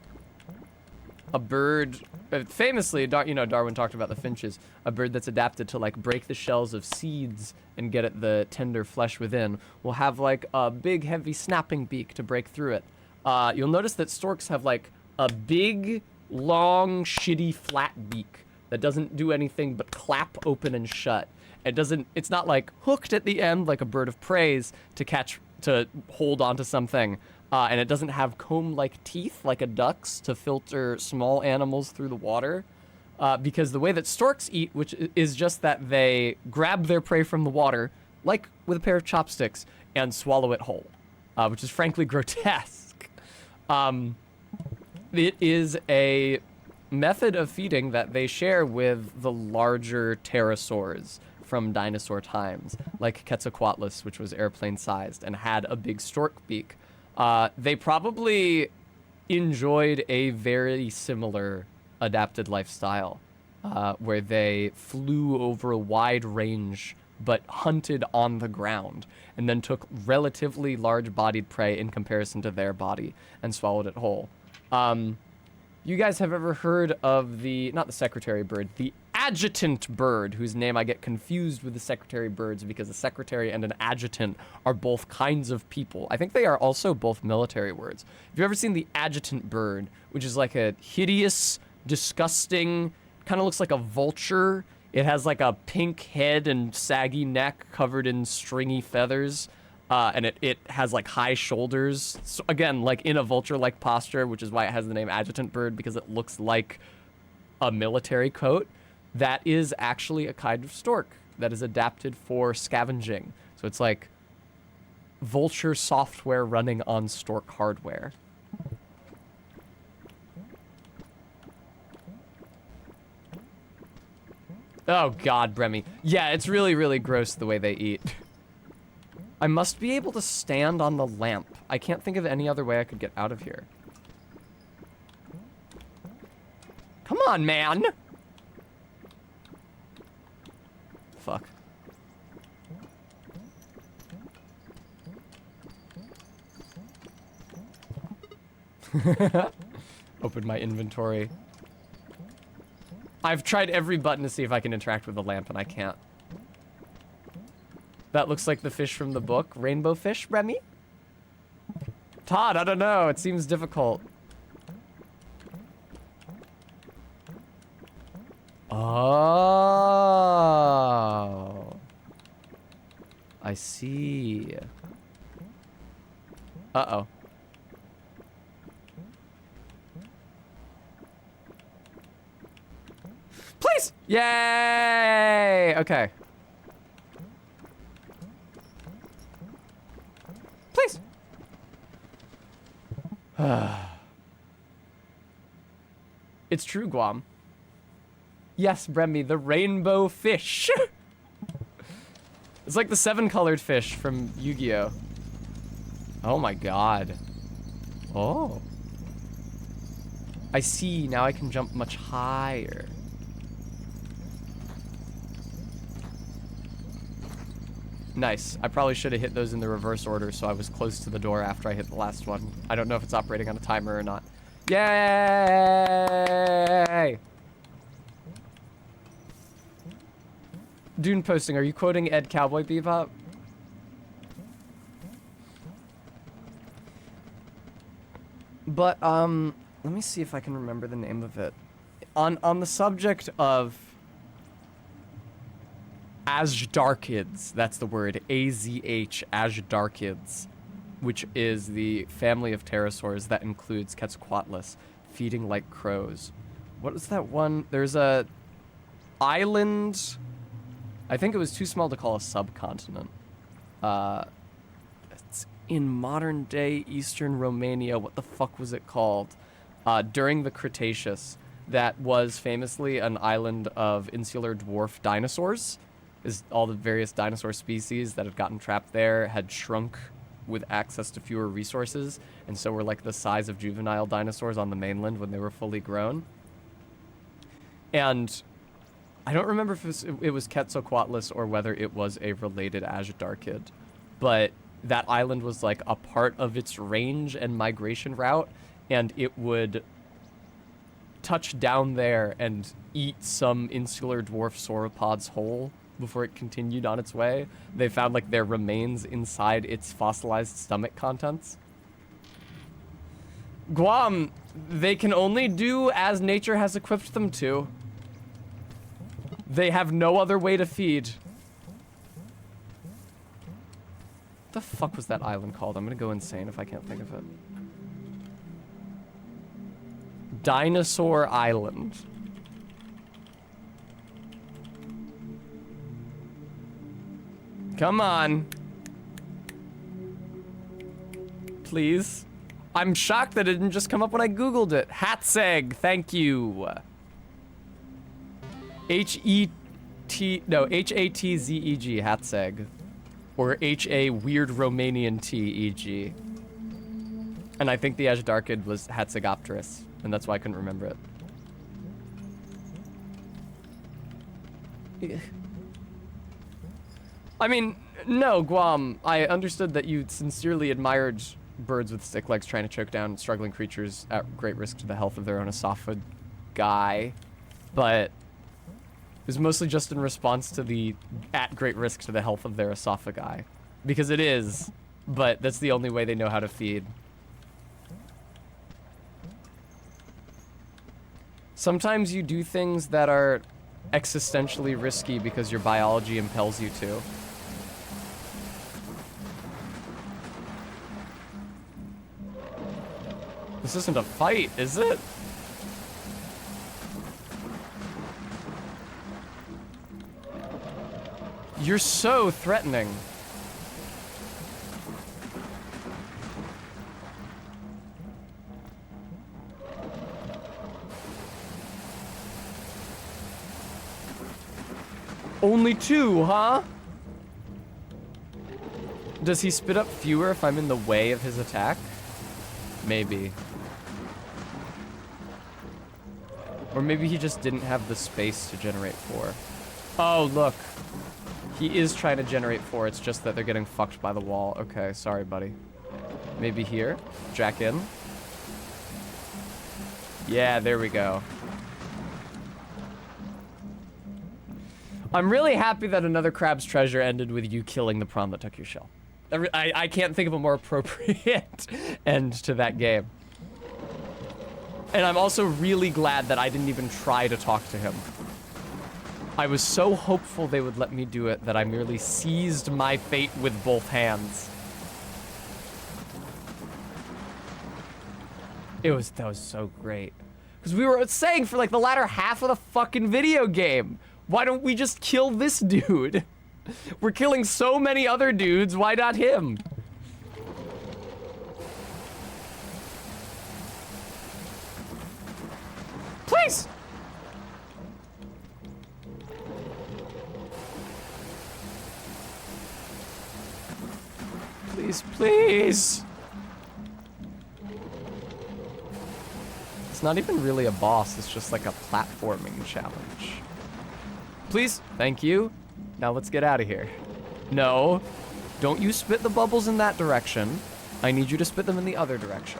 Speaker 1: a bird, famously, Darwin talked about the finches, a bird that's adapted to like break the shells of seeds and get at the tender flesh within will have like a big heavy snapping beak to break through it. You'll notice that storks have like a big, long, shitty, flat beak that doesn't do anything but clap open and shut. It's not like hooked at the end like a bird of prey to hold onto something. And it doesn't have comb-like teeth like a duck's to filter small animals through the water. Because the way that storks eat, which is just that they grab their prey from the water, like with a pair of chopsticks, and swallow it whole, which is frankly grotesque. It is a method of feeding that they share with the larger pterosaurs from dinosaur times, like Quetzalcoatlus, which was airplane-sized and had a big stork beak. They probably enjoyed a very similar adapted lifestyle, where they flew over a wide range but hunted on the ground and then took relatively large-bodied prey in comparison to their body and swallowed it whole. You guys have ever heard of not the secretary bird, the adjutant bird, whose name I get confused with the secretary birds because a secretary and an adjutant are both kinds of people. I think they are also both military words. Have you ever seen the adjutant bird, which is like a hideous, disgusting, kind of looks like a vulture. It has like a pink head and saggy neck covered in stringy feathers. And it has like high shoulders. So again, like in a vulture-like posture, which is why it has the name adjutant bird, because it looks like a military coat. That is actually a kind of stork that is adapted for scavenging. So it's like vulture software running on stork hardware. Oh God, Bremy. Yeah, it's really, really gross the way they eat. I must be able to stand on the lamp. I can't think of any other way I could get out of here. Come on, man! Fuck. Open my inventory. I've tried every button to see if I can interact with the lamp, and I can't. That looks like the fish from the book. Rainbow fish, Remy? Todd, I don't know. It seems difficult. Oh. I see. Uh-oh. Please! Yay! Okay. Please. It's true, Guam. Yes, Bremy, the rainbow fish. It's like the 7-colored fish from Yu-Gi-Oh! Oh my God. Oh. I see, now I can jump much higher. Nice. I probably should have hit those in the reverse order so I was close to the door after I hit the last one. I don't know if it's operating on a timer or not. Yay! Dune posting, are you quoting Ed Cowboy Bebop? But, let me see if I can remember the name of it. On the subject of Azhdarchids, that's the word, A-Z-H, Azhdarchids, which is the family of pterosaurs that includes Quetzalcoatlus, feeding like crows. What was that one? There's a island, I think it was too small to call a subcontinent. It's in modern day Eastern Romania. What the fuck was it called? During the Cretaceous, that was famously an island of insular dwarf dinosaurs. Is all the various dinosaur species that had gotten trapped there had shrunk with access to fewer resources, and so were like the size of juvenile dinosaurs on the mainland when they were fully grown. And I don't remember if it was Quetzalcoatlus or whether it was a related Azhdarchid, but that island was like a part of its range and migration route, and it would touch down there and eat some insular dwarf sauropods whole before it continued on its way. They found like their remains inside its fossilized stomach contents. Guam, they can only do as nature has equipped them to. They have no other way to feed. What the fuck was that island called? I'm gonna go insane if I can't think of it. Dinosaur Island. Come on. Please. I'm shocked that it didn't just come up when I Googled it. Hatzeg, thank you. H-A-T-Z-E-G, Hatzeg. Or H-A weird Romanian T-E-G. And I think the Azhdarchid was Hatzegopterus, and that's why I couldn't remember it. I mean, no, Guam, I understood that you sincerely admired birds with stick legs trying to choke down struggling creatures at great risk to the health of their own esophagi, but it was mostly just in response to the at great risk to the health of their esophagi. Because it is, but that's the only way they know how to feed. Sometimes you do things that are existentially risky because your biology impels you to. This isn't a fight, is it? You're so threatening. Only two, huh? Does he spit up fewer if I'm in the way of his attack? Maybe. Or maybe he just didn't have the space to generate 4. Oh, look. He is trying to generate 4. It's just that they're getting fucked by the wall. Okay, sorry, buddy. Maybe here? Jack in? Yeah, there we go. I'm really happy that another Crab's Treasure ended with you killing the prawn that took your shell. I can't think of a more appropriate end to that game. And I'm also really glad that I didn't even try to talk to him. I was so hopeful they would let me do it that I merely seized my fate with both hands. That was so great. Because we were saying for like the latter half of the fucking video game, why don't we just kill this dude? We're killing so many other dudes, why not him? Please! Please, please! It's not even really a boss, it's just like a platforming challenge. Please, thank you. Now let's get out of here. No, don't you spit the bubbles in that direction. I need you to spit them in the other direction.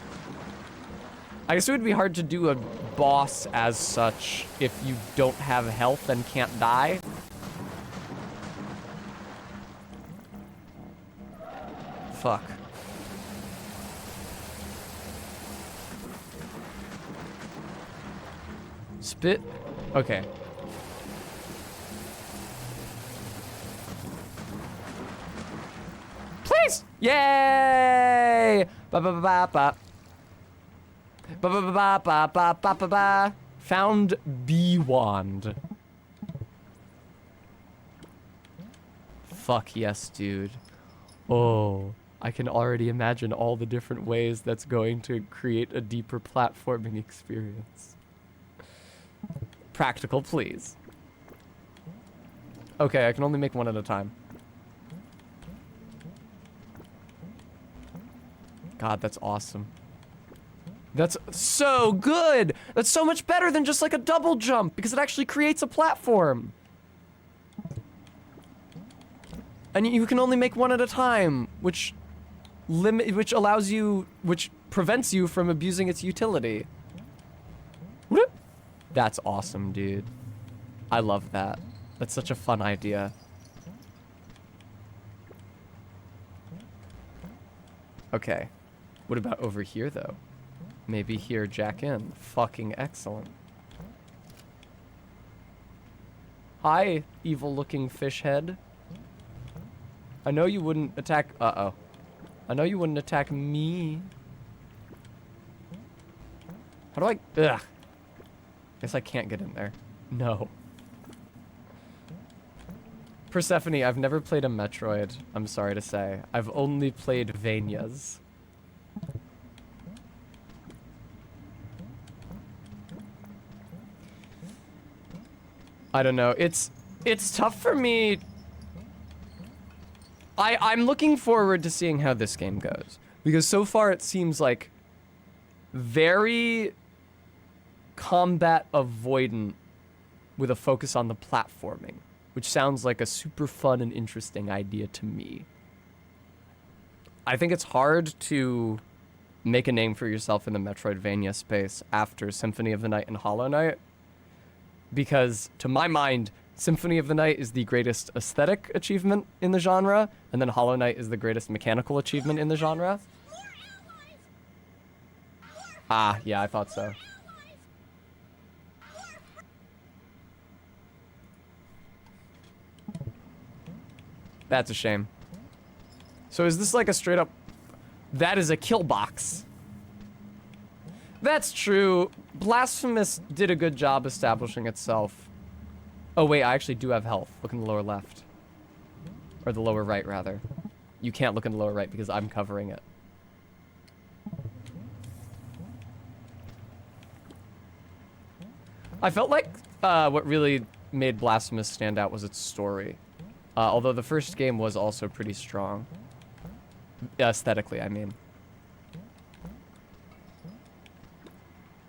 Speaker 1: I guess it would be hard to do a boss as such if you don't have health and can't die. fuck. Spit. Okay. Please! Yay! Ba ba ba ba ba. Ba ba ba ba ba ba ba ba ba. Found bee wand. Fuck yes, dude. Oh, I can already imagine all the different ways that's going to create a deeper platforming experience. Practical, please. Okay, I can only make one at a time. God, that's awesome. That's so good! That's so much better than just like a double jump, because it actually creates a platform. And you can only make one at a time, which prevents you from abusing its utility. Whoop. That's awesome, dude. I love that. That's such a fun idea. Okay. What about over here, though? Maybe here, jack in. Fucking excellent. Hi, evil-looking fish head. I know you wouldn't attack... Uh-oh. I know you wouldn't attack me. How do I... Ugh. Guess I can't get in there. No. Persephone, I've never played a Metroid, I'm sorry to say. I've only played Vanias. I don't know. It's tough for me. I'm looking forward to seeing how this game goes, because so far it seems like very combat avoidant with a focus on the platforming, which sounds like a super fun and interesting idea to me. I think it's hard to make a name for yourself in the Metroidvania space after Symphony of the Night and Hollow Knight, because to my mind, Symphony of the Night is the greatest aesthetic achievement in the genre, and then Hollow Knight is the greatest mechanical achievement in the genre. Ah, yeah, I thought so. That's a shame. So is this like a straight up... That is a kill box. That's true. Blasphemous did a good job establishing itself. Oh wait, I actually do have health. Look in the lower left. Or the lower right, rather. You can't look in the lower right because I'm covering it. I felt like what really made Blasphemous stand out was its story. Although the first game was also pretty strong. Aesthetically, I mean.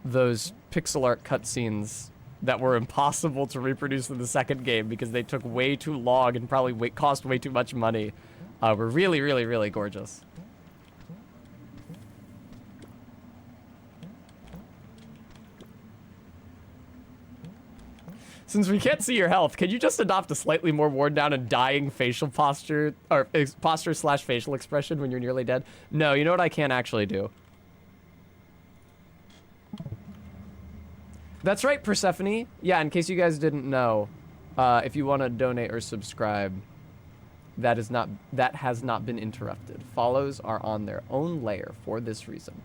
Speaker 1: Those pixel art cutscenes that were impossible to reproduce in the second game because they took way too long and probably cost way too much money were really, really, really gorgeous. Since we can't see your health, can you just adopt a slightly more worn down and dying facial posture, or posture/facial expression when you're nearly dead? No, you know what I can't actually do? That's right, Persephone. Yeah, in case you guys didn't know, if you want to donate or subscribe, that has not been interrupted. Follows are on their own layer for this reason.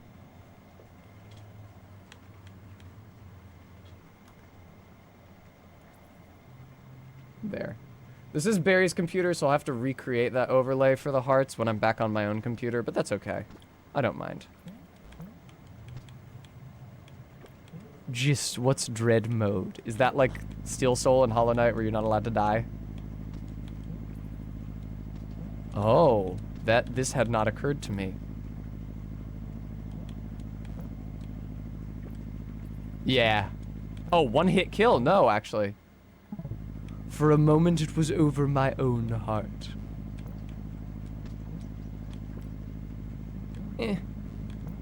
Speaker 1: There. This is Barry's computer, so I'll have to recreate that overlay for the hearts when I'm back on my own computer, but that's okay. I don't mind. Just, what's dread mode? Is that like Steel Soul and Hollow Knight where you're not allowed to die? Oh, this had not occurred to me. Yeah. Oh, one hit kill? No, actually. For a moment it was over my own heart.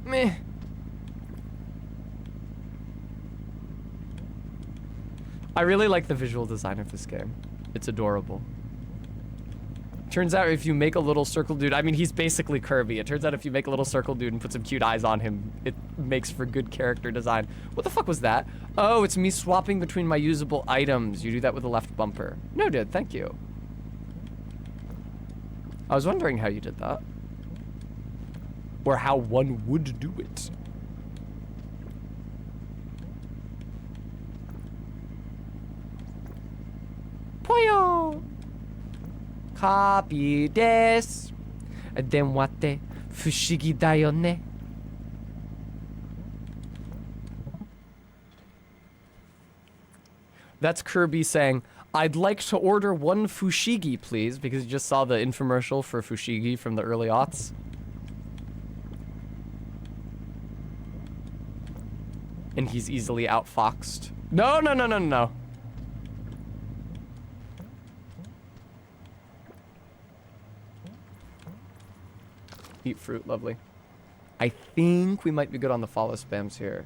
Speaker 1: Meh. I really like the visual design of this game. It's adorable. Turns out if you make a little circle dude, I mean, he's basically Kirby. It turns out if you make a little circle dude and put some cute eyes on him, it makes for good character design. What the fuck was that? Oh, it's me swapping between my usable items. You do that with the left bumper. No, dude, thank you. I was wondering how you did that. Or how one would do it. Poyo! Copy this. Then what the fushigi da yo ne. That's Kirby saying, I'd like to order one fushigi, please, because you just saw the infomercial for fushigi from the early aughts. And he's easily outfoxed. No, no, no, no, no. Eat fruit, lovely. I think we might be good on the follow spams here.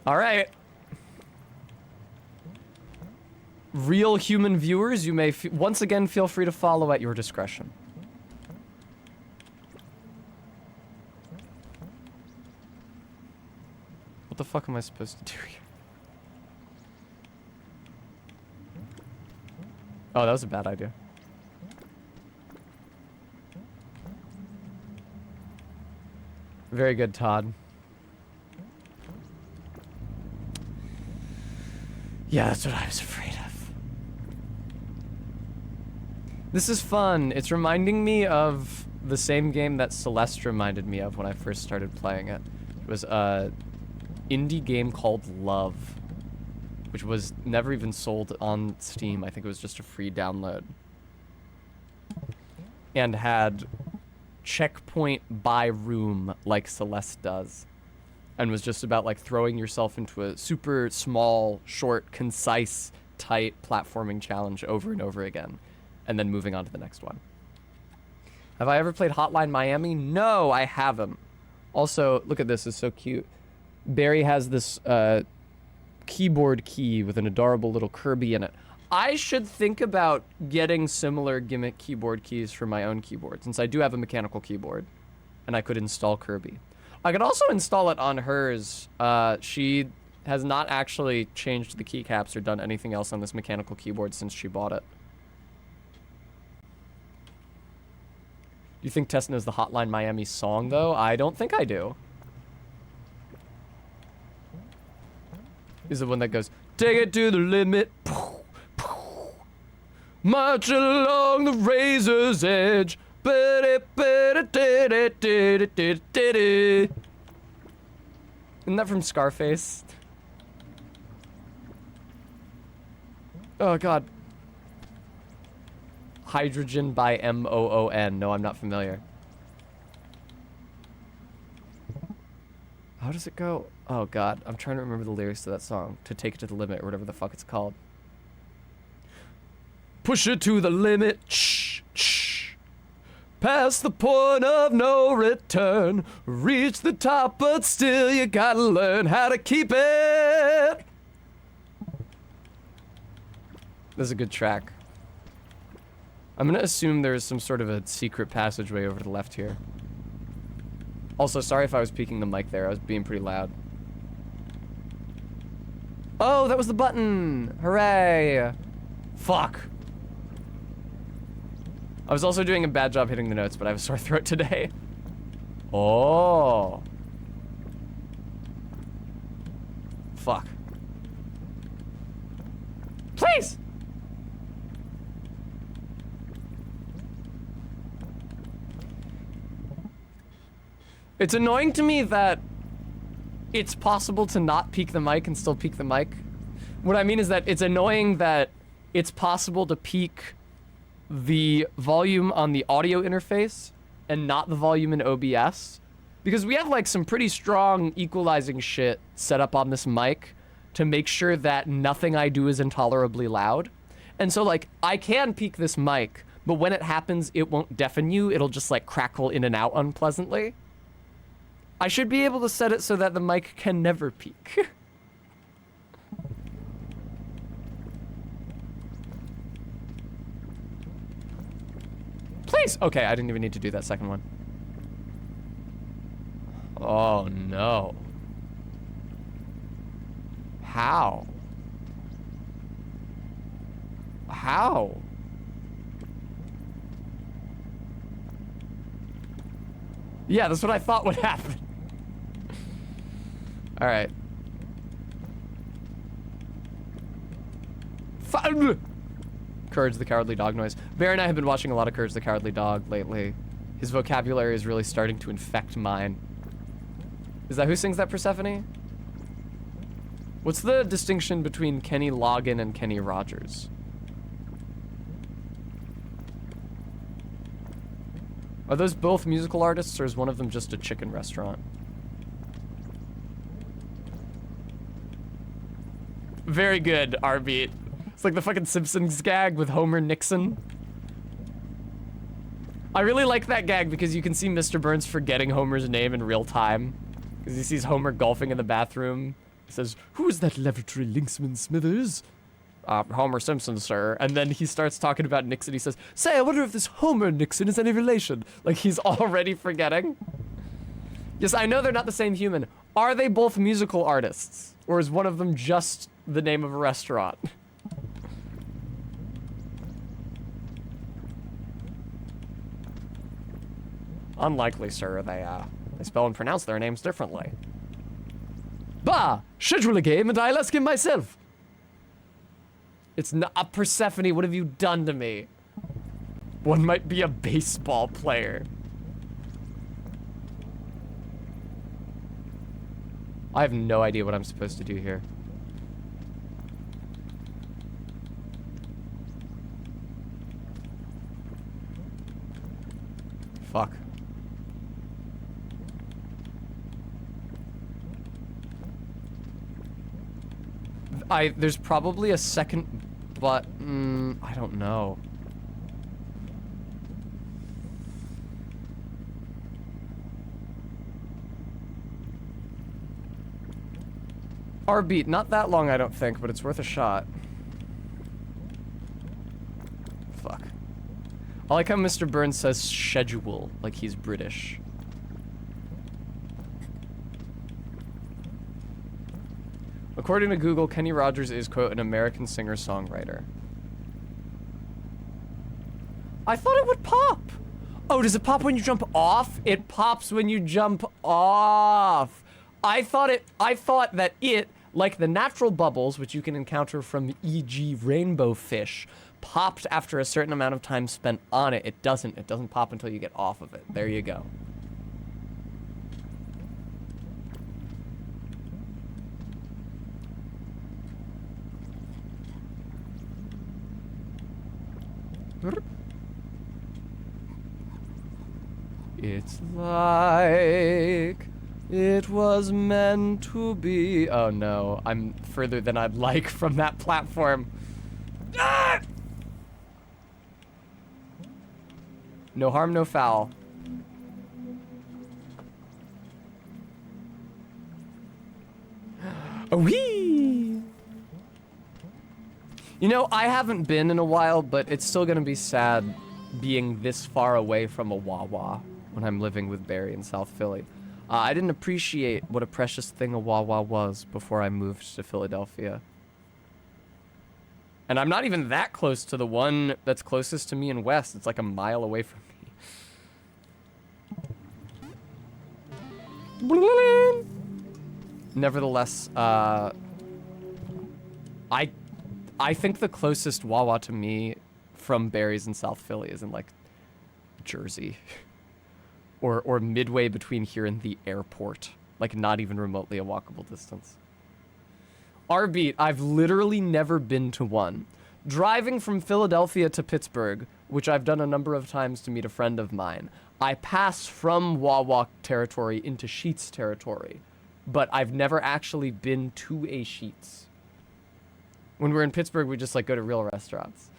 Speaker 1: All right. Real human viewers, you may once again feel free to follow at your discretion. What the fuck am I supposed to do here? Oh, that was a bad idea. Very good, Todd. Yeah, that's what I was afraid of. This is fun. It's reminding me of the same game that Celeste reminded me of when I first started playing it. It was indie game called Love, which was never even sold on Steam. I think it was just a free download. And had checkpoint by room like Celeste does. And was just about like throwing yourself into a super small, short, concise, tight platforming challenge over and over again. And then moving on to the next one. Have I ever played Hotline Miami? No, I haven't. Also, look at this, it's so cute. Barry has this keyboard key with an adorable little Kirby in it. I should think about getting similar gimmick keyboard keys for my own keyboard, since I do have a mechanical keyboard, and I could install Kirby. I could also install it on hers. She has not actually changed the keycaps or done anything else on this mechanical keyboard since she bought it. Do you think Tess knows the Hotline Miami song, though? I don't think I do. Is the one that goes, take it to the limit, march along the razor's edge. Isn't that from Scarface? Oh god. Hydrogen by M-O-O-N. No, I'm not familiar. How does it go? Oh god, I'm trying to remember the lyrics to that song. To take it to the limit, or whatever the fuck it's called. Push it to the limit. Shh, shh. Past the point of no return. Reach the top, but still you gotta learn how to keep it. This is a good track. I'm gonna assume there's some sort of a secret passageway over to the left here. Also, sorry if I was peeking the mic there. I was being pretty loud. Oh, that was the button! Hooray! Fuck. I was also doing a bad job hitting the notes, but I have a sore throat today. Oh. Fuck. Please! It's annoying to me that it's possible to not peek the mic and still peek the mic. What I mean is that it's annoying that it's possible to peek the volume on the audio interface and not the volume in OBS. Because we have like some pretty strong equalizing shit set up on this mic to make sure that nothing I do is intolerably loud. And so like, I can peek this mic, but when it happens, it won't deafen you. It'll just like crackle in and out unpleasantly. I should be able to set it so that the mic can never peak. Please! Okay, I didn't even need to do that second one. Oh, no. How? How? Yeah, that's what I thought would happen. All right. Courage the Cowardly Dog noise. Bear and I have been watching a lot of Courage the Cowardly Dog lately. His vocabulary is really starting to infect mine. Is that who sings that, Persephone? What's the distinction between Kenny Loggin and Kenny Rogers? Are those both musical artists, or is one of them just a chicken restaurant? Very good, R-Beat. It's like the fucking Simpsons gag with Homer Nixon. I really like that gag because you can see Mr. Burns forgetting Homer's name in real time. Because he sees Homer golfing in the bathroom. He says, "Who is that lavatory linksman, Smithers?" Homer Simpson, sir. And then he starts talking about Nixon. He says, "Say, I wonder if this Homer Nixon is any relation." Like he's already forgetting. Yes, I know they're not the same human. Are they both musical artists? Or is one of them just the name of a restaurant? Unlikely, sir. They spell and pronounce their names differently. Bah! Schedule a game and I'll ask him myself. It's not Persephone. What have you done to me? One might be a baseball player. I have no idea what I'm supposed to do here. Fuck. There's probably a second, but I don't know. R-Beat, not that long I don't think, but it's worth a shot. Fuck. I like how Mr. Burns says schedule, like he's British. According to Google, Kenny Rogers is, quote, an American singer-songwriter. I thought it would pop. Oh, does it pop when you jump off? It pops when you jump off. I thought that it, like the natural bubbles, which you can encounter from e.g. rainbow fish, popped after a certain amount of time spent on it. It doesn't. It doesn't pop until you get off of it. There you go. It's like it was meant to be. Oh no, I'm further than I'd like from that platform. Ah! No harm, no foul. Wee! You know, I haven't been in a while, but it's still gonna be sad being this far away from a Wawa when I'm living with Barry in South Philly. I didn't appreciate what a precious thing a Wawa was before I moved to Philadelphia. And I'm not even that close to the one that's closest to me in West. It's like a mile away from me. Nevertheless, I think the closest Wawa to me from Barry's in South Philly is in like Jersey. Or midway between here and the airport. Like not even remotely a walkable distance. R-Beat, I've literally never been to one. Driving from Philadelphia to Pittsburgh, which I've done a number of times to meet a friend of mine, I pass from Wawa territory into Sheetz territory. But I've never actually been to a Sheetz. When we're in Pittsburgh, we just like go to real restaurants.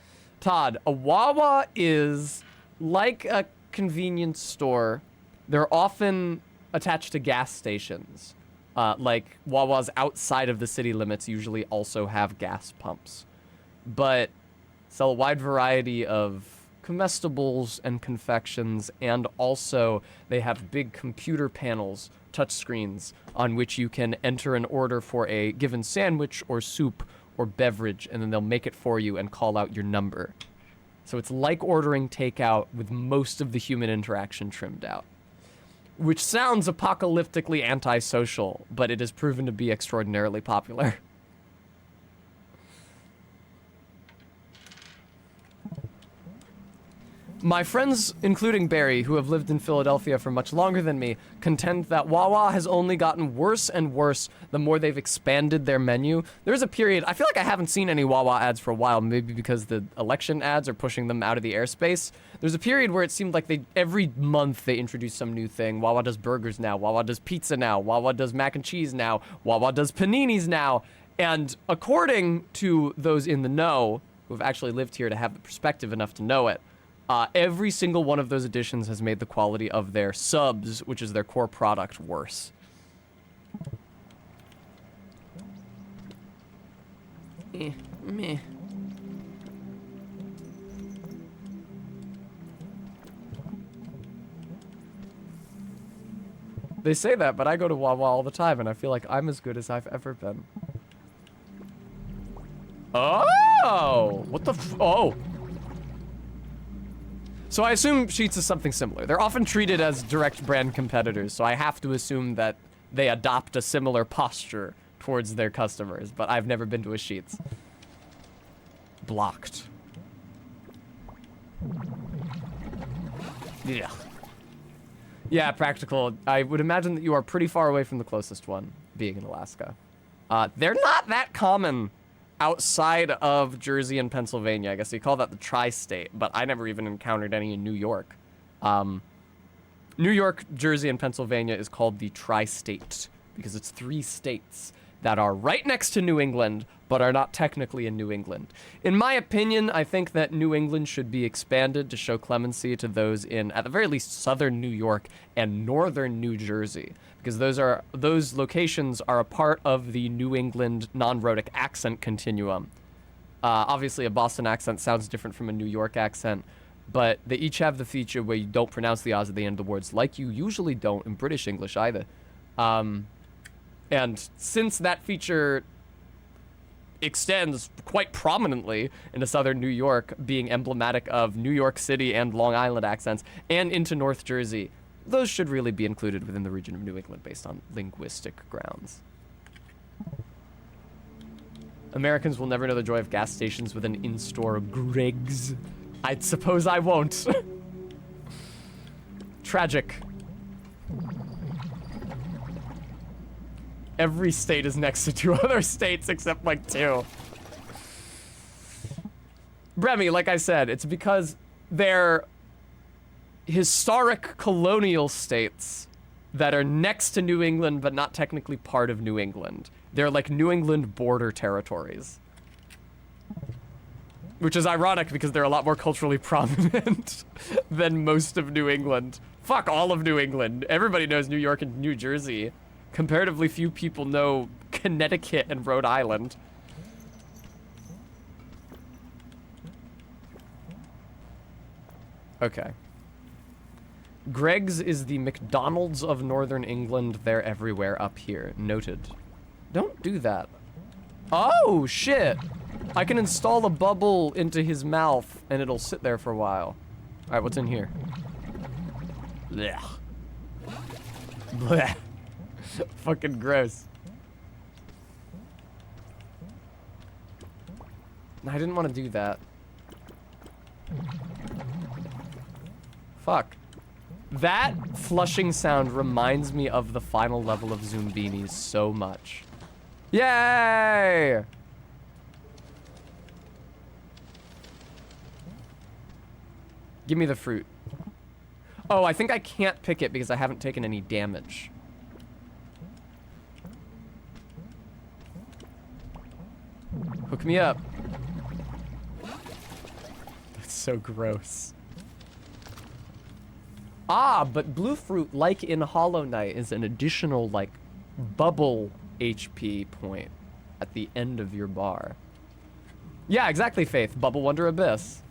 Speaker 1: Todd, a Wawa is like a convenience store. They're often attached to gas stations. Like Wawas outside of the city limits usually also have gas pumps, but sell a wide variety of comestibles and confections, and also they have big computer panels, touchscreens, on which you can enter an order for a given sandwich or soup or beverage, and then they'll make it for you and call out your number. So it's like ordering takeout with most of the human interaction trimmed out. Which sounds apocalyptically antisocial, but it has proven to be extraordinarily popular. My friends, including Barry, who have lived in Philadelphia for much longer than me, contend that Wawa has only gotten worse and worse the more they've expanded their menu. There's a period, I feel like I haven't seen any Wawa ads for a while, maybe because the election ads are pushing them out of the airspace. There's a period where it seemed like every month they introduce some new thing. Wawa does burgers now, Wawa does pizza now, Wawa does mac and cheese now, Wawa does paninis now. And according to those in the know, who have actually lived here to have the perspective enough to know it, every single one of those additions has made the quality of their subs, which is their core product, worse. Meh. They say that, but I go to Wawa all the time, and I feel like I'm as good as I've ever been. Oh! What the oh! So I assume Sheetz is something similar. They're often treated as direct brand competitors, so I have to assume that they adopt a similar posture towards their customers, but I've never been to a Sheetz. Blocked. Yeah. Yeah, practical. I would imagine that you are pretty far away from the closest one, being in Alaska. They're not that common outside of Jersey and Pennsylvania. I guess you call that the tri-state, but I never even encountered any in New York. New York, Jersey, and Pennsylvania is called the tri-state because it's 3 states that are right next to New England, but are not technically in New England. In my opinion, I think that New England should be expanded to show clemency to those in, at the very least, southern New York and northern New Jersey, because those locations are a part of the New England non-rhotic accent continuum. Obviously, a Boston accent sounds different from a New York accent, but they each have the feature where you don't pronounce the O's at the end of the words, like you usually don't in British English either. And since that feature extends quite prominently into southern New York, being emblematic of New York City and Long Island accents, and into North Jersey, those should really be included within the region of New England based on linguistic grounds. Americans will never know the joy of gas stations with an in-store Greggs. I suppose I won't. Tragic. Every state is next to 2 other states except like 2. Bremy, like I said, it's because they're historic colonial states that are next to New England but not technically part of New England. They're like New England border territories. Which is ironic because they're a lot more culturally prominent than most of New England. Fuck all of New England. Everybody knows New York and New Jersey. Comparatively few people know Connecticut and Rhode Island. Okay. Greggs is the McDonald's of Northern England. They're everywhere up here. Noted. Don't do that. Oh, shit. I can install a bubble into his mouth and it'll sit there for a while. All right, what's in here? Blech. Blech. Fucking gross. I didn't want to do that. Fuck. That flushing sound reminds me of the final level of Zoombinis so much. Yay! Give me the fruit. Oh, I think I can't pick it because I haven't taken any damage. Hook me up. That's so gross. Ah, but blue fruit, like in Hollow Knight, is an additional, like, bubble HP point at the end of your bar. Yeah, exactly, Faith. Bubble Wonder Abyss.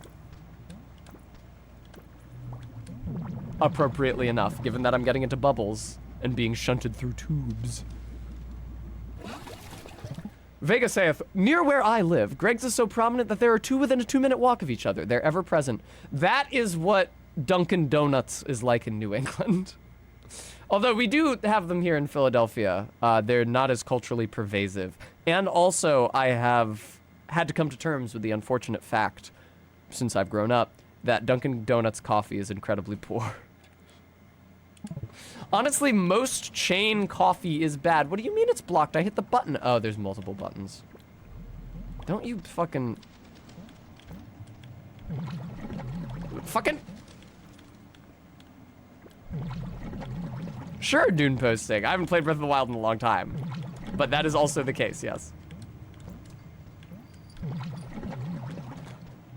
Speaker 1: Appropriately enough, given that I'm getting into bubbles and being shunted through tubes. Vega saith, near where I live, Greg's is so prominent that there are two within a 2-minute walk of each other. They're ever present. That is what Dunkin' Donuts is like in New England. Although we do have them here in Philadelphia. They're not as culturally pervasive. And also, I have had to come to terms with the unfortunate fact, since I've grown up, that Dunkin' Donuts coffee is incredibly poor. Honestly, most chain coffee is bad. What do you mean it's blocked? I hit the button. Oh, there's multiple buttons. Don't you fucking... Sure, Dune posting. I haven't played Breath of the Wild in a long time. But that is also the case, yes.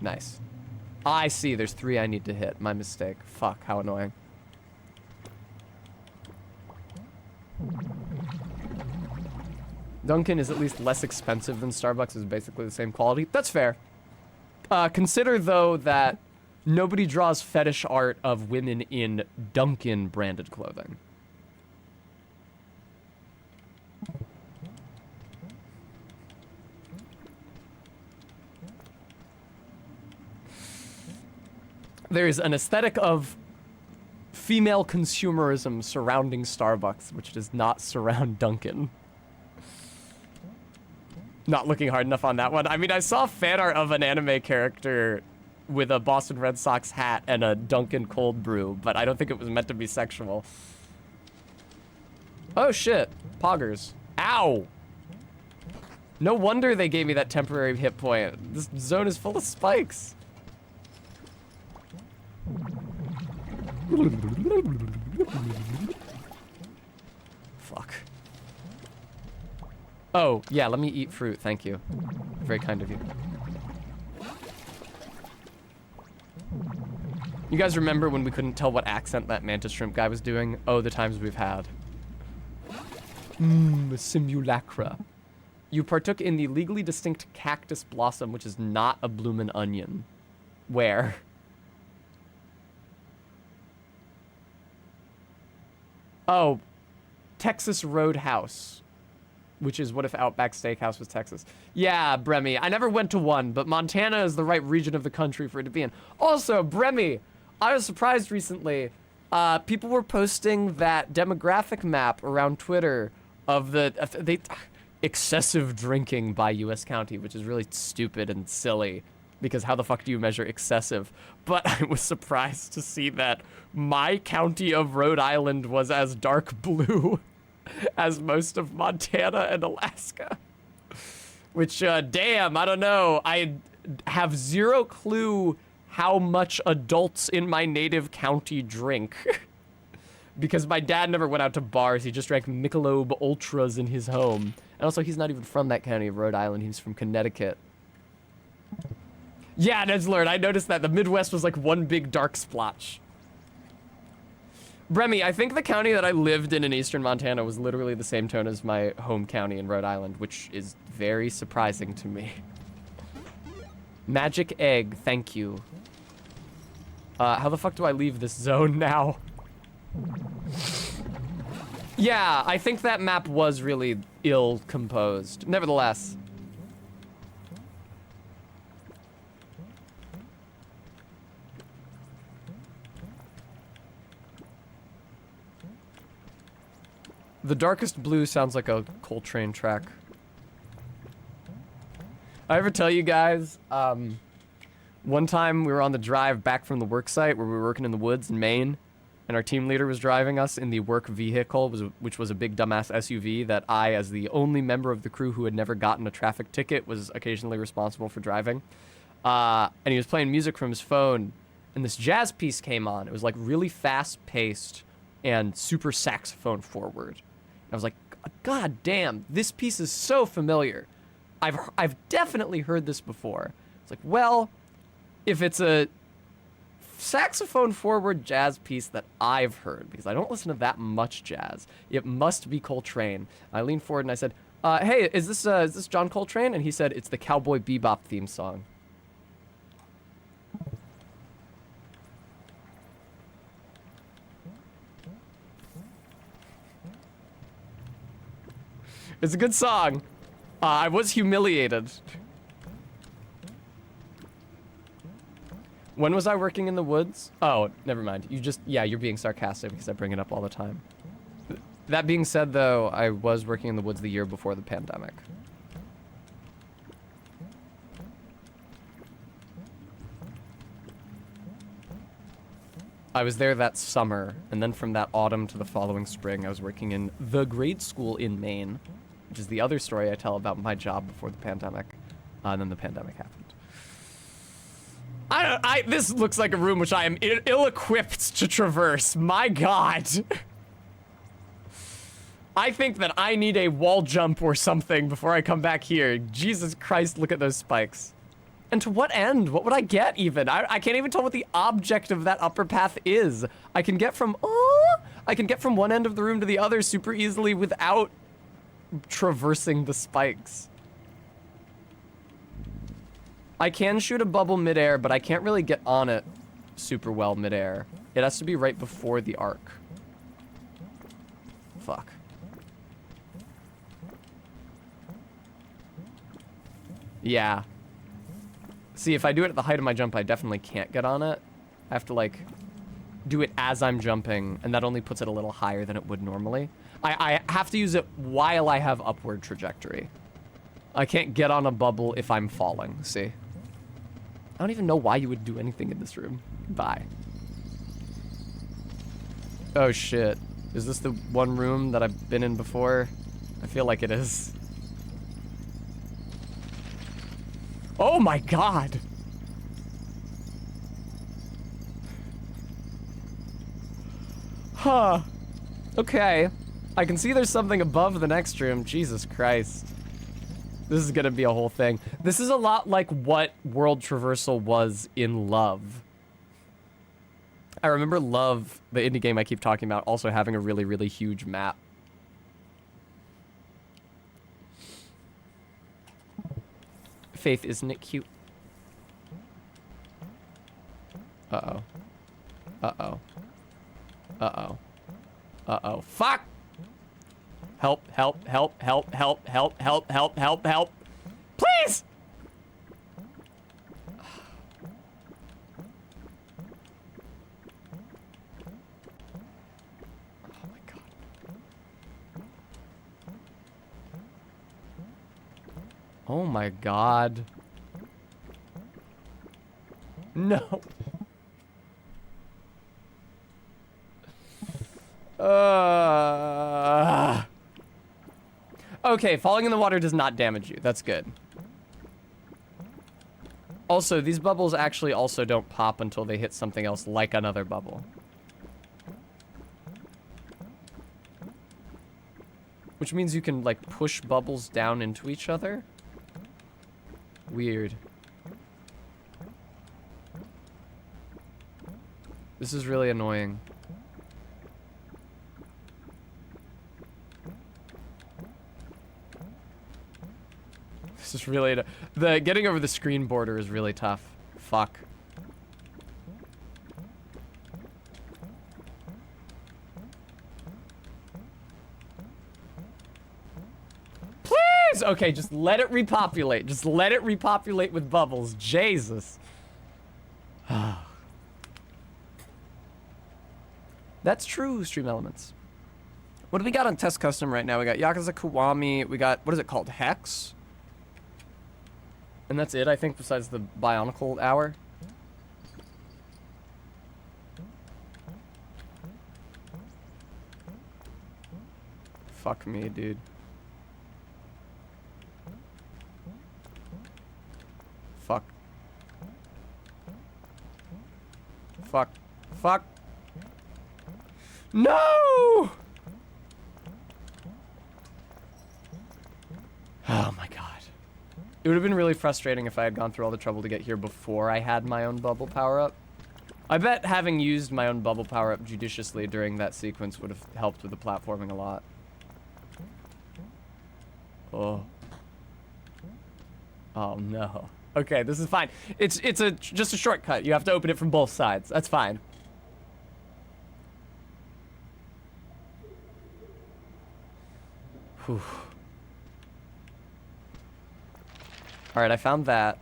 Speaker 1: Nice. I see, there's 3 I need to hit. My mistake. Fuck, how annoying. Dunkin' is at least less expensive than Starbucks, is basically the same quality. That's fair. Consider, though, that nobody draws fetish art of women in Dunkin' branded clothing. There is an aesthetic of female consumerism surrounding Starbucks, which does not surround Dunkin'. Not looking hard enough on that one. I mean, I saw fan art of an anime character with a Boston Red Sox hat and a Dunkin' cold brew, but I don't think it was meant to be sexual. Oh shit, poggers. Ow! No wonder they gave me that temporary hit point. This zone is full of spikes. Fuck. Oh, yeah, let me eat fruit, thank you. Very kind of you. You guys remember when we couldn't tell what accent that mantis shrimp guy was doing? Oh, the times we've had. Simulacra. You partook in the legally distinct cactus blossom, which is not a bloomin' onion. Where? Oh, Texas Roadhouse, which is what if Outback Steakhouse was Texas. Yeah, Bremy, I never went to one, but Montana is the right region of the country for it to be in. Also, Bremy, I was surprised recently. People were posting that demographic map around Twitter of the excessive drinking by U.S. County, which is really stupid and silly. Because how the fuck do you measure excessive? But I was surprised to see that my county of Rhode Island was as dark blue as most of Montana and Alaska. Which, damn, I don't know. I have zero clue how much adults in my native county drink. Because my dad never went out to bars. He just drank Michelob Ultras in his home. And also, he's not even from that county of Rhode Island. He's from Connecticut. Yeah, Nedslord, I noticed that the Midwest was like one big dark splotch. Bremy, I think the county that I lived in eastern Montana was literally the same tone as my home county in Rhode Island, which is very surprising to me. Magic egg, thank you. How the fuck do I leave this zone now? Yeah, I think that map was really ill-composed. Nevertheless. The Darkest Blue sounds like a Coltrane track. I ever tell you guys, one time we were on the drive back from the work site where we were working in the woods in Maine, and our team leader was driving us in the work vehicle, which was a big dumbass SUV that I, as the only member of the crew who had never gotten a traffic ticket, was occasionally responsible for driving. And he was playing music from his phone, and this jazz piece came on. It was like really fast-paced and super saxophone forward. I was like, God damn, this piece is so familiar. I've definitely heard this before. It's like, well, if it's a saxophone forward jazz piece that I've heard, because I don't listen to that much jazz. It must be Coltrane. I leaned forward and I said, hey, is this John Coltrane? And he said, it's the Cowboy Bebop theme song. It's a good song. I was humiliated. When was I working in the woods? Oh, never mind. You're being sarcastic because I bring it up all the time. That being said, though, I was working in the woods the year before the pandemic. I was there that summer, and then from that autumn to the following spring, I was working in the grade school in Maine, which is the other story I tell about my job before the pandemic. And then the pandemic happened. This looks like a room which I am ill-equipped to traverse. My God. I think that I need a wall jump or something before I come back here. Jesus Christ, look at those spikes. And to what end? What would I get even? I can't even tell what the object of that upper path is. I can get from one end of the room to the other super easily without traversing the spikes. I can shoot a bubble midair, but I can't really get on it super well midair. It has to be right before the arc. Fuck. Yeah. See, if I do it at the height of my jump, I definitely can't get on it. I have to, like, do it as I'm jumping, and that only puts it a little higher than it would normally. I have to use it while I have upward trajectory. I can't get on a bubble if I'm falling, see? I don't even know why you would do anything in this room. Bye. Oh, shit. Is this the one room that I've been in before? I feel like it is. Oh my God! Huh. Okay. I can see there's something above the next room. Jesus Christ. This is gonna be a whole thing. This is a lot like what World Traversal was in Love. I remember Love, the indie game I keep talking about, also having a really, really huge map. Faith, isn't it cute? Uh-oh. Uh-oh. Uh-oh. Uh-oh. Fuck! Help, help, help, help, help, help, help, help, help, help. Please! Oh my God. Oh my God. No. Okay, falling in the water does not damage you. That's good. Also, these bubbles actually also don't pop until they hit something else like another bubble. Which means you can, like, push bubbles down into each other. Weird. This is really annoying. This is really... The getting over the screen border is really tough. Fuck. Please! Okay, just let it repopulate. Just let it repopulate with bubbles. Jesus. That's true, Stream Elements. What do we got on test custom right now? We got Yakuza Kiwami. We got... What is it called? Hex? And that's it, I think, besides the Bionicle hour. Fuck me, dude. Fuck. Fuck. Fuck. No! Oh my God. It would have been really frustrating if I had gone through all the trouble to get here before I had my own bubble power-up. I bet having used my own bubble power-up judiciously during that sequence would have helped with the platforming a lot. Oh. Oh no. Okay, this is fine. It's just a shortcut. You have to open it from both sides. That's fine. Whew. Alright, I found that.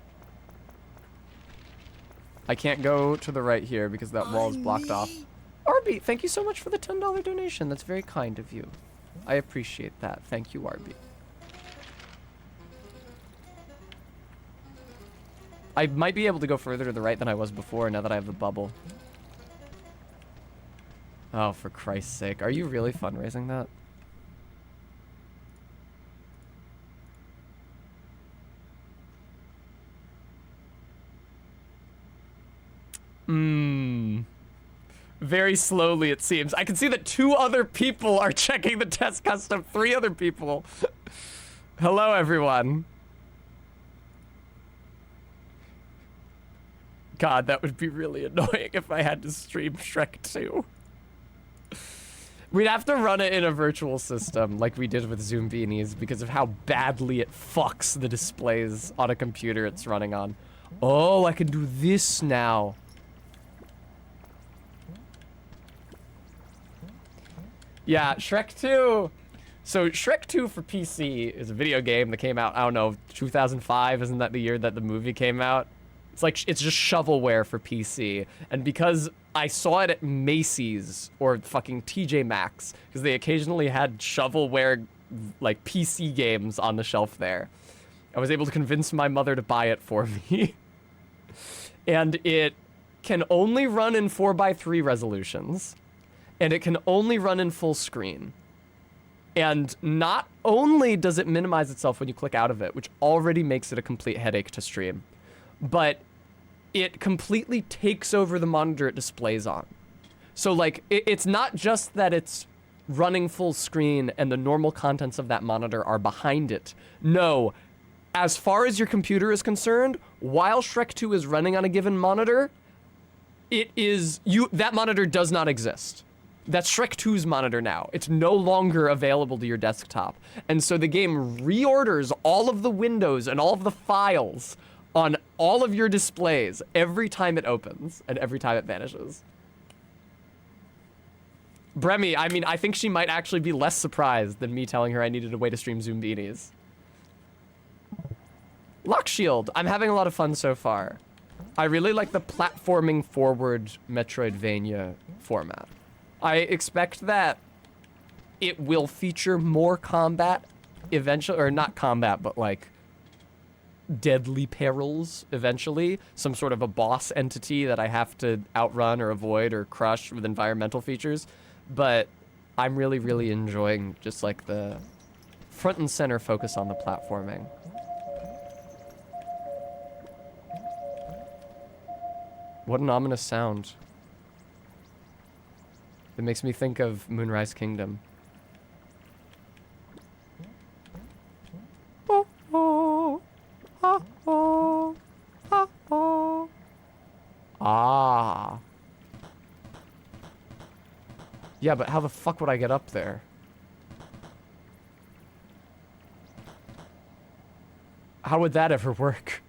Speaker 1: I can't go to the right here because that wall is blocked off. Arby, thank you so much for the $10 donation. That's very kind of you. I appreciate that. Thank you, Arby. I might be able to go further to the right than I was before now that I have the bubble. Oh, for Christ's sake. Are you really fundraising that? Very slowly, it seems. I can see that 2 other people are checking the test custom. 3 other people. Hello, everyone. God, that would be really annoying if I had to stream Shrek 2. We'd have to run it in a virtual system like we did with Zoom Beanies because of how badly it fucks the displays on a computer it's running on. Oh, I can do this now. Yeah, Shrek 2. So Shrek 2 for PC is a video game that came out, I don't know, 2005. Isn't that the year that the movie came out? It's like, it's just shovelware for PC. And because I saw it at Macy's or fucking TJ Maxx, because they occasionally had shovelware, like, PC games on the shelf there, I was able to convince my mother to buy it for me. And it can only run in 4:3 resolutions. And it can only run in full screen. And not only does it minimize itself when you click out of it, which already makes it a complete headache to stream, but it completely takes over the monitor it displays on. So, like, it's not just that it's running full screen and the normal contents of that monitor are behind it. No, as far as your computer is concerned, while Shrek 2 is running on a given monitor, that monitor does not exist. That's Shrek 2's monitor now. It's no longer available to your desktop. And so the game reorders all of the windows and all of the files on all of your displays every time it opens and every time it vanishes. Bremy, I mean, I think she might actually be less surprised than me telling her I needed a way to stream Zoom Beanies. Lock Shield, I'm having a lot of fun so far. I really like the platforming forward Metroidvania format. I expect that it will feature more combat eventually, or not combat, but like deadly perils eventually. Some sort of a boss entity that I have to outrun or avoid or crush with environmental features. But I'm really, really enjoying just like the front and center focus on the platforming. What an ominous sound. It makes me think of Moonrise Kingdom. Ah. Yeah, but how the fuck would I get up there? How would that ever work?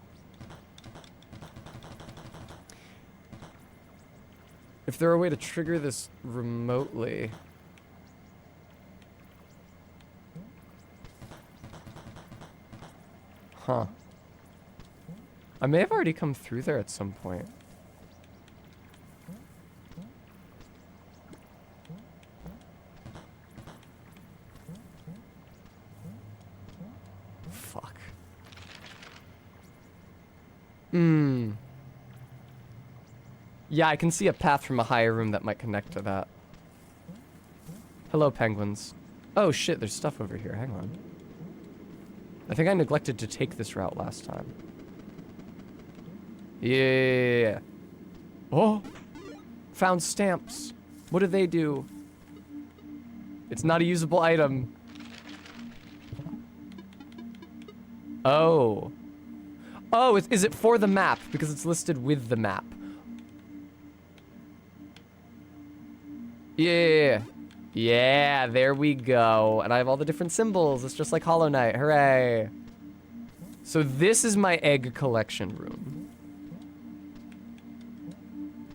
Speaker 1: If there were a way to trigger this remotely. Huh. I may have already come through there at some point. Fuck. Yeah, I can see a path from a higher room that might connect to that. Hello, penguins. Oh shit, there's stuff over here. Hang on. I think I neglected to take this route last time. Yeah. Oh! Found stamps. What do they do? It's not a usable item. Oh. Oh, is it for the map? Because it's listed with the map. Yeah. Yeah, there we go. And I have all the different symbols. It's just like Hollow Knight. Hooray. So this is my egg collection room.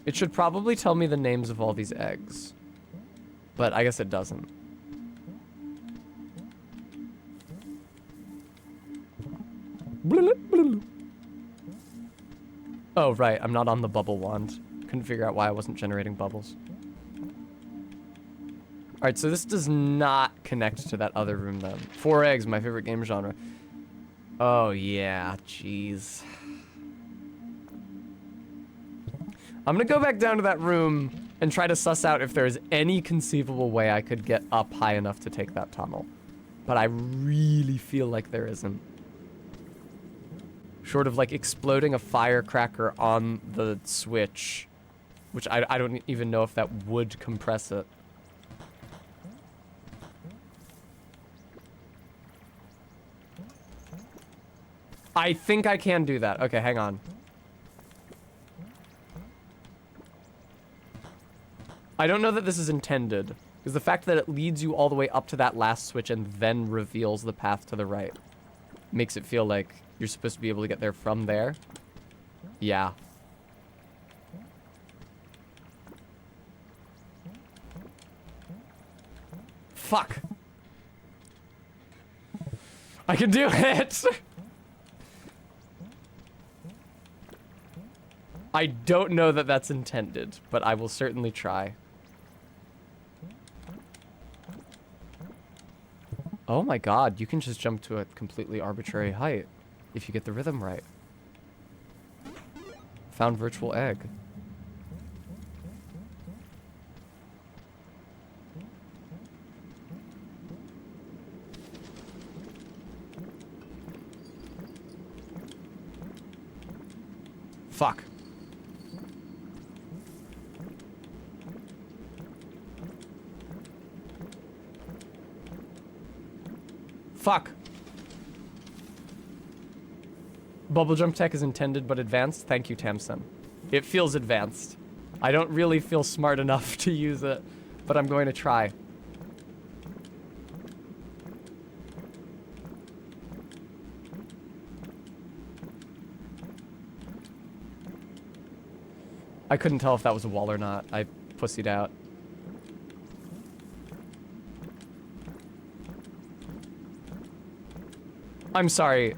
Speaker 1: It should probably tell me the names of all these eggs. But I guess it doesn't. Oh, right. I'm not on the bubble wand. Couldn't figure out why I wasn't generating bubbles. Alright, so this does not connect to that other room then. 4 eggs, my favorite game genre. Oh, yeah. Jeez. I'm gonna go back down to that room and try to suss out if there's any conceivable way I could get up high enough to take that tunnel. But I really feel like there isn't. Short of like exploding a firecracker on the switch, which I don't even know if that would compress it. I think I can do that. Okay, hang on. I don't know that this is intended, because the fact that it leads you all the way up to that last switch and then reveals the path to the right makes it feel like you're supposed to be able to get there from there. Yeah. Fuck. I can do it! I don't know that that's intended, but I will certainly try. Oh my god, you can just jump to a completely arbitrary height if you get the rhythm right. Found virtual egg. Fuck. Fuck. Bubble jump tech is intended but advanced. Thank you, Tamsin. It feels advanced. I don't really feel smart enough to use it, but I'm going to try. I couldn't tell if that was a wall or not. I pussied out. I'm sorry.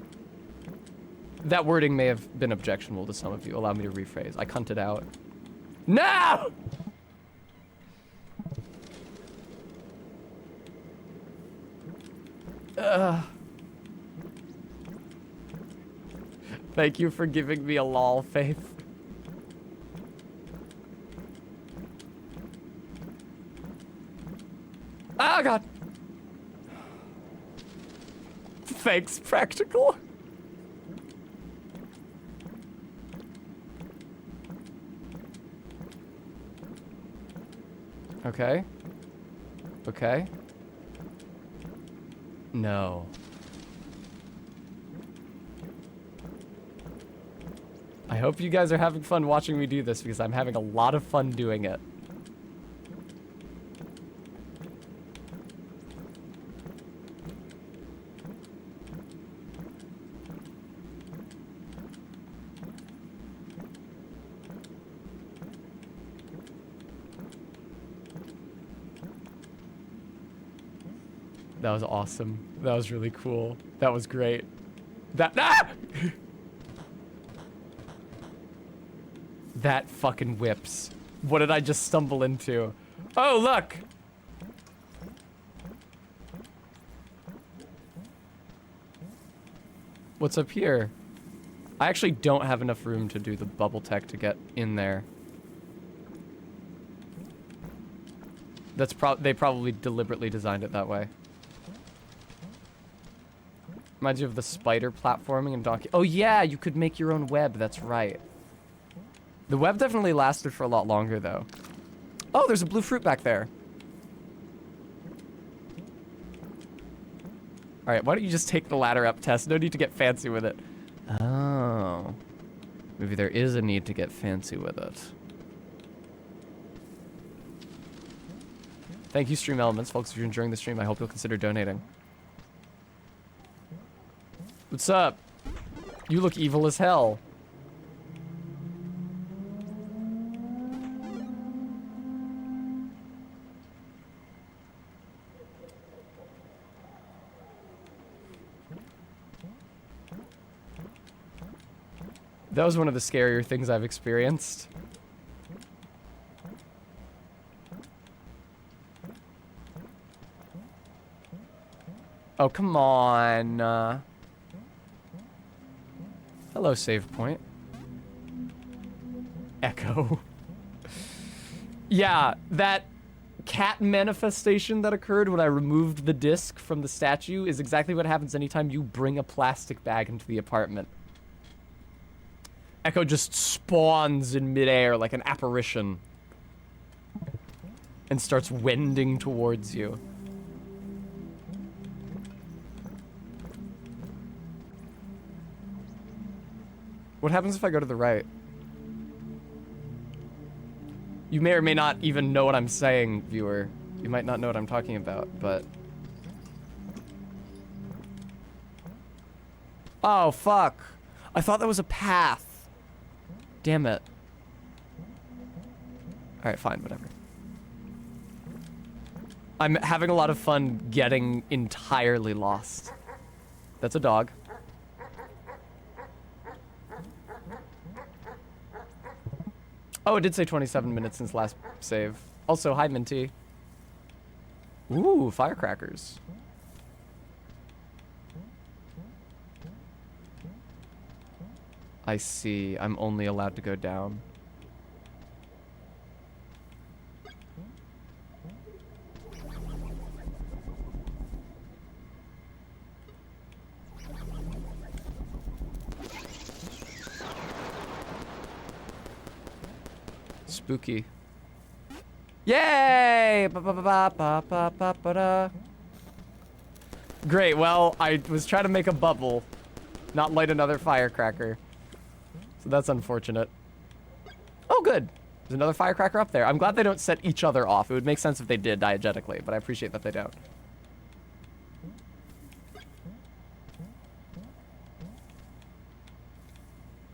Speaker 1: That wording may have been objectionable to some of you. Allow me to rephrase. I cunted out. No! Thank you for giving me a lol, Faith. Oh, God. Thanks, Practical. Okay. Okay. No. I hope you guys are having fun watching me do this because I'm having a lot of fun doing it. That was awesome. That was really cool. That was great. That That fucking whips. What did I just stumble into? Oh, look! What's up here? I actually don't have enough room to do the bubble tech to get in there. That's they probably deliberately designed it that way. Reminds you of the spider platforming in Donkey. Oh yeah, you could make your own web. That's right. The web definitely lasted for a lot longer though. Oh, there's a blue fruit back there. All right, why don't you just take the ladder up, Tess? No need to get fancy with it. Oh, maybe there is a need to get fancy with it. Thank you, Stream Elements. Folks, if you're enjoying the stream, I hope you'll consider donating. What's up? You look evil as hell. That was one of the scarier things I've experienced. Oh, come on. Hello, save point. Echo. Yeah, that cat manifestation that occurred when I removed the disc from the statue is exactly what happens anytime you bring a plastic bag into the apartment. Echo just spawns in midair like an apparition and starts wending towards you. What happens if I go to the right? You may or may not even know what I'm saying, viewer. You might not know what I'm talking about, but... Oh, fuck. I thought that was a path. Damn it. Alright, fine, whatever. I'm having a lot of fun getting entirely lost. That's a dog. Oh, it did say 27 minutes since last save. Also, hi, Minty. Ooh, firecrackers. I see. I'm only allowed to go down. Spooky. Yay! Ba-ba-ba-ba-ba-ba-ba-da. Great, well, I was trying to make a bubble, not light another firecracker. So that's unfortunate. Oh, good. There's another firecracker up there. I'm glad they don't set each other off. It would make sense if they did diegetically, but I appreciate that they don't.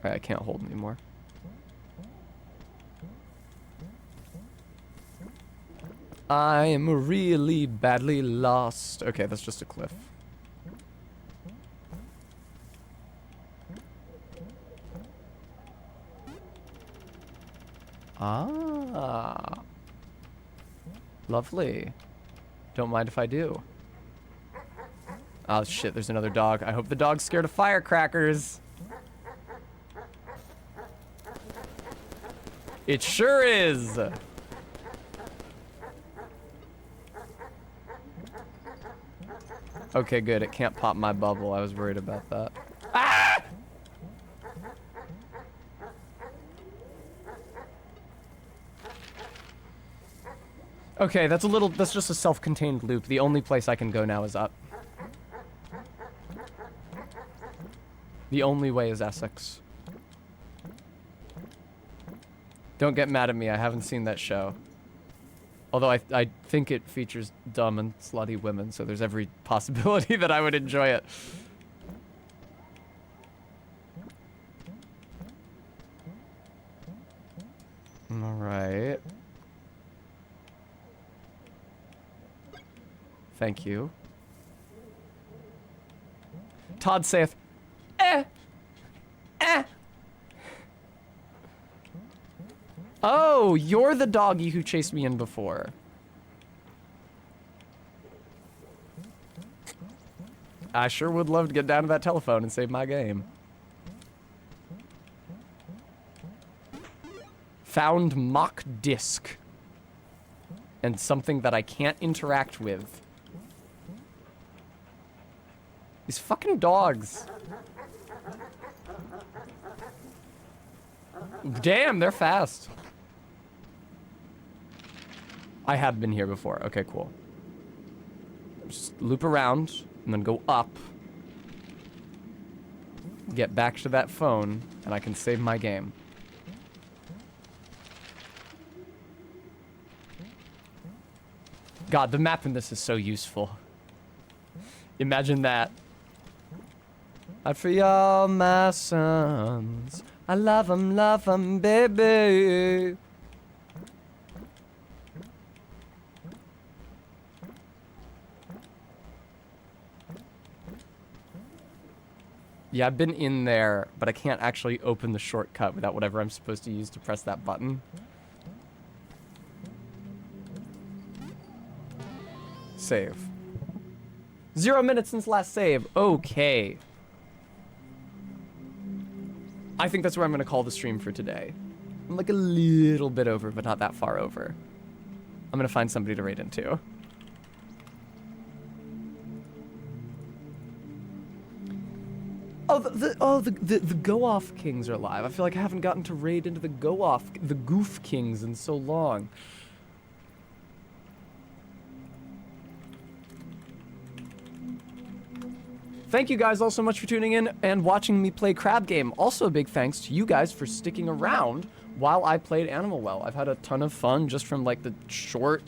Speaker 1: Alright, I can't hold anymore. I am really badly lost. Okay, that's just a cliff. Ah. Lovely. Don't mind if I do. Oh shit, there's another dog. I hope the dog's scared of firecrackers. It sure is. Okay, good. It can't pop my bubble. I was worried about that. Ah! Okay, that's just a self-contained loop. The only place I can go now is up. The only way is Essex. Don't get mad at me. I haven't seen that show. Although I think it features dumb and slutty women, so there's every possibility that I would enjoy it. All right. Thank you. Todd saith, eh. Oh, you're the doggy who chased me in before. I sure would love to get down to that telephone and save my game. Found mock disc. And something that I can't interact with. These fucking dogs. Damn, they're fast. I have been here before. Okay, cool. Just loop around and then go up. Get back to that phone and I can save my game. God, the map in this is so useful. Imagine that. Out for y'all, my sons. I love 'em, baby. Yeah, I've been in there, but I can't actually open the shortcut without whatever I'm supposed to use to press that button. Save. 0 minutes since last save. Okay. I think that's where I'm going to call the stream for today. I'm like a little bit over, but not that far over. I'm going to find somebody to raid into. Oh, the Go-Off Kings are live. I feel like I haven't gotten to raid into the Goof Kings in so long. Thank you guys all so much for tuning in and watching me play Crab Game. Also a big thanks to you guys for sticking around while I played Animal Well. I've had a ton of fun just from like the short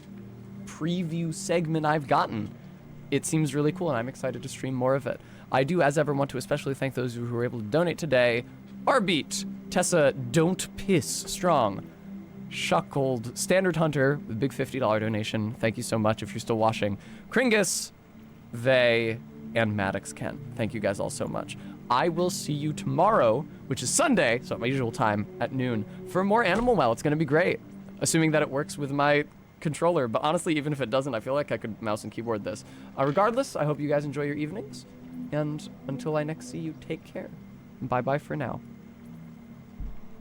Speaker 1: preview segment I've gotten. It seems really cool and I'm excited to stream more of it. I do, as ever, want to especially thank those who were able to donate today. Arbeat, Tessa, Don't Piss, Strong, Shuckled, Standard Hunter, with a big $50 donation. Thank you so much if you're still watching. Kringus, They, and Maddox Ken. Thank you guys all so much. I will see you tomorrow, which is Sunday, so at my usual time, at noon, for more Animal Well. It's going to be great, assuming that it works with my controller. But honestly, even if it doesn't, I feel like I could mouse and keyboard this. Regardless, I hope you guys enjoy your evenings. And until I next see you, take care. Bye-bye for now.